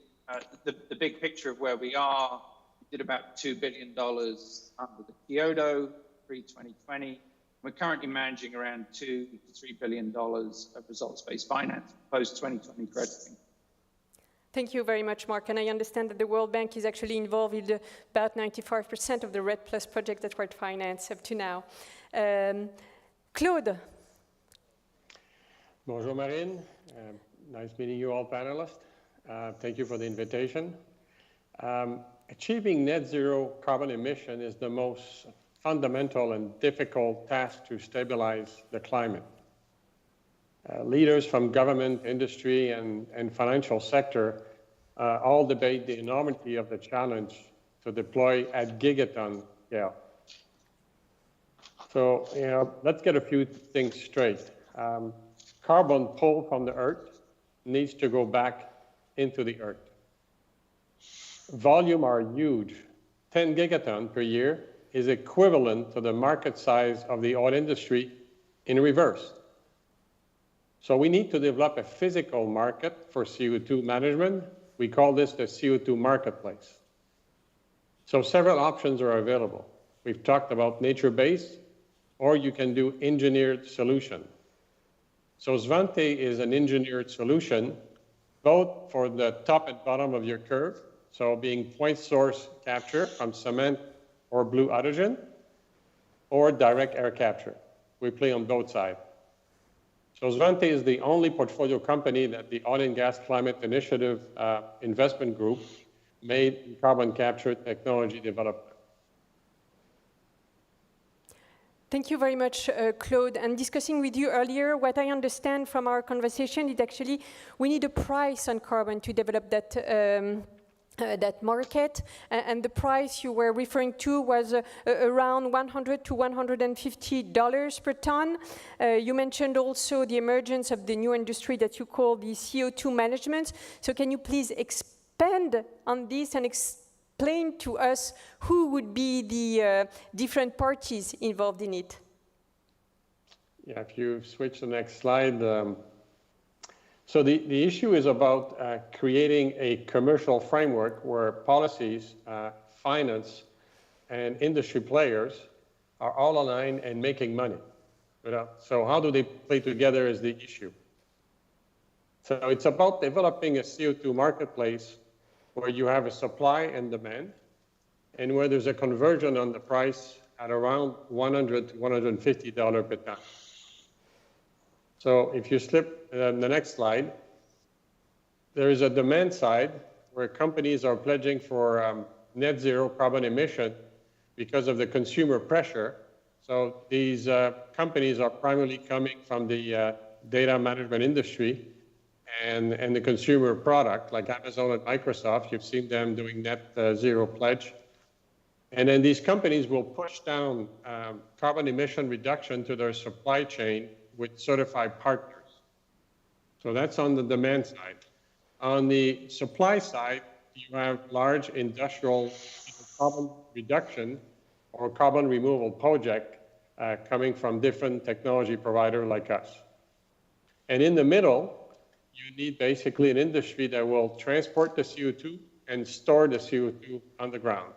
the big picture of where we are. We did about $2 billion under the Kyoto pre-2020. We're currently managing around $2 to $3 billion of results-based finance post-2020 crediting. Thank you very much, Mark. And I understand that the World Bank is actually involved in about 95% of the RED Plus project that were financed up to now. Claude. Bonjour, Marine. Nice meeting you all panelists. Thank you for the invitation. Achieving net zero carbon emission is the most fundamental and difficult task to stabilize the climate. Leaders from government, industry, and financial sector all debate the enormity of the challenge to deploy at gigaton scale. So, let's get a few things straight. Carbon pulled from the earth needs to go back into the earth. Volume are huge. 10 gigaton per year is equivalent to the market size of the oil industry in reverse. So we need to develop a physical market for CO2 management. We call this the CO2 marketplace. So several options are available. We've talked about nature-based, or you can do engineered solution. So Svante is an engineered solution, both for the top and bottom of your curve, so being point source capture from cement or blue hydrogen, or direct air capture. We play on both sides. So Svante is the only portfolio company that the Oil and Gas Climate Initiative investment group made in carbon capture technology development. Thank you very much, Claude. And discussing with you earlier, what I understand from our conversation is actually we need a price on carbon to develop that that market, and the price you were referring to was around $100 to $150 per ton. You mentioned also the emergence of the new industry that you call the CO2 management. So can you please expand on this and explain to us who would be the different parties involved in it? Yeah, if you switch to the next slide. So the issue is about creating a commercial framework where policies, finance, and industry players are all aligned and making money. So how do they play together is the issue. So it's about developing a CO2 marketplace where you have a supply and demand, and where there's a conversion on the price at around $100 to $150 per ton. So if you slip the next slide, there is a demand side where companies are pledging for net zero carbon emission because of the consumer pressure. So these companies are primarily coming from the data management industry and the consumer product, like Amazon and Microsoft. You've seen them doing net zero pledge. And then these companies will push down carbon emission reduction to their supply chain with certified partners. So that's on the demand side. On the supply side, you have large industrial carbon reduction or carbon removal project coming from different technology providers like us. And in the middle, you need basically an industry that will transport the CO2 and store the CO2 on the ground.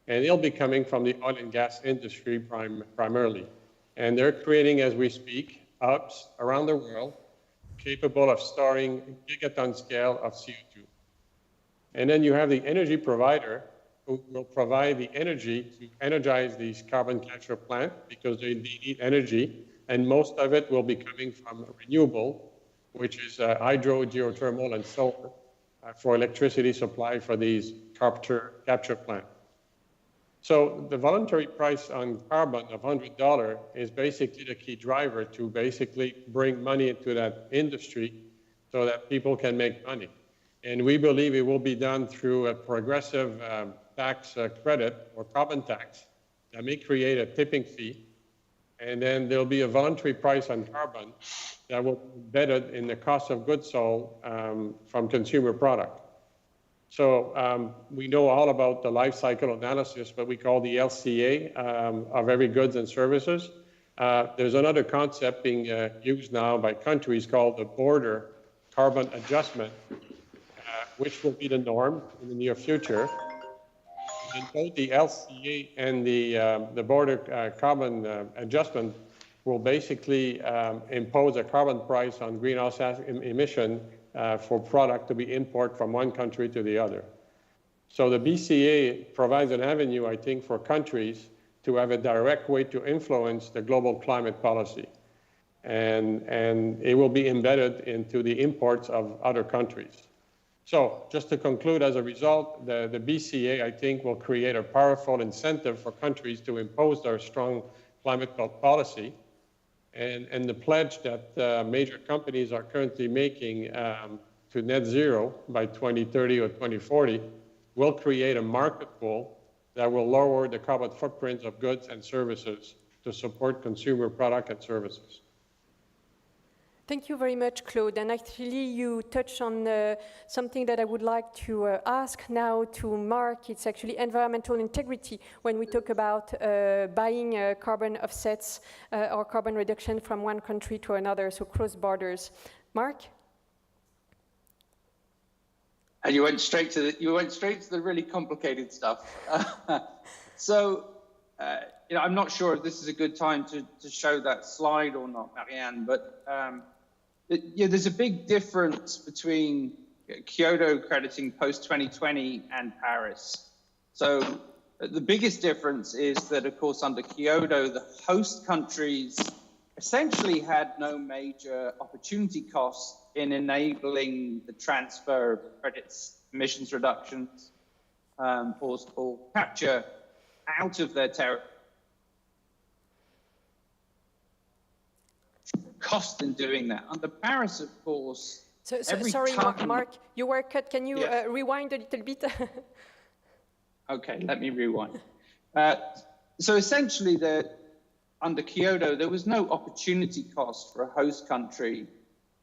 And it'll be coming from the oil and gas industry primarily. And they're creating, as we speak, hubs around the world capable of storing gigaton scale of CO2. And then you have the energy provider who will provide the energy to energize these carbon capture plants because they need energy, and most of it will be coming from renewable, which is hydro, geothermal, and solar for electricity supply for these capture plants. So the voluntary price on carbon of $100 is basically the key driver to basically bring money into that industry so that people can make money. And we believe it will be done through a progressive tax credit or carbon tax that may create a tipping fee. And then there'll be a voluntary price on carbon that will be embedded in the cost of goods sold from consumer product. So we know all about the life cycle analysis, what we call the LCA of every goods and services. There's another concept being used now by countries called the border carbon adjustment, which will be the norm in the near future. And both the LCA and the border carbon adjustment will basically impose a carbon price on greenhouse emission for product to be imported from one country to the other. So the BCA provides an avenue, I think, for countries to have a direct way to influence the global climate policy. And it will be embedded into the imports of other countries. So just to conclude, as a result, the BCA, I think, will create a powerful incentive for countries to impose their strong climate policy. And the pledge that major companies are currently making to net zero by 2030 or 2040 will create a market pool that will lower the carbon footprints of goods and services to support consumer product and services. Thank you very much, Claude. And actually, you touched on something that I would like to ask now to Mark. It's actually environmental integrity when we talk about buying carbon offsets or carbon reduction from one country to another, so cross borders. Mark? And you went straight to the really complicated stuff. I'm not sure if this is a good time to show that slide or not, Marianne, but there's a big difference between Kyoto crediting post-2020 and Paris. So the biggest difference is that, of course, under Kyoto, the host countries essentially had no major opportunity costs in enabling the transfer of credits, emissions reductions, or capture out of their territory. Cost in doing that. Under Paris, of course, sorry, Mark, you were cut. Can you rewind a little bit? Okay, let me rewind. So essentially, under Kyoto, there was no opportunity cost for a host country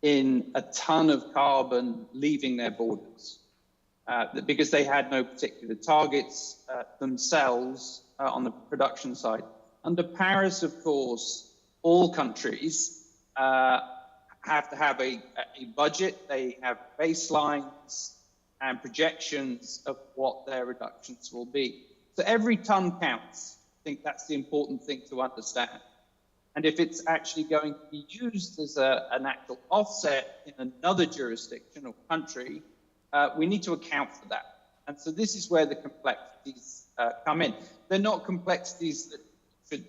in a ton of carbon leaving their borders because they had no particular targets themselves on the production side. Under Paris, of course, all countries have to have a budget. They have baselines and projections of what their reductions will be. So every ton counts. I think that's the important thing to understand. And if it's actually going to be used as an actual offset in another jurisdiction or country, we need to account for that. And so this is where the complexities come in. They're not complexities that should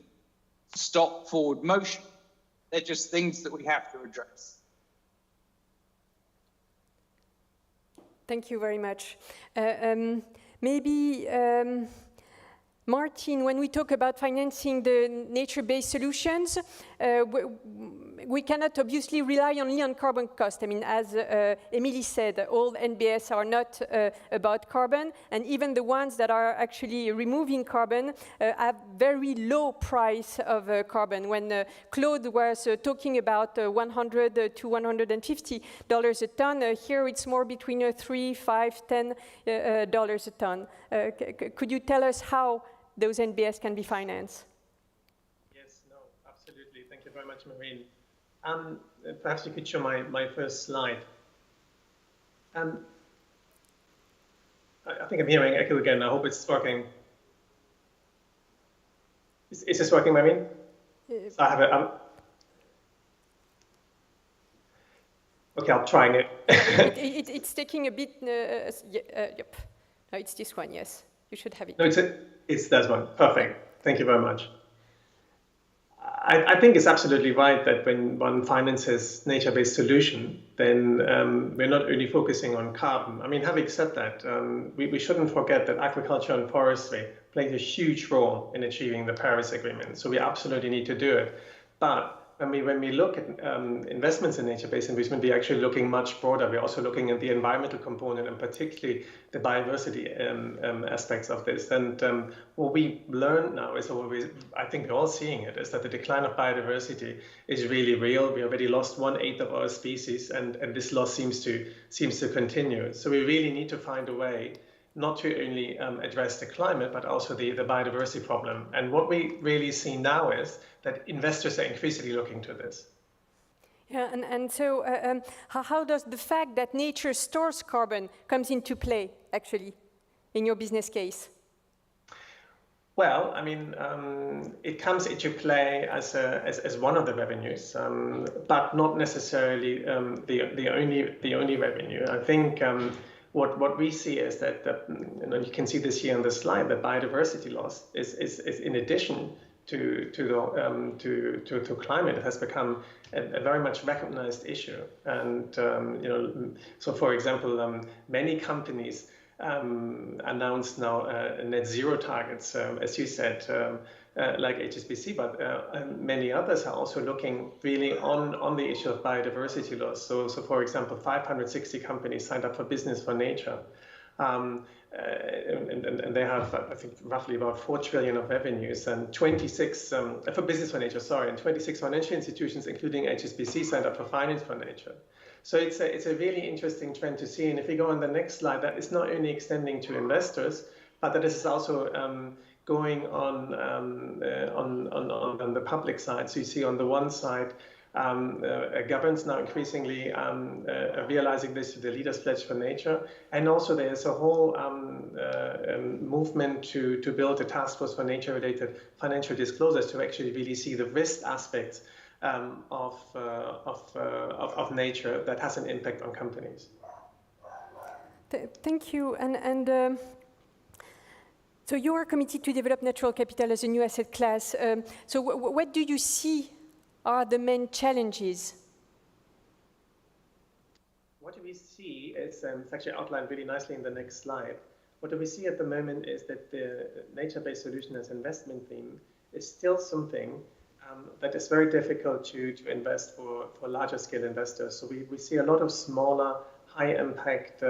stop forward motion. They're just things that we have to address. Thank you very much. Maybe, Martin, when we talk about financing the nature-based solutions, we cannot obviously rely only on carbon cost. I mean, as Emily said, all NBS are not about carbon, and even the ones that are actually removing carbon have very low price of carbon. When Claude was talking about $100 to $150 a ton, here it's more between $3, $5, $10 a ton. Could you tell us how those NBS can be financed? Yes, no, absolutely. Thank you very much, Maureen. Perhaps you could show my first slide. I think I'm hearing echo again. I hope it's working. Is this working, Maureen? So I have okay, I'm trying it. It's taking a bit. Yep. No, it's this one. Yes, you should have it. No, it's that one. Perfect. Thank you very much. I think it's absolutely right that when one finances nature-based solution, then we're not only focusing on carbon. I mean, having said that, we shouldn't forget that agriculture and forestry plays a huge role in achieving the Paris Agreement. So we absolutely need to do it. But when we look at investments in nature-based investment, we're actually looking much broader. We're also looking at the environmental component and particularly the biodiversity aspects of this. And what we learned now is, I think we're all seeing it, is that the decline of biodiversity is really real. We already lost 1/8 of our species, and this loss seems to continue. So we really need to find a way not to only address the climate, but also the biodiversity problem. And what we really see now is that investors are increasingly looking to this. Yeah, and so how does the fact that nature stores carbon comes into play, actually, in your business case? Well, I mean, it comes into play as one of the revenues, but not necessarily the only revenue. I think what we see is that you can see this here on the slide, the biodiversity loss is in addition to climate. It has become a very much recognized issue. And so for example, many companies announced now net zero targets, as you said, like HSBC, but many others are also looking really on the issue of biodiversity loss. So for example, 560 companies signed up for Business for Nature. And they have, I think, roughly about 4 trillion of revenues, and 26 for Business for Nature, sorry, and 26 financial institutions, including HSBC, signed up for Finance for Nature. So it's a really interesting trend to see. And if we go on the next slide, that is not only extending to investors, but that this is also going on the public side. So you see on the one side, governments now increasingly realizing this through the Leaders Pledge for Nature. And also there's a whole movement to build a task force for nature-related financial disclosures to actually really see the risk aspects of nature that has an impact on companies. Thank you. And so you are committed to develop natural capital as a new asset class. So what do you see are the main challenges? What we see is, it's actually outlined really nicely in the next slide. What we see at the moment is that the nature-based solution as investment theme is still something that is very difficult to invest for larger scale investors. So we see a lot of smaller, high impact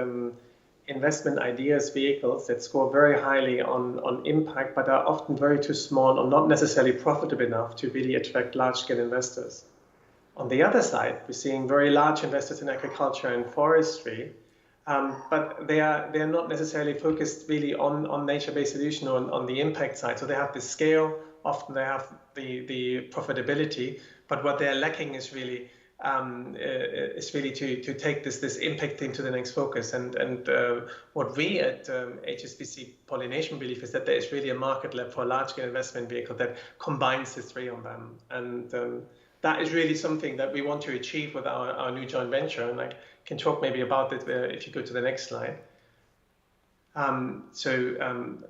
investment ideas, vehicles that score very highly on impact, but are often very too small or not necessarily profitable enough to really attract large-scale investors. On the other side, we're seeing very large investors in agriculture and forestry, but they are not necessarily focused really on nature-based solution or on the impact side. So they have the scale, often they have the profitability, but what they're lacking is really is really to take this impact into the next focus. And what we at HSBC Pollination believe is that there is really a market lab for a large-scale investment vehicle that combines the three of them. And that is really something that we want to achieve with our new joint venture. And I can talk maybe about it if you go to the next slide.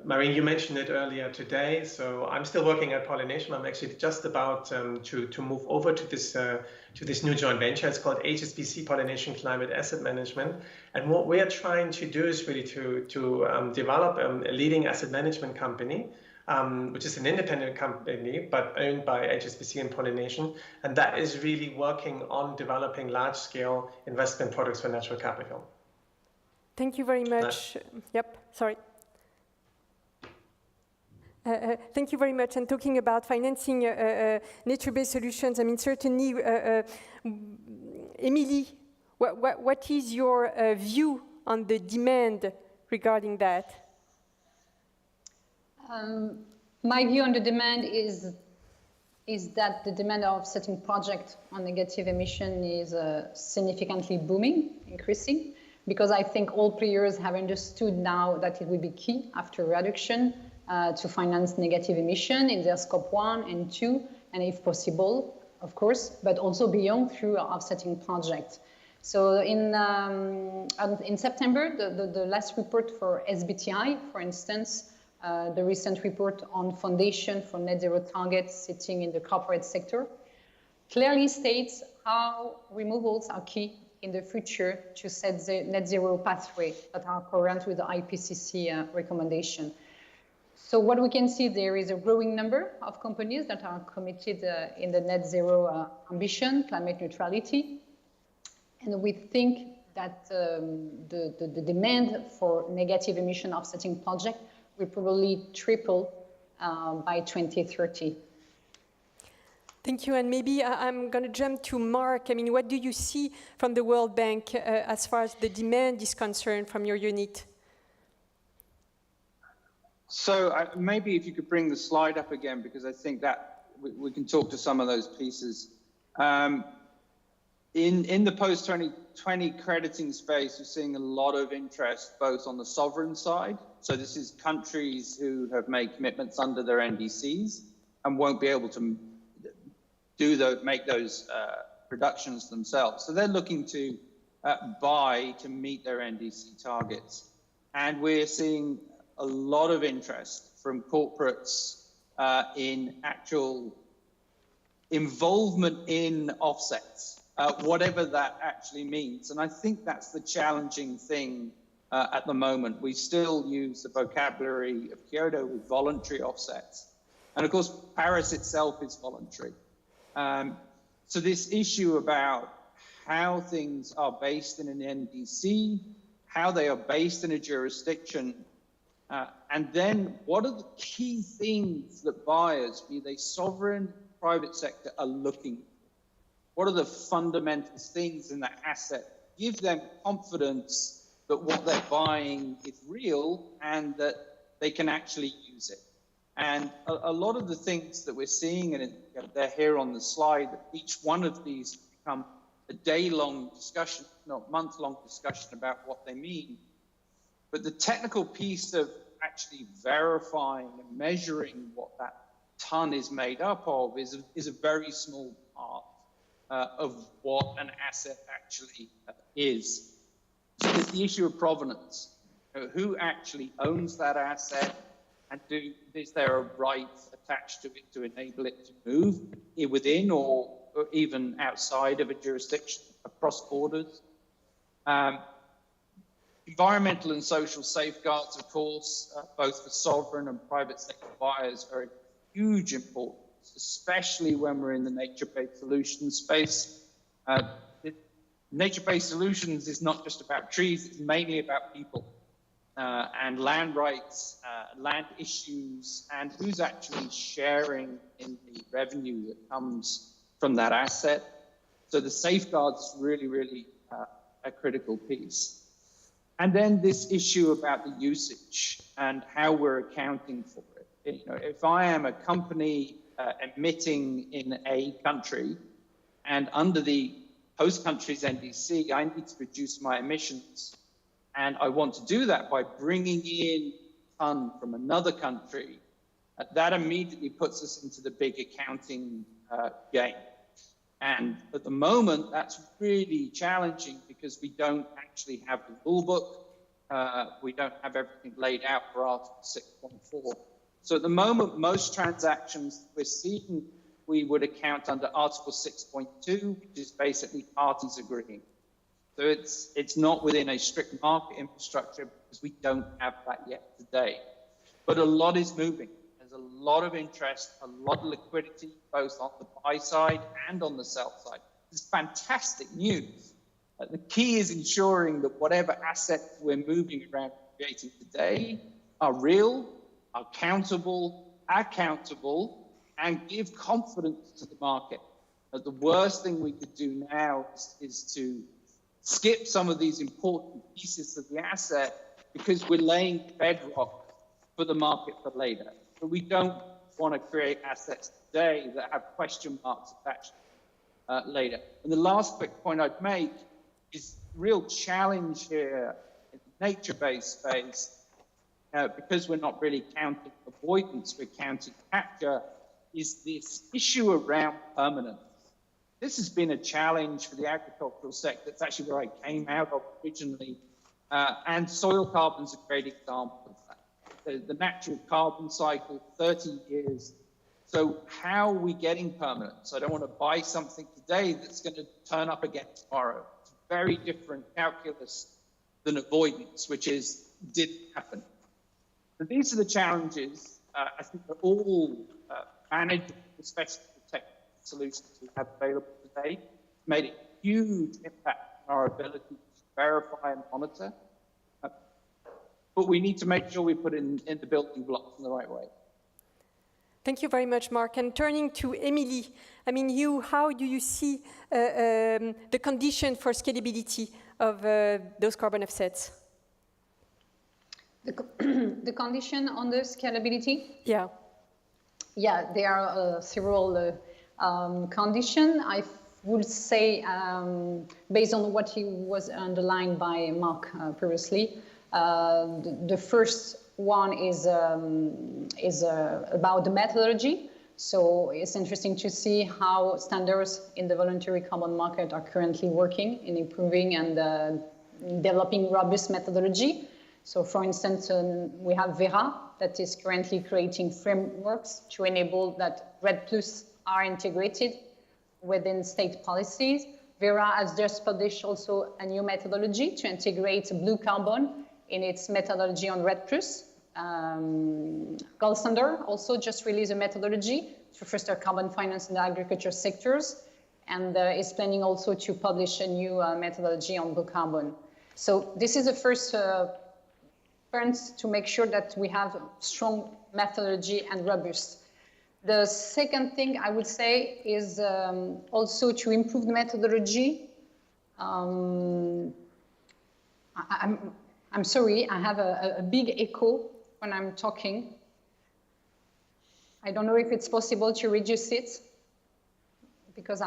Marine, you mentioned it earlier today. So I'm still working at Pollination. I'm actually just about to move over to this new joint venture. It's called HSBC Pollination Climate Asset Management. And what we are trying to do is really to develop a leading asset management company, which is an independent company, but owned by HSBC and Pollination. And that is really working on developing large-scale investment products for natural capital. Thank you very much. Yep, sorry. Thank you very much. And talking about financing nature-based solutions, I mean, certainly, Emily, what is your view on the demand regarding that? My view on the demand is that the demand of offsetting project on negative emission is significantly booming, increasing, because I think all players have understood now that it will be key after reduction to finance negative emission in their scope 1 and 2, and if possible, of course, but also beyond through offsetting projects. So in September, the last report for SBTI, for instance, the recent report on Foundation for Net Zero targets sitting in the corporate sector, clearly states how removals are key in the future to set the net zero pathway that are current with the IPCC recommendation. So what we can see, there is a growing number of companies that are committed in the net zero ambition, climate neutrality. And we think that the demand for negative emission offsetting project will probably triple by 2030. Thank you, and maybe I'm going to jump to Mark. I mean, what do you see from the World Bank as far as the demand is concerned from your unit? So maybe if you could bring the slide up again, because I think that we can talk to some of those pieces. In the post-2020 crediting space, we're seeing a lot of interest both on the sovereign side. So this is countries who have made commitments under their NDCs and won't be able to make those productions themselves. So they're looking to buy to meet their NDC targets. And we're seeing a lot of interest from corporates in actual involvement in offsets, whatever that actually means. And I think that's the challenging thing at the moment. We still use the vocabulary of Kyoto with voluntary offsets. And of course, Paris itself is voluntary. So this issue about how things are based in an NDC, how they are based in a jurisdiction, and then what are the key things that buyers, be they sovereign, private sector, are looking for? What are the fundamental things in that asset? Give them confidence that what they're buying is real and that they can actually use it. And a lot of the things that we're seeing, and they're here on the slide, each one of these become a day-long discussion, not month-long discussion about what they mean. But the technical piece of actually verifying and measuring what that ton is made up of is a very small part of what an asset actually is. So there's the issue of provenance. Who actually owns that asset? And is there a right attached to it to enable it to move within or even outside of a jurisdiction across borders? Environmental and social safeguards, of course, both for sovereign and private sector buyers are of huge importance, especially when we're in the nature-based solutions space. Nature-based solutions is not just about trees, it's mainly about people. And land rights, land issues, and who's actually sharing in the revenue that comes from that asset. So the safeguards is really, really a critical piece. And then this issue about the usage and how we're accounting for it. You know, if I am a company emitting in a country, and under the host country's NDC, I need to reduce my emissions. And I want to do that by bringing in a ton from another country. That immediately puts us into the big accounting game. And at the moment, that's really challenging because we don't actually have the rule book. We don't have everything laid out for Article 6.4. So at the moment, most transactions we're seeing, we would account under Article 6.2, which is basically parties agreeing. So it's not within a strict market infrastructure because we don't have that yet today. But a lot is moving. There's a lot of interest, a lot of liquidity, both on the buy side and on the sell side. It's fantastic news. The key is ensuring that whatever assets we're moving around creating today are real, are countable, accountable, and give confidence to the market. The worst thing we could do now is to skip some of these important pieces of the asset because we're laying bedrock for the market for later. But we don't want to create assets today that have question marks attached later. And the last quick point I'd make is real challenge here in the nature-based space, because we're not really counting avoidance, we're counting capture, is this issue around permanence. This has been a challenge for the agricultural sector. It's actually where I came out of originally, and soil carbon's a great example of that. The natural carbon cycle, 30 years. So how are we getting permanence? I don't want to buy something today that's going to turn up again tomorrow. It's a very different calculus than avoidance, which is didn't happen. So these are the challenges. I think they're all managed, especially the technical solutions we have available today. Made a huge impact on our ability to verify and monitor. But we need to make sure we put in the building blocks in the right way. Thank you very much, Mark. And turning to Emily, I mean, Hugh, how do you see the condition for scalability of those carbon offsets? The condition on the scalability? Yeah. Yeah, there are several conditions. I would say, based on what he was underlined by Mark previously, the first one is about the methodology. So it's interesting to see how standards in the voluntary carbon market are currently working in improving and developing robust methodology. So for instance, we have Vera that is currently creating frameworks to enable that RED Plus are integrated within state policies. Vera has just published also a new methodology to integrate blue carbon in its methodology on RED Plus. Gold Standard also just released a methodology to foster carbon finance in the agriculture sectors, and is planning also to publish a new methodology on blue carbon. So this is the first to make sure that we have strong methodology and robust. The second thing I would say is also to improve the methodology. I'm sorry, I have a big echo when I'm talking. I don't know if it's possible to reduce it because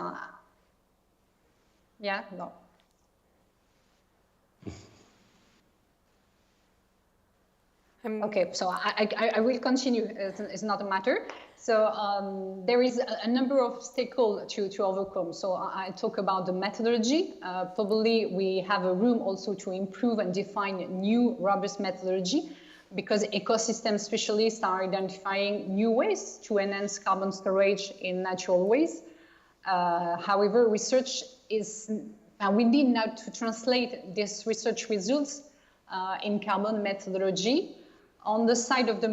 yeah, no. Okay, so I will continue. It's not a matter. So there is a number of stakeholders to overcome. So I talk about the methodology. Probably we have a room also to improve and define new robust methodology, because ecosystem specialists are identifying new ways to enhance carbon storage in natural ways. However, research is, we need now to translate these research results in carbon methodology. On the side of the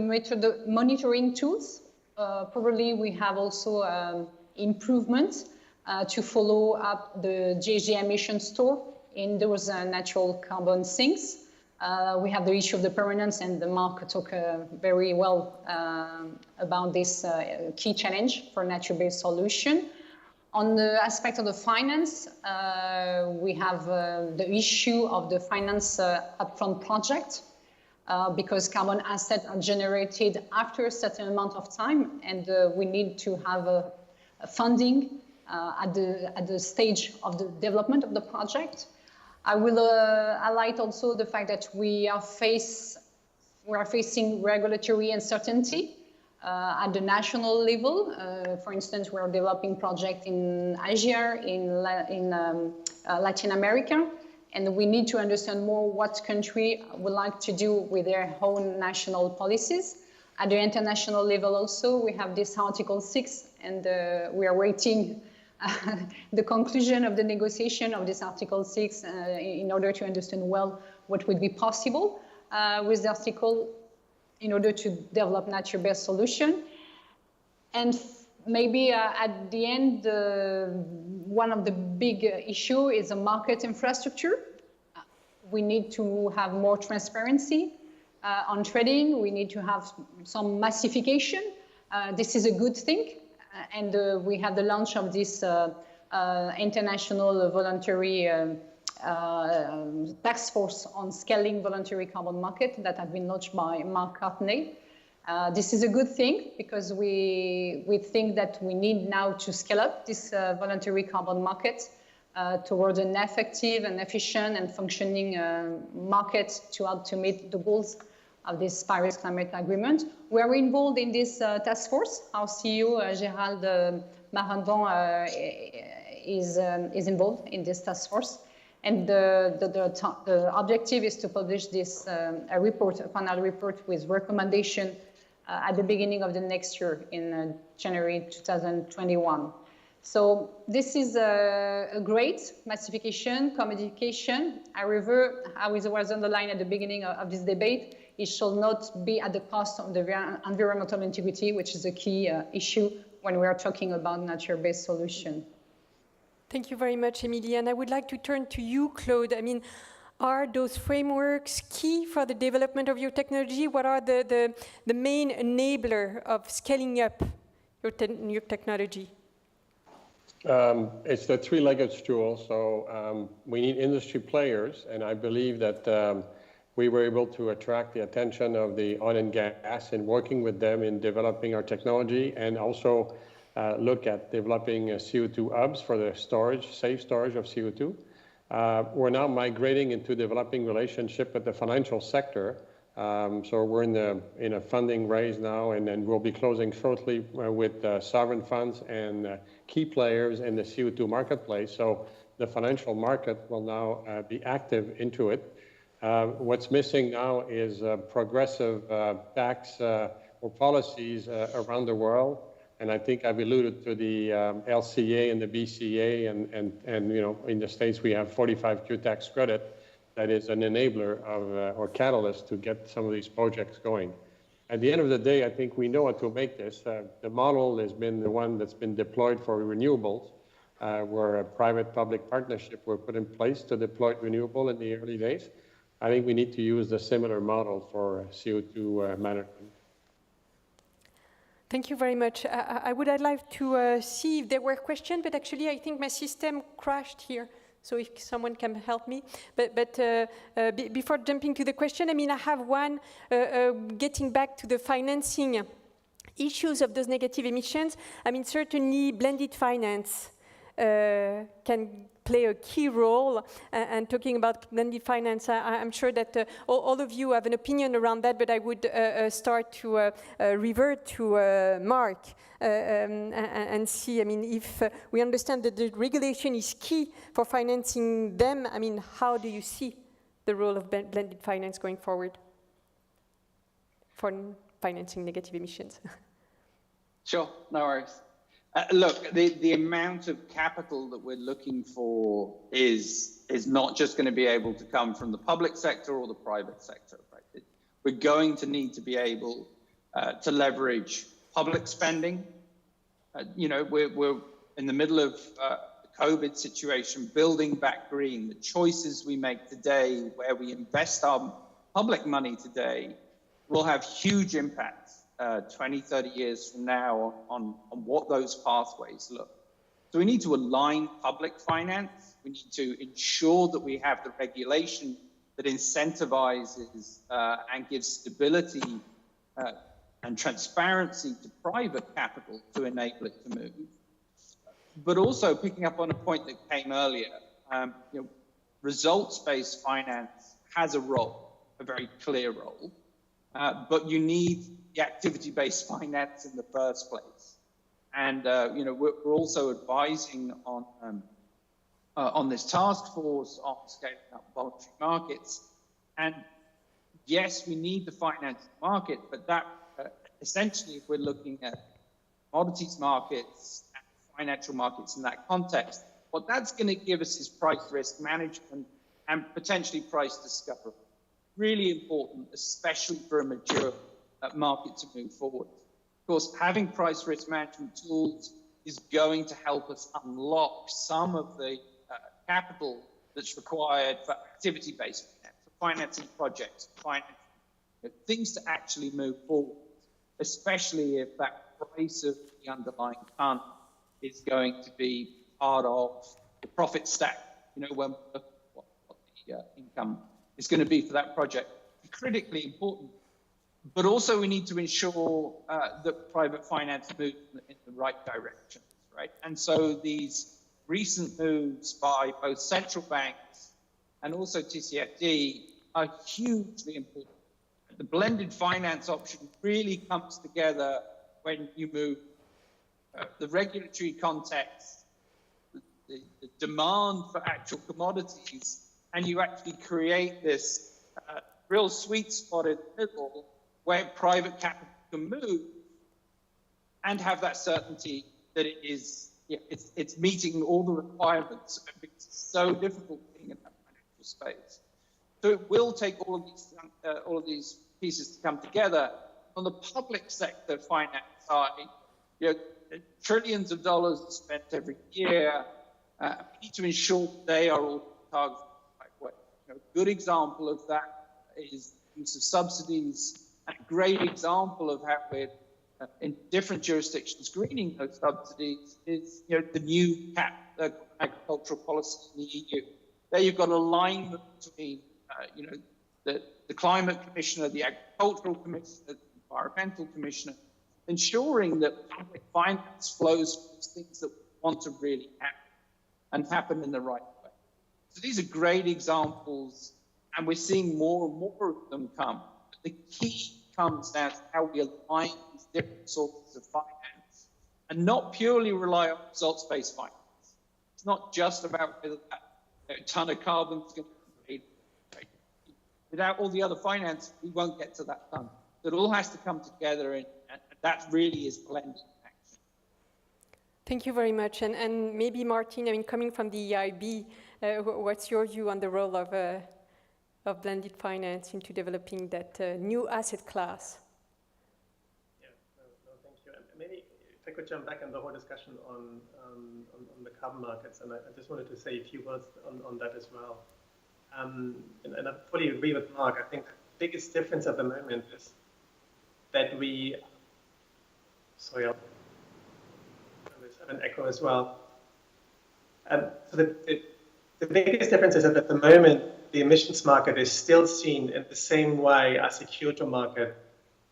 monitoring tools, probably we have also improvements to follow up the GHG emission store in those natural carbon sinks. We have the issue of the permanence, and Mark talked very well about this key challenge for nature-based solution. On the aspect of the finance, we have the issue of the finance upfront project, because carbon assets are generated after a certain amount of time, and we need to have a funding at the stage of the development of the project. I will highlight also the fact that we are facing regulatory uncertainty at the national level. For instance, we're developing projects in Asia, in Latin America, and we need to understand more what country would like to do with their own national policies. At the international level also, we have this Article 6, and we are waiting the conclusion of the negotiation of this Article 6 in order to understand well what would be possible with the article in order to develop nature-based solution. And maybe at the end, one of the big issue is a market infrastructure. We need to have more transparency on trading. We need to have some massification. This is a good thing. And we have the launch of this international voluntary task force on scaling voluntary carbon market that have been launched by Mark Cartney. This is a good thing because we think that we need now to scale up this voluntary carbon market towards an effective and efficient and functioning market to help to meet the goals of this Paris Climate Agreement. We are involved in this task force. Our CEO, Gérald Marandan, is involved in this task force. And the objective is to publish this a final report with recommendation at the beginning of the next year in January 2021. So this is a great massification, commodification. However, as it was underlined at the beginning of this debate, it shall not be at the cost of the environmental integrity, which is a key issue when we are talking about nature-based solution. Thank you very much, Emilie. And I would like to turn to you, Claude. I mean, are those frameworks key for the development of your technology? What are the main enabler of scaling up your technology? It's the three-legged stool. So we need industry players, and I believe that we were able to attract the attention of the oil and gas in working with them in developing our technology, and also look at developing CO2 hubs for the storage, safe storage of CO2. We're now migrating into developing relationship with the financial sector. So we're in a funding raise now, and then we'll be closing shortly with sovereign funds and key players in the CO2 marketplace. So the financial market will now be active into it. What's missing now is progressive tax or policies around the world. And I think I've alluded to the LCA and the BCA, and you know, in the States we have 45Q tax credit that is an enabler of or catalyst to get some of these projects going. At the end of the day, I think we know how to make this. The model has been the one that's been deployed for renewables, where a private-public partnership were put in place to deploy renewable in the early days. I think we need to use the similar model for CO2 management. Thank you very much. I would like to see if there were questions, but actually I think my system crashed here. So if someone can help me. But before jumping to the question, I mean, I have one, getting back to the financing issues of those negative emissions. I mean, certainly blended finance can play a key role. And talking about blended finance, I'm sure that all of you have an opinion around that, but I would start to revert to Mark and see, I mean, if we understand that the regulation is key for financing them, I mean, how do you see the role of blended finance going forward for financing negative emissions? Sure, no worries. Look, the amount of capital that we're looking for is not just going to be able to come from the public sector or the private sector. Right? We're going to need to be able to leverage public spending. You know, we're in the middle of the COVID situation, building back green. The choices we make today, where we invest our public money today, will have huge impacts 20, 30 years from now on what those pathways look. So we need to align public finance. We need to ensure that we have the regulation that incentivizes and gives stability and transparency to private capital to enable it to move. but also picking up on a point that came earlier, you know, results-based finance has a role, a very clear role, but you need the activity-based finance in the first place. And you know, we're also advising on this task force on scaling up voluntary markets. And yes, we need the finance market, but that essentially, if we're looking at commodities markets and financial markets in that context, what that's going to give us is price risk management and potentially price discovery. Really important, especially for a mature market to move forward. Of course, having price risk management tools is going to help us unlock some of the capital that's required for activity-based finance, for financing projects, things to actually move forward, especially if that price of the underlying fund is going to be part of the profit stack, you know, when what the income is going to be for that project. Critically important. But also we need to ensure that private finance moves in the right direction, right? And so these recent moves by both central banks and also TCFD are hugely important. The blended finance option really comes together when you move the regulatory context, the demand for actual commodities, and you actually create this real sweet spot in the middle where private capital can move and have that certainty that it is, it's meeting all the requirements. It's so difficult being in that financial space. So it will take all of these pieces to come together. On the public sector finance side, you know, trillions of dollars are spent every year. We need to ensure they are all targeted in the right way. You know, a good example of that is the use of subsidies. A great example of how we're in different jurisdictions greening those subsidies is, you know, the new agricultural policy in the EU. There you've got alignment between, you know, the climate commissioner, the agricultural commissioner, the environmental commissioner, ensuring that public finance flows for things that we want to really happen and happen in the right way. So these are great examples, and we're seeing more and more of them come. But the key comes down to how we align these different sources of finance and not purely rely on results-based finance. It's not just about whether that ton of carbon is going to be made. Without all the other finance, we won't get to that ton. So it all has to come together, and that really is blended action. Thank you very much. And maybe, Martin, I mean, coming from the EIB, what's your view on the role of blended finance into developing that new asset class? Yeah, no, thank you. And maybe if I could jump back on the whole discussion on the carbon markets, and I just wanted to say a few words on that as well. And I fully agree with Mark. I think the biggest difference at the moment is that we, sorry, I'll have an echo as well. So the biggest difference is that at the moment, the emissions market is still seen in the same way as a Kyoto market,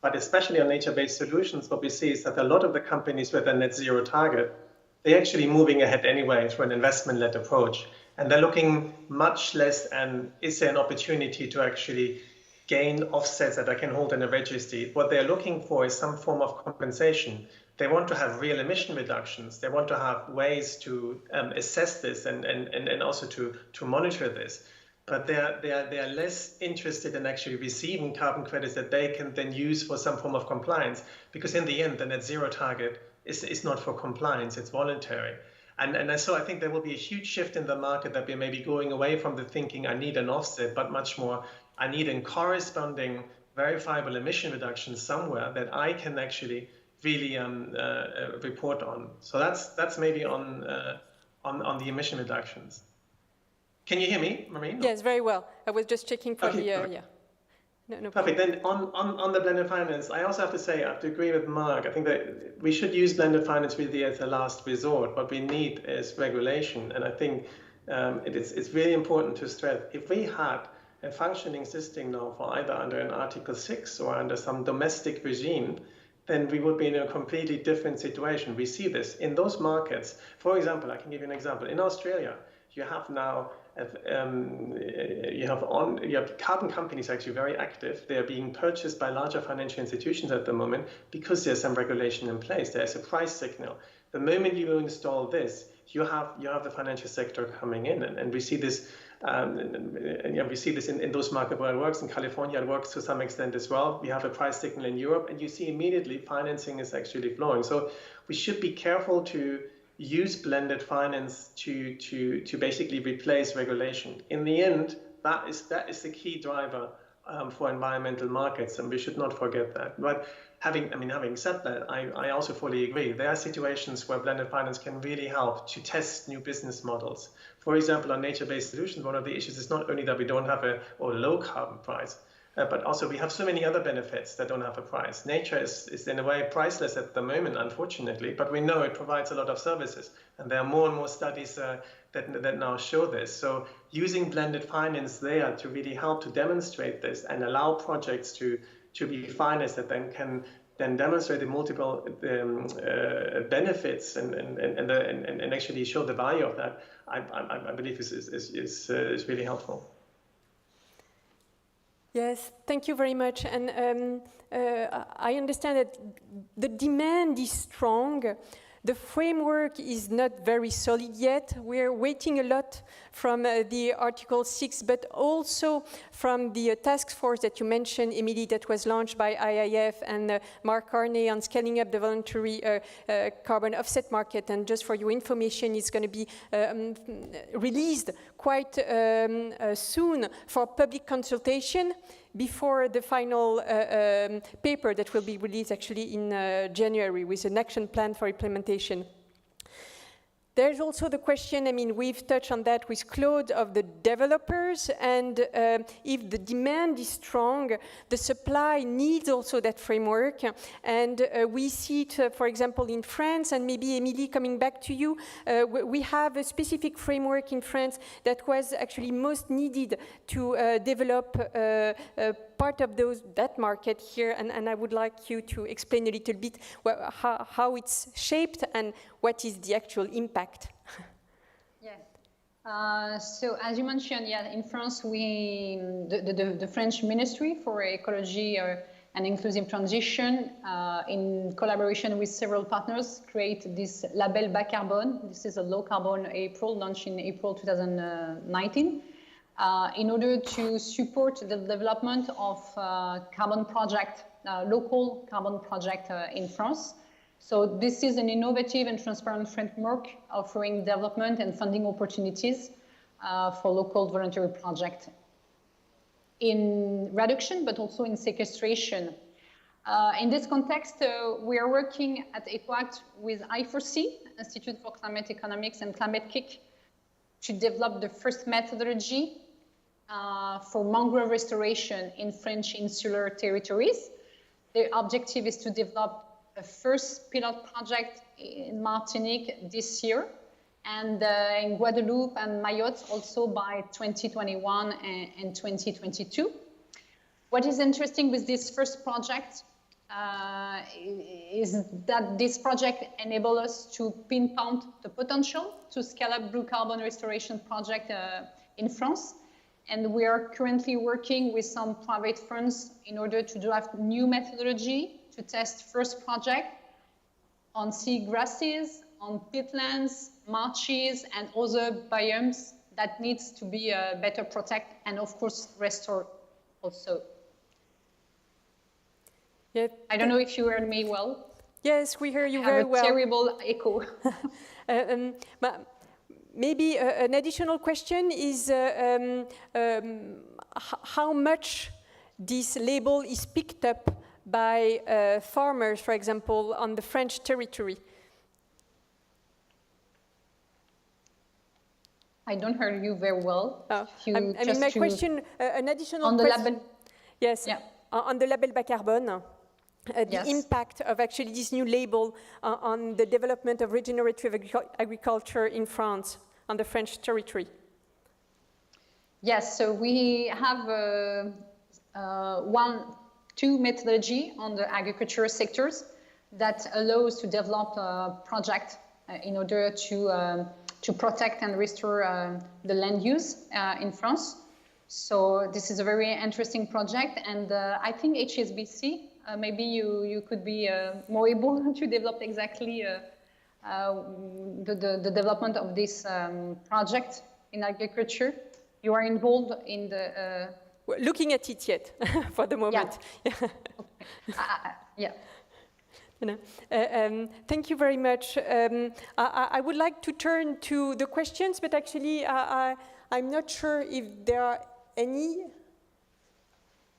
but especially on nature-based solutions, what we see is that a lot of the companies with a net zero target, they're actually moving ahead anyway through an investment-led approach. And they're looking much less, and is there an opportunity to actually gain offsets that I can hold in a registry? What they're looking for is some form of compensation. They want to have real emission reductions. They want to have ways to assess this and also to monitor this. But they are less interested in actually receiving carbon credits that they can then use for some form of compliance, because in the end, the net zero target is not for compliance, it's voluntary. And so I think there will be a huge shift in the market, that we may be going away from the thinking I need an offset, but much more I need a corresponding verifiable emission reduction somewhere that I can actually really report on. So that's maybe on the emission reductions. Can you hear me, Marine? Yes, very well. I was just checking for okay, the, yeah. No perfect. Then on the blended finance, I also have to say, I have to agree with Mark. I think that we should use blended finance really as a last resort. What we need is regulation. And I think it's really important to stress, if we had a functioning system now for either under an Article 6 or under some domestic regime, then we would be in a completely different situation. We see this in those markets. For example, I can give you an example. In Australia, you have now you have carbon companies actually very active. They are being purchased by larger financial institutions at the moment because there's some regulation in place. There's a price signal. The moment you install this, you have the financial sector coming in, and we see this. We see this in those markets where it works. In California, it works to some extent as well. We have a price signal in Europe, and you see immediately financing is actually flowing. So we should be careful to use blended finance to basically replace regulation. In the end, that is the key driver for environmental markets, and we should not forget that. But having said that, I also fully agree. There are situations where blended finance can really help to test new business models. For example, on nature-based solutions, one of the issues is not only that we don't have a low carbon price, but also we have so many other benefits that don't have a price. Nature is in a way priceless at the moment, unfortunately, but we know it provides a lot of services. And there are more and more studies that now show this. So using blended finance there to really help to demonstrate this and allow projects to be financed that then can demonstrate the multiple benefits and actually show the value of that, I believe is really helpful. Yes, thank you very much. And I understand that the demand is strong. The framework is not very solid yet. We're waiting a lot from the Article 6, but also from the task force that you mentioned, Emily, that was launched by IIF and Mark Carney on scaling up the voluntary carbon offset market. And just for your information, it's going to be released quite soon for public consultation before the final paper that will be released actually in January with an action plan for implementation. There's also the question, we've touched on that with Claude, of the developers, and if the demand is strong, the supply needs also that framework. And we see it, for example, in France, and maybe Emilie, coming back to you, we have a specific framework in France that was actually most needed to develop part of that market here, and I would like you to explain a little bit how it's shaped and what is the actual impact. Yes. So as you mentioned, in France, the French Ministry for Ecology and Inclusive Transition, in collaboration with several partners, create this label bas carbone. This is a low carbon April, launched in April 2019. In order to support the development of carbon project, local carbon project in France. So this is an innovative and transparent framework offering development and funding opportunities for local voluntary projects in reduction, but also in sequestration. In this context, we are working at EcoAct with I4C, Institute for Climate Economics and Climate Kick, to develop the first methodology for mangrove restoration in French insular territories. The objective is to develop a first pilot project in Martinique this year, and in Guadeloupe and Mayotte also by 2021 and 2022. What is interesting with this first project is that this project enables us to pinpoint the potential to scale up blue carbon restoration project in France. And we are currently working with some private funds in order to draft new methodology to test first project on seagrasses, on peatlands, marshes, and other biomes that needs to be better protected and, of course, restored also. Yeah. I don't know if you heard me well. Yes, we hear you very well. I have a terrible echo. Maybe an additional question is how much this label is picked up by farmers, for example, on the French territory? I don't hear you very well. My question, an additional on the question. label. Yes, yeah. On the label bas carbone. The impact of actually this new label on the development of regenerative agriculture in France, on the French territory. Yes, so we have two methodology on the agricultural sectors. that allows to develop a project in order to protect and restore the land use in France. So this is a very interesting project, and I think HSBC, maybe you could be more able to develop exactly the development of this project in agriculture. You are involved in the... looking at it yet, for the moment. Yeah. Yeah. Thank you very much. I would like to turn to the questions, but actually I'm not sure if there are any,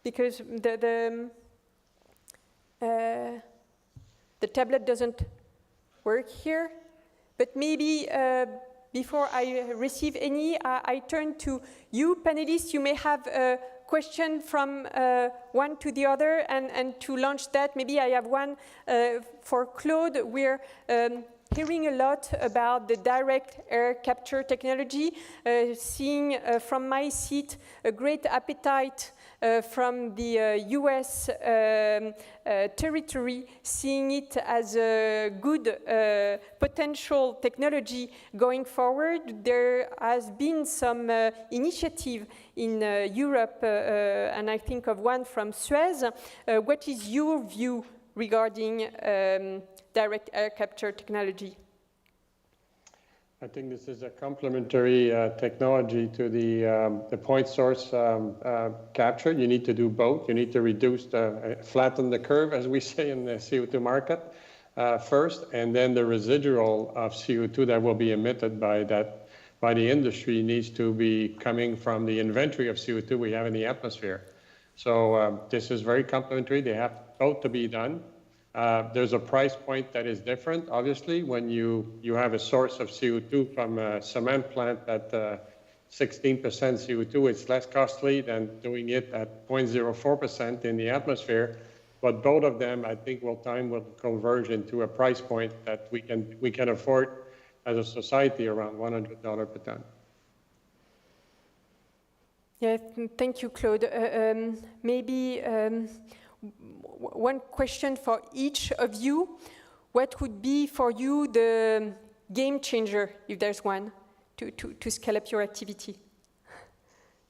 because the tablet doesn't work here. But maybe before I receive any, I turn to you, panelists. You may have a question from one to the other, and to launch that, maybe I have one for Claude. We're hearing a lot about the direct air capture technology, seeing from my seat a great appetite from the US territory, seeing it as a good potential technology going forward. There has been some initiative in Europe, and I think of one from Suez. What is your view regarding direct air capture technology? I think this is a complementary technology to the point source capture. You need to do both. You need to reduce flatten the curve, as we say in the CO2 market first, and then the residual of CO2 that will be emitted by the industry needs to be coming from the inventory of CO2 we have in the atmosphere. So this is very complementary. They have both to be done. There's a price point that is different, obviously, when you have a source of CO2 from a cement plant at 16% CO2, it's less costly than doing it at 0.04% in the atmosphere. But both of them, I think, will converge into a price point that we can afford as a society, around $100 per ton. Yeah, thank you, Claude. Maybe one question for each of you. What would be for you the game changer, if there's one, to scale up your activity?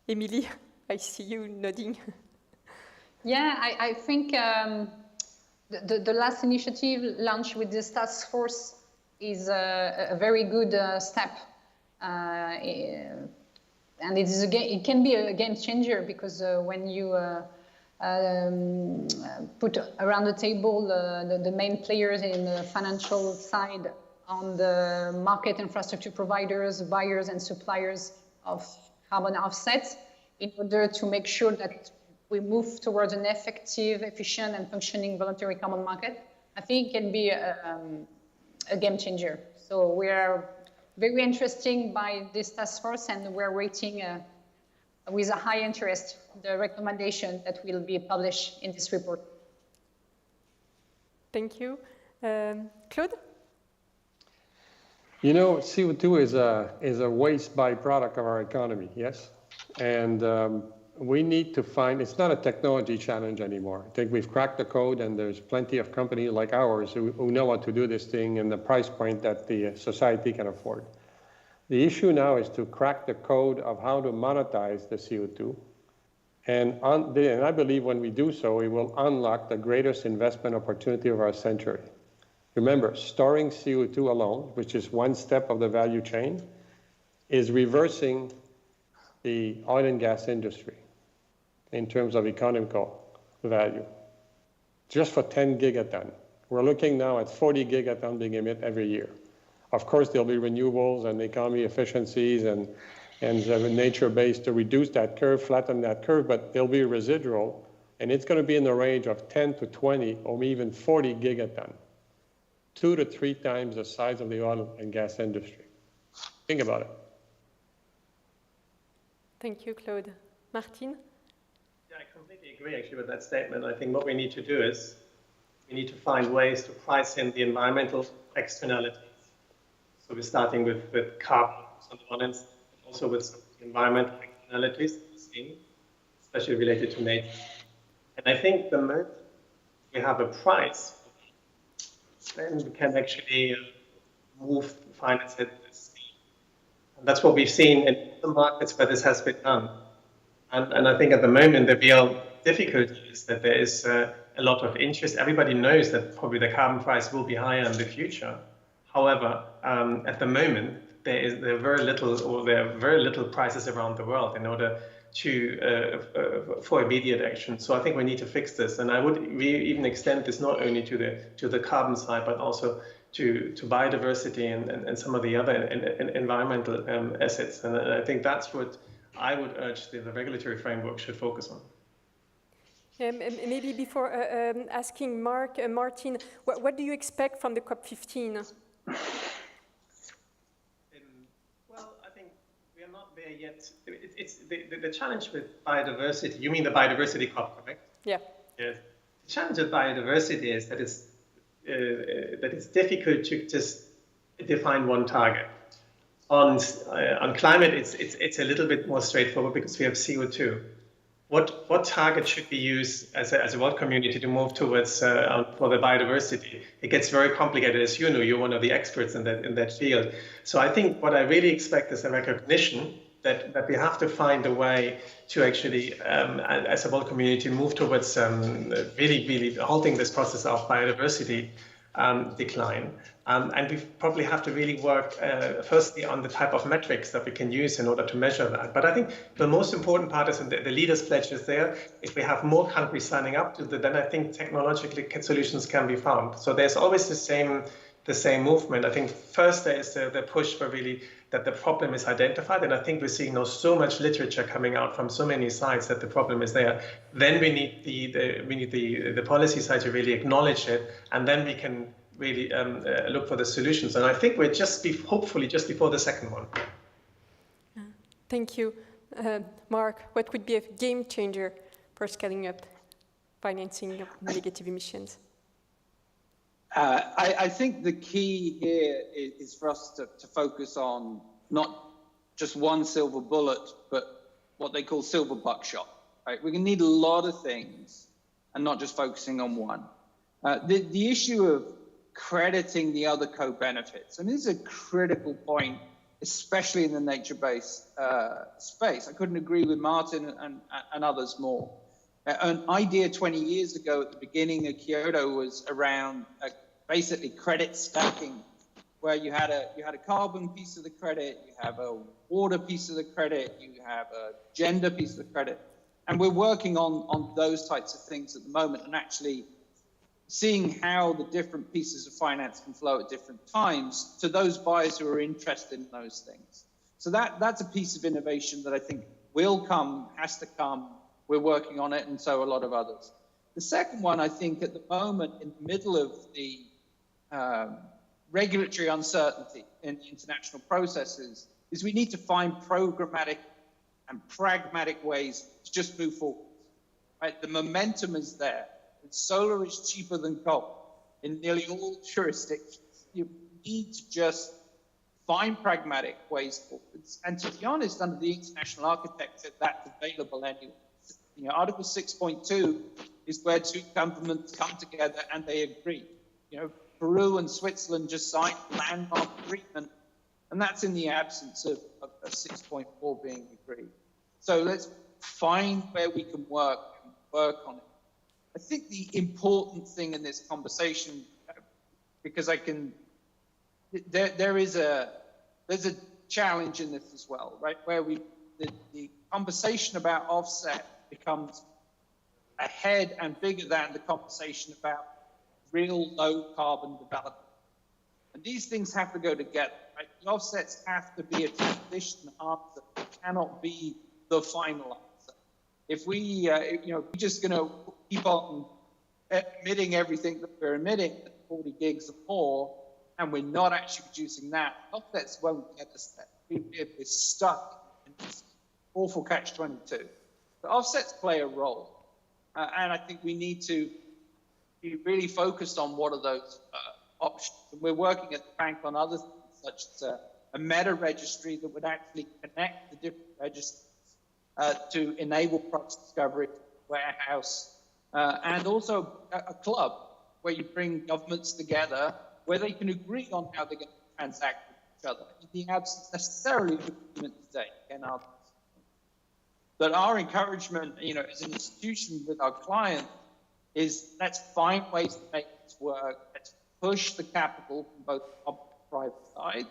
Emily, I see you nodding. Yeah, I think the last initiative launched with this task force is a very good step. And it can be a game changer, because when you put around the table the main players in the financial side, on the market infrastructure providers, buyers and suppliers of carbon offsets, in order to make sure that we move towards an effective, efficient and functioning voluntary carbon market, I think it can be a game changer. So we are very interested by this task force, and we're waiting with a high interest the recommendation that will be published in this report. Thank you. Claude? You know, CO2 is a waste byproduct of our economy, yes? And we need to find, it's not a technology challenge anymore. I think we've cracked the code, and there's plenty of companies like ours who know how to do this thing in the price point that the society can afford. The issue now is to crack the code of how to monetize the CO2. And I believe when we do so, we will unlock the greatest investment opportunity of our century. Remember, storing CO2 alone, which is one step of the value chain, is reversing the oil and gas industry in terms of economical value, just for 10 gigaton. We're looking now at 40 gigaton being emitted every year. Of course, there'll be renewables and economy efficiencies and nature-based to reduce that curve, flatten that curve, but there'll be residual, and it's going to be in the range of 10 to 20 or even 40 gigaton, 2 to 3 times the size of the oil and gas industry. Think about it. Thank you, Claude. Martin? Yeah, I completely agree actually with that statement. I think what we need to do is we need to find ways to price in the environmental externalities. So we're starting with carbon on the one hand, also with some environmental externalities, especially related to nature. And I think the moment we have a price then we can actually move finance at speed. And that's what we've seen in the markets where this has been done. And I think at the moment, the real difficulty is that there is a lot of interest. Everybody knows that probably the carbon price will be higher in the future. However, at the moment, there are very little prices around the world in order for immediate action. So I think we need to fix this. And I would even extend this not only to the carbon side, but also to biodiversity and some of the other environmental assets. And I think that's what I would urge the regulatory framework should focus on. Maybe before asking Martin, what do you expect from the COP15? Well, I think we are not there yet. It's the challenge with biodiversity. You mean the biodiversity COP, correct? Yeah. Yes. The challenge with biodiversity is that it's difficult to just define one target. On climate, it's a little bit more straightforward because we have CO2. What target should we use as a world community to move towards for the biodiversity? It gets very complicated, as you know. You're one of the experts in that field. So I think what I really expect is a recognition that we have to find a way to actually, as a world community, move towards really halting this process of biodiversity decline. And we probably have to really work firstly on the type of metrics that we can use in order to measure that. But I think the most important part is the leaders' pledge is there. If we have more countries signing up to then I think technologically solutions can be found. So there's always the same movement. I think first there is the push for really that the problem is identified, and I think we're seeing now so much literature coming out from so many sides that the problem is there. Then we need the policy side to really acknowledge it, and then we can really look for the solutions. And I think we're hopefully just before the second one. Thank you. Mark, what would be a game changer for scaling up financing of negative emissions? I think the key here is for us to focus on not just one silver bullet, but what they call silver buckshot. Right? We're going to need a lot of things and not just focusing on one. The issue of crediting the other co-benefits, and this is a critical point, especially in the nature-based space. I couldn't agree with Martin and others more. An idea 20 years ago at the beginning of Kyoto was around basically credit stacking, where you had a carbon piece of the credit, you have a water piece of the credit, you have a gender piece of the credit. And we're working on those types of things at the moment and actually seeing how the different pieces of finance can flow at different times to those buyers who are interested in those things. So that's a piece of innovation that I think will come, has to come. We're working on it, and so a lot of others. The second one, I think, at the moment, in the middle of the regulatory uncertainty in the international processes, is we need to find programmatic and pragmatic ways to just move forward. Right? The momentum is there. Solar is cheaper than coal in nearly all jurisdictions. You need to just find pragmatic ways forward. And to be honest, under the international architecture, that's available anyway. You know, Article 6.2 is where two governments come together and they agree. You know, Peru and Switzerland just signed a landmark agreement, and that's in the absence of 6.4 being agreed. So let's find where we can work on it. I think the important thing in this conversation, because there's a challenge in this as well, right? Where the conversation about offset becomes ahead and bigger than the conversation about real low carbon development. And these things have to go together, right? The offsets have to be a transition answer. It cannot be the final answer. If we, we're just going to keep on emitting everything that we're emitting at 40 gigs or more, and we're not actually producing that, offsets won't get us there. We're stuck in this awful catch-22. The offsets play a role, and I think we need to be really focused on what are those options. And we're working at the bank on other things, such as a meta registry that would actually connect the different registries to enable price discovery, warehouse, and also a club where you bring governments together, where they can agree on how they're going to transact with each other, in the absence necessarily of agreement today. But our encouragement, as an institution with our clients, is let's find ways to make this work. Let's push the capital from both public and private sides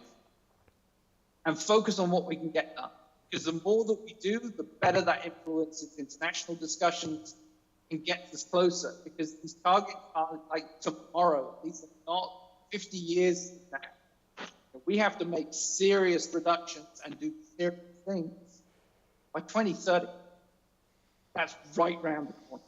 and focus on what we can get done. Because the more that we do, the better that influences international discussions and gets us closer. Because these targets are like tomorrow. These are not 50 years from now. We have to make serious reductions and do serious things by 2030. That's right round the corner.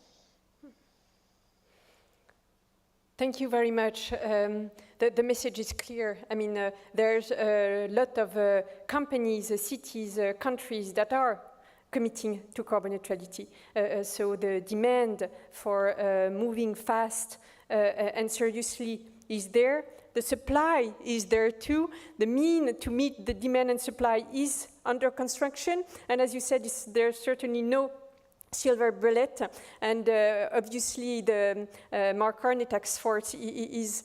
Thank you very much. The message is clear. I mean, there's a lot of companies, cities, countries that are committing to carbon neutrality. So the demand for moving fast and seriously is there. The supply is there too. The mean to meet the demand and supply is under construction. And as you said, there's certainly no silver bullet. And obviously the Mark Carney task force is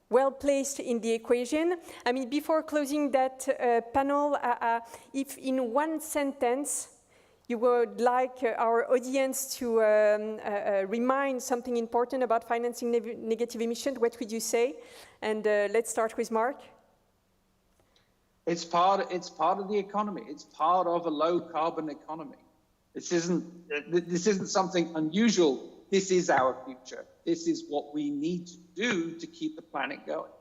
well placed in the equation. I mean, before closing that panel, if in one sentence you would like our audience to remind something important about financing negative emissions, what would you say? And let's start with Mark. It's part of the economy. It's part of a low carbon economy. This isn't something unusual. This is our future. This is what we need to do to keep the planet going.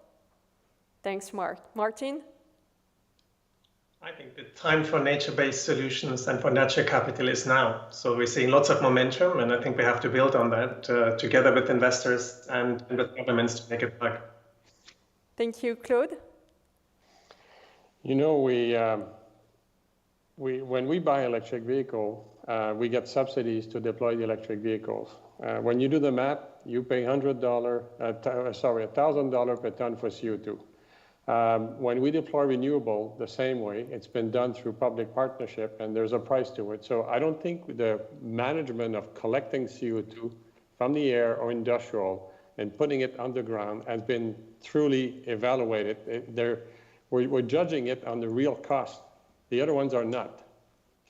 Thanks, Mark. Martin? I think the time for nature-based solutions and for natural capital is now. So we're seeing lots of momentum, and I think we have to build on that together with investors and with governments to make it work. Thank you. Claude? You know, when we buy electric vehicle, we get subsidies to deploy the electric vehicles. When you do the math, you pay $1,000 per ton for CO2. When we deploy renewable the same way, it's been done through public partnership, and there's a price to it. So I don't think the management of collecting CO2 from the air or industrial and putting it underground has been truly evaluated. We're judging it on the real cost. The other ones are not.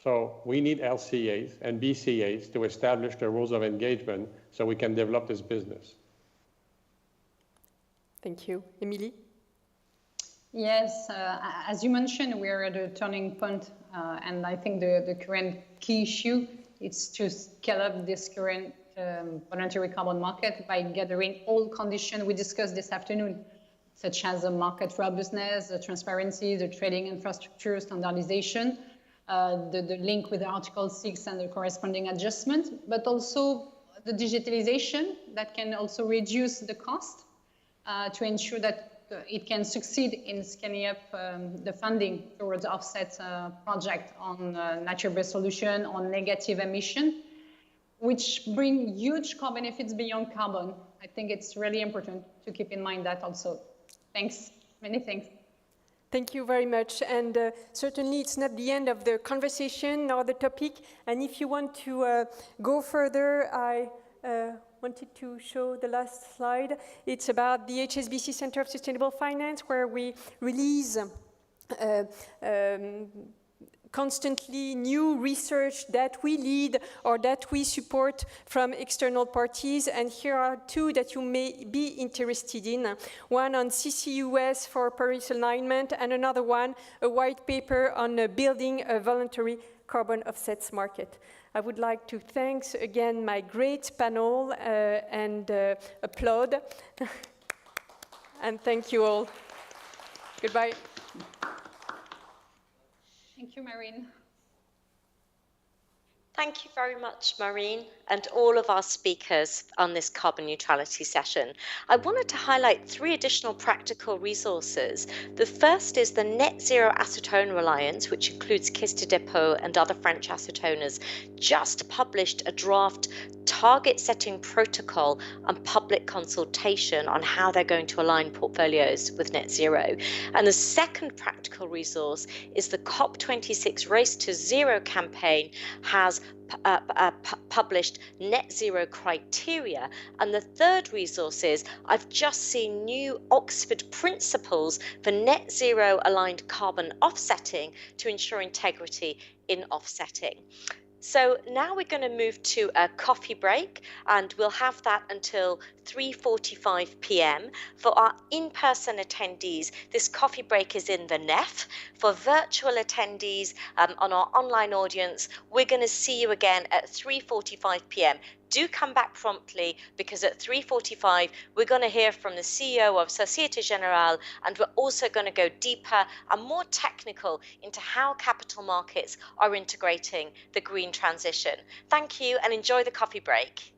So we need LCAs and BCAs to establish the rules of engagement so we can develop this business. Thank you. Emily? Yes, as you mentioned, we're at a turning point, and I think the current key issue is to scale up this current voluntary carbon market by gathering all conditions we discussed this afternoon, such as the market robustness, the transparency, the trading infrastructure, standardization, the link with Article 6 and the corresponding adjustment, but also the digitalization that can also reduce the cost to ensure that it can succeed in scaling up the funding towards offset project on nature-based solution, on negative emission, which bring huge benefits beyond carbon. I think it's really important to keep in mind that also. Thanks. Many thanks. Thank you very much. And certainly it's not the end of the conversation nor the topic. And if you want to go further, I wanted to show the last slide. It's about the HSBC Center of Sustainable Finance, where we release constantly new research that we lead or that we support from external parties. And here are two that you may be interested in. One on CCUS for Paris alignment, and another one, a white paper on building a voluntary carbon offsets market. I would like to thank again my great panel and applaud. And thank you all. Goodbye. Thank you, Maureen. Thank you very much, Maureen, and all of our speakers on this carbon neutrality session. I wanted to highlight 3 additional practical resources. The first is the Net Zero Acetone Alliance, which includes Caisse de Dépôt and other French acetonas, just published a draft target setting protocol and public consultation on how they're going to align portfolios with net zero. And the second practical resource is the COP26 Race to Zero campaign has published net zero criteria. And the third resource is I've just seen new Oxford principles for net zero aligned carbon offsetting to ensure integrity in offsetting. So now we're going to move to a coffee break, and we'll have that until 3:45 p.m. For our in-person attendees, this coffee break is in the NEF. For virtual attendees on our online audience, we're going to see you again at 3:45 p.m. Do come back promptly, because at 3:45 we're going to hear from the CEO of Societe Generale, and we're also going to go deeper and more technical into how capital markets are integrating the green transition. Thank you and enjoy the coffee break.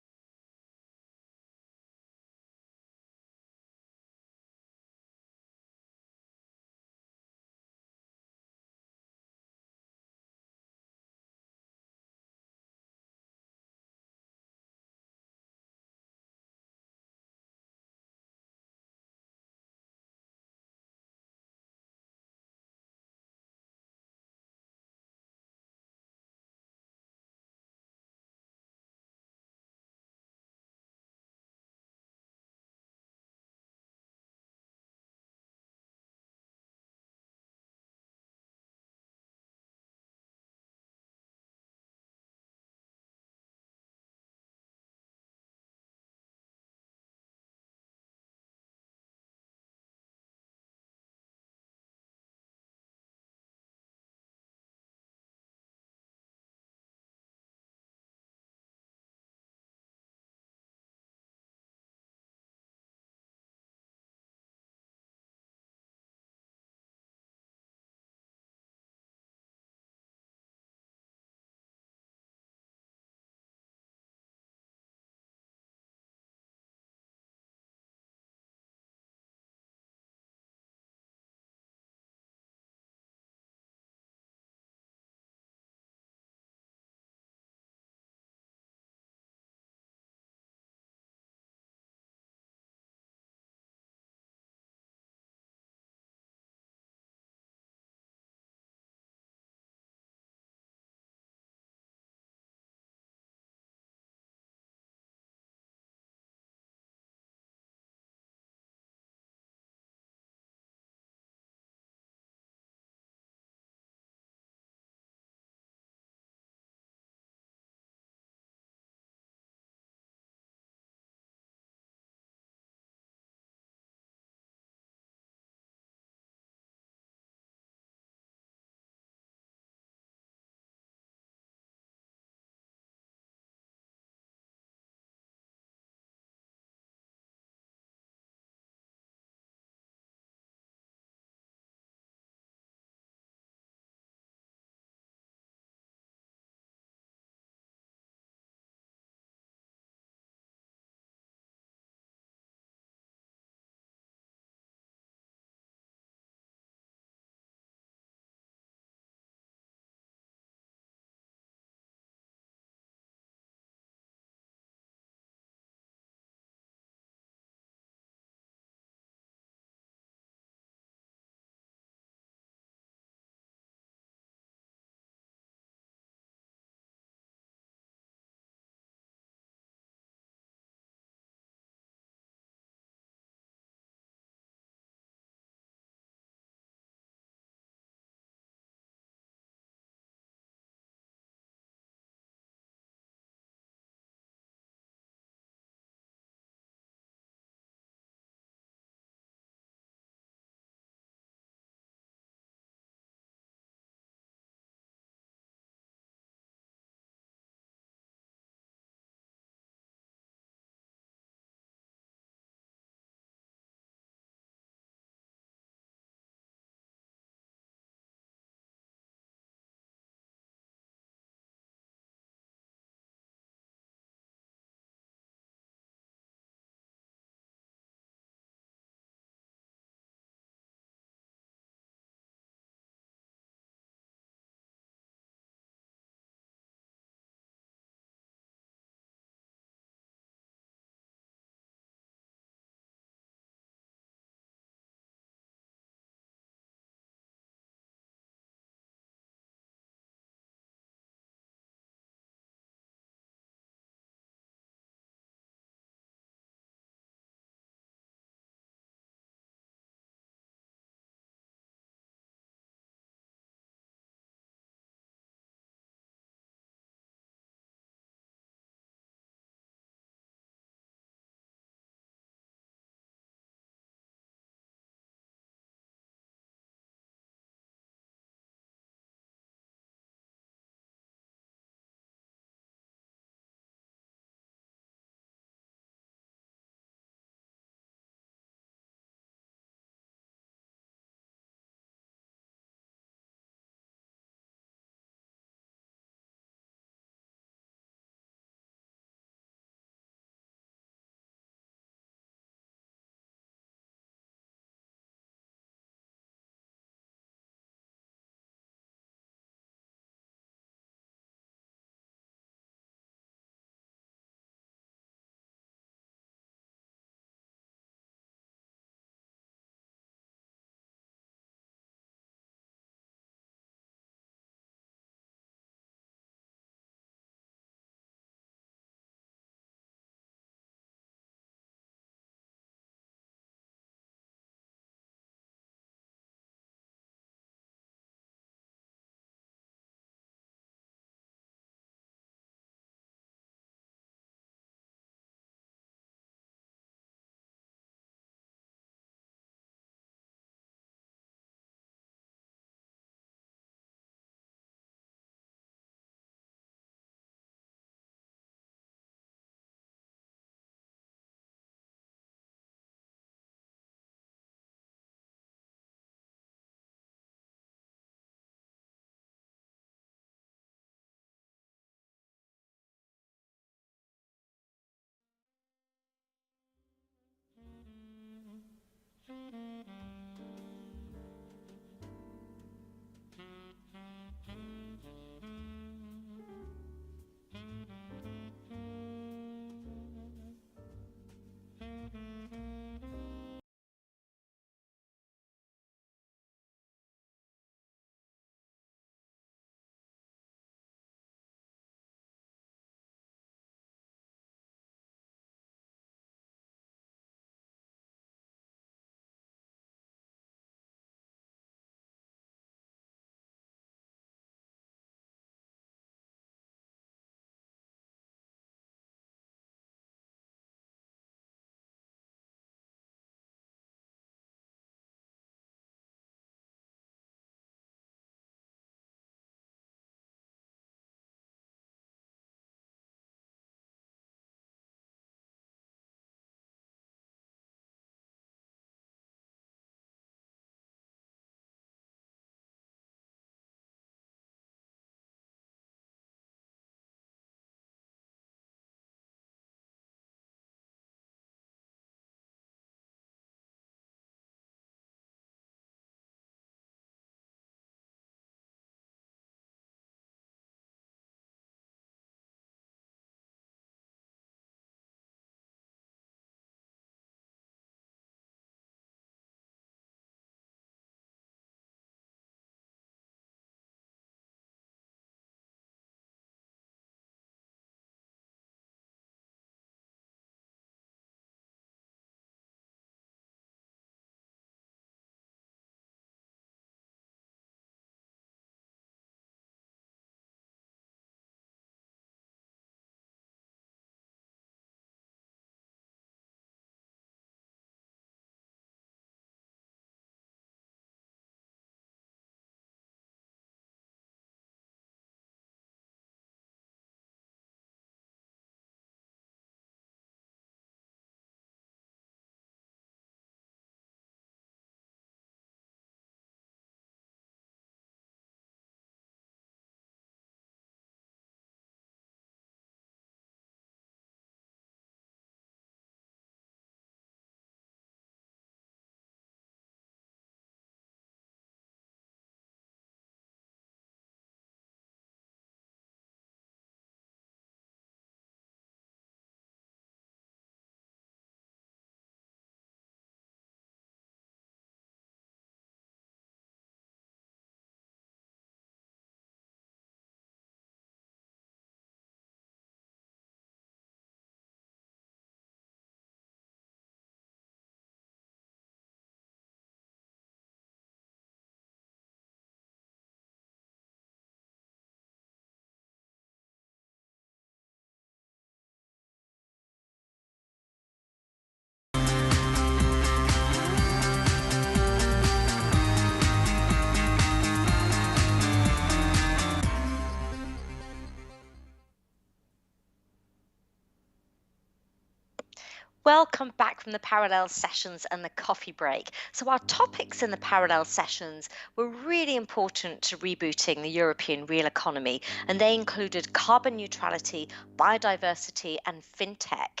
Welcome back from the parallel sessions and the coffee break. So our topics in the parallel sessions were really important to rebooting the European real economy, and they included carbon neutrality, biodiversity, and fintech.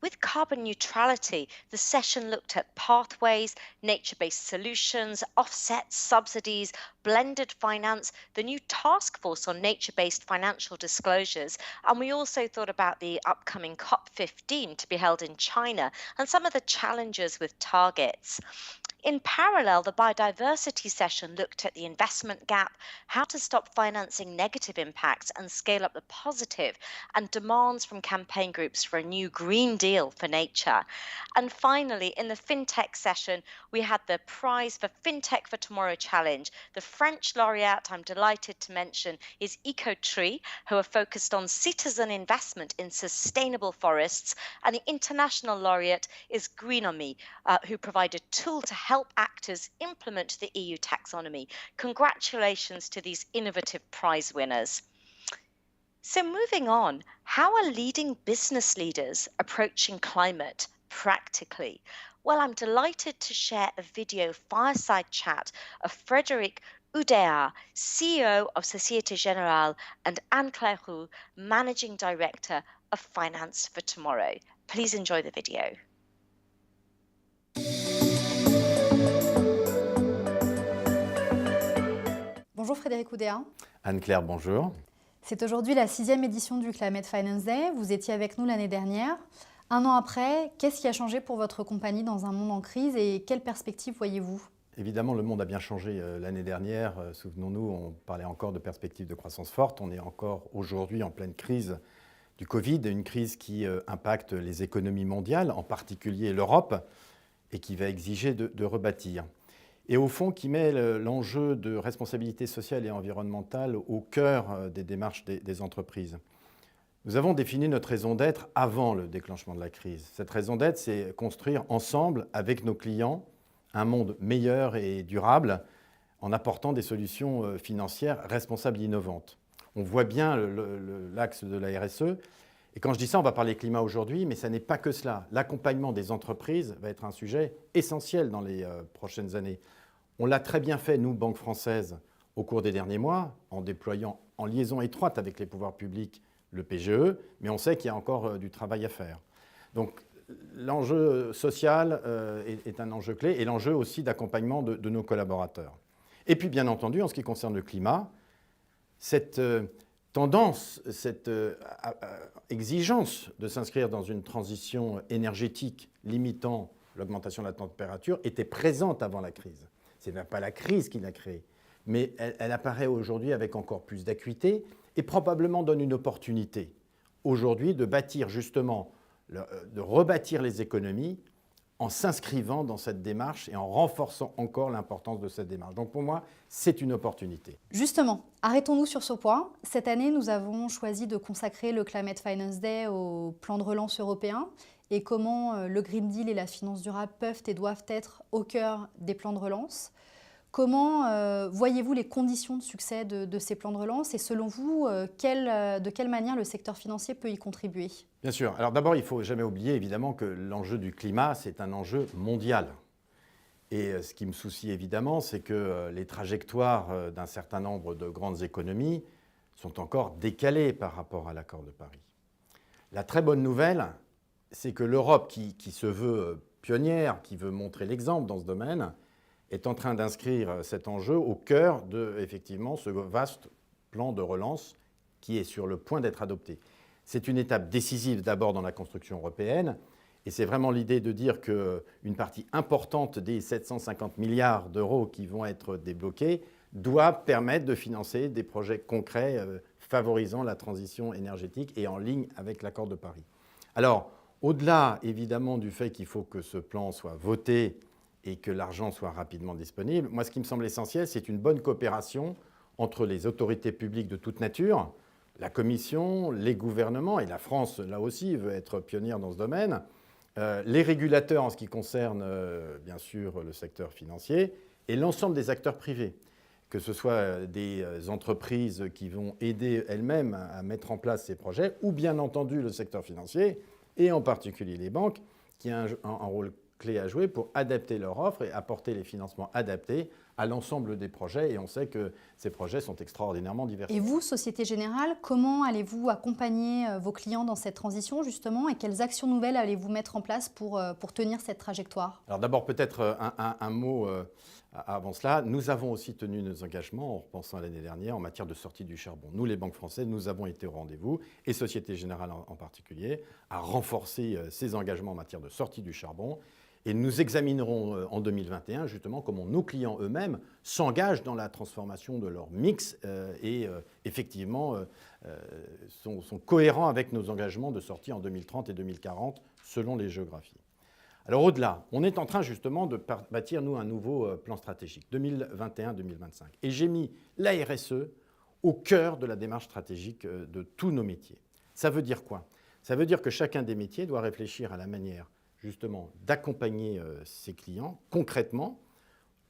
With carbon neutrality, the session looked at pathways, nature-based solutions, offsets, subsidies, blended finance, the new task force on nature-based financial disclosures, and we also thought about the upcoming COP15 to be held in China and some of the challenges with targets. In parallel, the biodiversity session looked at the investment gap, how to stop financing negative impacts and scale up the positive, and demands from campaign groups for a new Green Deal for nature. And finally, in the FinTech session, we had the Prize for FinTech for Tomorrow Challenge. The French laureate, I'm delighted to mention, is EcoTree, who are focused on citizen investment in sustainable forests, and the international laureate is Greenomy, who provide a tool to help actors implement the EU taxonomy. Congratulations to these innovative prize winners. So moving on, how are leading business leaders approaching climate practically? Well, I'm delighted to share a video fireside chat of Frédéric Oudéa, CEO of Société Générale, and Anne-Claire Roux, Managing Director of Finance for Tomorrow. Please enjoy the video. Bonjour Frédéric Oudéa. Anne-Claire, bonjour. C'est aujourd'hui la 6e édition du Climate Finance Day. Vous étiez avec nous l'année dernière. Un an après, qu'est-ce qui a changé pour votre compagnie dans un monde en crise et quelles perspectives voyez-vous? Évidemment, le monde a bien changé l'année dernière. Souvenons-nous, on parlait encore de perspectives de croissance forte. On est encore aujourd'hui en pleine crise du Covid, une crise qui impacte les économies mondiales, en particulier l'Europe, et qui va exiger de rebâtir. Et au fond, qui met l'enjeu de responsabilité sociale et environnementale au cœur des démarches des entreprises. Nous avons défini notre raison d'être avant le déclenchement de la crise. Cette raison d'être, c'est construire ensemble, avec nos clients, un monde meilleur et durable en apportant des solutions financières responsables et innovantes. On voit bien l'axe de la RSE. Et quand je dis ça, on va parler climat aujourd'hui, mais ça n'est pas que cela. L'accompagnement des entreprises va être un sujet essentiel dans les prochaines années. On l'a très bien fait, nous, Banque française, au cours des derniers mois, en déployant en liaison étroite avec les pouvoirs publics le PGE, mais on sait qu'il y a encore du travail à faire. Donc l'enjeu social est un enjeu clé et l'enjeu aussi d'accompagnement de nos collaborateurs. Et puis bien entendu, en ce qui concerne le climat, cette tendance, cette exigence de s'inscrire dans une transition énergétique limitant l'augmentation de la température était présente avant la crise. Ce n'est pas la crise qui l'a créée, mais elle apparaît aujourd'hui avec encore plus d'acuité et probablement donne une opportunité aujourd'hui de bâtir justement, de rebâtir les économies en s'inscrivant dans cette démarche et en renforçant encore l'importance de cette démarche. Donc pour moi, c'est une opportunité. Justement, arrêtons-nous sur ce point. Cette année, nous avons choisi de consacrer le Climate Finance Day au plan de relance européen et comment le Green Deal et la finance durable peuvent et doivent être au cœur des plans de relance. Comment voyez-vous les conditions de succès de ces plans de relance et selon vous, de quelle manière le secteur financier peut y contribuer? Bien sûr. Alors d'abord, il ne faut jamais oublier évidemment que l'enjeu du climat, c'est un enjeu mondial. Et ce qui me soucie évidemment, c'est que les trajectoires d'un certain nombre de grandes économies sont encore décalées par rapport à l'accord de Paris. La très bonne nouvelle, c'est que l'Europe, qui se veut pionnière, qui veut montrer l'exemple dans ce domaine, est en train d'inscrire cet enjeu au cœur de, effectivement, ce vaste plan de relance qui est sur le point d'être adopté. C'est une étape décisive d'abord dans la construction européenne, et c'est vraiment l'idée de dire qu'une partie importante des 750 milliards d'euros qui vont être débloqués doit permettre de financer des projets concrets favorisant la transition énergétique et en ligne avec l'accord de Paris. Alors, au-delà évidemment du fait qu'il faut que ce plan soit voté et que l'argent soit rapidement disponible, moi ce qui me semble essentiel, c'est une bonne coopération entre les autorités publiques de toute nature, la Commission, les gouvernements, et la France là aussi veut être pionnière dans ce domaine, les régulateurs en ce qui concerne bien sûr le secteur financier et l'ensemble des acteurs privés, que ce soit des entreprises qui vont aider elles-mêmes à mettre en place ces projets, ou bien entendu le secteur financier, et en particulier les banques, qui a un rôle clé à jouer pour adapter leur offre et apporter les financements adaptés à l'ensemble des projets. Et on sait que ces projets sont extraordinairement divers. Et vous, Société Générale, comment allez-vous accompagner vos clients dans cette transition, justement, et quelles actions nouvelles allez-vous mettre en place pour tenir cette trajectoire? Alors d'abord, peut-être un mot avant cela. Nous avons aussi tenu nos engagements, en repensant à l'année dernière, en matière de sortie du charbon. Nous, les banques françaises, nous avons été au rendez-vous, et Société Générale en particulier, à renforcer ces engagements en matière de sortie du charbon. Et nous examinerons en 2021 justement comment nos clients eux-mêmes s'engagent dans la transformation de leur mix et effectivement sont cohérents avec nos engagements de sortie en 2030 et 2040 selon les géographies. Alors au-delà, on est en train justement de bâtir nous un nouveau plan stratégique 2021-2025. Et j'ai mis la RSE au cœur de la démarche stratégique de tous nos métiers. Ça veut dire quoi? Ça veut dire que chacun des métiers doit réfléchir à la manière justement d'accompagner ses clients concrètement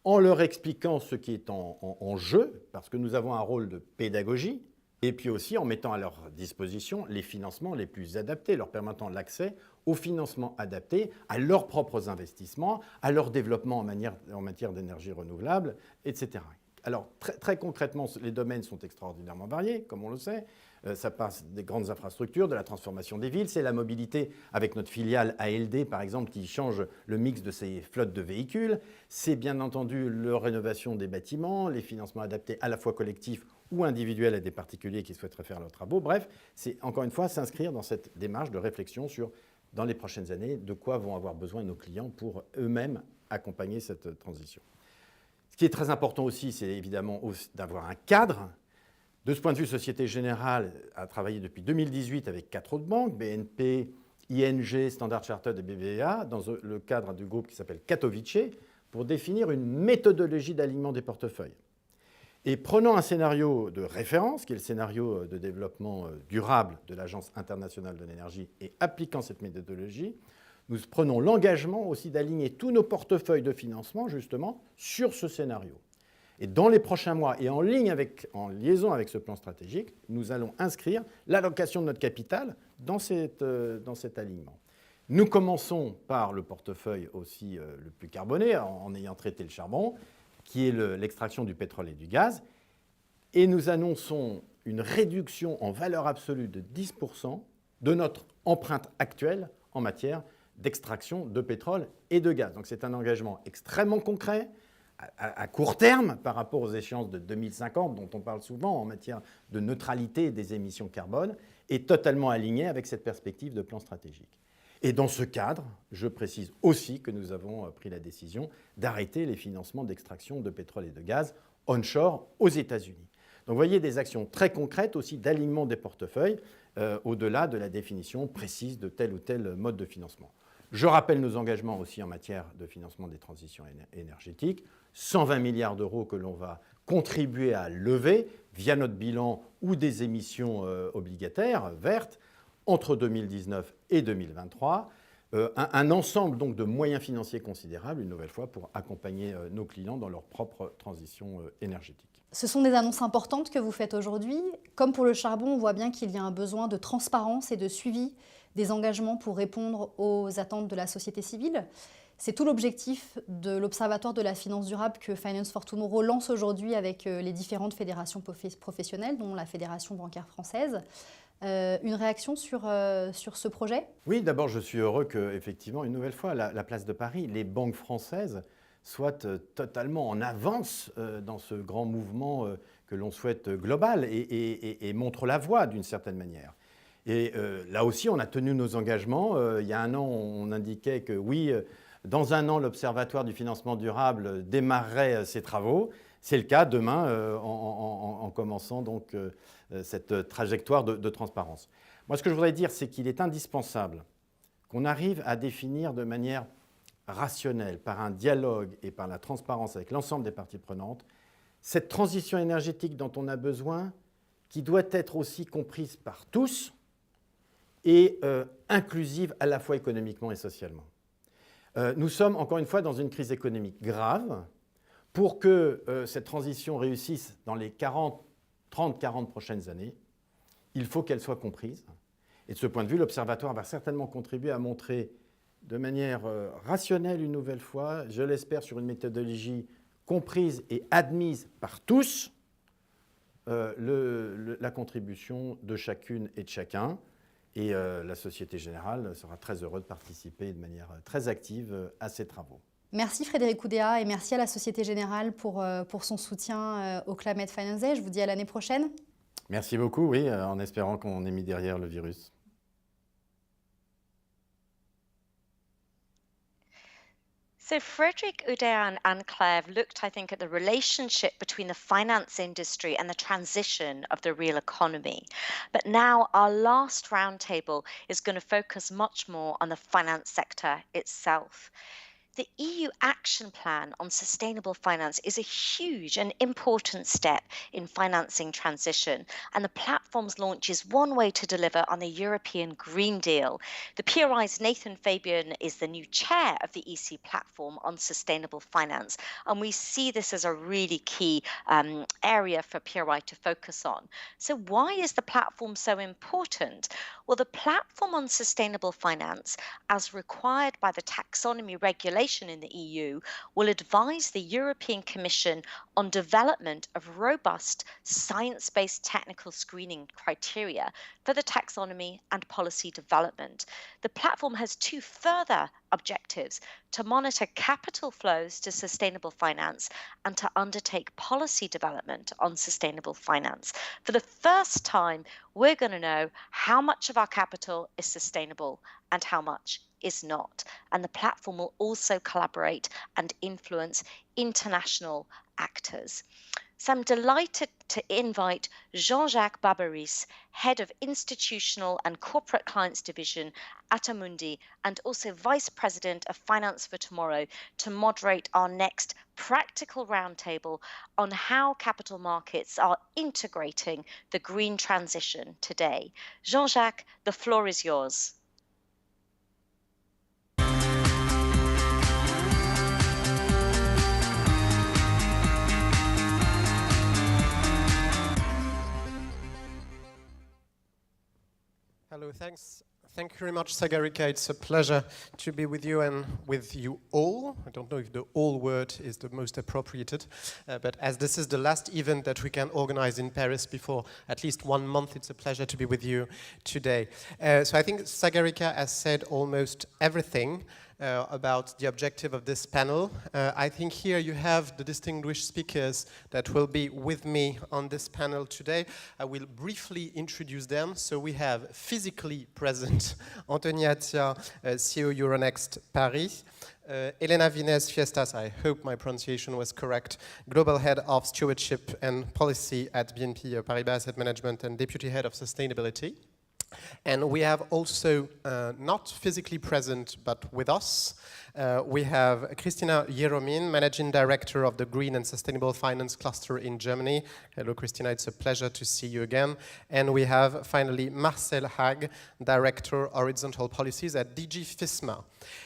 en leur expliquant ce qui est en jeu, parce que nous avons un rôle de pédagogie, et puis aussi en mettant à leur disposition les financements les plus adaptés, leur permettant l'accès aux financements adaptés à leurs propres investissements, à leur développement en matière d'énergie renouvelable, etc. Alors très concrètement, les domaines sont extraordinairement variés, comme on le sait. Ça passe des grandes infrastructures, de la transformation des villes, c'est la mobilité avec notre filiale ALD par exemple qui change le mix de ses flottes de véhicules, c'est bien entendu la rénovation des bâtiments, les financements adaptés à la fois collectifs ou individuels à des particuliers qui souhaiteraient faire leurs travaux. Bref, c'est encore une fois s'inscrire dans cette démarche de réflexion sur, dans les prochaines années, de quoi vont avoir besoin nos clients pour eux-mêmes accompagner cette transition. Ce qui est très important aussi, c'est évidemment d'avoir un cadre. De ce point de vue, Société Générale a travaillé depuis 2018 avec 4 autres banques, BNP, ING, Standard Chartered et BBVA, dans le cadre du groupe qui s'appelle Katowice, pour définir une méthodologie d'alignement des portefeuilles. Et prenant un scénario de référence, qui est le scénario de développement durable de l'Agence internationale de l'énergie, et appliquant cette méthodologie, nous prenons l'engagement aussi d'aligner tous nos portefeuilles de financement, justement, sur ce scénario. Et dans les prochains mois, et en liaison avec ce plan stratégique, nous allons inscrire l'allocation de notre capital dans cet alignement. Nous commençons par le portefeuille aussi le plus carboné, en ayant traité le charbon, qui est l'extraction du pétrole et du gaz. Et nous annonçons une réduction en valeur absolue de 10% de notre empreinte actuelle en matière d'extraction de pétrole et de gaz. Donc c'est un engagement extrêmement concret, à court terme, par rapport aux échéances de 2050, dont on parle souvent en matière de neutralité des émissions carbone, et totalement aligné avec cette perspective de plan stratégique. Et dans ce cadre, je précise aussi que nous avons pris la décision d'arrêter les financements d'extraction de pétrole et de gaz onshore aux États-Unis. Donc vous voyez des actions très concrètes aussi d'alignement des portefeuilles au-delà de la définition précise de tel ou tel mode de financement. Je rappelle nos engagements aussi en matière de financement des transitions énergétiques, 120 milliards d'euros que l'on va contribuer à lever via notre bilan ou des émissions obligataires vertes entre 2019 et 2023. Un ensemble donc de moyens financiers considérables, une nouvelle fois, pour accompagner nos clients dans leur propre transition énergétique. Ce sont des annonces importantes que vous faites aujourd'hui. Comme pour le charbon, on voit bien qu'il y a un besoin de transparence et de suivi des engagements pour répondre aux attentes de la société civile. C'est tout l'objectif de l'Observatoire de la finance durable que Finance for Tomorrow lance aujourd'hui avec les différentes fédérations professionnelles, dont la Fédération bancaire française. Une réaction sur ce projet? Oui, d'abord, je suis heureux qu'effectivement, une nouvelle fois, la place de Paris, les banques françaises soient totalement en avance dans ce grand mouvement que l'on souhaite global et montrent la voie d'une certaine manière. Et là aussi, on a tenu nos engagements. Il y a un an, on indiquait que oui, dans un an, l'Observatoire du financement durable démarrerait ses travaux. C'est le cas demain en commençant donc cette trajectoire de transparence. Moi, ce que je voudrais dire, c'est qu'il est indispensable qu'on arrive à définir de manière rationnelle, par un dialogue et par la transparence avec l'ensemble des parties prenantes, cette transition énergétique dont on a besoin, qui doit être aussi comprise par tous et inclusive à la fois économiquement et socialement. Nous sommes, encore une fois, dans une crise économique grave. Pour que cette transition réussisse dans les 30-40 prochaines années, il faut qu'elle soit comprise. Et de ce point de vue, l'Observatoire va certainement contribuer à montrer de manière rationnelle une nouvelle fois, je l'espère sur une méthodologie comprise et admise par tous, la contribution de chacune et de chacun. Et la Société Générale sera très heureuse de participer de manière très active à ces travaux. Merci Frédéric Oudéa et merci à la Société Générale pour son soutien au Climate Finance Day. Je vous dis à l'année prochaine. Merci beaucoup, oui, en espérant qu'on ait mis derrière le virus. So Frédéric Oudéa and Anne-Claire looked, I think, at the relationship between the finance industry and the transition of the real economy. But now our last roundtable is going to focus much more on the finance sector itself. The EU Action Plan on Sustainable Finance is a huge and important step in financing transition, and the platform's launch is one way to deliver on the European Green Deal. The PRI's Nathan Fabian is the new chair of the EC Platform on Sustainable Finance, and we see this as a really key area for PRI to focus on. So why is the platform so important? Well, the Platform on Sustainable Finance, as required by the taxonomy regulation in the EU, will advise the European Commission on development of robust science-based technical screening criteria for the taxonomy and policy development. The platform has two further objectives: to monitor capital flows to sustainable finance and to undertake policy development on sustainable finance. For the first time, we're going to know how much of our capital is sustainable and how much is not. And the platform will also collaborate and influence international actors. So I'm delighted to invite Jean-Jacques Barbaris, Head of Institutional and Corporate Clients Division at Amundi, and also Vice President of Finance for Tomorrow, to moderate our next practical roundtable on how capital markets are integrating the green transition today. Jean-Jacques, the floor is yours. Hello, thanks. Thank you very much, Sagarika. It's a pleasure to be with you and with you all. I don't know if the all word is the most appropriated, but as this is the last event that we can organize in Paris before at least 1 month, it's a pleasure to be with you today. So I think Sagarika has said almost everything about the objective of this panel. I think here you have the distinguished speakers that will be with me on this panel today. I will briefly introduce them. So we have physically present Anthony Attia, CEO Euronext Paris, Elena Vines Fiestas, I hope my pronunciation was correct, Global Head of Stewardship and Policy at BNP Paribas Asset Management and Deputy Head of Sustainability. And we have also, not physically present, but with us, we have Christina Jeromin, Managing Director of the Green and Sustainable Finance Cluster in Germany. Hello, Christina, it's a pleasure to see you again. And we have, finally, Marcel Haag, Director, Horizontal Policies at DG FISMA.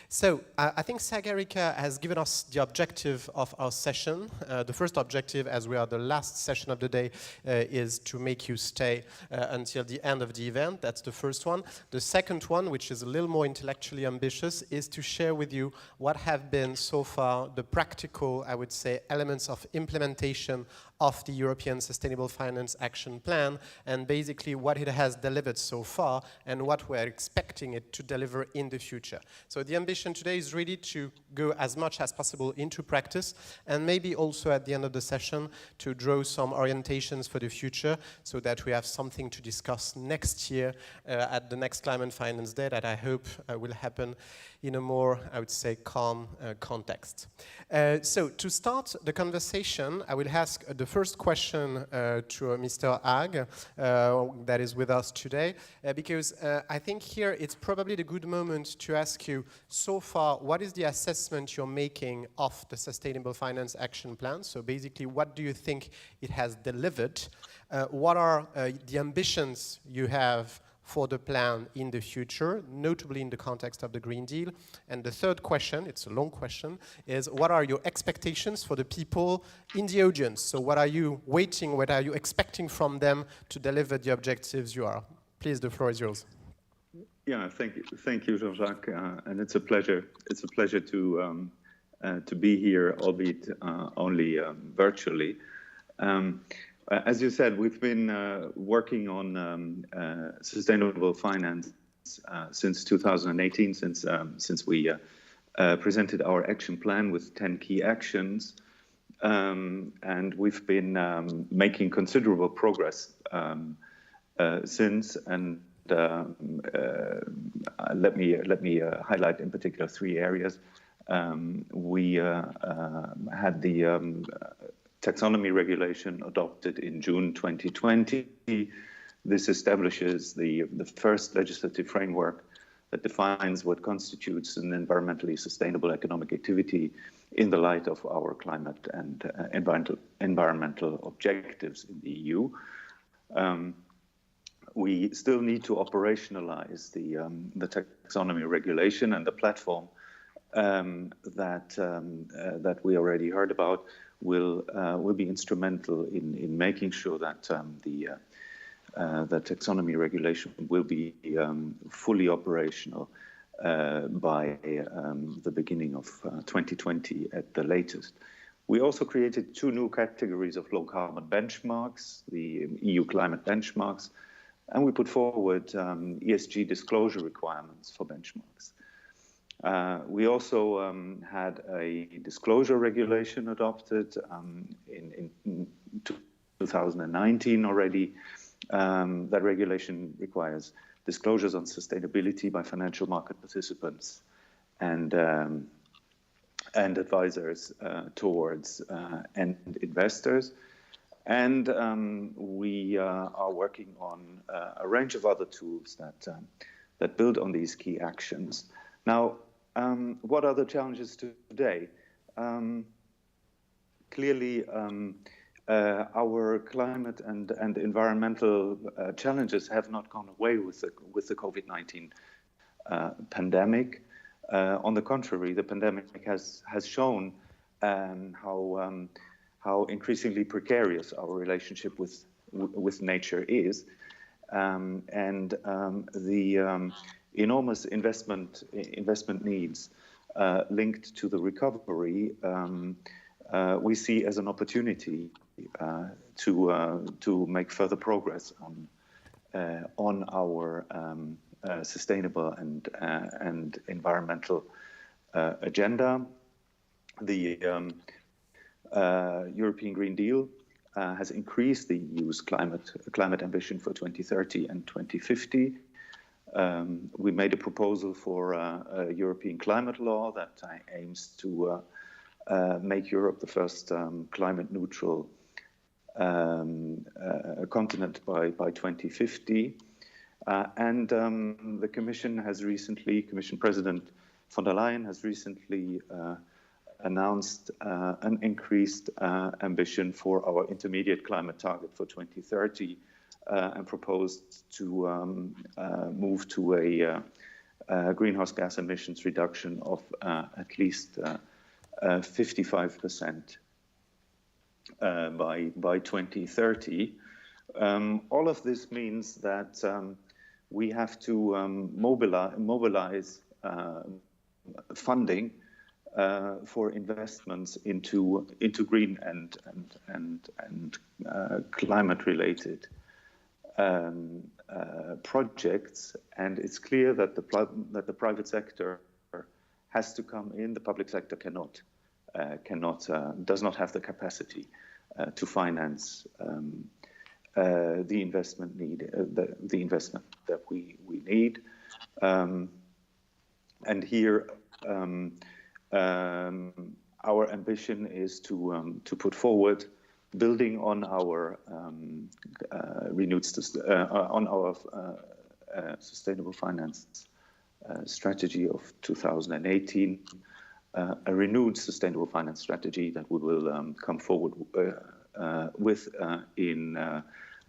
So, I think Sagarika has given us the objective of our session. The first objective, as we are the last session of the day, is to make you stay until the end of the event. That's the first one. The second one, which is a little more intellectually ambitious, is to share with you what have been so far the practical, I would say, elements of implementation of the European Sustainable Finance Action Plan, and basically what it has delivered so far and what we're expecting it to deliver in the future. So the ambition today is really to go as much as possible into practice, and maybe also at the end of the session to draw some orientations for the future so that we have something to discuss next year at the next Climate Finance Day that I hope will happen in a more, I would say, calm context. So to start the conversation, I will ask the first question to Mr. Haag that is with us today, because I think here it's probably the good moment to ask you, so far, what is the assessment you're making of the Sustainable Finance Action Plan? So basically, what do you think it has delivered? What are the ambitions you have for the plan in the future, notably in the context of the Green Deal? And the third question, it's a long question, is what are your expectations for the people in the audience? So what are you waiting, what are you expecting from them to deliver the objectives you are? Please, the floor is yours. Yeah, thank you, Jean-Jacques, and it's a pleasure. It's a pleasure to be here, albeit only virtually. As you said, we've been working on sustainable finance since 2018, since we presented our action plan with 10 key actions, and we've been making considerable progress since. And let me highlight in particular 3 areas. We had the taxonomy regulation adopted in June 2020. This establishes the first legislative framework that defines what constitutes an environmentally sustainable economic activity in the light of our climate and environmental objectives in the EU. We still need to operationalize the taxonomy regulation, and the platform that we already heard about will be instrumental in making sure that the taxonomy regulation will be fully operational by the beginning of 2020 at the latest. We also created 2 new categories of low carbon benchmarks, the EU climate benchmarks, and we put forward ESG disclosure requirements for benchmarks. We also had a disclosure regulation adopted in 2019 already. That regulation requires disclosures on sustainability by financial market participants and advisors towards end investors. And we are working on a range of other tools that build on these key actions. Now, what are the challenges today? Clearly, our climate and environmental challenges have not gone away with the COVID-19 pandemic. On the contrary, the pandemic has shown how increasingly precarious our relationship with nature is, and the enormous investment needs linked to the recovery we see as an opportunity to make further progress on our sustainable and environmental agenda. The European Green Deal has increased the EU's climate ambition for 2030 and 2050. We made a proposal for a European climate law that aims to make Europe the first climate neutral continent by 2050. And the Commission President von der Leyen has recently announced an increased ambition for our intermediate climate target for 2030 and proposed to move to a greenhouse gas emissions reduction of at least 55% by 2030. All of this means that we have to mobilize funding for investments into green and climate-related projects, and it's clear that the private sector has to come in. The public sector does not have the capacity to finance the investment that we need, and here our ambition is to put forward, building on our sustainable finance strategy of 2018, a renewed sustainable finance strategy that we will come forward with in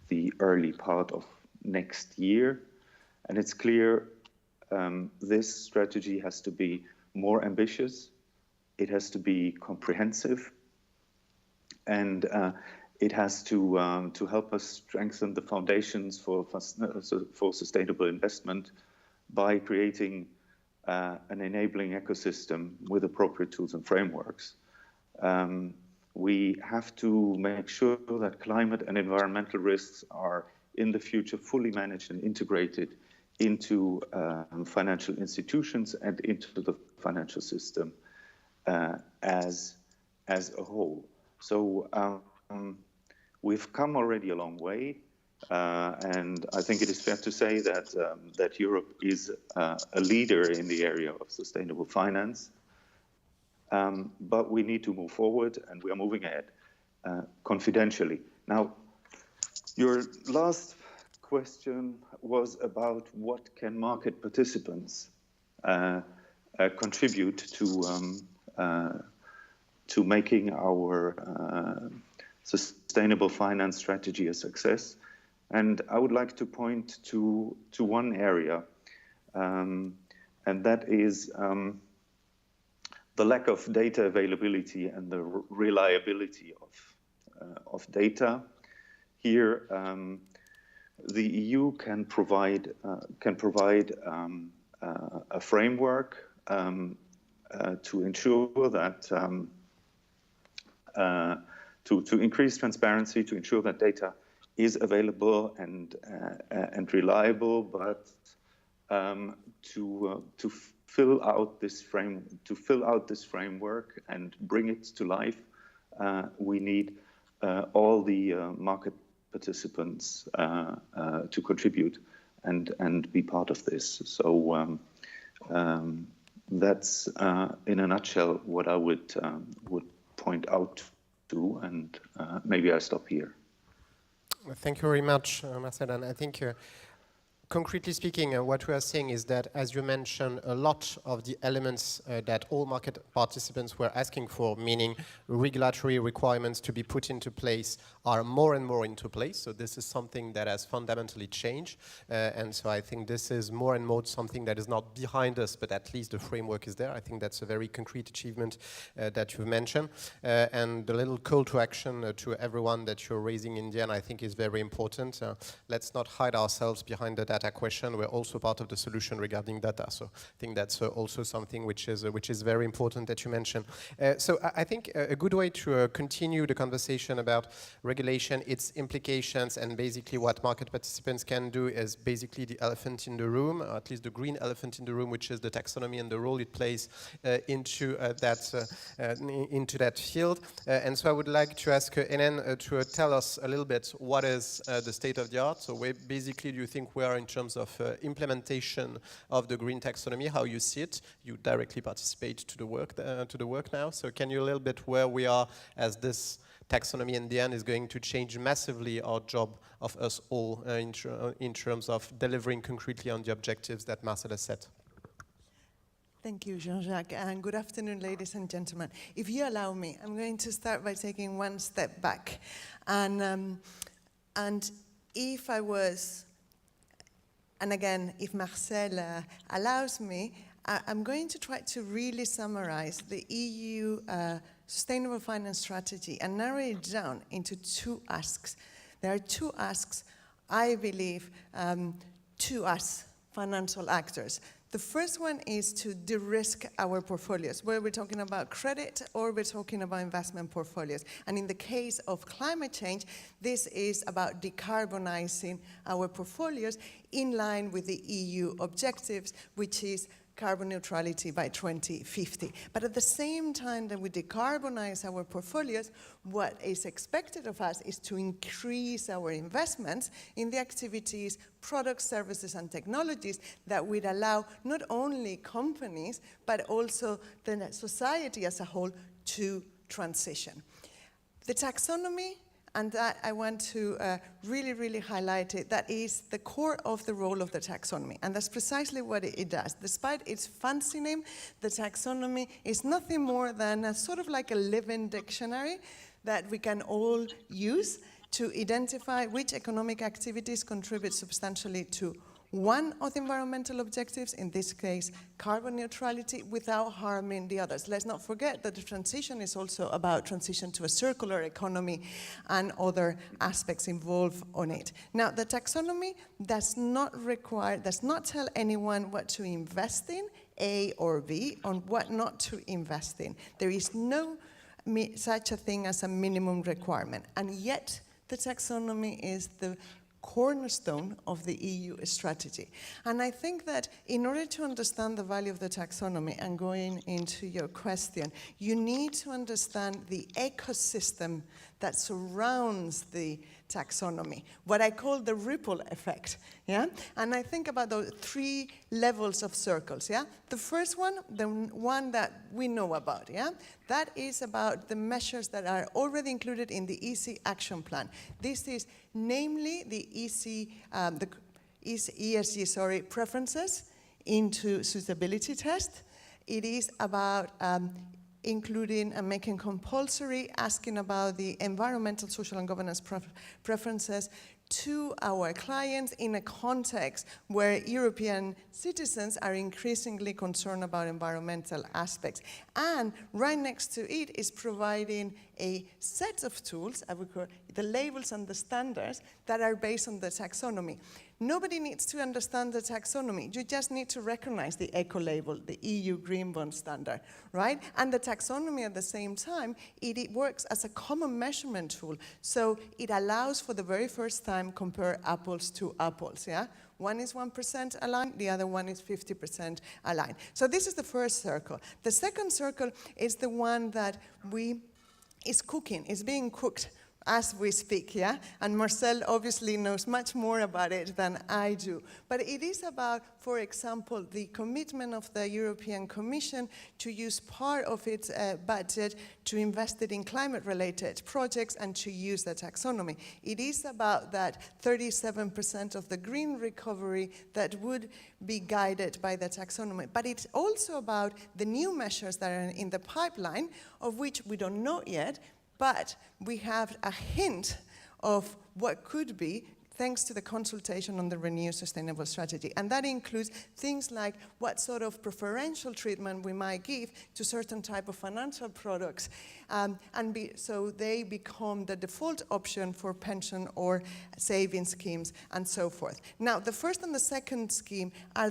the early part of next year. And it's clear this strategy has to be more ambitious, it has to be comprehensive, and it has to help us strengthen the foundations for sustainable investment by creating an enabling ecosystem with appropriate tools and frameworks. We have to make sure that climate and environmental risks are in the future fully managed and integrated into financial institutions and into the financial system as a whole. So we've come already a long way, and I think it is fair to say that that Europe is a leader in the area of sustainable finance. But we need to move forward, and we are moving ahead confidentially. Now, your last question was about what can market participants contribute to making our sustainable finance strategy a success. And I would like to point to one area, and that is the lack of data availability and the reliability of data. Here, the EU can provide a framework to ensure that to increase transparency, to ensure that data is available and reliable, but to fill out this framework and bring it to life, we need all the market participants to contribute and be part of this. So that's in a nutshell what I would point out to, and maybe I stop here. Thank you very much, Marcel. And I think concretely speaking, what we are seeing is that, as you mentioned, a lot of the elements that all market participants were asking for, meaning regulatory requirements to be put into place, are more and more into place. So this is something that has fundamentally changed. And so I think this is more and more something that is not behind us, but at least the framework is there. I think that's a very concrete achievement that you mentioned. And the little call to action to everyone that you're raising in the end, I think is very important. Let's not hide ourselves behind the data question. We're also part of the solution regarding data. So I think that's also something which is very important that you mentioned. So I think a good way to continue the conversation about regulation, its implications, and basically what market participants can do is basically the elephant in the room, or at least the green elephant in the room, which is the taxonomy and the role it plays into that field. And so I would like to ask Hélène to tell us a little bit what is the state of the art. So where basically do you think we are in terms of implementation of the green taxonomy, how you see it? You directly participate to the work now. So can you a little bit where we are as this taxonomy in the end is going to change massively our job of us all in terms of delivering concretely on the objectives that Marcel has set? Thank you, Jean-Jacques, and good afternoon, ladies and gentlemen. If you allow me, I'm going to start by taking one step back. And if I was, and again, if Marcel allows me, I'm going to try to really summarize the EU Sustainable Finance Strategy and narrow it down into two asks. There are two asks, I believe, to us, financial actors. The first one is to de-risk our portfolios, whether we're talking about credit or we're talking about investment portfolios. And in the case of climate change, this is about decarbonizing our portfolios in line with the EU objectives, which is carbon neutrality by 2050. But at the same time that we decarbonize our portfolios, what is expected of us is to increase our investments in the activities, products, services, and technologies that would allow not only companies, but also the society as a whole to transition. The taxonomy, and that I want to really, really highlight it, that is the core of the role of the taxonomy. And that's precisely what it does. Despite its fancy name, the taxonomy is nothing more than a sort of like a living dictionary that we can all use to identify which economic activities contribute substantially to one of the environmental objectives, in this case, carbon neutrality, without harming the others. Let's not forget that the transition is also about transition to a circular economy and other aspects involved on it. Now, the taxonomy does not tell anyone what to invest in, A or B, on what not to invest in. There is no such a thing as a minimum requirement, and yet the taxonomy is the cornerstone of the EU strategy. And I think that in order to understand the value of the taxonomy, and going into your question, you need to understand the ecosystem that surrounds the taxonomy, what I call the ripple effect, yeah? And I think about those 3 levels of circles, yeah? The first one, the one that we know about, yeah? That is about the measures that are already included in the EC action plan. This is namely the ESG preferences into suitability test. It is about including and making compulsory, asking about the environmental, social, and governance preferences to our clients in a context where European citizens are increasingly concerned about environmental aspects. And right next to it is providing a set of tools, I would call the labels and the standards, that are based on the taxonomy. Nobody needs to understand the taxonomy. You just need to recognize the eco-label, the EU Green Bond Standard, right? And the taxonomy at the same time, it works as a common measurement tool. So it allows for the very first time compare apples to apples, yeah? One is 1% aligned, the other one is 50% aligned. So this is the first circle. The second circle is the one that is cooking, is being cooked as we speak, yeah? And Marcel obviously knows much more about it than I do. But it is about, for example, the commitment of the European Commission to use part of its budget to invest it in climate-related projects and to use the taxonomy. It is about that 37% of the green recovery that would be guided by the taxonomy. But it's also about the new measures that are in the pipeline, of which we don't know yet, but we have a hint of what could be thanks to the consultation on the Renewed Sustainable Strategy. And that includes things like what sort of preferential treatment we might give to certain type of financial products, so they become the default option for pension or saving schemes and so forth. Now, the first and the second scheme are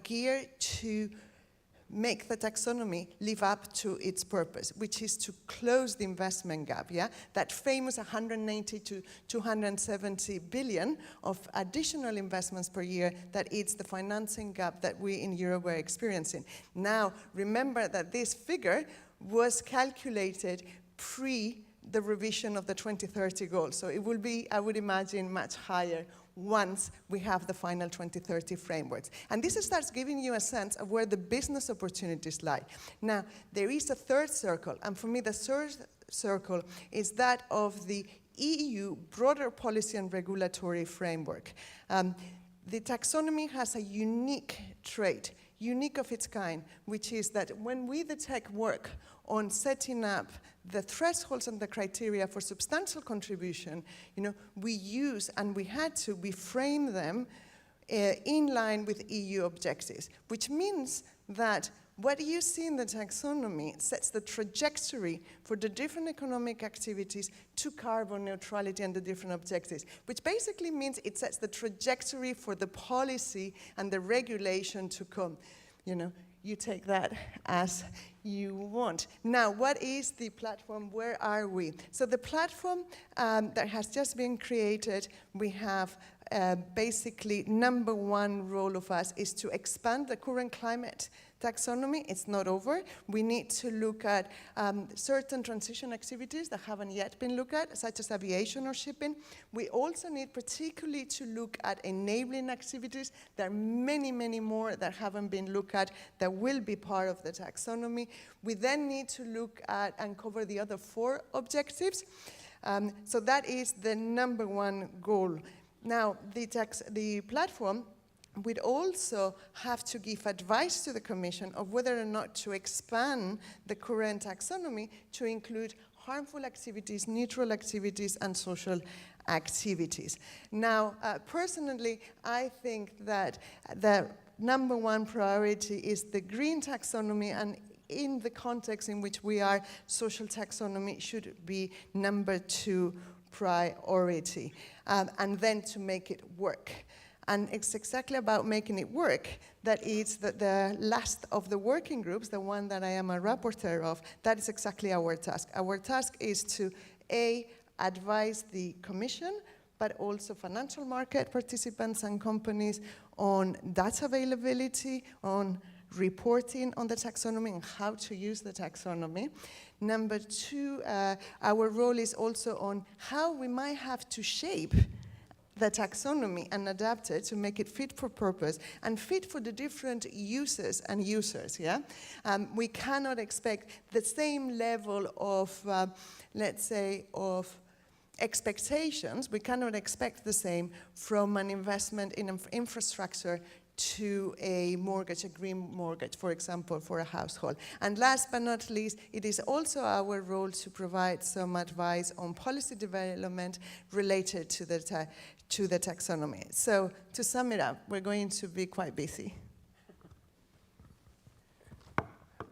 geared to make the taxonomy live up to its purpose, which is to close the investment gap, yeah? That famous 180 to 270 billion of additional investments per year, that is the financing gap that we in Europe were experiencing. Now, remember that this figure was calculated pre the revision of the 2030 goals. So it will be, I would imagine, much higher once we have the final 2030 frameworks. And this starts giving you a sense of where the business opportunities lie. Now, there is a third circle, and for me the third circle is that of the EU broader policy and regulatory framework. The taxonomy has a unique trait, unique of its kind, which is that when we, the tech, work on setting up the thresholds and the criteria for substantial contribution, we use, and we frame them in line with EU objectives, which means that what you see in the taxonomy sets the trajectory for the different economic activities to carbon neutrality and the different objectives, which basically means it sets the trajectory for the policy and the regulation to come. You take that as you want. Now, what is the platform? Where are we? So the platform that has just been created, we have basically number one role of us is to expand the current climate taxonomy. It's not over. We need to look at certain transition activities that haven't yet been looked at, such as aviation or shipping. We also need particularly to look at enabling activities. There are many, many more that haven't been looked at that will be part of the taxonomy. We then need to look at and cover the other 4 objectives. So that is the number one goal. Now, the platform would also have to give advice to the Commission of whether or not to expand the current taxonomy to include harmful activities, neutral activities, and social activities. Now, personally, I think that the number one priority is the green taxonomy, and in the context in which we are, social taxonomy should be number two priority, and then to make it work. And it's exactly about making it work that is the last of the working groups, the one that I am a rapporteur of, that is exactly our task. Our task is to, A, advise the Commission, but also financial market participants and companies on data availability, on reporting on the taxonomy and how to use the taxonomy. Number two, our role is also on how we might have to shape the taxonomy and adapt it to make it fit for purpose and fit for the different users and users, yeah? We cannot expect the same level of, let's say, of expectations. We cannot expect the same from an investment in infrastructure to a mortgage, a green mortgage, for example, for a household. And last but not least, it is also our role to provide some advice on policy development related to the taxonomy. So to sum it up, we're going to be quite busy.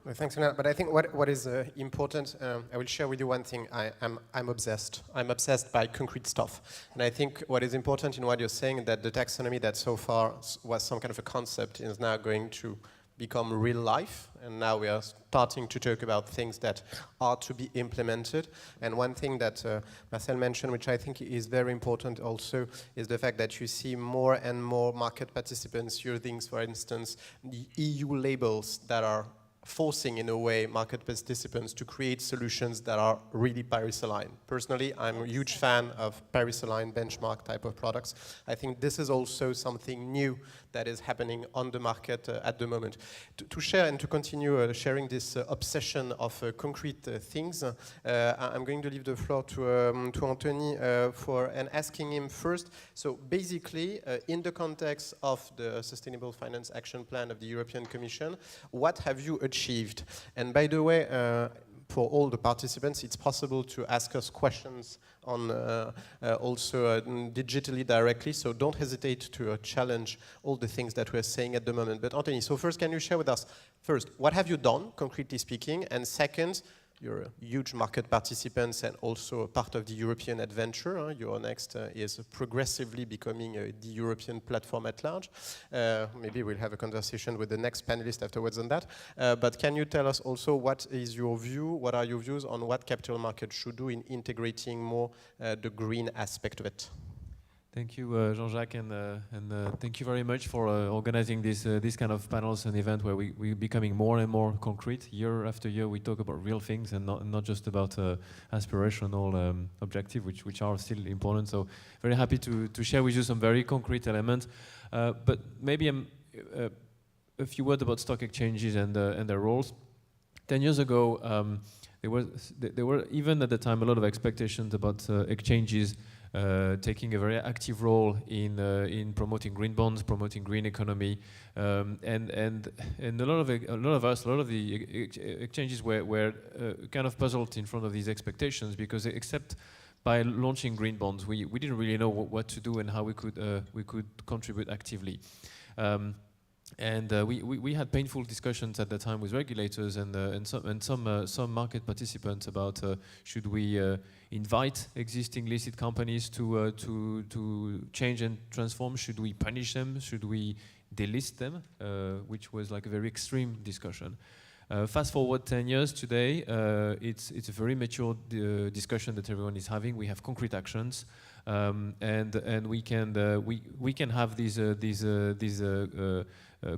Well, thanks for that. But I think what is important, I will share with you one thing. I'm obsessed. I'm obsessed by concrete stuff. And I think what is important in what you're saying, that the taxonomy that so far was some kind of a concept is now going to become real life. And now we are starting to talk about things that are to be implemented. And one thing that Marcel mentioned, which I think is very important also, is the fact that you see more and more market participants using, for instance, the EU labels that are forcing, in a way, market participants to create solutions that are really Paris-aligned. Personally, I'm a huge fan of Paris-aligned benchmark type of products. I think this is also something new that is happening on the market at the moment. To share and to continue sharing this obsession of concrete things, I'm going to leave the floor to Anthony and asking him first. So basically, in the context of the Sustainable Finance Action Plan of the European Commission, what have you achieved? And by the way, for all the participants, it's possible to ask us questions on also digitally directly, so don't hesitate to challenge all the things that we're saying at the moment. But Anthony, so first, can you share with us, first, what have you done, concretely speaking, and second, you're a huge market participants and also a part of the European adventure. Euronext is progressively becoming the European platform at large. Maybe we'll have a conversation with the next panelist afterwards on that. But can you tell us also what is your view, what are your views on what capital markets should do in integrating more the green aspect of it? Thank you, Jean-Jacques, and thank you very much for organizing this kind of panels and event where we're becoming more and more concrete. Year after year, we talk about real things and not just about aspirational objectives, which are still important. So very happy to share with you some very concrete elements. But maybe a few words about stock exchanges and their roles. 10 years ago, there were even at the time a lot of expectations about exchanges taking a very active role in promoting green bonds, promoting green economy, and a lot of the exchanges were kind of puzzled in front of these expectations, because except by launching green bonds, we didn't really know what to do and how we could contribute actively. And we had painful discussions at the time with regulators and some market participants about should we invite existing listed companies to change and transform? Should we punish them? Should we delist them? Which was like a very extreme discussion. Fast forward 10 years today, it's a very mature discussion that everyone is having. We have concrete actions, and we can have these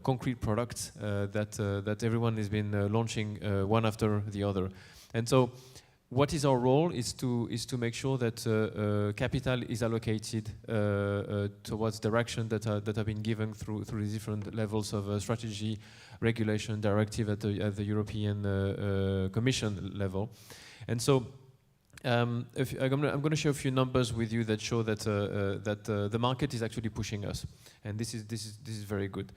concrete products that everyone has been launching one after the other. And so what is our role is to make sure that capital is allocated towards direction that have been given through the different levels of strategy, regulation, directive at the European Commission level. And so I'm going to share a few numbers with you that show that the market is actually pushing us, and this is very good.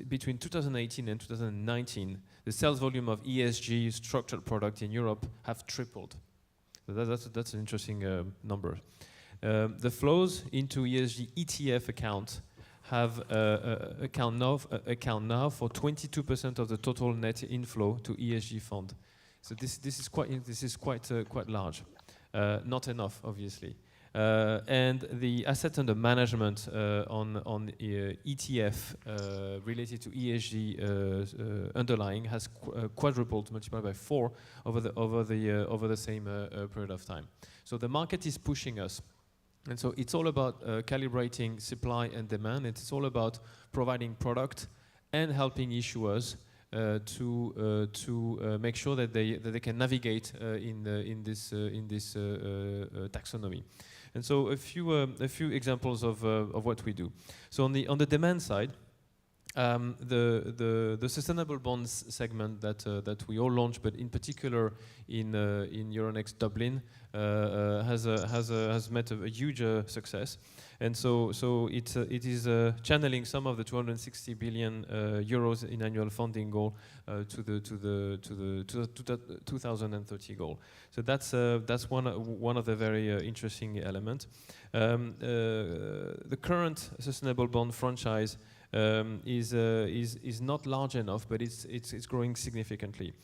Between 2018 and 2019, the sales volume of ESG structured product in Europe have tripled. So that's an interesting number. The flows into ESG ETF account have account now for 22% of the total net inflow to ESG fund. So this is quite large. Not enough, obviously. And the asset under management on ETF related to ESG underlying has quadrupled, multiplied by 4 over the same period of time. So the market is pushing us. And so it's all about calibrating supply and demand. It's all about providing product and helping issuers to make sure that they can navigate in this taxonomy. And so a few examples of what we do. So on the demand side, the sustainable bonds segment that we all launched, but in particular in Euronext Dublin, has met a huge success, and so it is channeling some of the 260 billion euros in annual funding goal to the 2030 goal. So that's one of the very interesting elements. The current sustainable bond franchise is not large enough, but it's growing significantly.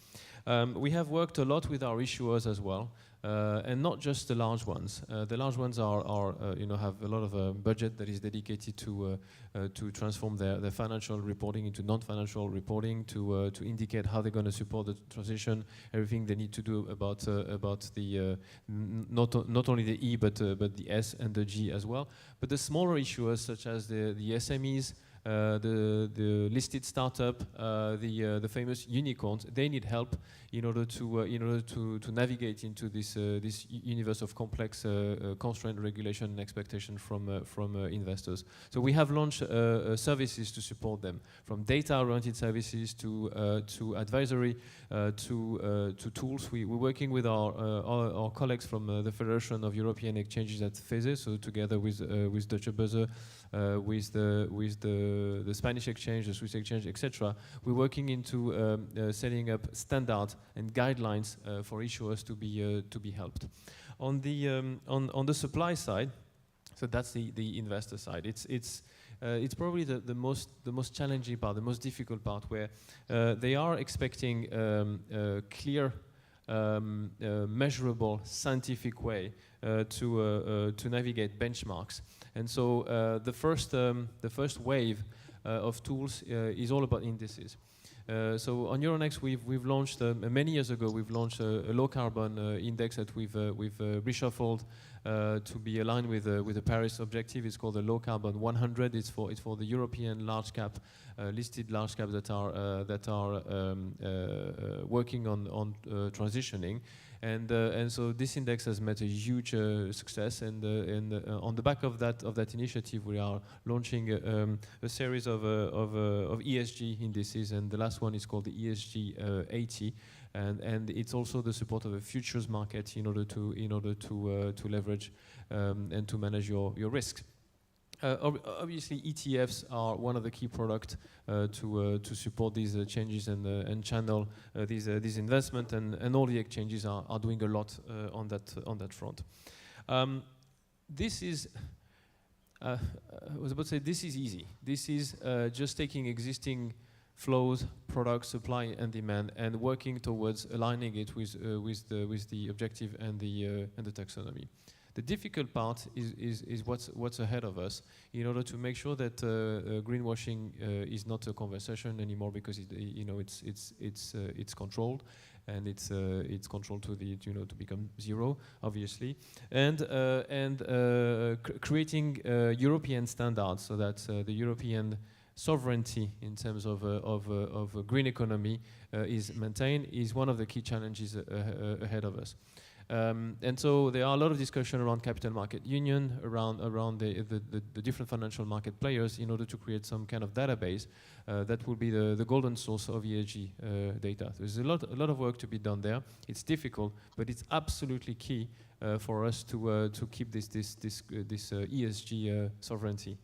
We have worked a lot with our issuers as well, and not just the large ones. The large ones are have a lot of budget that is dedicated to transform their financial reporting into non-financial reporting, to indicate how they're going to support the transition, everything they need to do about the not only the E but the S and the G as well. But the smaller issuers, such as the SMEs, the listed startup, the famous unicorns, they need help in order to navigate into this universe of complex constraint, regulation, and expectation from investors. So we have launched services to support them, from data-oriented services to advisory to tools. We're working with our colleagues from the Federation of European Exchanges at FESE, so together with Deutsche Börse, with the Spanish exchange, the Swiss exchange, etc. We're working into setting up standards and guidelines for issuers to be helped. On the supply side, so that's the investor side. It's probably the most challenging part, the most difficult part, where they are expecting clear, measurable, scientific way to navigate benchmarks. And so the first wave of tools is all about indices. So on Euronext, we've launched many years ago. We've launched a low carbon index that we've reshuffled to be aligned with the Paris objective. It's called the Low Carbon 100. It's for the European large cap listed large caps that are working on transitioning. And so this index has met a huge success, and on the back of that initiative, we are launching a series of ESG indices, and the last one is called the ESG 80, and it's also the support of a futures market in order to leverage and to manage your risks. Obviously, ETFs are one of the key products to support these changes and channel these investment, and all the exchanges are doing a lot on that front. This is I was about to say this is easy. This is just taking existing flows, products, supply and demand, and working towards aligning it with the objective and the taxonomy. The difficult part is what's ahead of us, in order to make sure that greenwashing is not a conversation anymore, because it's controlled, and it's controlled to become zero, obviously, and creating European standards so that the European sovereignty in terms of a green economy is maintained is one of the key challenges ahead of us. And so there are a lot of discussion around capital market union, around the different financial market players, in order to create some kind of database that will be the golden source of ESG data. There's a lot of work to be done there. It's difficult, but it's absolutely key for us to keep this ESG sovereignty,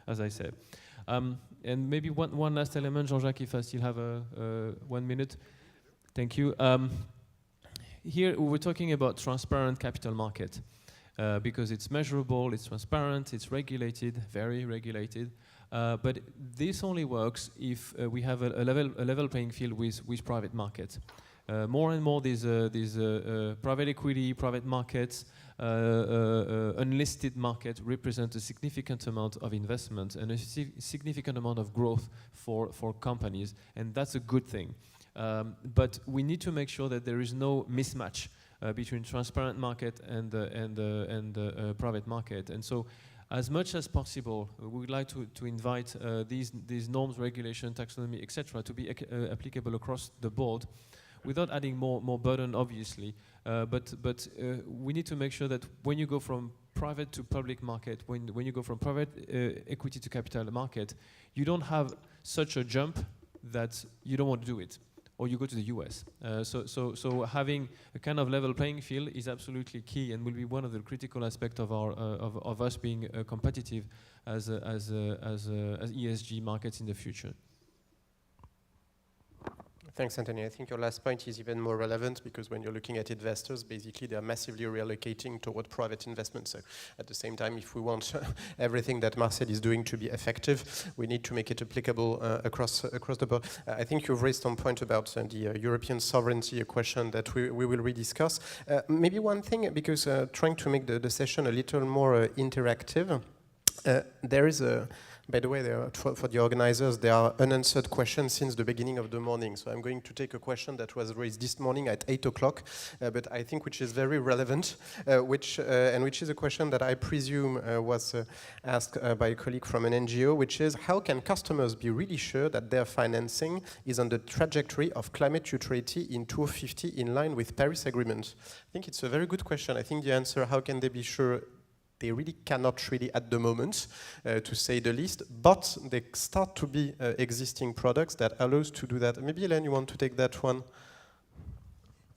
as I said. And maybe one last element, Jean-Jacques, if I still have 1 minute. Thank you. Here we're talking about transparent capital market because it's measurable, it's transparent, it's regulated, very regulated. But this only works if we have a level playing field with private markets. More and more these private equity, private markets, unlisted market represent a significant amount of investment and a significant amount of growth for companies, and that's a good thing. But we need to make sure that there is no mismatch between transparent market and private market. And so, as much as possible, we would like to invite these norms, regulation, taxonomy, etc., to be applicable across the board, without adding more burden, obviously. But we need to make sure that when you go from private to public market, when you go from private equity to capital market, you don't have such a jump that you don't want to do it, or you go to the US. So having a kind of level playing field is absolutely key and will be one of the critical aspects of our of us being competitive as ESG markets in the future. Thanks, Anthony. I think your last point is even more relevant because when you're looking at investors, basically they're massively reallocating toward private investment. So at the same time, if we want everything that Marcel is doing to be effective, we need to make it applicable across the board. I think you've raised some point about the European sovereignty, a question that we will rediscuss. Maybe one thing, because trying to make the session a little more interactive, there is a... By the way, for the organizers, there are unanswered questions since the beginning of the morning. So I'm going to take a question that was raised this morning at 8 o'clock, but I think which is very relevant, which is a question that I presume was asked by a colleague from an NGO, which is, how can customers be really sure that their financing is on the trajectory of climate neutrality in 2050 in line with Paris Agreement? I think it's a very good question. I think the answer, how can they be sure? They really cannot really at the moment, to say the least, but they start to be existing products that allows to do that. Maybe, Hélène, you want to take that one?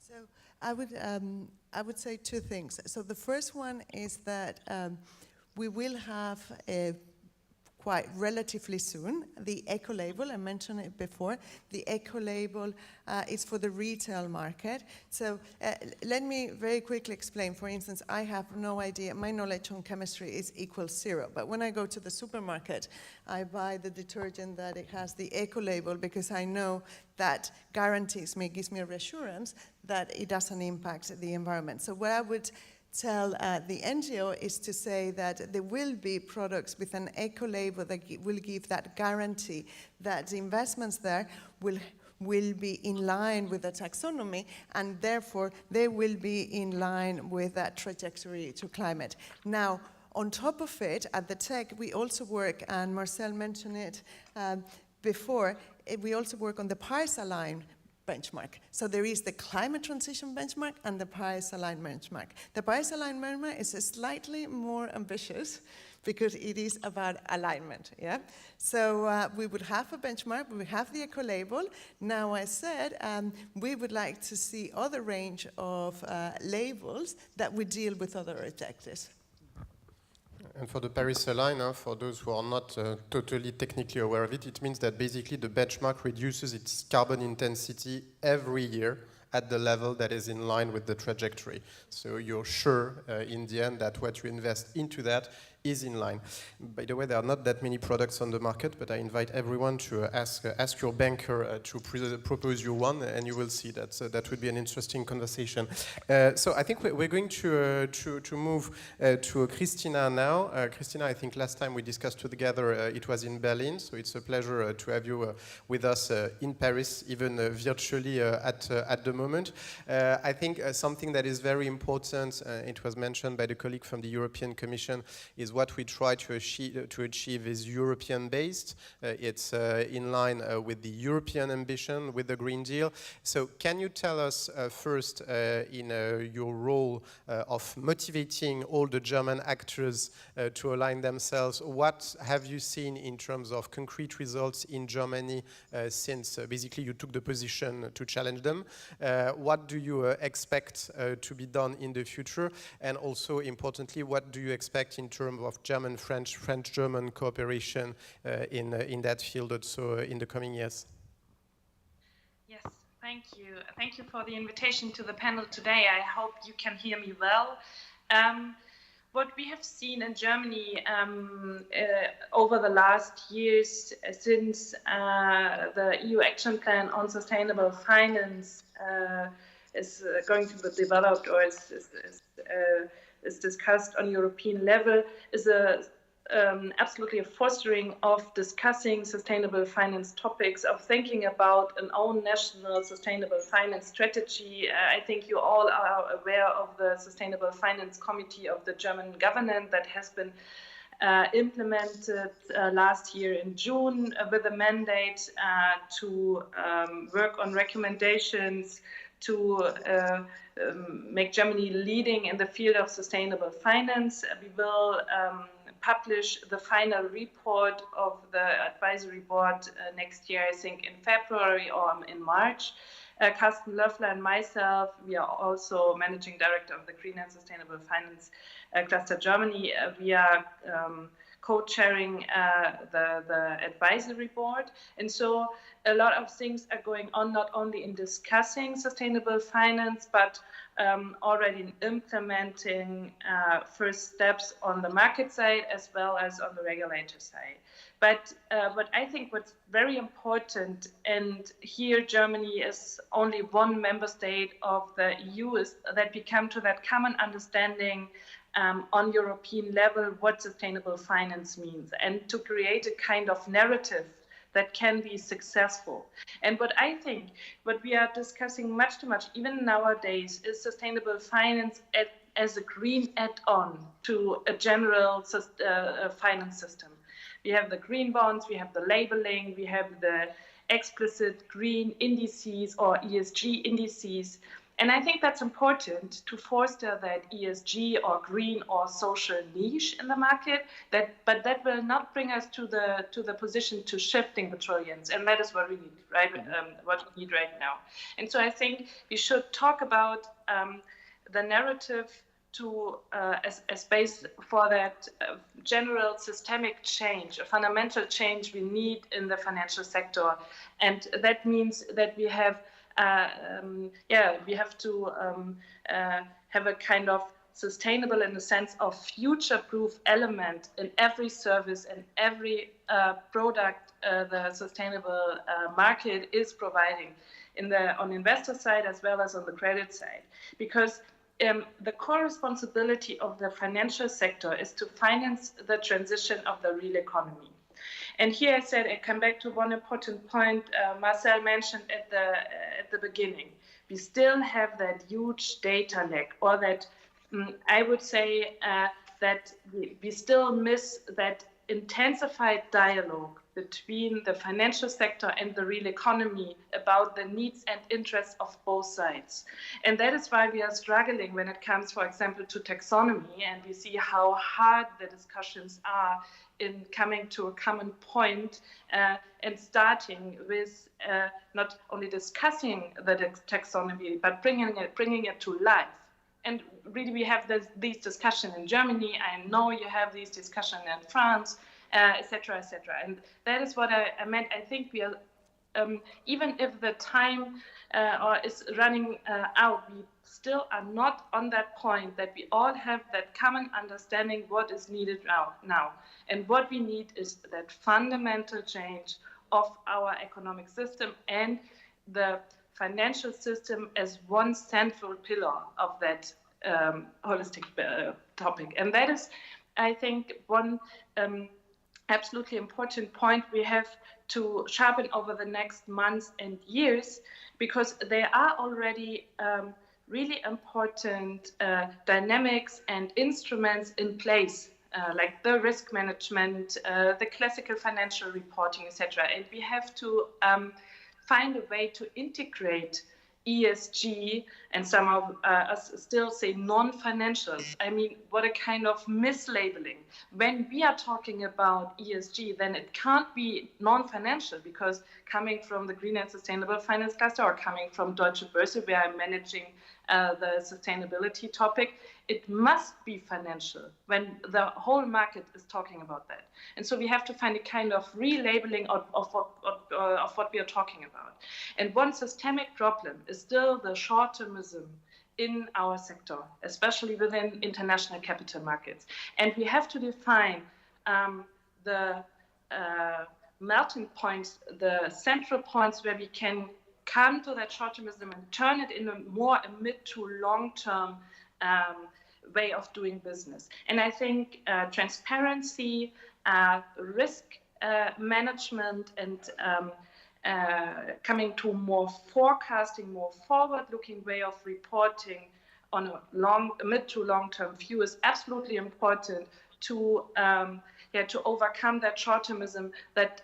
So I would say two things. So the first one is that we will have quite relatively soon the eco label. I mentioned it before. The eco label is for the retail market. So let me very quickly explain. For instance, I have no idea. My knowledge on chemistry is equals 0. But when I go to the supermarket, I buy the detergent that it has the eco label because I know that gives me a reassurance that it doesn't impact the environment. So what I would tell the NGO is to say that there will be products with an eco label that will give that guarantee that the investments there will be in line with the taxonomy, and therefore they will be in line with that trajectory to climate. Now, on top of it, at the tech, we also work, and Marcel mentioned it before, we also work on the Paris Aligned benchmark. So there is the climate transition benchmark and the Paris Aligned benchmark. The Paris Aligned benchmark is slightly more ambitious because it is about alignment, yeah? So we would have a benchmark, we would have the eco label. Now, I said we would like to see other range of labels that would deal with other objectives. And for the Paris Align, for those who are not totally technically aware of it, it means that basically the benchmark reduces its carbon intensity every year at the level that is in line with the trajectory. So you're sure in the end that what you invest into that is in line. By the way, there are not that many products on the market, but I invite everyone to ask your banker to propose you one, and you will see that that would be an interesting conversation. So I think we're going to move to Christina now. Christina, I think last time we discussed together, it was in Berlin, so it's a pleasure to have you with us in Paris, even virtually at the moment. I think something that is very important, it was mentioned by the colleague from the European Commission, is what we try to achieve is European-based. It's in line with the European ambition, with the Green Deal. So can you tell us first, in your role of motivating all the German actors to align themselves, what have you seen in terms of concrete results in Germany since basically you took the position to challenge them? What do you expect to be done in the future? And also, importantly, what do you expect in terms of German-French, French-German cooperation in that field also in the coming years. Yes, thank you. Thank you for the invitation to the panel today. I hope you can hear me well. What we have seen in Germany over the last years since the EU Action Plan on Sustainable Finance is going to be developed or is discussed on European level is absolutely a fostering of discussing sustainable finance topics, of thinking about an own national sustainable finance strategy. I think you all are aware of the Sustainable Finance Committee of the German government that has been implemented last year in June with a mandate to work on recommendations to make Germany leading in the field of sustainable finance. We will publish the final report of the advisory board next year, I think in February or in March. Carsten Löffler and myself, we are also managing director of the Green and Sustainable Finance Cluster Germany. We are co-chairing the advisory board. And so a lot of things are going on, not only in discussing sustainable finance, but already in implementing first steps on the market side as well as on the regulator side. But I think what's very important, and here Germany is only one member state of the EU, is that we come to that common understanding on European level what sustainable finance means, and to create a kind of narrative that can be successful. And what I think, what we are discussing much too much, even nowadays, is sustainable finance as a green add-on to a general finance system. We have the green bonds, we have the labeling, we have the explicit green indices or ESG indices. And I think that's important to foster that ESG or green or social niche in the market. But that will not bring us to the position to shifting the trillions, and that is what we need, right? What we need right now. And so I think we should talk about the narrative to as base for that general systemic change, a fundamental change we need in the financial sector, and that means that we have. We have to have a kind of sustainable, in the sense of future-proof element in every service and every product the sustainable market is providing on the investor side as well as on the credit side. Because the core responsibility of the financial sector is to finance the transition of the real economy. And here I said, I come back to one important point Marcel mentioned at the beginning. We still have that huge data lack, or that I would say that we still miss that intensified dialogue between the financial sector and the real economy about the needs and interests of both sides. And that is why we are struggling when it comes, for example, to taxonomy, and we see how hard the discussions are in coming to a common point and starting with not only discussing the taxonomy, but bringing it to life. And really, we have these discussions in Germany. I know you have these discussions in France, etc., etc. And that is what I meant. I think we are, even if the time is running out, we still are not on that point that we all have that common understanding what is needed now. And what we need is that fundamental change of our economic system and the financial system as one central pillar of that holistic topic. And that is, I think, one absolutely important point we have to sharpen over the next months and years, because there are already really important dynamics and instruments in place, like the risk management, the classical financial reporting, etc. And we have to find a way to integrate ESG, and some of us still say non-financials. I mean, what a kind of mislabeling. When we are talking about ESG, then it can't be non-financial, because coming from the Green and Sustainable Finance Cluster or coming from Deutsche Börse, where I'm managing the sustainability topic, it must be financial when the whole market is talking about that. And so we have to find a kind of relabeling of what we are talking about. And one systemic problem is still the short-termism in our sector, especially within international capital markets. And we have to define the melting points, the central points where we can come to that short-termism and turn it in a mid to long-term way of doing business. And I think transparency, risk management, and coming to more forecasting, more forward-looking way of reporting on a mid to long-term view is absolutely important to overcome that short-termism that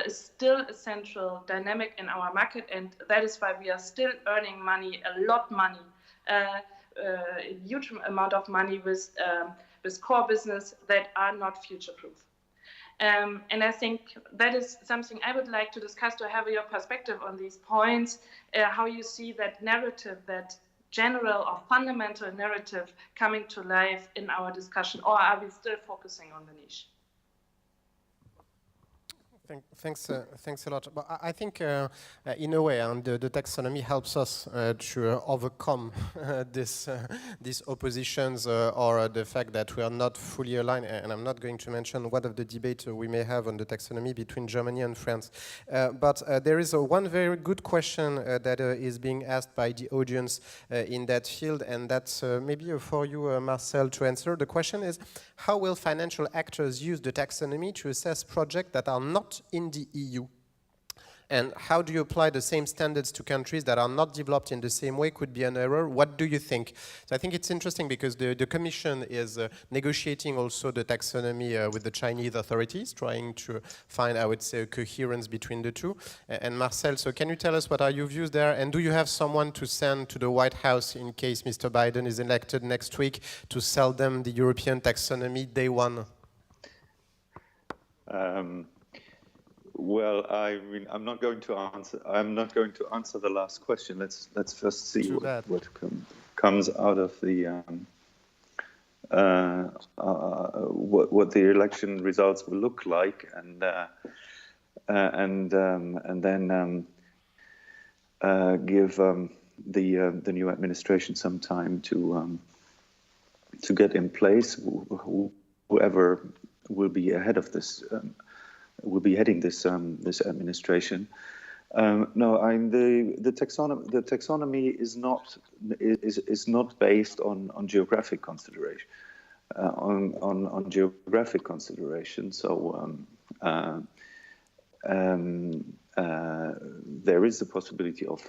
is still a central dynamic in our market, and that is why we are still earning money, a huge amount of money with core business that are not future-proof. And I think that is something I would like to discuss, to have your perspective on these points, how you see that narrative, that general or fundamental narrative coming to life in our discussion, or are we still focusing on the niche? Thanks a lot. But I think, in a way, the taxonomy helps us to overcome these oppositions or the fact that we are not fully aligned. And I'm not going to mention what of the debate we may have on the taxonomy between Germany and France. But there is one very good question that is being asked by the audience in that field, and that's maybe for you, Marcel, to answer. The question is, how will financial actors use the taxonomy to assess projects that are not in the EU? And how do you apply the same standards to countries that are not developed in the same way? Could be an error. What do you think? So I think it's interesting because the Commission is negotiating also the taxonomy with the Chinese authorities, trying to find, I would say, a coherence between the two. And Marcel, so can you tell us what are your views there? And do you have someone to send to the White House in case Mr. Biden is elected next week to sell them the European taxonomy day one? Well, I mean, I'm not going to answer the last question. Let's first see what comes out of the what the election results will look like, and then give the new administration some time to get in place. Whoever will be ahead of this. Will be heading this administration. No, the taxonomy is not based on geographic consideration. On geographic consideration. So there is a possibility of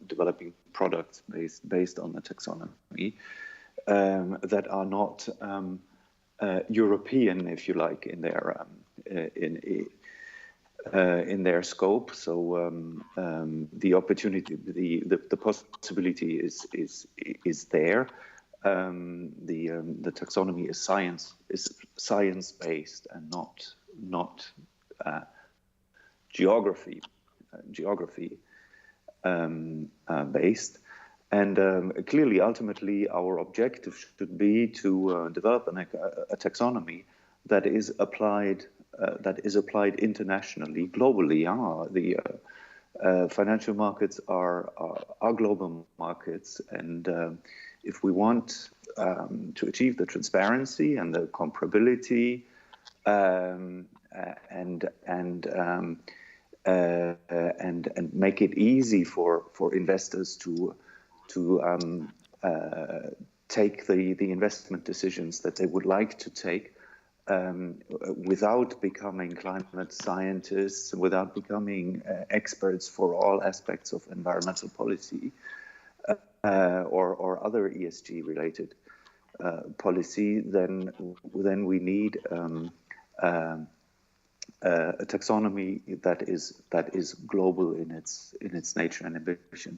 developing products based on the taxonomy that are not European, if you like, in their scope. So the opportunity, the possibility is there. The taxonomy is science based and not geography based. And clearly, ultimately, our objective should be to develop a taxonomy that is applied internationally, globally. The financial markets are global markets, and if we want to achieve the transparency and the comparability and make it easy for investors to take the investment decisions that they would like to take without becoming climate scientists, without becoming experts for all aspects of environmental policy or other ESG-related policy, then we need a taxonomy that is global in its nature and ambition.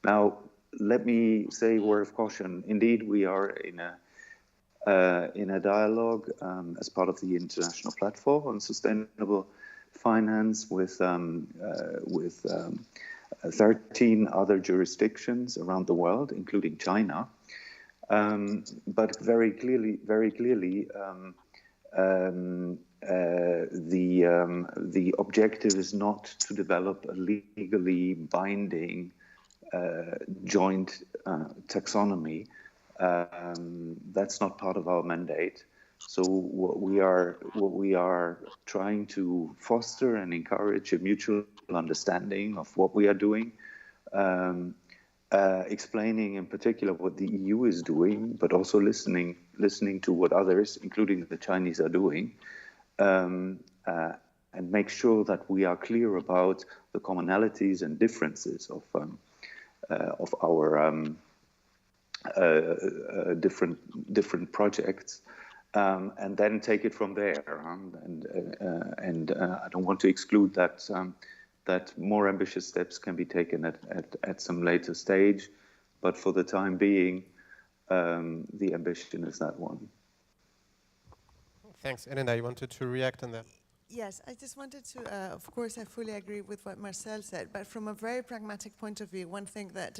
Now, let me say a word of caution. Indeed, we are in a dialogue as part of the international platform on sustainable finance with 13 other jurisdictions around the world, including China. But very clearly, the objective is not to develop a legally binding joint taxonomy. That's not part of our mandate. So what we are trying to foster and encourage a mutual understanding of what we are doing, explaining in particular what the EU is doing, but also listening to what others, including the Chinese, are doing, and make sure that we are clear about the commonalities and differences of our different projects. And then take it from there. And I don't want to exclude that that more ambitious steps can be taken at some later stage, but for the time being, the ambition is that one. Thanks, Elena. You wanted to react on that? Yes, I just wanted to, of course, I fully agree with what Marcel said, but from a very pragmatic point of view, one thing that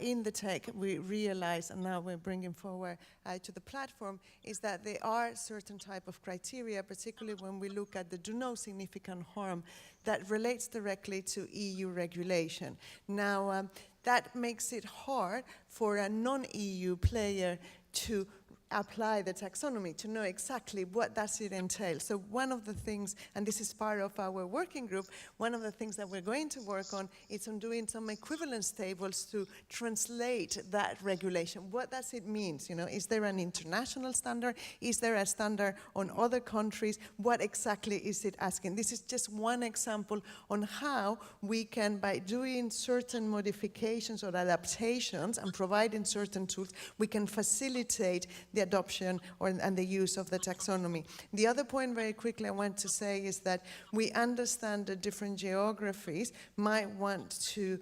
in the tech we realize, and now we're bringing forward to the platform, is that there are certain type of criteria, particularly when we look at the do no significant harm that relates directly to EU regulation. Now, that makes it hard for a non-EU player to apply the taxonomy, to know exactly what does it entail. So one of the things, and this is part of our working group, one of the things that we're going to work on is on doing some equivalence tables to translate that regulation. What does it mean? You know, is there an international standard? Is there a standard on other countries? What exactly is it asking? This is just one example on how we can, by doing certain modifications or adaptations and providing certain tools, we can facilitate the adoption and the use of the taxonomy. The other point very quickly I want to say is that we understand that different geographies might want to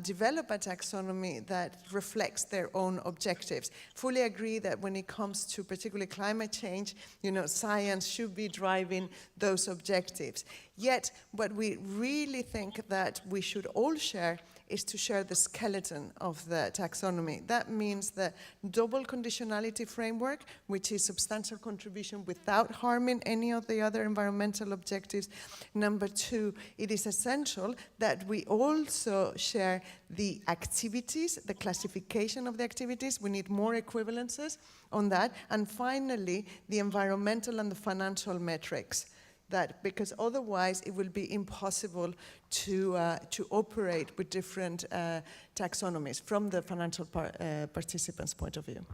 develop a taxonomy that reflects their own objectives. Fully agree that when it comes to particularly climate change, you know, science should be driving those objectives. Yet, what we really think that we should all share is to share the skeleton of the taxonomy. That means the double conditionality framework, which is substantial contribution without harming any of the other environmental objectives. Number two, it is essential that we also share the activities, the classification of the activities. We need more equivalences on that. And finally, the environmental and the financial metrics. That, because otherwise it will be impossible to operate with different taxonomies from the financial participants' point of view.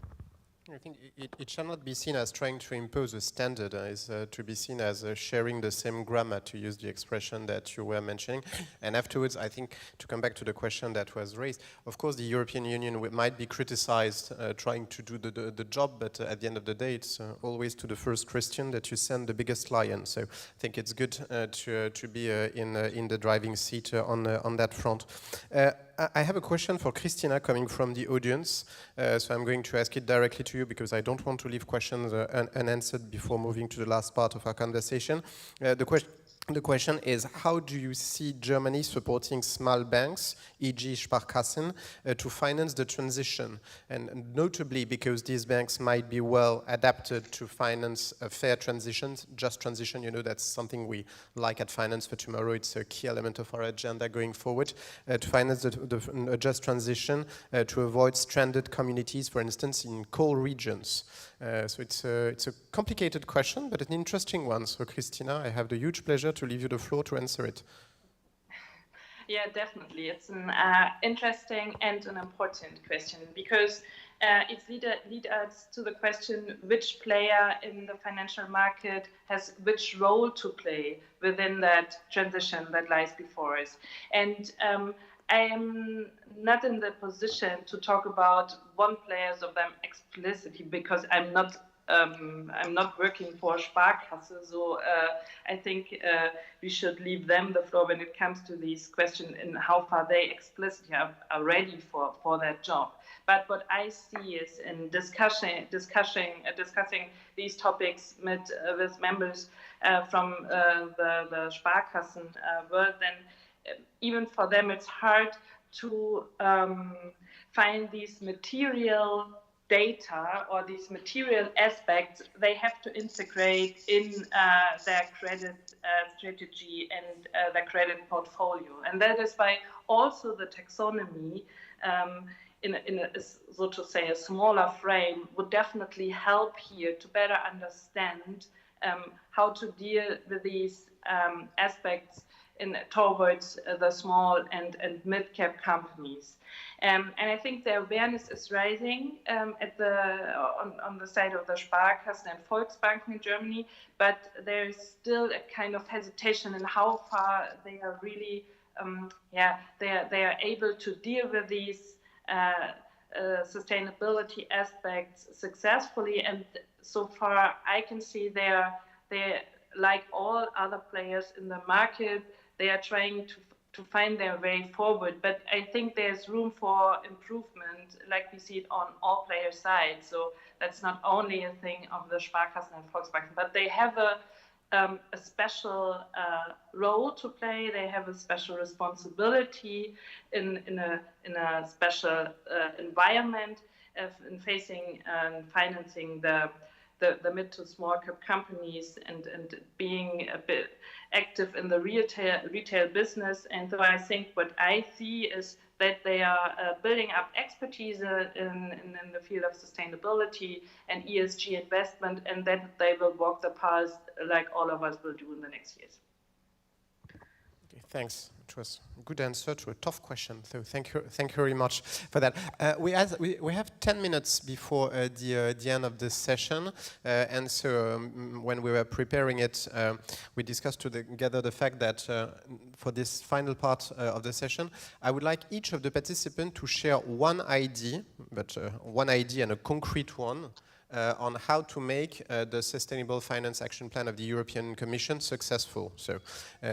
I think it shall not be seen as trying to impose a standard. It's to be seen as sharing the same grammar, to use the expression that you were mentioning. And afterwards, I think, to come back to the question that was raised, of course, the European Union might be criticized trying to do the job, but at the end of the day, it's always to the first Christian that you send the biggest lion. So I think it's good to be in the driving seat on that front. I have a question for Christina coming from the audience, so I'm going to ask it directly to you because I don't want to leave questions unanswered before moving to the last part of our conversation. The question is, how do you see Germany supporting small banks, e.g. Sparkassen, to finance the transition? And notably because these banks might be well adapted to finance a fair transition, just transition, you know, that's something we like at Finance for Tomorrow. It's a key element of our agenda going forward, to finance the just transition, to avoid stranded communities, for instance, in coal regions. So it's a complicated question, but an interesting one. So Christina, I have the huge pleasure to leave you the floor to answer it. Yeah, definitely. It's an interesting and an important question because it leads us to the question which player in the financial market has which role to play within that transition that lies before us. And I am not in the position to talk about one players of them explicitly because I'm not working for Sparkasse, so I think we should leave them the floor when it comes to these questions and how far they explicitly are ready for that job. But what I see is in discussing these topics with members from the Sparkassen world, then even for them, it's hard to find these material data or these material aspects they have to integrate in their credit strategy and their credit portfolio. And that is why also the taxonomy in a, so to say, a smaller frame would definitely help here to better understand how to deal with these aspects towards the small and mid-cap companies. And I think the awareness is rising on the side of the Sparkassen and Volksbanken in Germany, but there is still a kind of hesitation in how far they are really, they are able to deal with these sustainability aspects successfully. And so far, I can see they're like all other players in the market, they are trying to find their way forward. But I think there's room for improvement, like we see it on all player sides. So that's not only a thing of the Sparkassen and Volksbanken, but they have a special role to play. They have a special responsibility in a special environment in facing and financing the mid to small cap companies and being a bit active in the retail business. And so I think what I see is that they are building up expertise in the field of sustainability and ESG investment, and that they will walk the path like all of us will do in the next years. Okay, thanks. It was a good answer to a tough question. So thank you very much for that. We have 10 minutes before the end of this session, and so when we were preparing it, we discussed together the fact that for this final part of the session, I would like each of the participants to share one idea, but one idea and a concrete one, on how to make the Sustainable Finance Action Plan of the European Commission successful. So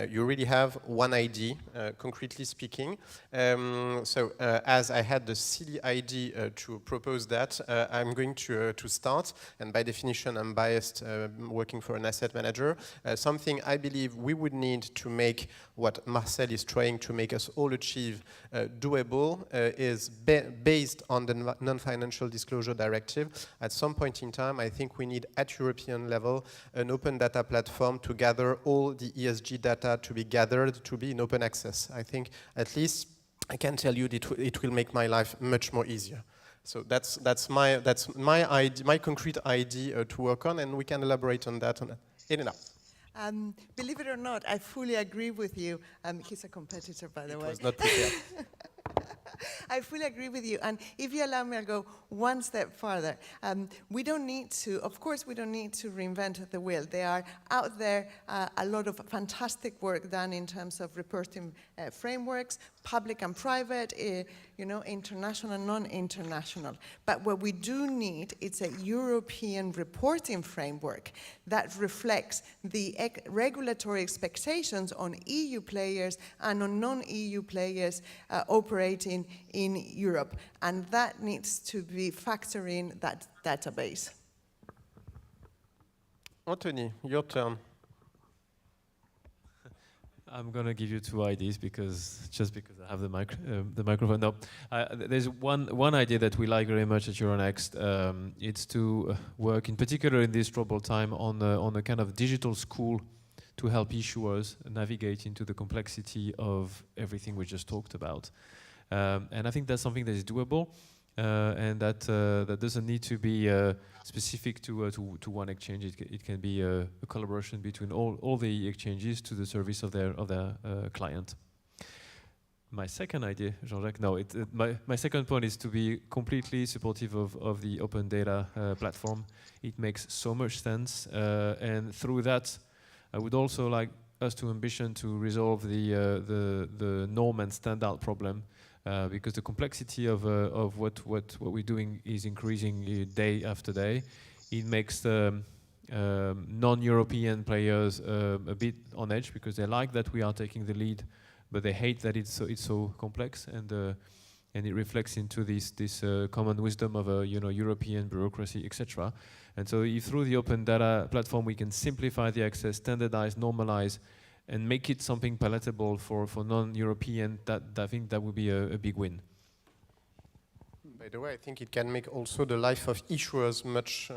you really have one idea, concretely speaking. As I had the silly idea to propose that, I'm going to start, and by definition I'm biased working for an asset manager. Something I believe we would need to make what Marcel is trying to make us all achieve doable is based on the Non-Financial Disclosure Directive. At some point in time, I think we need at European level an open data platform to gather all the ESG data to be gathered to be in open access. I think at least I can tell you that it will make my life much more easier. So that's my concrete idea to work on, and we can elaborate on that in enough. Believe it or not, I fully agree with you. He's a competitor, by the way. Was not prepared. I fully agree with you. And if you allow me, I'll go one step further. We don't need to, of course, we don't need to reinvent the wheel. There are out there a lot of fantastic work done in terms of reporting frameworks, public and private, international and non-international. But what we do need is a European reporting framework that reflects the regulatory expectations on EU players and on non-EU players operating in Europe. And that needs to be factored in that database. Anthony, your turn. I'm going to give you two ideas because I have the microphone. No, there's one idea that we like very much at Euronext. It's to work in particular in this troubled time on a kind of digital school to help issuers navigate into the complexity of everything we just talked about. And I think that's something that is doable, and that doesn't need to be specific to one exchange. It can be a collaboration between all the exchanges to the service of their client. My second idea, Jean-Jacques, my second point is to be completely supportive of the open data platform. It makes so much sense, and through that, I would also like us to ambition to resolve the norm and standard problem. Because the complexity of what we're doing is increasing day after day. It makes the non-European players a bit on edge because they like that we are taking the lead, but they hate that it's so complex, and it reflects into this common wisdom of European bureaucracy, etc. And so, if through the open data platform we can simplify the access, standardize, normalize, and make it something palatable for non-European, I think that would be a big win. By the way, I think it can make also the life of issuers much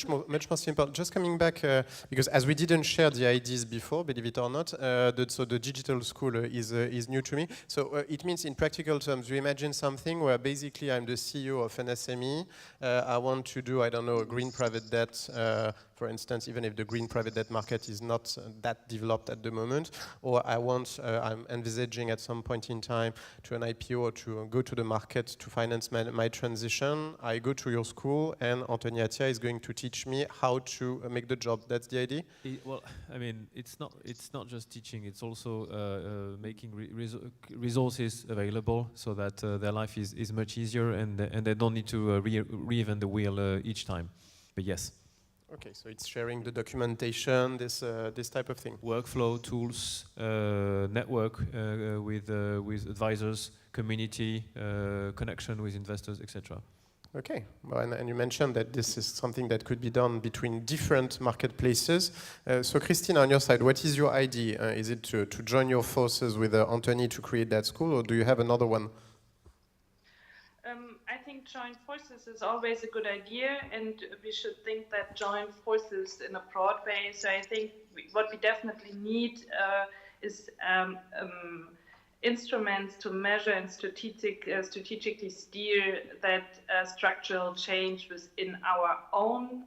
more simple. Just coming back, because as we didn't share the ideas before, believe it or not, so the digital school is new to me. So it means in practical terms, you imagine something where basically I'm the CEO of an SME. I want to do, I don't know, a green private debt, for instance, even if the green private debt market is not that developed at the moment, or I'm envisaging at some point in time to an IPO or to go to the market to finance my transition. I go to your school and Anthony Attia is going to teach me how to make the job. That's the idea? Well, I mean, it's not just teaching, it's also making resources available so that their life is much easier and they don't need to reinvent the wheel each time. But yes. Okay, so it's sharing the documentation, this type of thing. Workflow tools, network with advisors, community, connection with investors, etc. Okay, well, and you mentioned that this is something that could be done between different marketplaces. So Christina, on your side, what is your idea? Is it to join your forces with Anthony to create that school, or do you have another one? I think joint forces is always a good idea, and we should think that joint forces in a broad way. So I think what we definitely need is instruments to measure and strategically steer that structural change within our own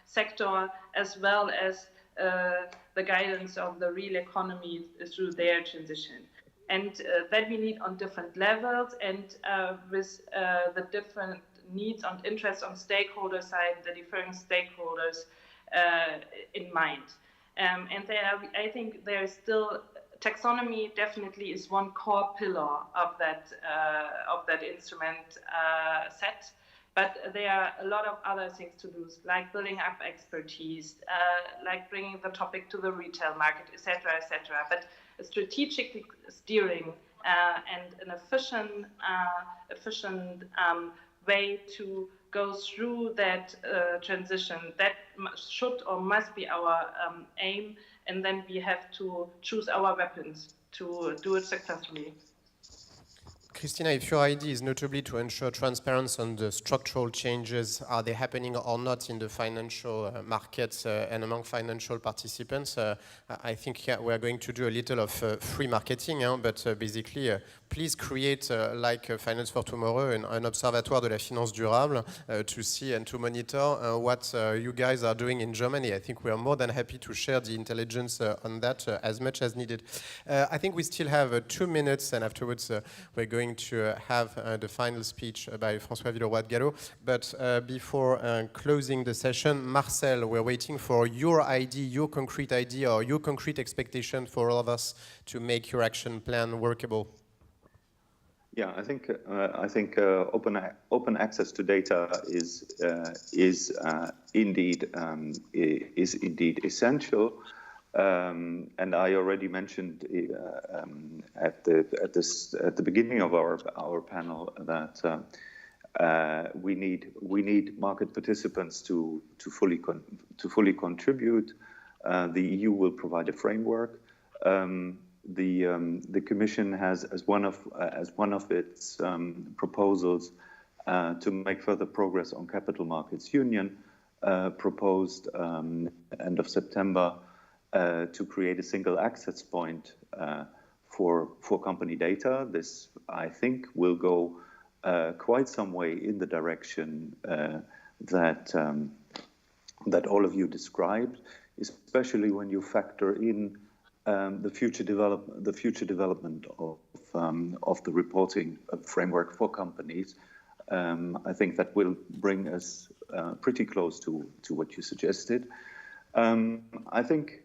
sector, as well as the guidance of the real economy through their transition. And that we need on different levels and with the different needs and interests on stakeholder side, the different stakeholders in mind. And I think there is still taxonomy definitely is one core pillar of that instrument set. But there are a lot of other things to do, like building up expertise, like bringing the topic to the retail market, etc., etc. But strategically steering and an efficient way to go through that transition, that should or must be our aim, and then we have to choose our weapons to do it successfully. Christina, if your idea is notably to ensure transparency on the structural changes, are they happening or not in the financial markets and among financial participants, I think we're going to do a little of free marketing, but basically, please create, like Finance for Tomorrow, an observatoire de la finance durable to see and to monitor what you guys are doing in Germany. I think we are more than happy to share the intelligence on that as much as needed. I think we still have 2 minutes, and afterwards we're going to have the final speech by François Villeroy-de-Galhau. But before closing the session, Marcel, we're waiting for your idea, your concrete idea, or your concrete expectation for all of us to make your action plan workable. Yeah, I think open access to data is indeed essential. And I already mentioned at the beginning of our panel that we need market participants to fully contribute. The EU will provide a framework. The Commission has as one of its proposals to make further progress on capital markets union proposed end of September. To create a single access point for company data. This, I think, will go quite some way in the direction that all of you described, especially when you factor in the future development of the reporting framework for companies. I think that will bring us pretty close to what you suggested. I think.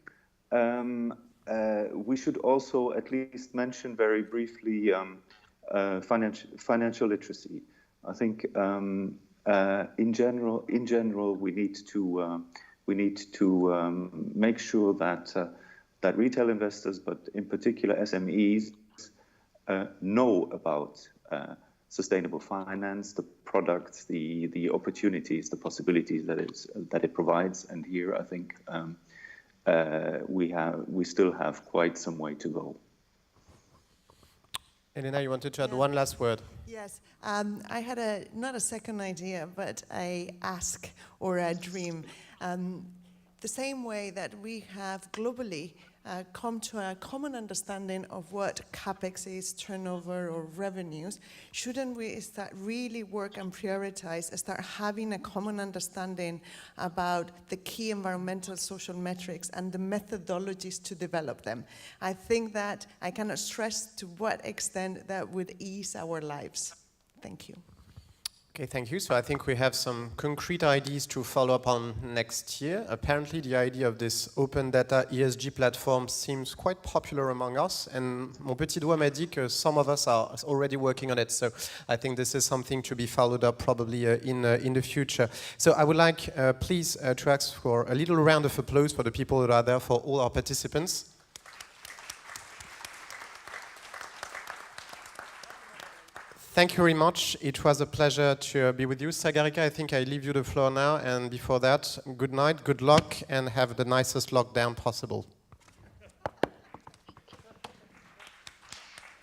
We should also at least mention very briefly financial literacy. I think in general we need to make sure that retail investors, but in particular SMEs, know about sustainable finance, the products, the opportunities, the possibilities that it provides. And here I think we still have quite some way to go. Elena, you wanted to add one last word? Yes, I had not a second idea, but a ask or a dream. The same way that we have globally come to a common understanding of what CapEx is, turnover or revenues, shouldn't we start really work and prioritize, start having a common understanding about the key environmental social metrics and the methodologies to develop them? I think that I cannot stress to what extent that would ease our lives. Thank you. Okay, thank you. So I think we have some concrete ideas to follow up on next year. Apparently the idea of this open data ESG platform seems quite popular among us, and mon petit doigt m'a dit que some of us are already working on it. So I think this is something to be followed up probably in the future. So I would like please to ask for a little round of applause for the people that are there, for all our participants. Thank you very much. It was a pleasure to be with you. Sagarika, I think I leave you the floor now. And before that, good night, good luck, and have the nicest lockdown possible.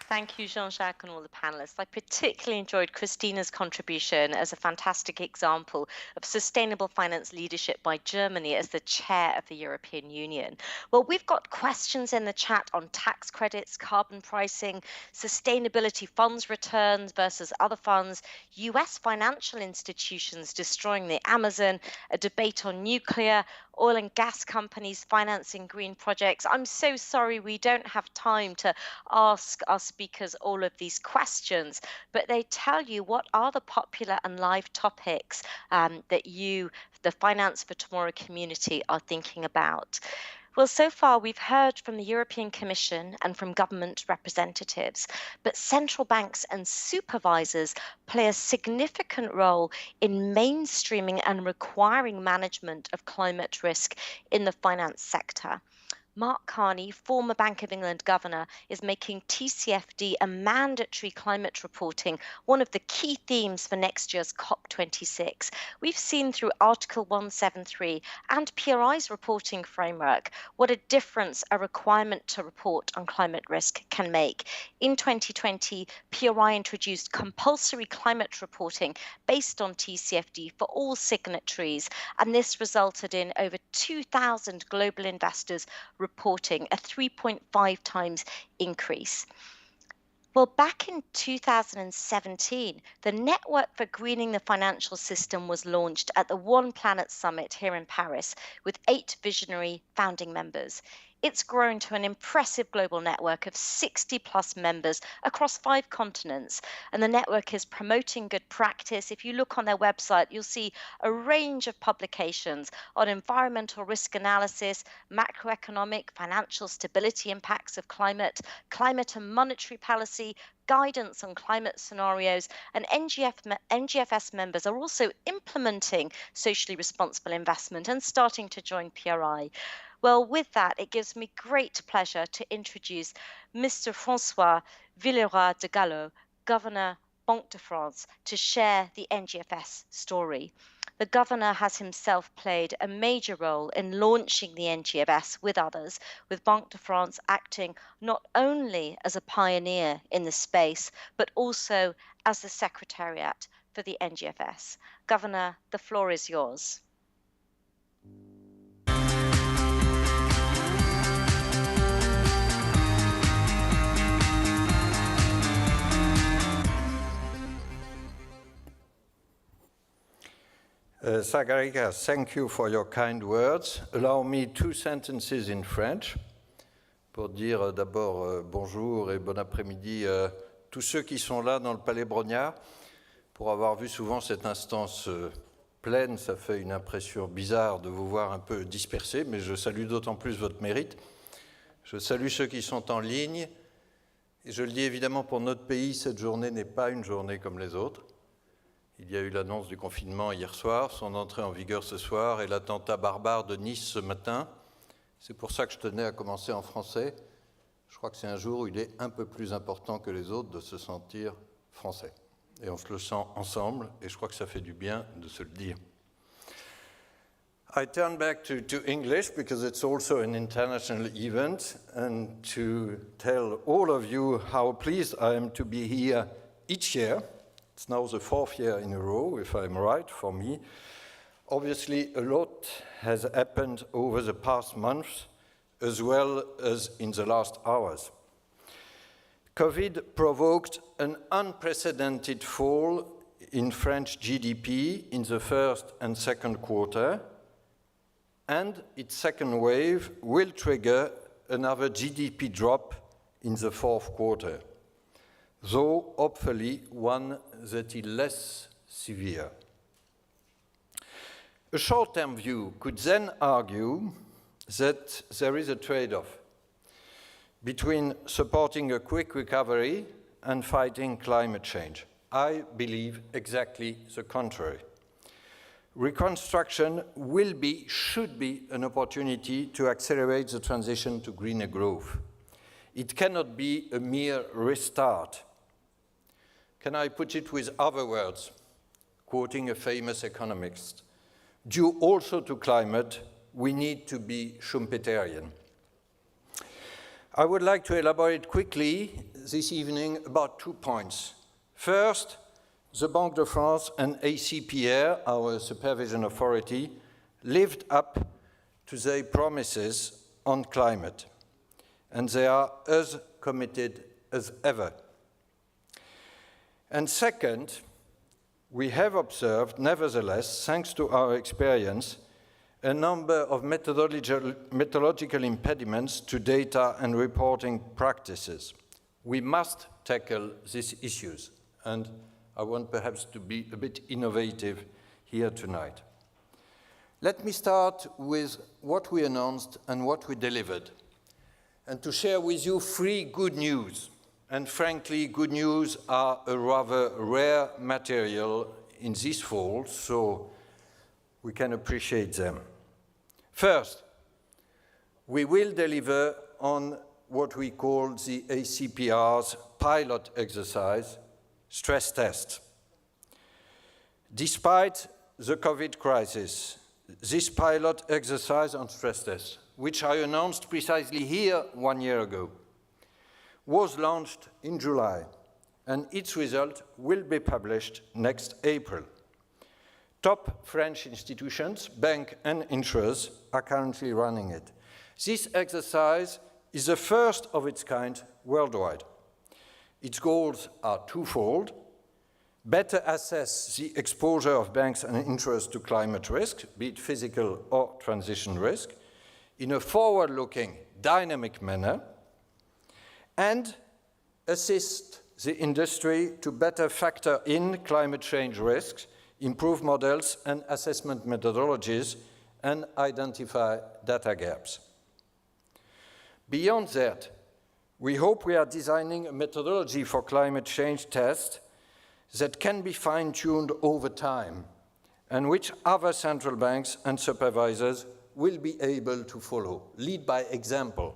Thank you, Jean-Jacques, and all the panelists. I particularly enjoyed Christina's contribution as a fantastic example of sustainable finance leadership by Germany as the chair of the European Union. Well, we've got questions in the chat on tax credits, carbon pricing, sustainability funds returns versus other funds, US financial institutions destroying the Amazon, a debate on nuclear, oil and gas companies financing green projects. I'm so sorry we don't have time to ask our speakers all of these questions, but they tell you what are the popular and live topics that you, the Finance for Tomorrow community, are thinking about. Well, so far we've heard from the European Commission and from government representatives, but central banks and supervisors play a significant role in mainstreaming and requiring management of climate risk in the finance sector. Mark Carney, former Bank of England governor, is making TCFD and mandatory climate reporting one of the key themes for next year's COP26. We've seen through Article 173 and PRI's reporting framework what a difference a requirement to report on climate risk can make. In 2020, PRI introduced compulsory climate reporting based on TCFD for all signatories, and this resulted in over 2,000 global investors reporting a 3.5 times increase. Well, back in 2017, the Network for Greening the Financial System was launched at the One Planet Summit here in Paris with 8 visionary founding members. It's grown to an impressive global network of 60 plus members across 5 continents, and the network is promoting good practice. If you look on their website, you'll see a range of publications on environmental risk analysis, macroeconomic, financial stability impacts of climate, climate and monetary policy, guidance on climate scenarios, and NGFS members are also implementing socially responsible investment and starting to join PRI. Well, with that, it gives me great pleasure to introduce Mr. François Villeroy de Gallo, Governor Banque de France, to share the NGFS story. The governor has himself played a major role in launching the NGFS with others, with Banque de France acting not only as a pioneer in the space, but also as the secretariat for the NGFS. Governor, the floor is yours. Sagarika, thank you for your kind words. Allow me 2 sentences in French pour dire d'abord bonjour et bon après-midi à tous ceux qui sont là dans le Palais Brognard. Pour avoir vu souvent cette instance pleine, ça fait une impression bizarre de vous voir un peu dispersés, mais je salue d'autant plus votre mérite. Je salue ceux qui sont en ligne. Et je le dis évidemment pour notre pays, cette journée n'est pas une journée comme les autres. Il y a eu l'annonce du confinement hier soir, son entrée en vigueur ce soir et l'attentat barbare de Nice ce matin. C'est pour ça que je tenais à commencer en français. Je crois que c'est un jour où il est un peu plus important que les autres de se sentir français. Et on se le sent ensemble et je crois que ça fait du bien de se le dire. I turn back to English because it's also an international event, and to tell all of you how pleased I am to be here each year. It's now the 4th year in a row, if I'm right, for me. Obviously, a lot has happened over the past months, as well as in the last hours. COVID provoked an unprecedented fall in French GDP in the first and second quarter, and its second wave will trigger another GDP drop in the fourth quarter, though hopefully one that is less severe. A short-term view could then argue that there is a trade-off between supporting a quick recovery and fighting climate change. I believe exactly the contrary. Reconstruction should be an opportunity to accelerate the transition to greener growth. It cannot be a mere restart. Can I put it with other words? Quoting a famous economist, due also to climate, we need to be Schumpeterian. I would like to elaborate quickly this evening about 2 points. First, the Banque de France and ACPR, our supervision authority, lived up to their promises on climate, and they are as committed as ever. And second, we have observed, nevertheless, thanks to our experience, a number of methodological impediments to data and reporting practices. We must tackle these issues, and I want perhaps to be a bit innovative here tonight. Let me start with what we announced and what we delivered, and to share with you 3 good news. And frankly, good news are a rather rare material in this fall, so we can appreciate them. First, we will deliver on what we call the ACPR's pilot exercise, stress test. Despite the COVID crisis, this pilot exercise on stress test, which I announced precisely here 1 year ago, was launched in July, and its result will be published next April. Top French institutions, banks and insurers are currently running it. This exercise is the first of its kind worldwide. Its goals are twofold: better assess the exposure of banks and insurers to climate risk, be it physical or transition risk, in a forward-looking, dynamic manner, and assist the industry to better factor in climate change risks, improve models and assessment methodologies, and identify data gaps. Beyond that, we hope we are designing a methodology for climate change tests that can be fine-tuned over time, and which other central banks and supervisors will be able to follow. Lead by example.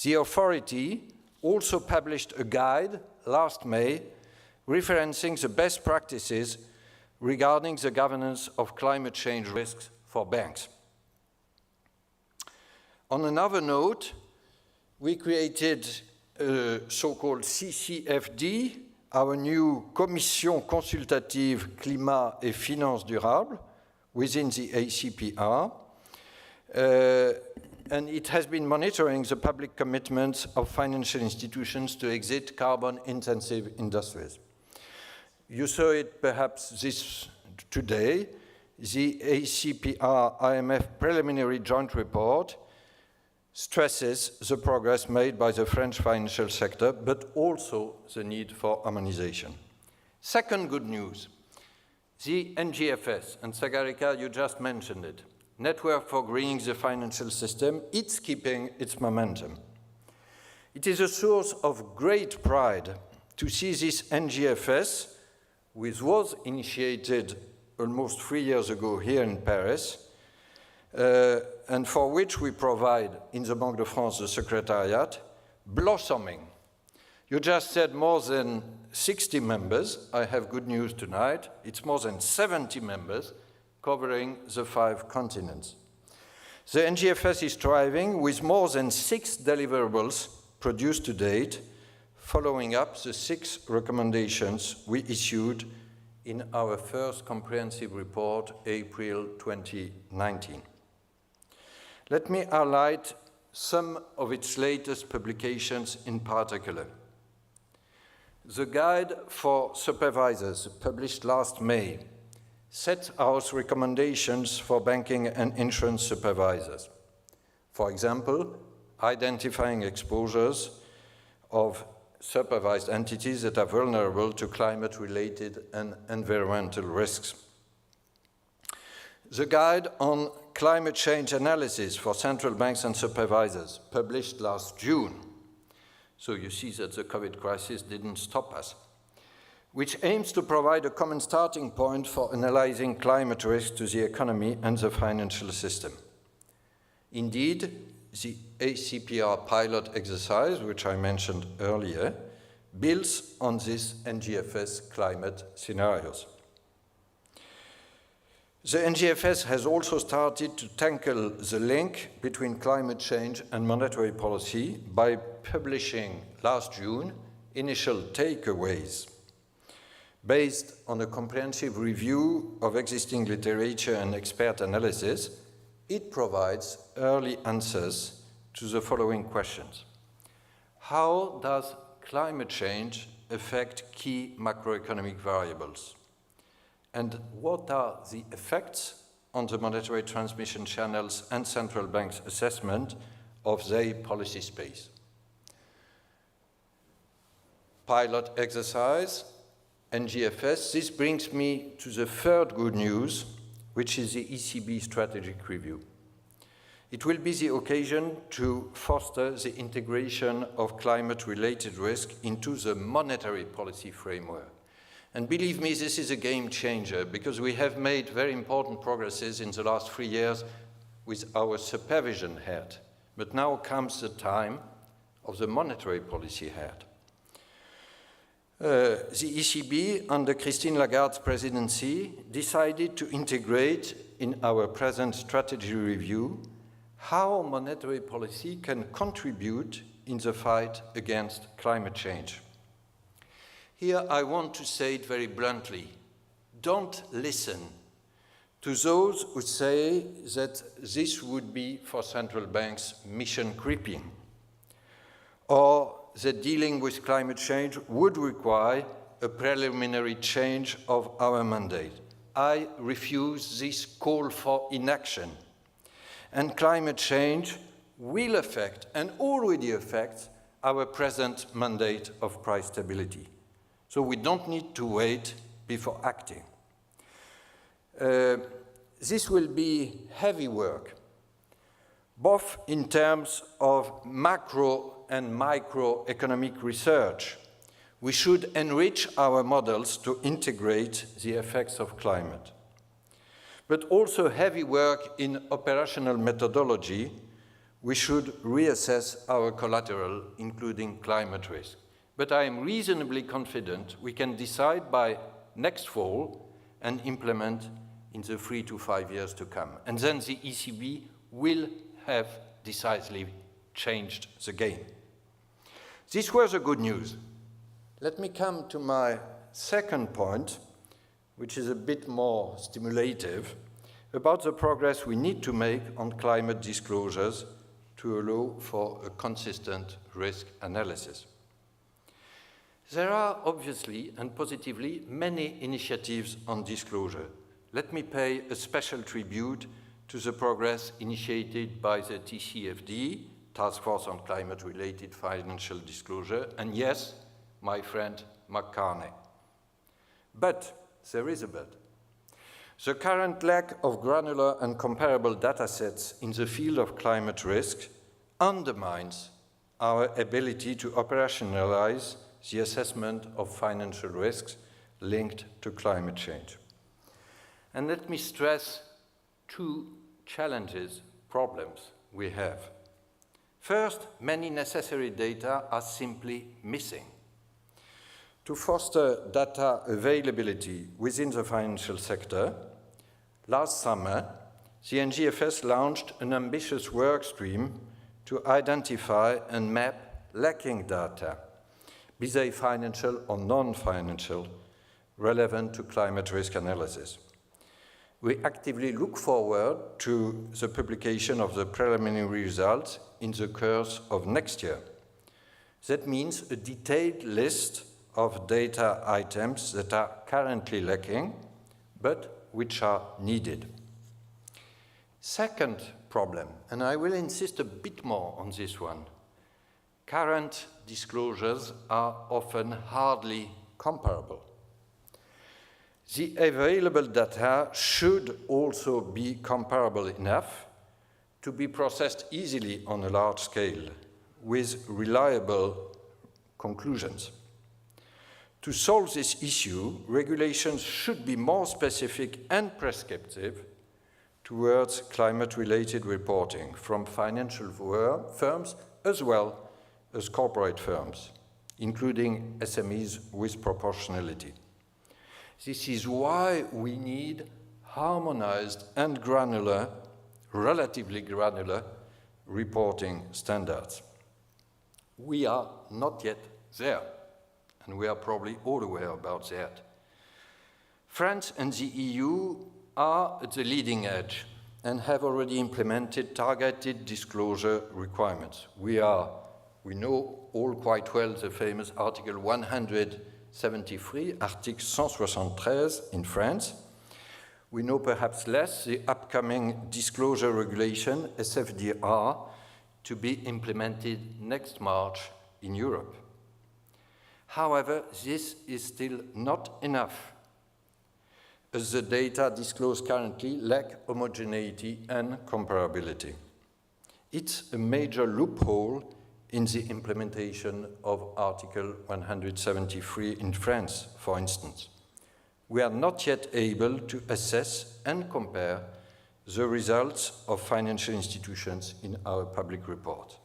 The authority also published a guide last May referencing the best practices regarding the governance of climate change risks for banks. On another note, we created a so-called CCFD, our new Commission Consultative Climat et Finances Durables within the ACPR, and it has been monitoring the public commitments of financial institutions to exit carbon-intensive industries. You saw it perhaps today, the ACPR-IMF preliminary joint report stresses the progress made by the French financial sector, but also the need for harmonization. Second good news, the NGFS, and Sagarika, you just mentioned it, Network for Greening the Financial System, it's keeping its momentum. It is a source of great pride to see this NGFS, which was initiated almost 3 years ago here in Paris, and for which we provide in the Banque de France the Secretariat, blossoming. You just said more than 60 members. I have good news tonight. It's more than 70 members covering the 5 continents. The NGFS is thriving with more than 6 deliverables produced to date, following up the 6 recommendations we issued in our first comprehensive report, April 2019. Let me highlight some of its latest publications in particular. The Guide for Supervisors, published last May, sets out recommendations for banking and insurance supervisors. For example, identifying exposures of supervised entities that are vulnerable to climate-related and environmental risks. The Guide on Climate Change Analysis for Central Banks and Supervisors, published last June. So you see that the COVID crisis didn't stop us, which aims to provide a common starting point for analyzing climate risk to the economy and the financial system. Indeed, the ACPR pilot exercise, which I mentioned earlier, builds on these NGFS climate scenarios. The NGFS has also started to tackle the link between climate change and monetary policy by publishing last June initial takeaways. Based on a comprehensive review of existing literature and expert analysis, it provides early answers to the following questions. How does climate change affect key macroeconomic variables? And what are the effects on the monetary transmission channels and central banks' assessment of their policy space? Pilot exercise, NGFS. This brings me to the third good news, which is the ECB strategic review. It will be the occasion to foster the integration of climate-related risk into the monetary policy framework. And believe me, this is a game changer because we have made very important progresses in the last 3 years with our supervision hat. But now comes the time of the monetary policy hat. The ECB, under Christine Lagarde's presidency, decided to integrate in our present strategy review how monetary policy can contribute in the fight against climate change. Here I want to say it very bluntly. Don't listen to those who say that this would be for central banks mission creeping, or that dealing with climate change would require a preliminary change of our mandate. I refuse this call for inaction. And climate change will affect, and already affects, our present mandate of price stability. So we don't need to wait before acting. This will be heavy work, both in terms of macro and microeconomic research. We should enrich our models to integrate the effects of climate. But also heavy work in operational methodology. We should reassess our collateral, including climate risk. But I am reasonably confident we can decide by next fall and implement in the 3 to 5 years to come. And then the ECB will have decisively changed the game. This was the good news. Let me come to my second point, which is a bit more stimulative, about the progress we need to make on climate disclosures to allow for a consistent risk analysis. There are obviously and positively many initiatives on disclosure. Let me pay a special tribute to the progress initiated by the TCFD, Task Force on Climate-Related Financial Disclosure, and yes, my friend McCartney. But there is a but. The current lack of granular and comparable data sets in the field of climate risk undermines our ability to operationalize the assessment of financial risks linked to climate change. And let me stress 2 challenges, problems we have. First, many necessary data are simply missing. To foster data availability within the financial sector, Last summer, the NGFS launched an ambitious work stream to identify and map lacking data, be they financial or non-financial, relevant to climate risk analysis. We actively look forward to the publication of the preliminary results in the course of next year. That means a detailed list of data items that are currently lacking, but which are needed. Second problem, and I will insist a bit more on this one, current disclosures are often hardly comparable. The available data should also be comparable enough to be processed easily on a large scale with reliable conclusions. To solve this issue, regulations should be more specific and prescriptive towards climate-related reporting from financial firms as well as corporate firms, including SMEs with proportionality. This is why we need harmonized and granular, relatively granular, reporting standards. We are not yet there, and we are probably all aware about that. France and the EU are at the leading edge and have already implemented targeted disclosure requirements. We know all quite well the famous Article 173, Article 173 in France. We know perhaps less the upcoming disclosure regulation, SFDR, to be implemented next March in Europe. However, this is still not enough, as the data disclosed currently lack homogeneity and comparability. It's a major loophole in the implementation of Article 173 in France, for instance. We are not yet able to assess and compare the results of financial institutions in our public report.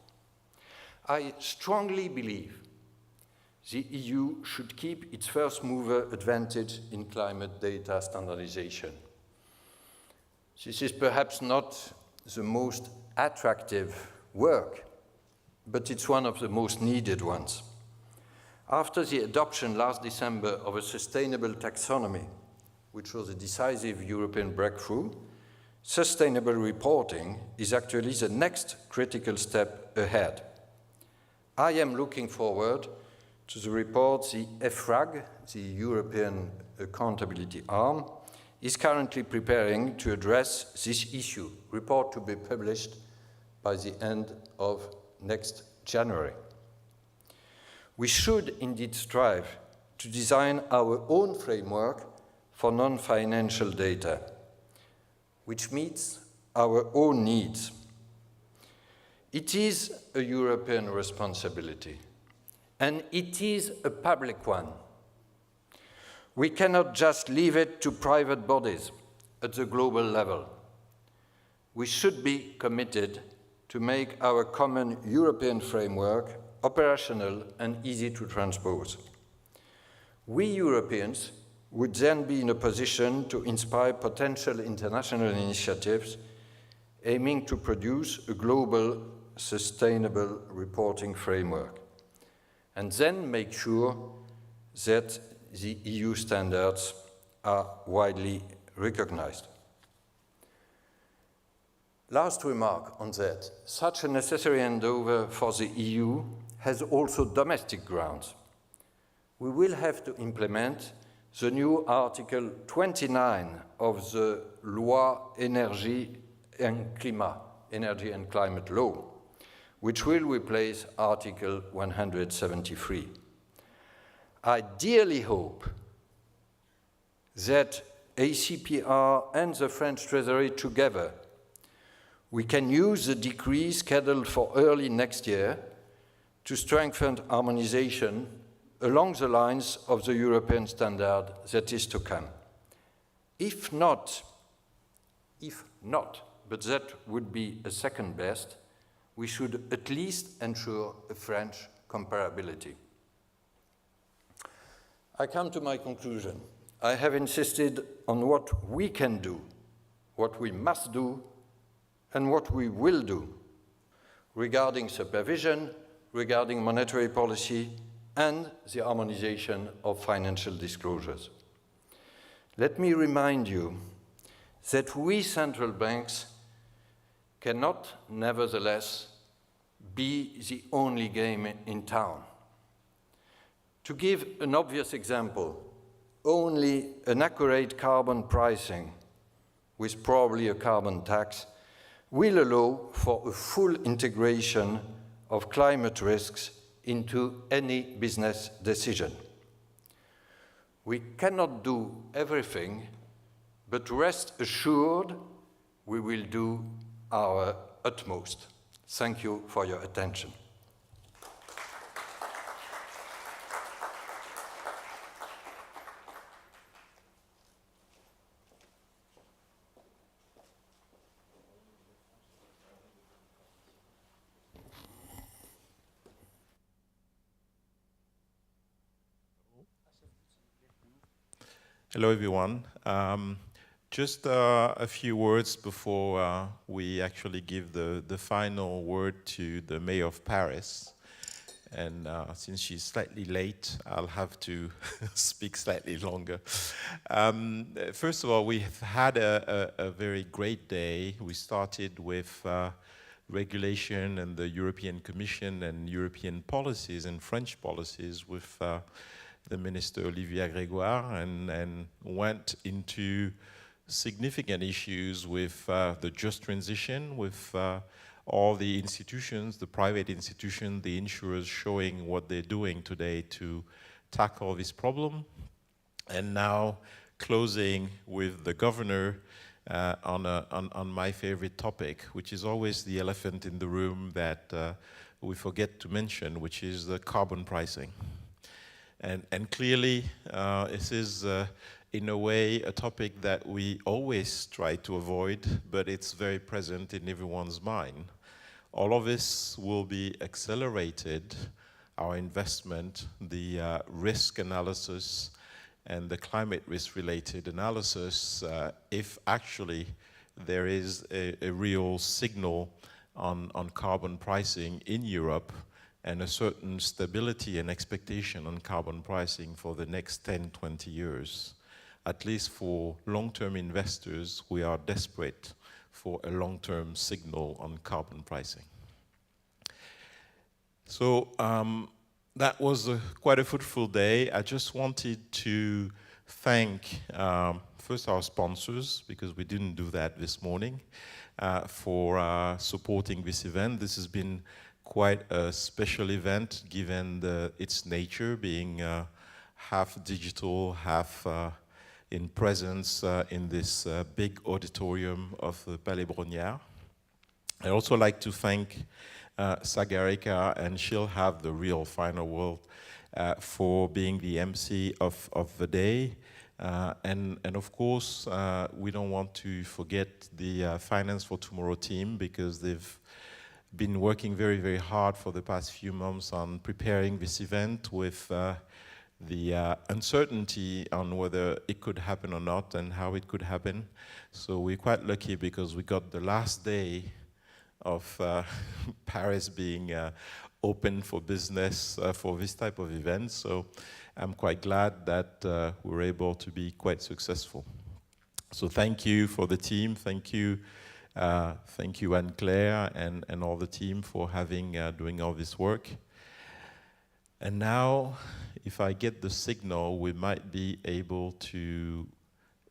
I strongly believe the EU should keep its first mover advantage in climate data standardization. This is perhaps not the most attractive work, but it's one of the most needed ones. After the adoption last December of a sustainable taxonomy, which was a decisive European breakthrough, sustainable reporting is actually the next critical step ahead. I am looking forward to the report the EFRAG, the European Accountability Arm, is currently preparing to address this issue, report to be published by the end of next January. We should indeed strive to design our own framework for non-financial data, which meets our own needs. It is a European responsibility, and it is a public one. We cannot just leave it to private bodies at the global level. We should be committed to make our common European framework operational and easy to transpose. We Europeans would then be in a position to inspire potential international initiatives aiming to produce a global sustainable reporting framework, and then make sure that the EU standards are widely recognized. Last remark on that. Such a necessary handover for the EU has also domestic grounds. We will have to implement the new Article 29 of the Loi Énergie et Climat, Energy and Climate Law, which will replace Article 173. I dearly hope that ACPR and the French Treasury together, we can use the decree scheduled for early next year to strengthen harmonization along the lines of the European standard that is to come. If not, but that would be a second best, we should at least ensure a French comparability. I come to my conclusion. I have insisted on what we can do what we must do, and what we will do regarding supervision, regarding monetary policy, and the harmonization of financial disclosures. Let me remind you that we central banks cannot, nevertheless, be the only game in town. To give an obvious example, only an accurate carbon pricing, with probably a carbon tax, will allow for a full integration of climate risks into any business decision. We cannot do everything, but rest assured we will do our utmost. Thank you for your attention. Hello, everyone. Just a few words before we actually give the final word to the Mayor of Paris. And since she's slightly late, I'll have to speak slightly longer. First of all, we've had a very great day. We started with regulation and the European Commission and European policies and French policies with the Minister Olivia Grégoire and went into significant issues with the just transition, with all the institutions, the private institutions, the insurers showing what they're doing today to tackle this problem. And now closing with the governor on my favorite topic, which is always the elephant in the room that we forget to mention, which is the carbon pricing. And clearly, this is, in a way, a topic that we always try to avoid, but it's very present in everyone's mind. All of this will be accelerated, our investment, the risk analysis, and the climate risk-related analysis, if actually there is a real signal on carbon pricing in Europe, and a certain stability and expectation on carbon pricing for the next 10, 20 years. At least for long-term investors, we are desperate for a long-term signal on carbon pricing. So that was quite a fruitful day. I just wanted to thank first our sponsors, because we didn't do that this morning, for supporting this event. This has been quite a special event given its nature, being half digital, half in presence in this big auditorium of the Palais Brongniart. I'd also like to thank Sagarika, and she'll have the real final word, for being the MC of the day. And of course, we don't want to forget the Finance for Tomorrow team, because they've been working very, very hard for the past few months on preparing this event with the uncertainty on whether it could happen or not and how it could happen. So we're quite lucky because we got the last day of Paris being open for business for this type of event. So I'm quite glad that we're able to be quite successful. So thank you for the team. Thank you Anne-Claire and all the team for doing all this work. And now, if I get the signal, we might be able to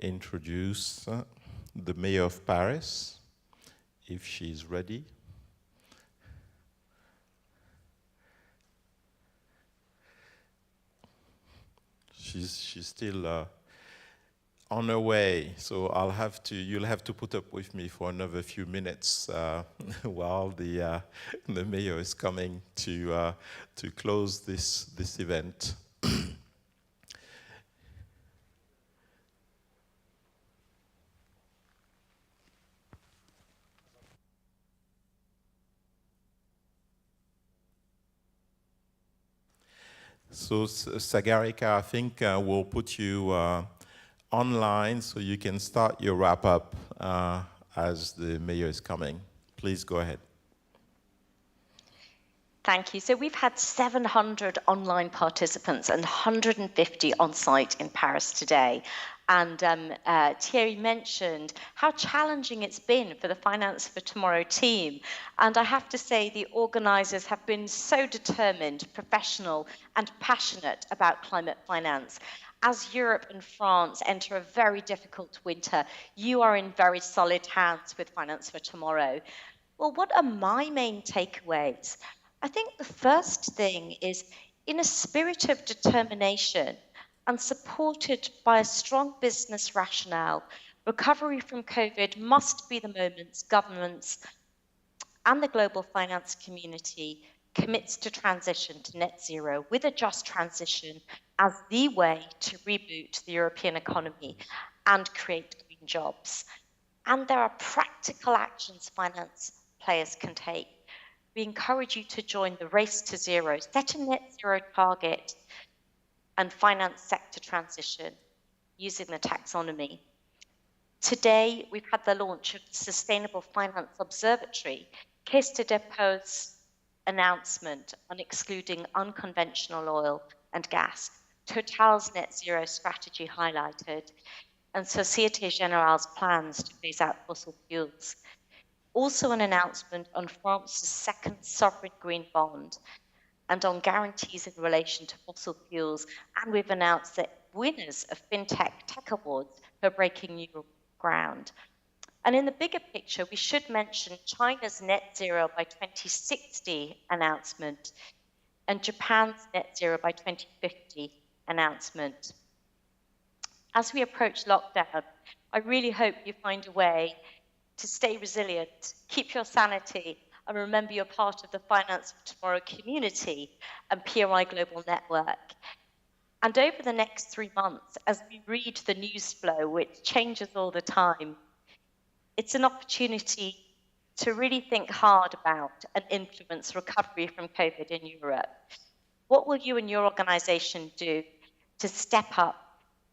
introduce the Mayor of Paris, if she's ready. She's still on her way, so you'll have to put up with me for another few minutes while the mayor is coming to close this event. So Sagarika, I think we'll put you online so you can start your wrap-up as the mayor is coming. Please go ahead. Thank you. So we've had 700 online participants and 150 on site in Paris today. And Thierry mentioned how challenging it's been for the Finance for Tomorrow team. And I have to say the organisers have been so determined, professional and passionate about climate finance. As Europe and France enter a very difficult winter, you are in very solid hands with Finance for Tomorrow. Well, what are my main takeaways? I think the first thing is, in a spirit of determination and supported by a strong business rationale, recovery from COVID must be the moments governments and the global finance community commits to transition to net zero with a just transition as the way to reboot the European economy and create green jobs. And there are practical actions finance players can take. We encourage you to join the race to zero, set a net zero target, and finance sector transition using the taxonomy. Today, we've had the launch of the Sustainable Finance Observatory, Caisse de Dépôt's announcement on excluding unconventional oil and gas, Total's net zero strategy highlighted, and Société Générale's plans to phase out fossil fuels. Also an announcement on France's second sovereign green bond and on guarantees in relation to fossil fuels. And we've announced that winners of FinTech Tech Awards are breaking new ground. And in the bigger picture, we should mention China's net zero by 2060 announcement and Japan's net zero by 2050 announcement. As we approach lockdown, I really hope you find a way to stay resilient, keep your sanity, and remember you're part of the Finance for Tomorrow community and PRI Global Network. And over the next 3 months, as we read the news flow, which changes all the time, it's an opportunity to really think hard about and influence recovery from COVID in Europe. What will you and your organisation do to step up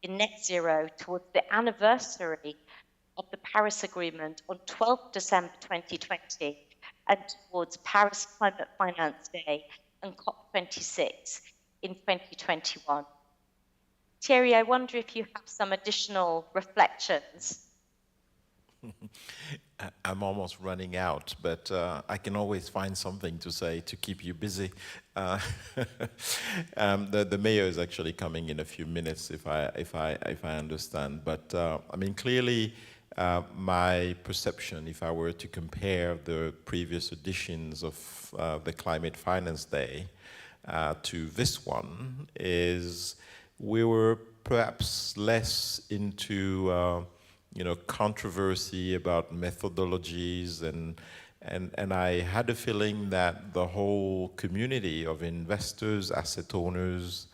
in net zero towards the anniversary of the Paris Agreement on 12 December 2020 and towards Paris Climate Finance Day and COP26 in 2021? Thierry, I wonder if you have some additional reflections. I'm almost running out, but I can always find something to say to keep you busy. The mayor is actually coming in a few minutes, if I understand. But I mean, clearly, my perception, if I were to compare the previous editions of the Climate Finance Day to this one, is we were perhaps less into controversy about methodologies, and I had a feeling that the whole community of investors, asset owners,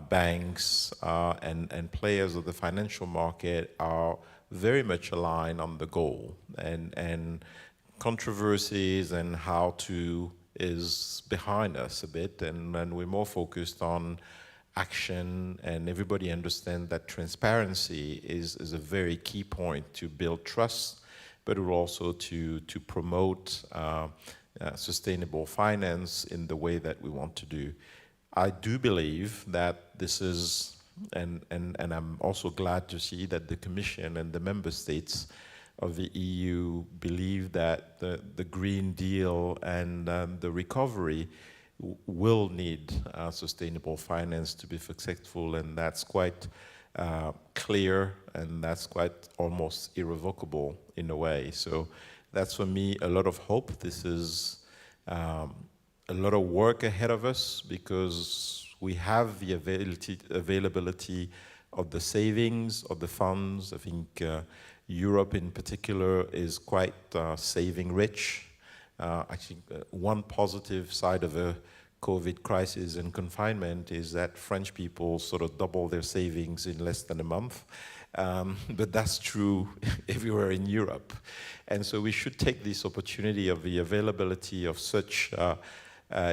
banks, and players of the financial market are very much aligned on the goal, and controversies and how to is behind us a bit, and we're more focused on action, and everybody understands that transparency is a very key point to build trust, but also to promote sustainable finance in the way that we want to do. I do believe that this is, and I'm also glad to see that the Commission and the member states of the EU believe that the Green Deal and the recovery will need sustainable finance to be successful, and that's quite clear, and that's quite almost irrevocable in a way. So that's for me a lot of hope. This is a lot of work ahead of us because we have the availability of the savings, of the funds. I think Europe in particular is quite saving rich. I think one positive side of a COVID crisis and confinement is that French people sort of double their savings in less than a month. But that's true everywhere in Europe. And so we should take this opportunity of the availability of such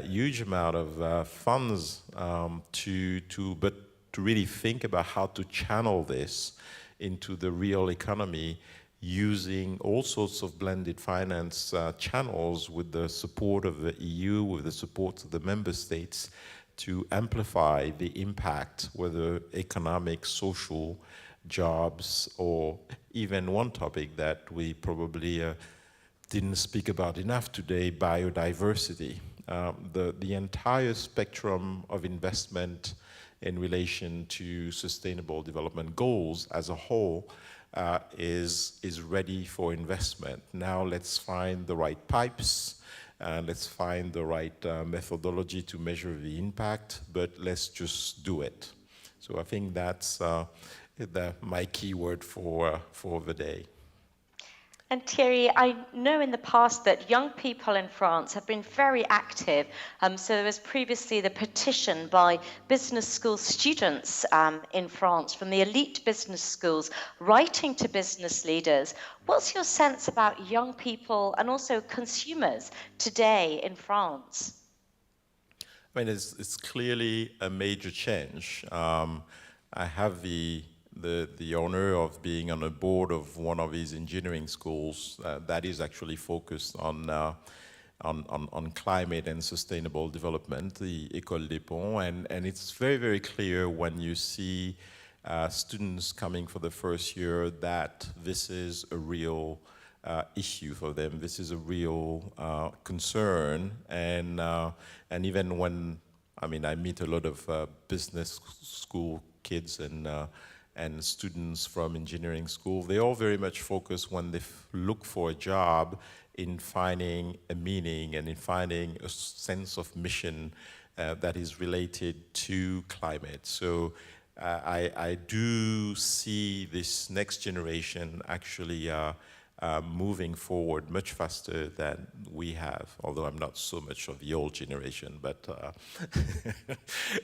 huge amount of funds but to really think about how to channel this into the real economy using all sorts of blended finance channels with the support of the EU, with the support of the member states, to amplify the impact, whether economic, social, jobs, or even one topic that we probably didn't speak about enough today, biodiversity. The entire spectrum of investment in relation to sustainable development goals as a whole is ready for investment. Now let's find the right pipes, let's find the right methodology to measure the impact, but let's just do it. So I think that's my keyword for the day. And Thierry, I know in the past that young people in France have been very active. So there was previously the petition by business school students in France from the elite business schools writing to business leaders. What's your sense about young people and also consumers today in France? I mean, it's clearly a major change. I have the honor of being on a board of one of these engineering schools that is actually focused on climate and sustainable development, the École des Ponts, and it's very, very clear when you see students coming for the first year that this is a real issue for them. This is a real concern, and even when, I mean, I meet a lot of business school kids and students from engineering school, they all very much focus when they look for a job in finding a meaning and in finding a sense of mission that is related to climate. So I do see this next generation actually moving forward much faster than we have, although I'm not so much of the old generation, but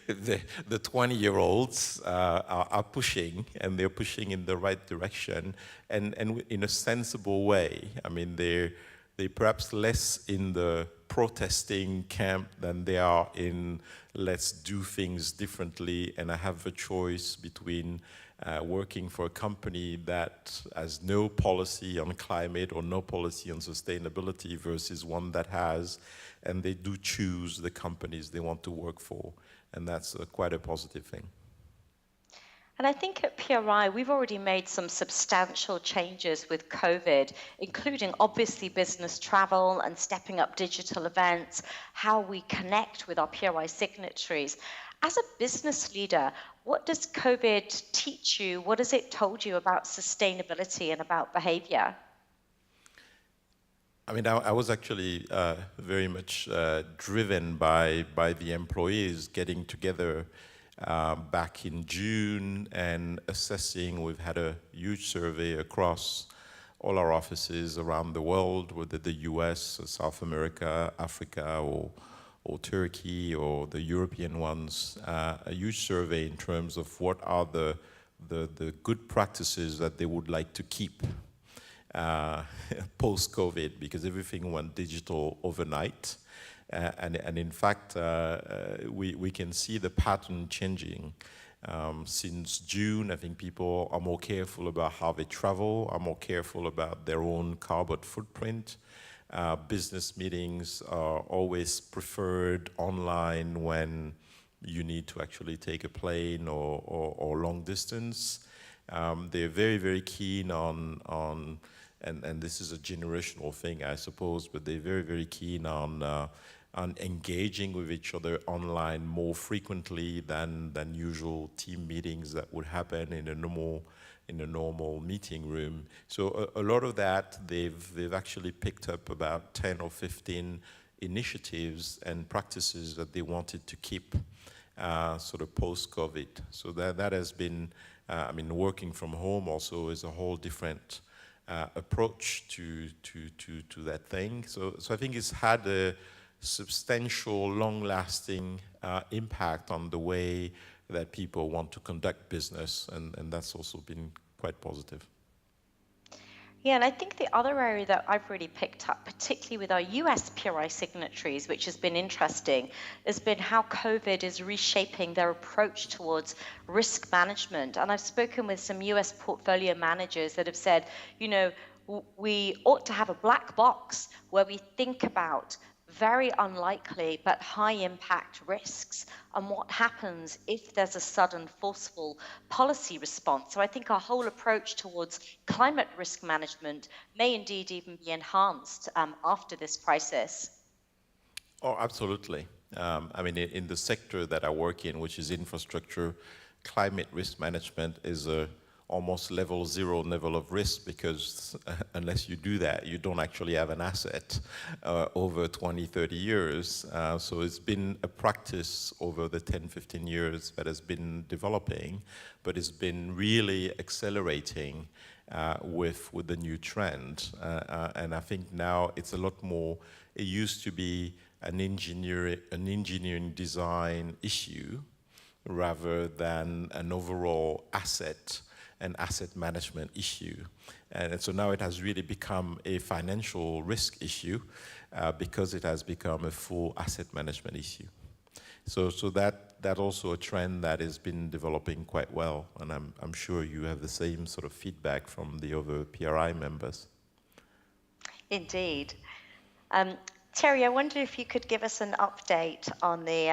the 20-year-olds are pushing, and they're pushing in the right direction, and in a sensible way. I mean, they're perhaps less in the protesting camp than they are in let's do things differently, and I have a choice between working for a company that has no policy on climate or no policy on sustainability versus one that has, and they do choose the companies they want to work for, and that's quite a positive thing. And I think at PRI, we've already made some substantial changes with COVID, including obviously business travel and stepping up digital events, how we connect with our PRI signatories. As a business leader, what does COVID teach you? What has it told you about sustainability and about behavior? I mean, I was actually very much driven by the employees getting together back in June and assessing. We've had a huge survey across all our offices around the world, whether the US, South America, Africa, or Turkey, or the European ones, a huge survey in terms of what are the good practices that they would like to keep post-COVID, because everything went digital overnight. And in fact, we can see the pattern changing. Since June, I think people are more careful about how they travel, are more careful about their own carbon footprint. Business meetings are always preferred online when you need to actually take a plane or long distance. They're very, very keen on and this is a generational thing, I suppose, but they're very, very keen on engaging with each other online more frequently than usual team meetings that would happen in a normal meeting room. So a lot of that, they've actually picked up about 10 or 15 initiatives and practices that they wanted to keep sort of post-COVID. So that has been, I mean, working from home also is a whole different approach to that thing. So I think it's had a substantial, long-lasting impact on the way that people want to conduct business, and that's also been quite positive. Yeah, and I think the other area that I've really picked up, particularly with our US PRI signatories, which has been interesting, has been how COVID is reshaping their approach towards risk management. And I've spoken with some US portfolio managers that have said, you know, we ought to have a black box where we think about very unlikely but high impact risks and what happens if there's a sudden forceful policy response. So I think our whole approach towards climate risk management may indeed even be enhanced after this crisis. Oh, absolutely. I mean, in the sector that I work in, which is infrastructure, climate risk management is a almost level 0 level of risk, because unless you do that, you don't actually have an asset over 20, 30 years. So it's been a practice over the 10, 15 years that has been developing, but it's been really accelerating with the new trend. And I think now it's a lot more, it used to be an engineering design issue rather than an overall asset and asset management issue. And so now it has really become a financial risk issue because it has become a full asset management issue. So that also a trend that has been developing quite well, and I'm sure you have the same sort of feedback from the other PRI members. Indeed. Thierry, I wonder if you could give us an update on the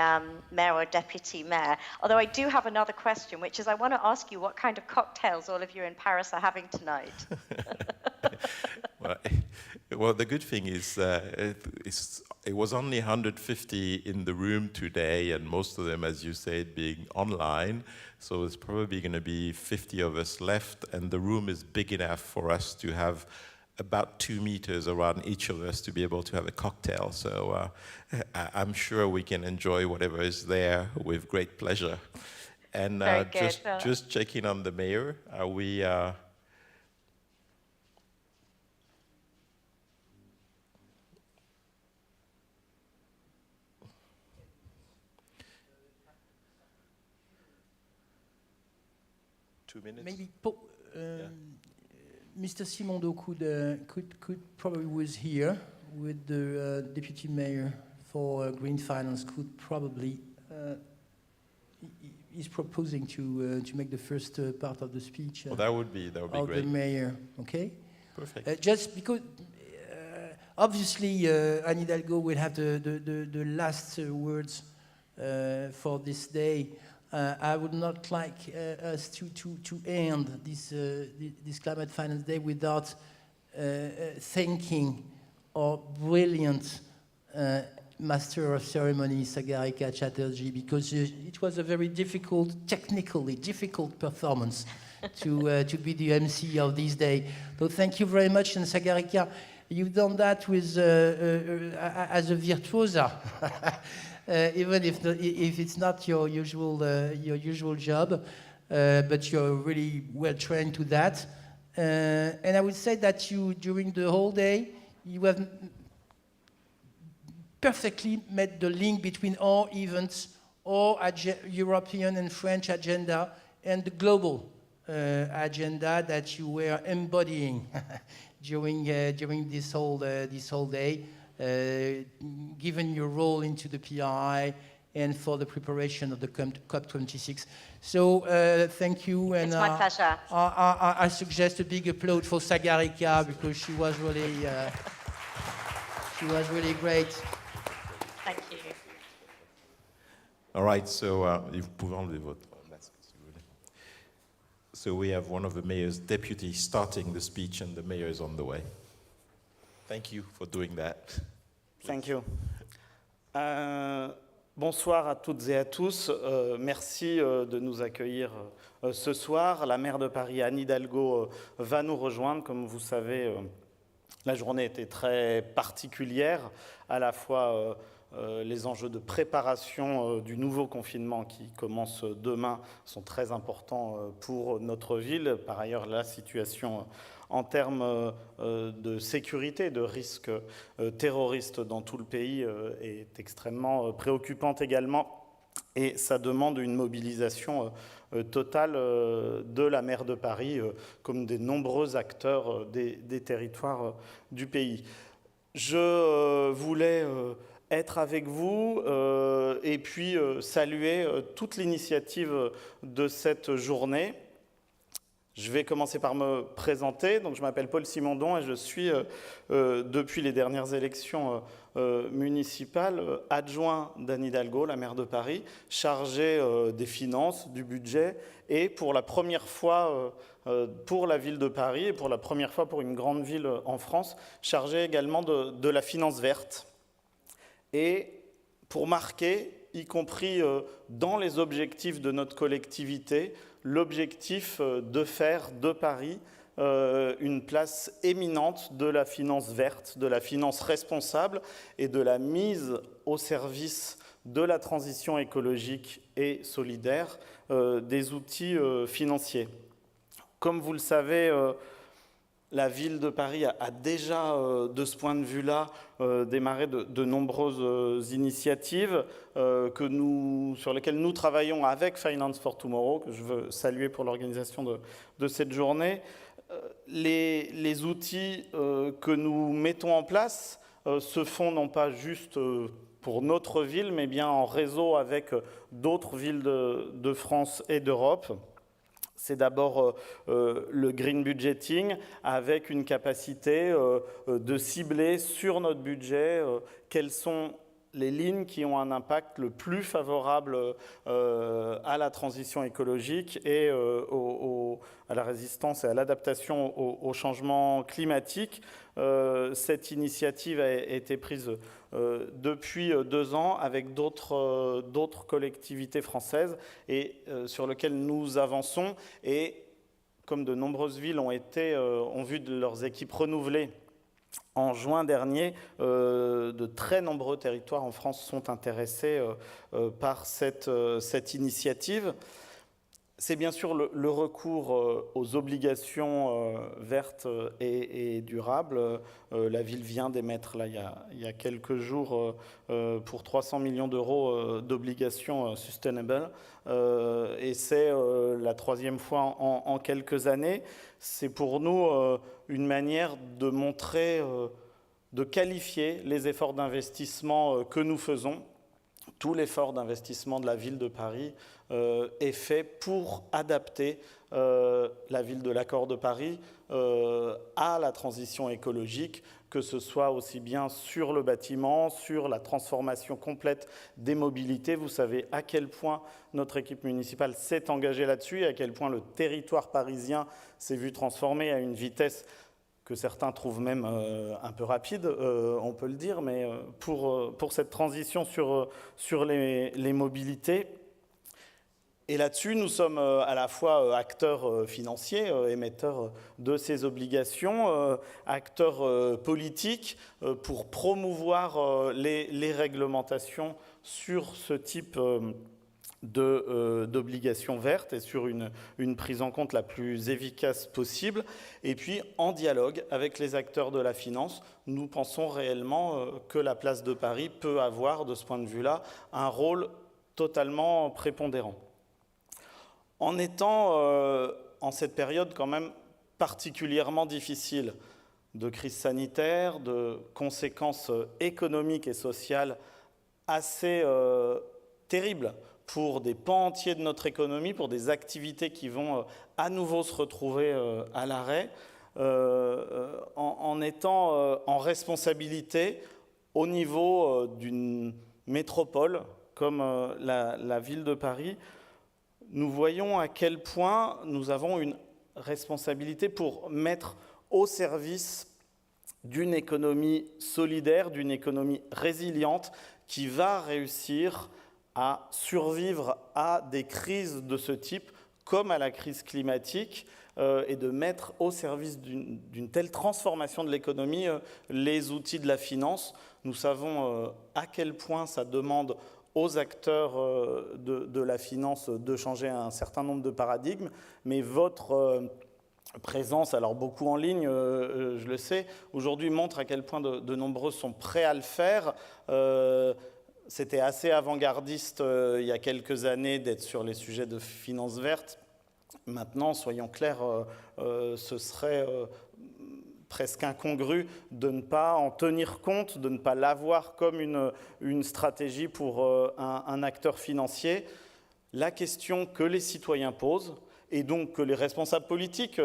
mayor or deputy mayor. Although I do have another question, which is I want to ask you what kind of cocktails all of you in Paris are having tonight. Well, the good thing is it was only 150 in the room today, and most of them, as you said, being online. So it's probably going to be 50 of us left, and the room is big enough for us to have about 2 meters around each of us to be able to have a cocktail. So I'm sure we can enjoy whatever is there with great pleasure. And just checking on the mayor, are we... 2 minutes? Maybe Mr. Simondo could probably was here with the deputy mayor for green finance. Could probably is proposing to make the first part of the speech. Well, that would be of great. The mayor. Okay. Perfect. Just because. Obviously, Anne Hidalgo will have the last words for this day. I would not like us to end this Climate Finance Day without thanking our brilliant Master of Ceremony, Sagarika Chatterjee, because it was a very technically difficult performance to be the MC of this day. So thank you very much, and Sagarika, you've done that with as a virtuosa. Even if it's not your usual job, but you're really well trained to that. And I would say that you, during the whole day, you have perfectly made the link between our events, our European and French agenda, and the global agenda that you were embodying during this whole day. Given your role into the PRI and for the preparation of the COP26. So thank you. And it's my pleasure. I suggest a big applause for Sagarika because she was really great. Thank you. All right, so so we have one of the mayor's deputies starting the speech, and the mayor is on the way. Thank you for doing that. Thank you. Bonsoir à toutes et à tous. Merci de nous accueillir ce soir. La maire de Paris, Anne Hidalgo, va nous rejoindre. Comme vous savez, la journée était très particulière, à la fois les enjeux de préparation du nouveau confinement qui commence demain sont très importants pour notre ville. Par ailleurs, la situation en termes de sécurité, de risques terroristes dans tout le pays est extrêmement préoccupante également. Et ça demande une mobilisation totale de la maire de Paris, comme des nombreux acteurs des territoires du pays. Je voulais être avec vous et puis saluer toute l'initiative de cette journée. Je vais commencer par me présenter. Donc, je m'appelle Paul Simondon et je suis, depuis les dernières élections municipales, adjoint d'Anne Hidalgo, la maire de Paris, chargé des finances, du budget, et pour la première fois pour la ville de Paris et pour la première fois pour une grande ville en France, chargé également de la finance verte. Et pour marquer, y compris dans les objectifs de notre collectivité, l'objectif de faire de Paris une place éminente de la finance verte, de la finance responsable et de la mise au service de la transition écologique et solidaire des outils financiers. Comme vous le savez, la ville de Paris a déjà, de ce point de vue-là, démarré de nombreuses initiatives sur lesquelles nous travaillons avec Finance for Tomorrow, que je veux saluer pour l'organisation de cette journée. Les outils que nous mettons en place se font non pas juste pour notre ville, mais bien en réseau avec d'autres villes de France et d'Europe. C'est d'abord le green budgeting avec une capacité de cibler sur notre budget quelles sont les lignes qui ont un impact le plus favorable à la transition écologique et à la résistance et à l'adaptation au changement climatique. Cette initiative a été prise depuis 2 ans avec d'autres collectivités françaises et sur lesquelles nous avançons. Et comme de nombreuses villes ont vu leurs équipes renouvelées en juin dernier, de très nombreux territoires en France sont intéressés par cette initiative. C'est bien sûr le recours aux obligations vertes et durables. La ville vient d'émettre là, il y a quelques jours pour 300 millions d'euros d'obligations sustainable. Et c'est la 3e fois en quelques années. C'est pour nous une manière de montrer, de qualifier les efforts d'investissement que nous faisons. Tout l'effort d'investissement de la ville de Paris est fait pour adapter la ville de l'Accord de Paris à la transition écologique, que ce soit aussi bien sur le bâtiment, sur la transformation complète des mobilités. Vous savez à quel point notre équipe municipale s'est engagée là-dessus et à quel point le territoire parisien s'est vu transformer à une vitesse que certains trouvent même un peu rapide, on peut le dire, mais pour cette transition sur les mobilités. Et là-dessus, nous sommes à la fois acteurs financiers, émetteurs de ces obligations, acteurs politiques pour promouvoir les réglementations sur ce type d'obligations vertes et sur une prise en compte la plus efficace possible. Et puis, en dialogue avec les acteurs de la finance, nous pensons réellement que la place de Paris peut avoir, de ce point de vue-là, un rôle totalement prépondérant. En étant en cette période quand même particulièrement difficile de crise sanitaire, de conséquences économiques et sociales assez terribles pour des pans entiers de notre économie, pour des activités qui vont à nouveau se retrouver à l'arrêt, en étant en responsabilité au niveau d'une métropole comme la ville de Paris, nous voyons à quel point nous avons une responsabilité pour mettre au service d'une économie solidaire, d'une économie résiliente qui va réussir à survivre à des crises de ce type, comme à la crise climatique, et de mettre au service d'une telle transformation de l'économie les outils de la finance. Nous savons à quel point ça demande aux acteurs de la finance de changer un certain nombre de paradigmes, mais votre présence, alors beaucoup en ligne, je le sais, aujourd'hui montre à quel point de nombreux sont prêts à le faire. c'était assez avant-gardiste il y a quelques années d'être sur les sujets de finance verte. Maintenant, soyons clairs, ce serait presque incongru de ne pas en tenir compte, de ne pas l'avoir comme une stratégie pour un acteur financier. La question que les citoyens posent, et donc que les responsables politiques,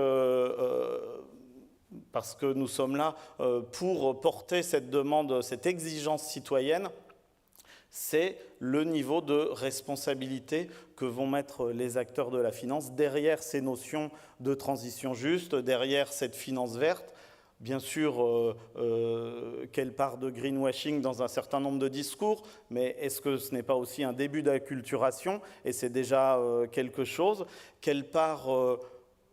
parce que nous sommes là pour porter cette demande, cette exigence citoyenne, c'est le niveau de responsabilité que vont mettre les acteurs de la finance derrière ces notions de transition juste, derrière cette finance verte. Bien sûr, quelle part de greenwashing dans un certain nombre de discours, mais est-ce que ce n'est pas aussi un début d'acculturation, et c'est déjà quelque chose? Quelle part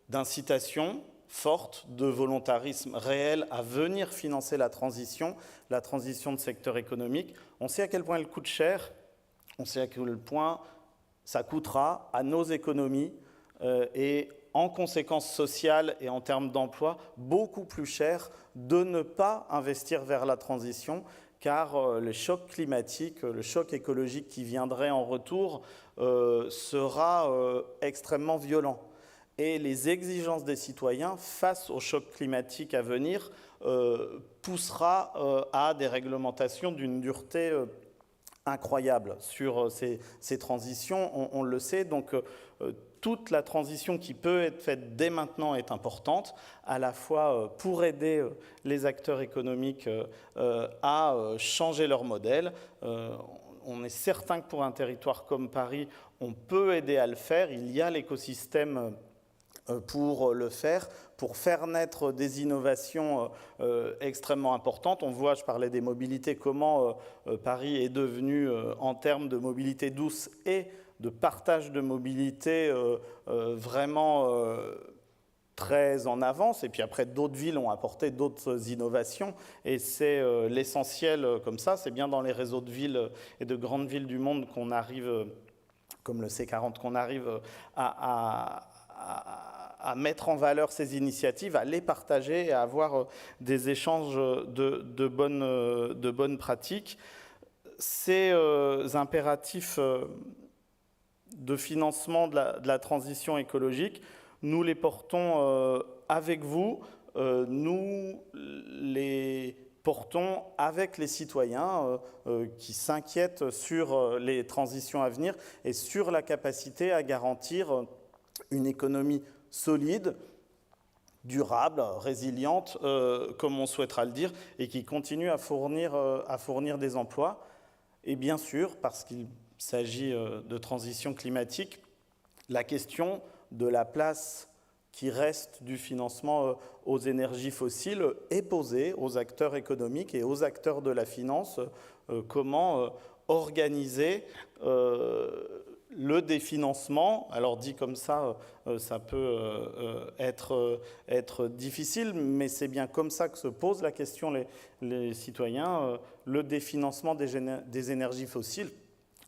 d'incitation forte, de volontarisme réel à venir financer la transition de secteur économique? On sait à quel point elle coûte cher, on sait à quel point ça coûtera à nos économies et en conséquences sociales et en termes d'emploi, beaucoup plus cher de ne pas investir vers la transition, car le choc climatique, le choc écologique qui viendrait en retour sera extrêmement violent. Et les exigences des citoyens face au choc climatique à venir poussera à des réglementations d'une dureté incroyable sur ces transitions, on le sait. Donc toute la transition qui peut être faite dès maintenant est importante, à la fois pour aider les acteurs économiques à changer leur modèle. On est certain que pour un territoire comme Paris, on peut aider à le faire. Il y a l'écosystème pour le faire, pour faire naître des innovations extrêmement importantes. On voit, je parlais des mobilités, comment Paris est devenu, en termes de mobilité douce et de partage de mobilité, vraiment très en avance. Et puis après, d'autres villes ont apporté d'autres innovations. Et c'est l'essentiel comme ça. C'est bien dans les réseaux de villes et de grandes villes du monde qu'on arrive, comme le C40, qu'on arrive à mettre en valeur ces initiatives, à les partager et à avoir des échanges de bonnes pratiques. Ces impératifs de financement de la transition écologique, nous les portons avec vous, nous les portons avec les citoyens qui s'inquiètent sur les transitions à venir et sur la capacité à garantir une économie solide, durable, résiliente, comme on souhaitera le dire, et qui continue à fournir des emplois. Et bien sûr, parce qu'il s'agit de transition climatique, la question de la place qui reste du financement aux énergies fossiles est posée aux acteurs économiques et aux acteurs de la finance. Comment organiser le définancement? Alors dit comme ça, ça peut être difficile, mais c'est bien comme ça que se pose la question les citoyens. Le définancement des énergies fossiles,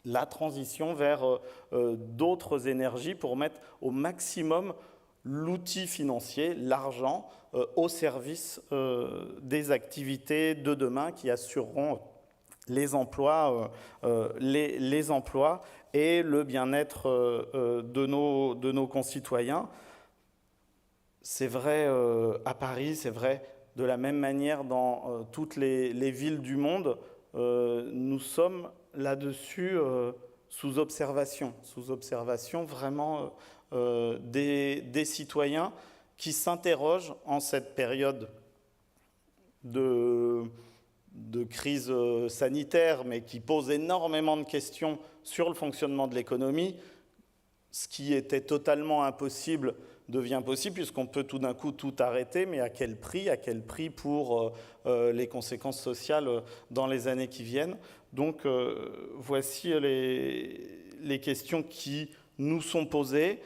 la transition vers d'autres énergies pour mettre au maximum l'outil financier, l'argent, au service des activités de demain qui assureront les emplois et le bien-être de nos concitoyens. C'est vrai à Paris, c'est vrai de la même manière dans toutes les villes du monde. Nous sommes là-dessus sous observation vraiment des citoyens qui s'interrogent en cette période de crise sanitaire, mais qui pose énormément de questions sur le fonctionnement de l'économie. Ce qui était totalement impossible devient possible, puisqu'on peut tout d'un coup tout arrêter, mais à quel prix? À quel prix pour les conséquences sociales dans les années qui viennent? Donc voici les questions qui nous sont posées.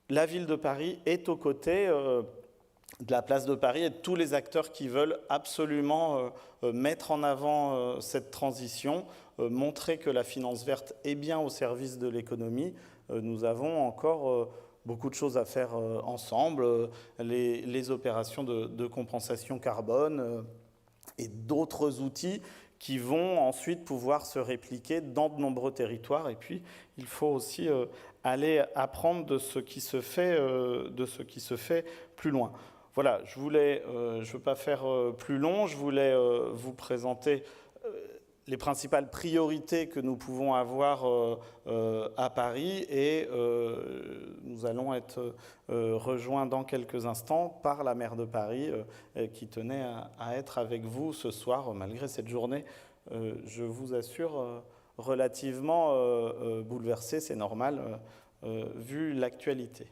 La ville de Paris est aux côtés de la place de Paris et de tous les acteurs qui veulent absolument mettre en avant cette transition, montrer que la finance verte est bien au service de l'économie. Nous avons encore beaucoup de choses à faire ensemble, les opérations de compensation carbone et d'autres outils qui vont ensuite pouvoir se répliquer dans de nombreux territoires. Et puis, il faut aussi aller apprendre de ce qui se fait plus loin. Voilà, je ne veux pas faire plus long, je voulais vous présenter les principales priorités que nous pouvons avoir à Paris, et nous allons être rejoints dans quelques instants par la maire de Paris qui tenait à être avec vous ce soir, malgré cette journée, je vous assure, relativement bouleversée, c'est normal, vu l'actualité.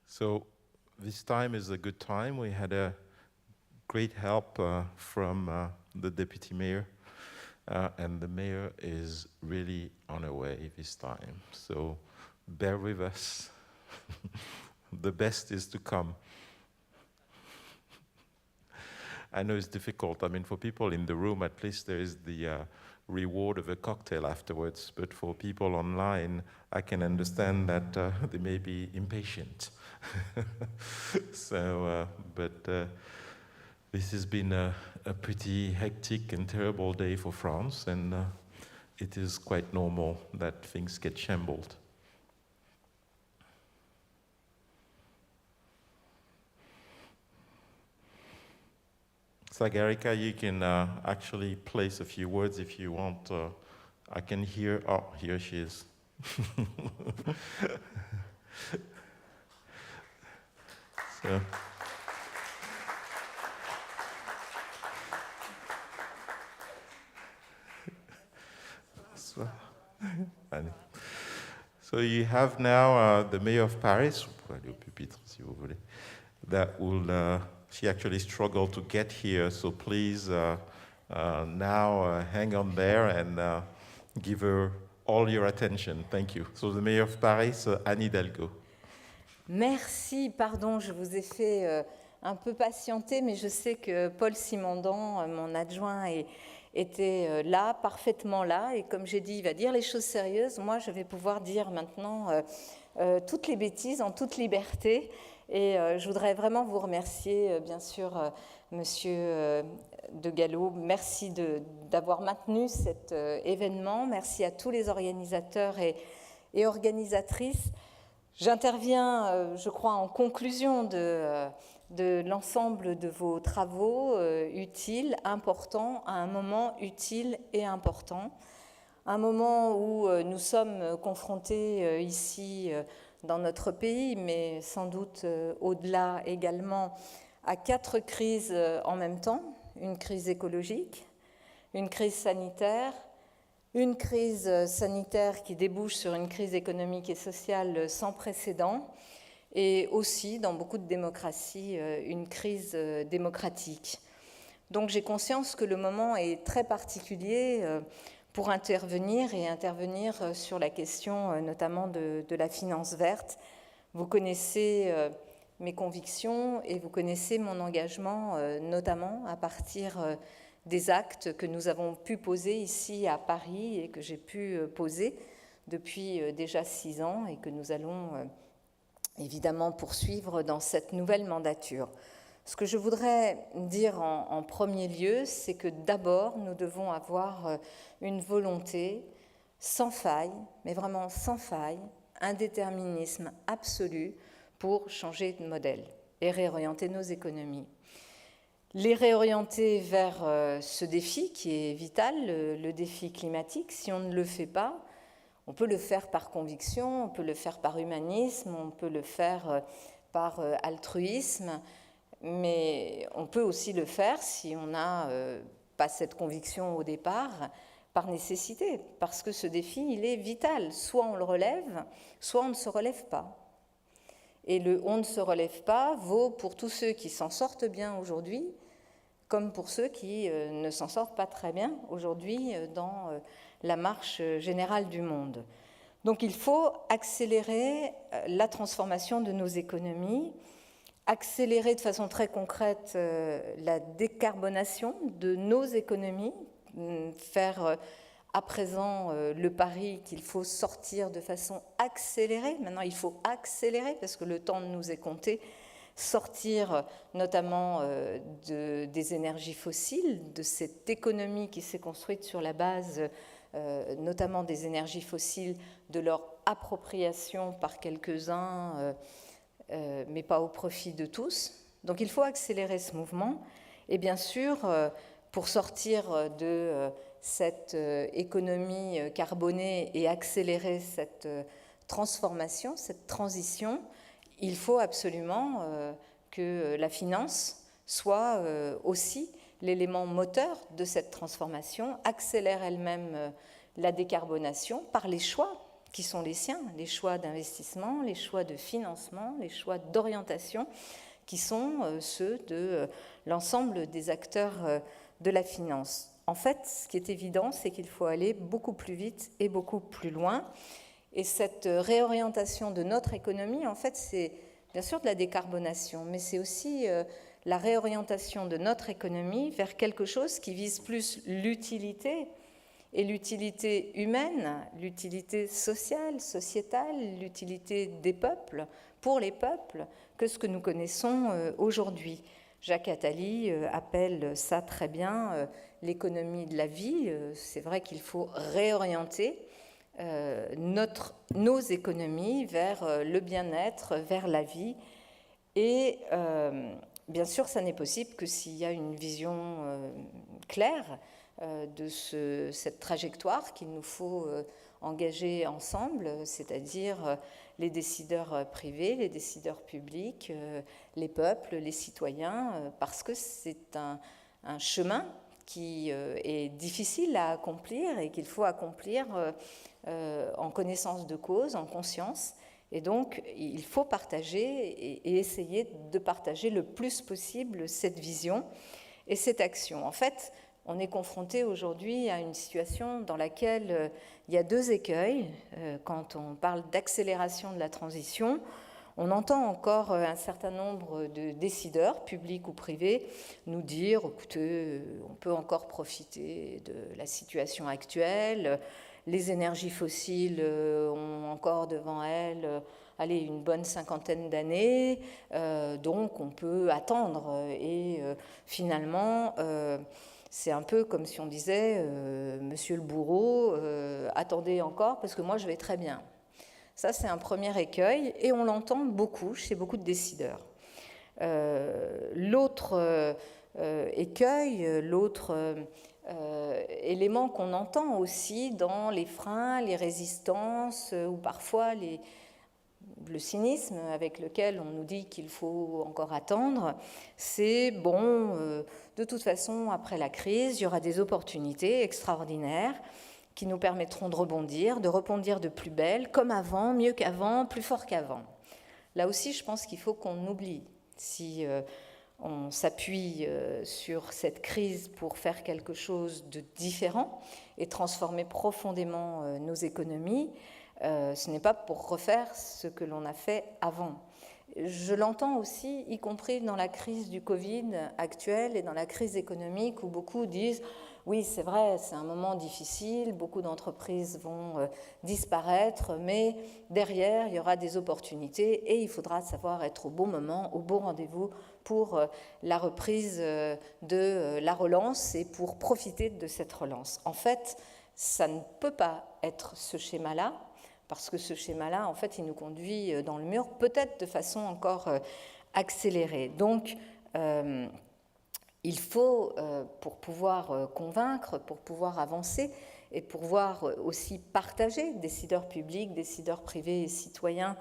So this time is a good time. We had a great help from the deputy mayor, and the mayor is really on her way this time. So bear with us. The best is to come. I know it's difficult. I mean, for people in the room, at least there is the reward of a cocktail afterwards. But for people online, I can understand that they may be impatient. So, this has been a pretty hectic and terrible day for France, and it is quite normal that things get shambled. Sagarika, you can actually place a few words if you want. I can hear, oh, here she is. So you have now the mayor of Paris, that will, she actually struggled to get here, so please now hang on there and give her all your attention. Thank you. So the mayor of Paris, Anne Hidalgo. Merci, pardon, je vous ai fait un peu patienter, mais je sais que Paul Simondon, mon adjoint, était là, parfaitement là, et comme j'ai dit, il va dire les choses sérieuses. Moi, je vais pouvoir dire maintenant toutes les bêtises en toute liberté, et je voudrais vraiment vous remercier, bien sûr, Monsieur de Gallo. Merci d'avoir maintenu cet événement. Merci à tous les organisateurs et organisatrices. J'interviens, je crois, en conclusion de l'ensemble de vos travaux utiles, importants, à un moment utile et important. Un moment où nous sommes confrontés ici dans notre pays, mais sans doute au-delà également, à 4 crises en même temps. Une crise écologique, une crise sanitaire, une crise sanitaire qui débouche sur une crise économique et sociale sans précédent, et aussi, dans beaucoup de démocraties, une crise démocratique. Donc j'ai conscience que le moment est très particulier pour intervenir sur la question notamment de la finance verte. Vous connaissez mes convictions et vous connaissez mon engagement, notamment à partir des actes que nous avons pu poser ici à Paris et que j'ai pu poser depuis déjà 6 ans et que nous allons évidemment poursuivre dans cette nouvelle mandature. Ce que je voudrais dire en premier lieu, c'est que d'abord, nous devons avoir une volonté sans faille, mais vraiment sans faille, un déterminisme absolu pour changer de modèle et réorienter nos économies. Les réorienter vers ce défi qui est vital, le défi climatique. Si on ne le fait pas, on peut le faire par conviction, on peut le faire par humanisme, on peut le faire par altruisme, mais on peut aussi le faire si on n'a pas cette conviction au départ, par nécessité, parce que ce défi, il est vital. Soit on le relève, soit on ne se relève pas. Et le « on ne se relève pas » vaut pour tous ceux qui s'en sortent bien aujourd'hui, comme pour ceux qui ne s'en sortent pas très bien aujourd'hui dans la marche générale du monde. Donc il faut accélérer la transformation de nos économies, accélérer de façon très concrète la décarbonation de nos économies, faire à présent le pari qu'il faut sortir de façon accélérée. Maintenant, il faut accélérer parce que le temps nous est compté, sortir notamment des énergies fossiles, de cette économie qui s'est construite sur la base notamment des énergies fossiles, de leur appropriation par quelques-uns, mais pas au profit de tous. Donc il faut accélérer ce mouvement. Et bien sûr, pour sortir de cette économie carbonée et accélérer cette transformation, cette transition, il faut absolument que la finance soit aussi l'élément moteur de cette transformation, accélère elle-même la décarbonation par les choix qui sont les siens, les choix d'investissement, les choix de financement, les choix d'orientation, qui sont ceux de l'ensemble des acteurs de la finance. En fait, ce qui est évident, c'est qu'il faut aller beaucoup plus vite et beaucoup plus loin. Et cette réorientation de notre économie, en fait, c'est bien sûr de la décarbonation, mais c'est aussi la réorientation de notre économie vers quelque chose qui vise plus l'utilité, et l'utilité humaine, l'utilité sociale, sociétale, l'utilité des peuples, pour les peuples, que ce que nous connaissons aujourd'hui. Jacques Attali appelle ça très bien l'économie de la vie. C'est vrai qu'il faut réorienter nos économies vers le bien-être, vers la vie. Et bien sûr, ça n'est possible que s'il y a une vision claire de cette trajectoire qu'il nous faut engager ensemble, c'est-à-dire les décideurs privés, les décideurs publics, les peuples, les citoyens, parce que c'est un chemin qui est difficile à accomplir et qu'il faut accomplir en connaissance de cause, en conscience. Et donc, il faut partager et essayer de partager le plus possible cette vision et cette action. En fait, on est confronté aujourd'hui à une situation dans laquelle il y a deux écueils. Quand on parle d'accélération de la transition, on entend encore un certain nombre de décideurs, publics ou privés, nous dire « écoutez, on peut encore profiter de la situation actuelle, les énergies fossiles ont encore devant elles une bonne 50aine d'années, donc on peut attendre. » Et finalement, c'est un peu comme si on disait « Monsieur le bourreau, attendez encore parce que moi je vais très bien ». Ça, c'est un premier écueil et on l'entend beaucoup chez beaucoup de décideurs. L'autre écueil, l'autre élément qu'on entend aussi dans les freins, les résistances ou parfois le cynisme avec lequel on nous dit qu'il faut encore attendre, c'est bon, de toute façon, après la crise, il y aura des opportunités extraordinaires qui nous permettront de rebondir de plus belle, comme avant, mieux qu'avant, plus fort qu'avant. Là aussi, je pense qu'il faut qu'on oublie. Si on s'appuie sur cette crise pour faire quelque chose de différent et transformer profondément nos économies, ce n'est pas pour refaire ce que l'on a fait avant. Je l'entends aussi, y compris dans la crise du Covid actuelle et dans la crise économique où beaucoup disent « oui, c'est vrai, c'est un moment difficile, beaucoup d'entreprises vont disparaître, mais derrière, il y aura des opportunités et il faudra savoir être au bon moment, au bon rendez-vous pour la reprise de la relance et pour profiter de cette relance. » En fait, ça ne peut pas être ce schéma-là, parce que ce schéma-là, en fait, il nous conduit dans le mur, peut-être de façon encore accélérée. Donc, il faut, pour pouvoir convaincre, pour pouvoir avancer et pour pouvoir aussi partager, décideurs publics, décideurs privés et citoyens,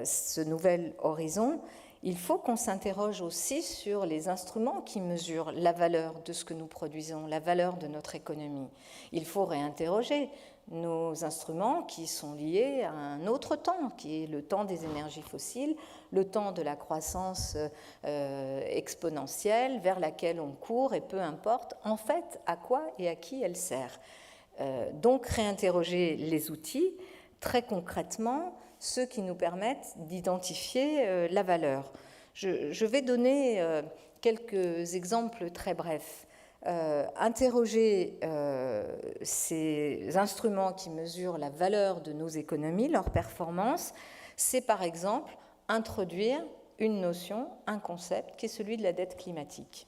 ce nouvel horizon, il faut qu'on s'interroge aussi sur les instruments qui mesurent la valeur de ce que nous produisons, la valeur de notre économie. Il faut réinterroger nos instruments qui sont liés à un autre temps, qui est le temps des énergies fossiles, le temps de la croissance exponentielle vers laquelle on court et peu importe en fait à quoi et à qui elle sert. Donc réinterroger les outils, très concrètement, ceux qui nous permettent d'identifier la valeur. Je vais donner quelques exemples très brefs. Interroger ces instruments qui mesurent la valeur de nos économies, leur performance, c'est par exemple introduire une notion, un concept qui est celui de la dette climatique.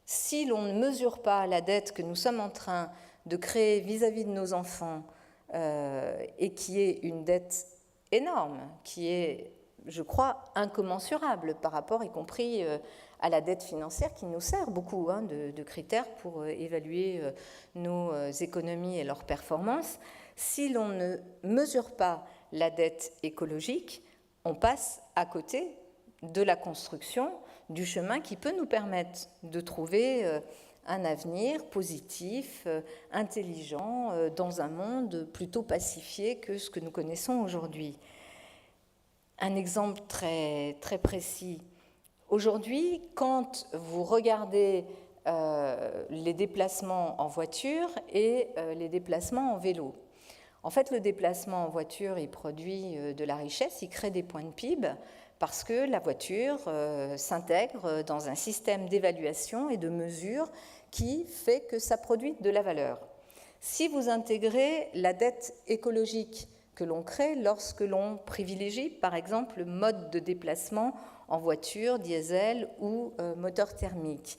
Si l'on ne mesure pas la dette que nous sommes en train de créer vis-à-vis de nos enfants et qui est une dette énorme, qui est, je crois, incommensurable par rapport y compris à la dette financière qui nous sert beaucoup de critères pour évaluer nos économies et leurs performances. Si l'on ne mesure pas la dette écologique, on passe à côté de la construction du chemin qui peut nous permettre de trouver un avenir positif, intelligent, dans un monde plutôt pacifié que ce que nous connaissons aujourd'hui. Un exemple très, très précis. Aujourd'hui, quand vous regardez les déplacements en voiture et les déplacements en vélo, en fait, le déplacement en voiture, il produit de la richesse, il crée des points de PIB parce que la voiture s'intègre dans un système d'évaluation et de mesure qui fait que ça produit de la valeur. Si vous intégrez la dette écologique que l'on crée lorsque l'on privilégie, par exemple, le mode de déplacement en voiture, diesel ou moteur thermique,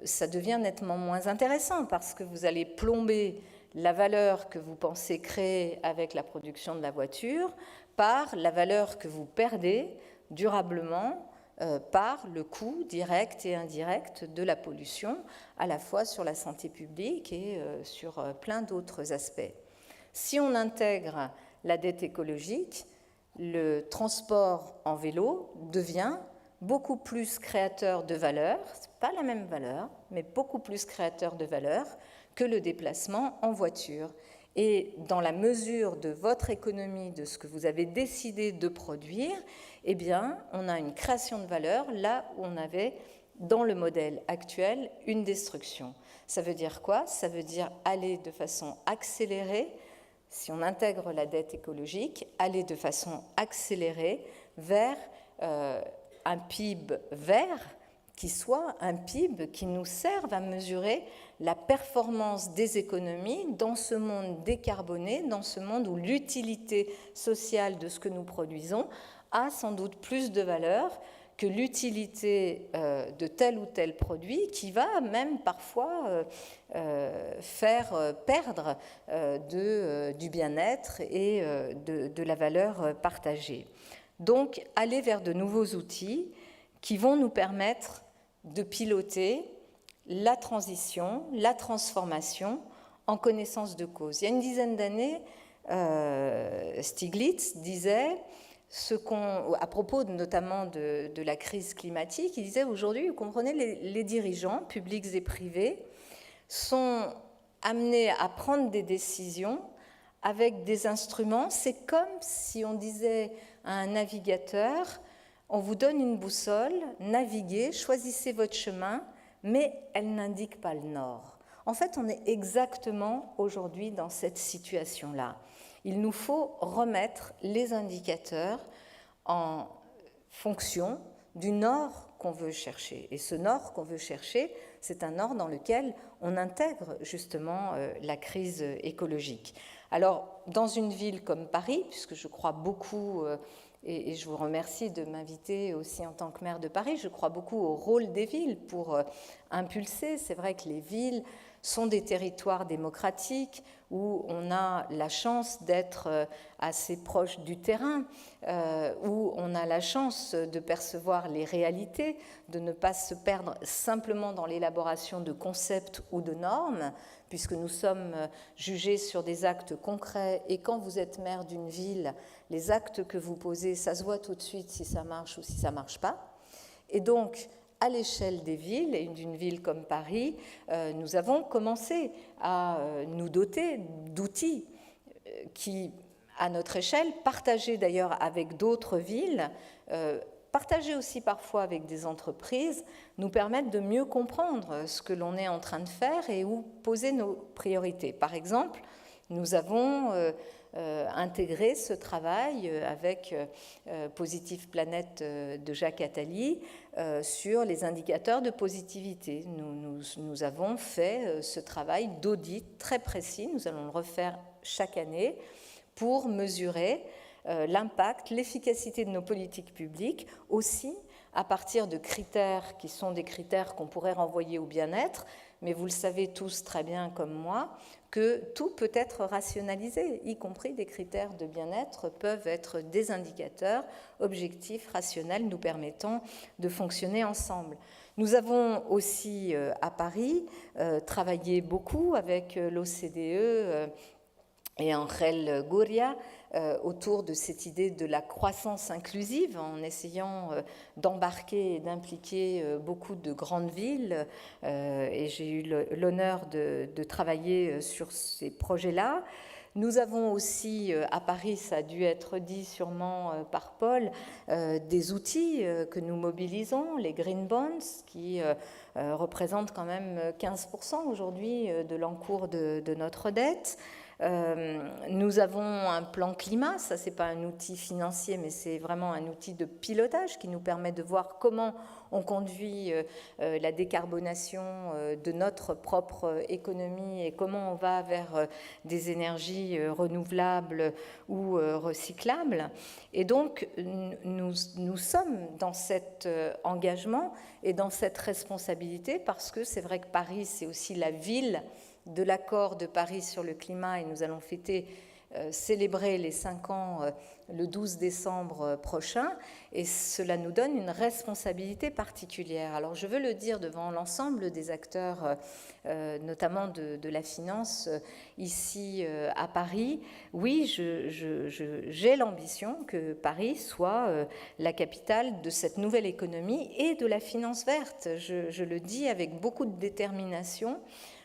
ça devient nettement moins intéressant parce que vous allez plomber la valeur que vous pensez créer avec la production de la voiture par la valeur que vous perdez durablement par le coût direct et indirect de la pollution, à la fois sur la santé publique et sur plein d'autres aspects. Si on intègre la dette écologique, le transport en vélo devient beaucoup plus créateur de valeur, ce n'est pas la même valeur, mais beaucoup plus créateur de valeur que le déplacement en voiture. Et dans la mesure de votre économie, de ce que vous avez décidé de produire, eh bien, on a une création de valeur là où on avait, dans le modèle actuel, une destruction. Ça veut dire quoi? Ça veut dire aller de façon accélérée, si on intègre la dette écologique, aller de façon accélérée vers un PIB vert qui soit un PIB qui nous serve à mesurer la performance des économies dans ce monde décarboné, dans ce monde où l'utilité sociale de ce que nous produisons a sans doute plus de valeur que l'utilité de tel ou tel produit qui va même parfois faire perdre du bien-être et de la valeur partagée. Donc, aller vers de nouveaux outils qui vont nous permettre de piloter la transition, la transformation en connaissance de cause. Il y a une dizaine d'années, Stiglitz disait, à propos notamment de la crise climatique, il disait aujourd'hui, vous comprenez, les dirigeants, publics et privés, sont amenés à prendre des décisions avec des instruments. C'est comme si on disait à un navigateur, on vous donne une boussole, naviguez, choisissez votre chemin, mais elle n'indique pas le nord. En fait, on est exactement aujourd'hui dans cette situation-là. Il nous faut remettre les indicateurs en fonction du nord qu'on veut chercher. Et ce nord qu'on veut chercher, c'est un nord dans lequel on intègre justement la crise écologique. Alors, dans une ville comme Paris, puisque je crois beaucoup, et je vous remercie de m'inviter aussi en tant que maire de Paris, je crois beaucoup au rôle des villes pour impulser. C'est vrai que les villes sont des territoires démocratiques où on a la chance d'être assez proche du terrain, où on a la chance de percevoir les réalités, de ne pas se perdre simplement dans l'élaboration de concepts ou de normes, puisque nous sommes jugés sur des actes concrets. Et quand vous êtes maire d'une ville, les actes que vous posez, ça se voit tout de suite si ça marche ou si ça ne marche pas. Et donc, à l'échelle des villes, et d'une ville comme Paris, nous avons commencé à nous doter d'outils qui, à notre échelle, partagés d'ailleurs avec d'autres villes, partager aussi parfois avec des entreprises, nous permettent de mieux comprendre ce que l'on est en train de faire et où poser nos priorités. Par exemple, nous avons intégré ce travail avec Positive Planète de Jacques Attali sur les indicateurs de positivité. Nous avons fait ce travail d'audit très précis, nous allons le refaire chaque année pour mesurer l'impact, l'efficacité de nos politiques publiques, aussi à partir de critères qui sont des critères qu'on pourrait renvoyer au bien-être, mais vous le savez tous très bien comme moi, que tout peut être rationalisé, y compris des critères de bien-être peuvent être des indicateurs objectifs, rationnels, nous permettant de fonctionner ensemble. Nous avons aussi à Paris travaillé beaucoup avec l'OCDE et Angel Gurria autour de cette idée de la croissance inclusive, en essayant d'embarquer et d'impliquer beaucoup de grandes villes. Et j'ai eu l'honneur de travailler sur ces projets-là. Nous avons aussi, à Paris, ça a dû être dit sûrement par Paul, des outils que nous mobilisons, les Green Bonds, qui représentent quand même 15% aujourd'hui de l'encours de notre dette. Nous avons un plan climat, ça c'est pas un outil financier mais c'est vraiment un outil de pilotage qui nous permet de voir comment on conduit la décarbonation de notre propre économie et comment on va vers des énergies renouvelables ou recyclables. Et donc nous sommes dans cet engagement et dans cette responsabilité parce que c'est vrai que Paris c'est aussi la ville de l'accord de Paris sur le climat et nous allons célébrer les 5 ans le 12 décembre prochain et cela nous donne une responsabilité particulière. Alors je veux le dire devant l'ensemble des acteurs, notamment de la finance ici à Paris, oui, j'ai l'ambition que Paris soit la capitale de cette nouvelle économie et de la finance verte. Je le dis avec beaucoup de détermination.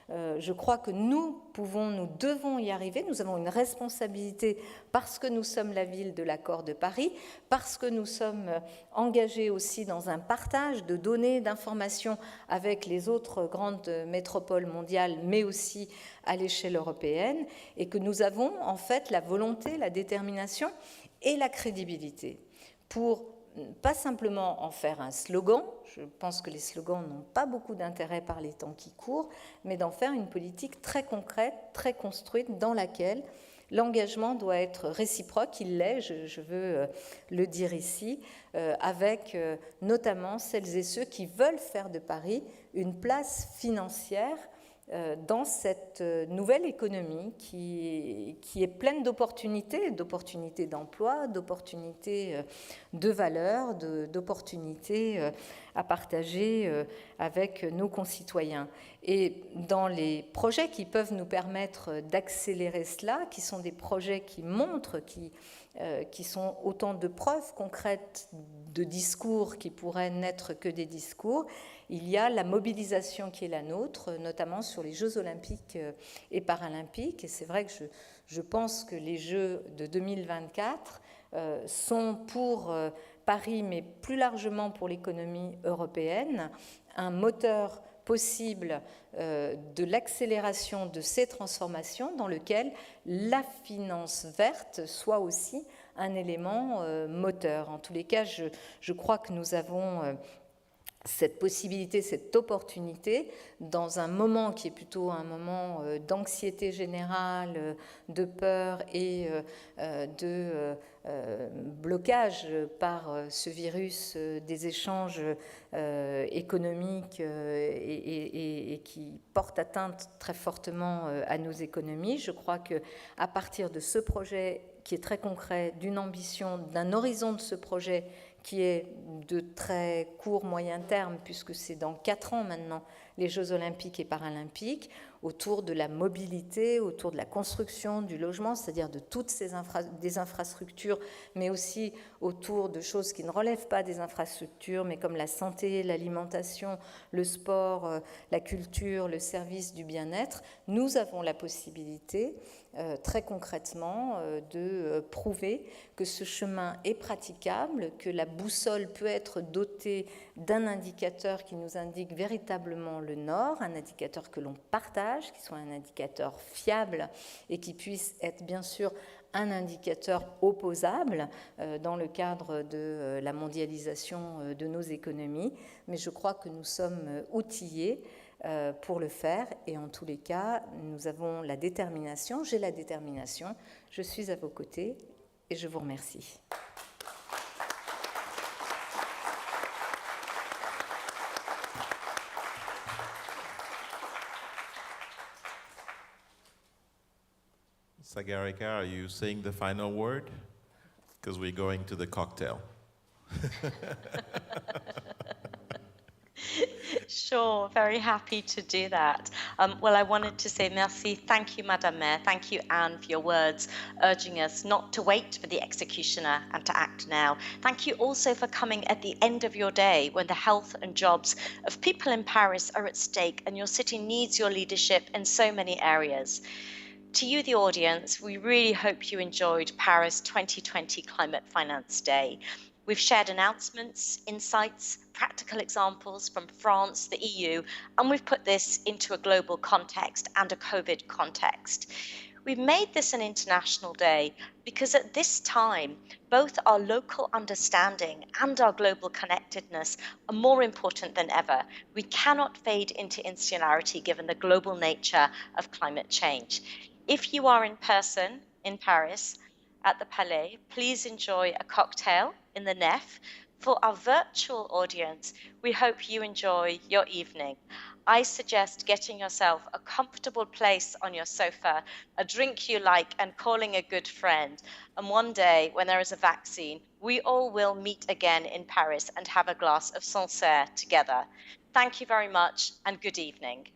Je crois que nous devons y arriver. Nous avons une responsabilité parce que nous sommes la ville de l'accord de Paris, parce que nous sommes engagés aussi dans un partage de données, d'informations avec les autres grandes métropoles mondiales, mais aussi à l'échelle européenne, et que nous avons en fait la volonté, la détermination et la crédibilité pour pas simplement en faire un slogan, je pense que les slogans n'ont pas beaucoup d'intérêt par les temps qui courent, mais d'en faire une politique très concrète, très construite, dans laquelle l'engagement doit être réciproque, il l'est, je veux le dire ici, avec notamment celles et ceux qui veulent faire de Paris une place financière dans cette nouvelle économie qui est pleine d'opportunités d'emploi, d'opportunités de valeur, d'opportunités à partager avec nos concitoyens. Et dans les projets qui peuvent nous permettre d'accélérer cela, qui sont des projets qui montrent, qui sont autant de preuves concrètes de discours qui pourraient n'être que des discours, il y a la mobilisation qui est la nôtre, notamment sur les Jeux olympiques et paralympiques. Et c'est vrai que je pense que les Jeux de 2024 sont pour Paris, mais plus largement pour l'économie européenne, un moteur possible de l'accélération de ces transformations dans lequel la finance verte soit aussi un élément moteur. En tous les cas, je crois que nous avons cette possibilité, cette opportunité, dans un moment qui est plutôt un moment d'anxiété générale, de peur et de blocage par ce virus des échanges économiques et qui porte atteinte très fortement à nos économies. Je crois qu'à partir de ce projet qui est très concret, d'une ambition, d'un horizon de ce projet qui est de très court, moyen terme, puisque c'est dans 4 ans maintenant, les Jeux olympiques et paralympiques, autour de la mobilité, autour de la construction, du logement, c'est-à-dire de toutes des infrastructures, mais aussi autour de choses qui ne relèvent pas des infrastructures, mais comme la santé, l'alimentation, le sport, la culture, le service du bien-être, nous avons la possibilité, très concrètement, de prouver que ce chemin est praticable, que la boussole peut être dotée d'un indicateur qui nous indique véritablement le nord, un indicateur que l'on partage, qui soit un indicateur fiable et qui puisse être bien sûr un indicateur opposable dans le cadre de la mondialisation de nos économies, mais je crois que nous sommes outillés pour le faire, et en tous les cas, nous avons la détermination, j'ai la détermination, je suis à vos côtés et je vous remercie. Sagarika, are you saying the final word? Because we're going to the cocktail. Sure, very happy to do that. Well, I wanted to say merci, thank you, Madame Maire, thank you, Anne, for your words, urging us not to wait for the executioner and to act now. Thank you also for coming at the end of your day when the health and jobs of people in Paris are at stake and your city needs your leadership in so many areas. To you, the audience, we really hope you enjoyed Paris 2020 Climate Finance Day. We've shared announcements, insights, practical examples from France, the EU, and we've put this into a global context and a COVID context. We've made this an international day because at this time, both our local understanding and our global connectedness are more important than ever. We cannot fade into insularity given the global nature of climate change. If you are in person in Paris at the Palais, please enjoy a cocktail in the Nef. For our virtual audience, we hope you enjoy your evening. I suggest getting yourself a comfortable place on your sofa, a drink you like, and calling a good friend. And one day, when there is a vaccine, we all will meet again in Paris and have a glass of Sancerre together. Thank you very much, and good evening.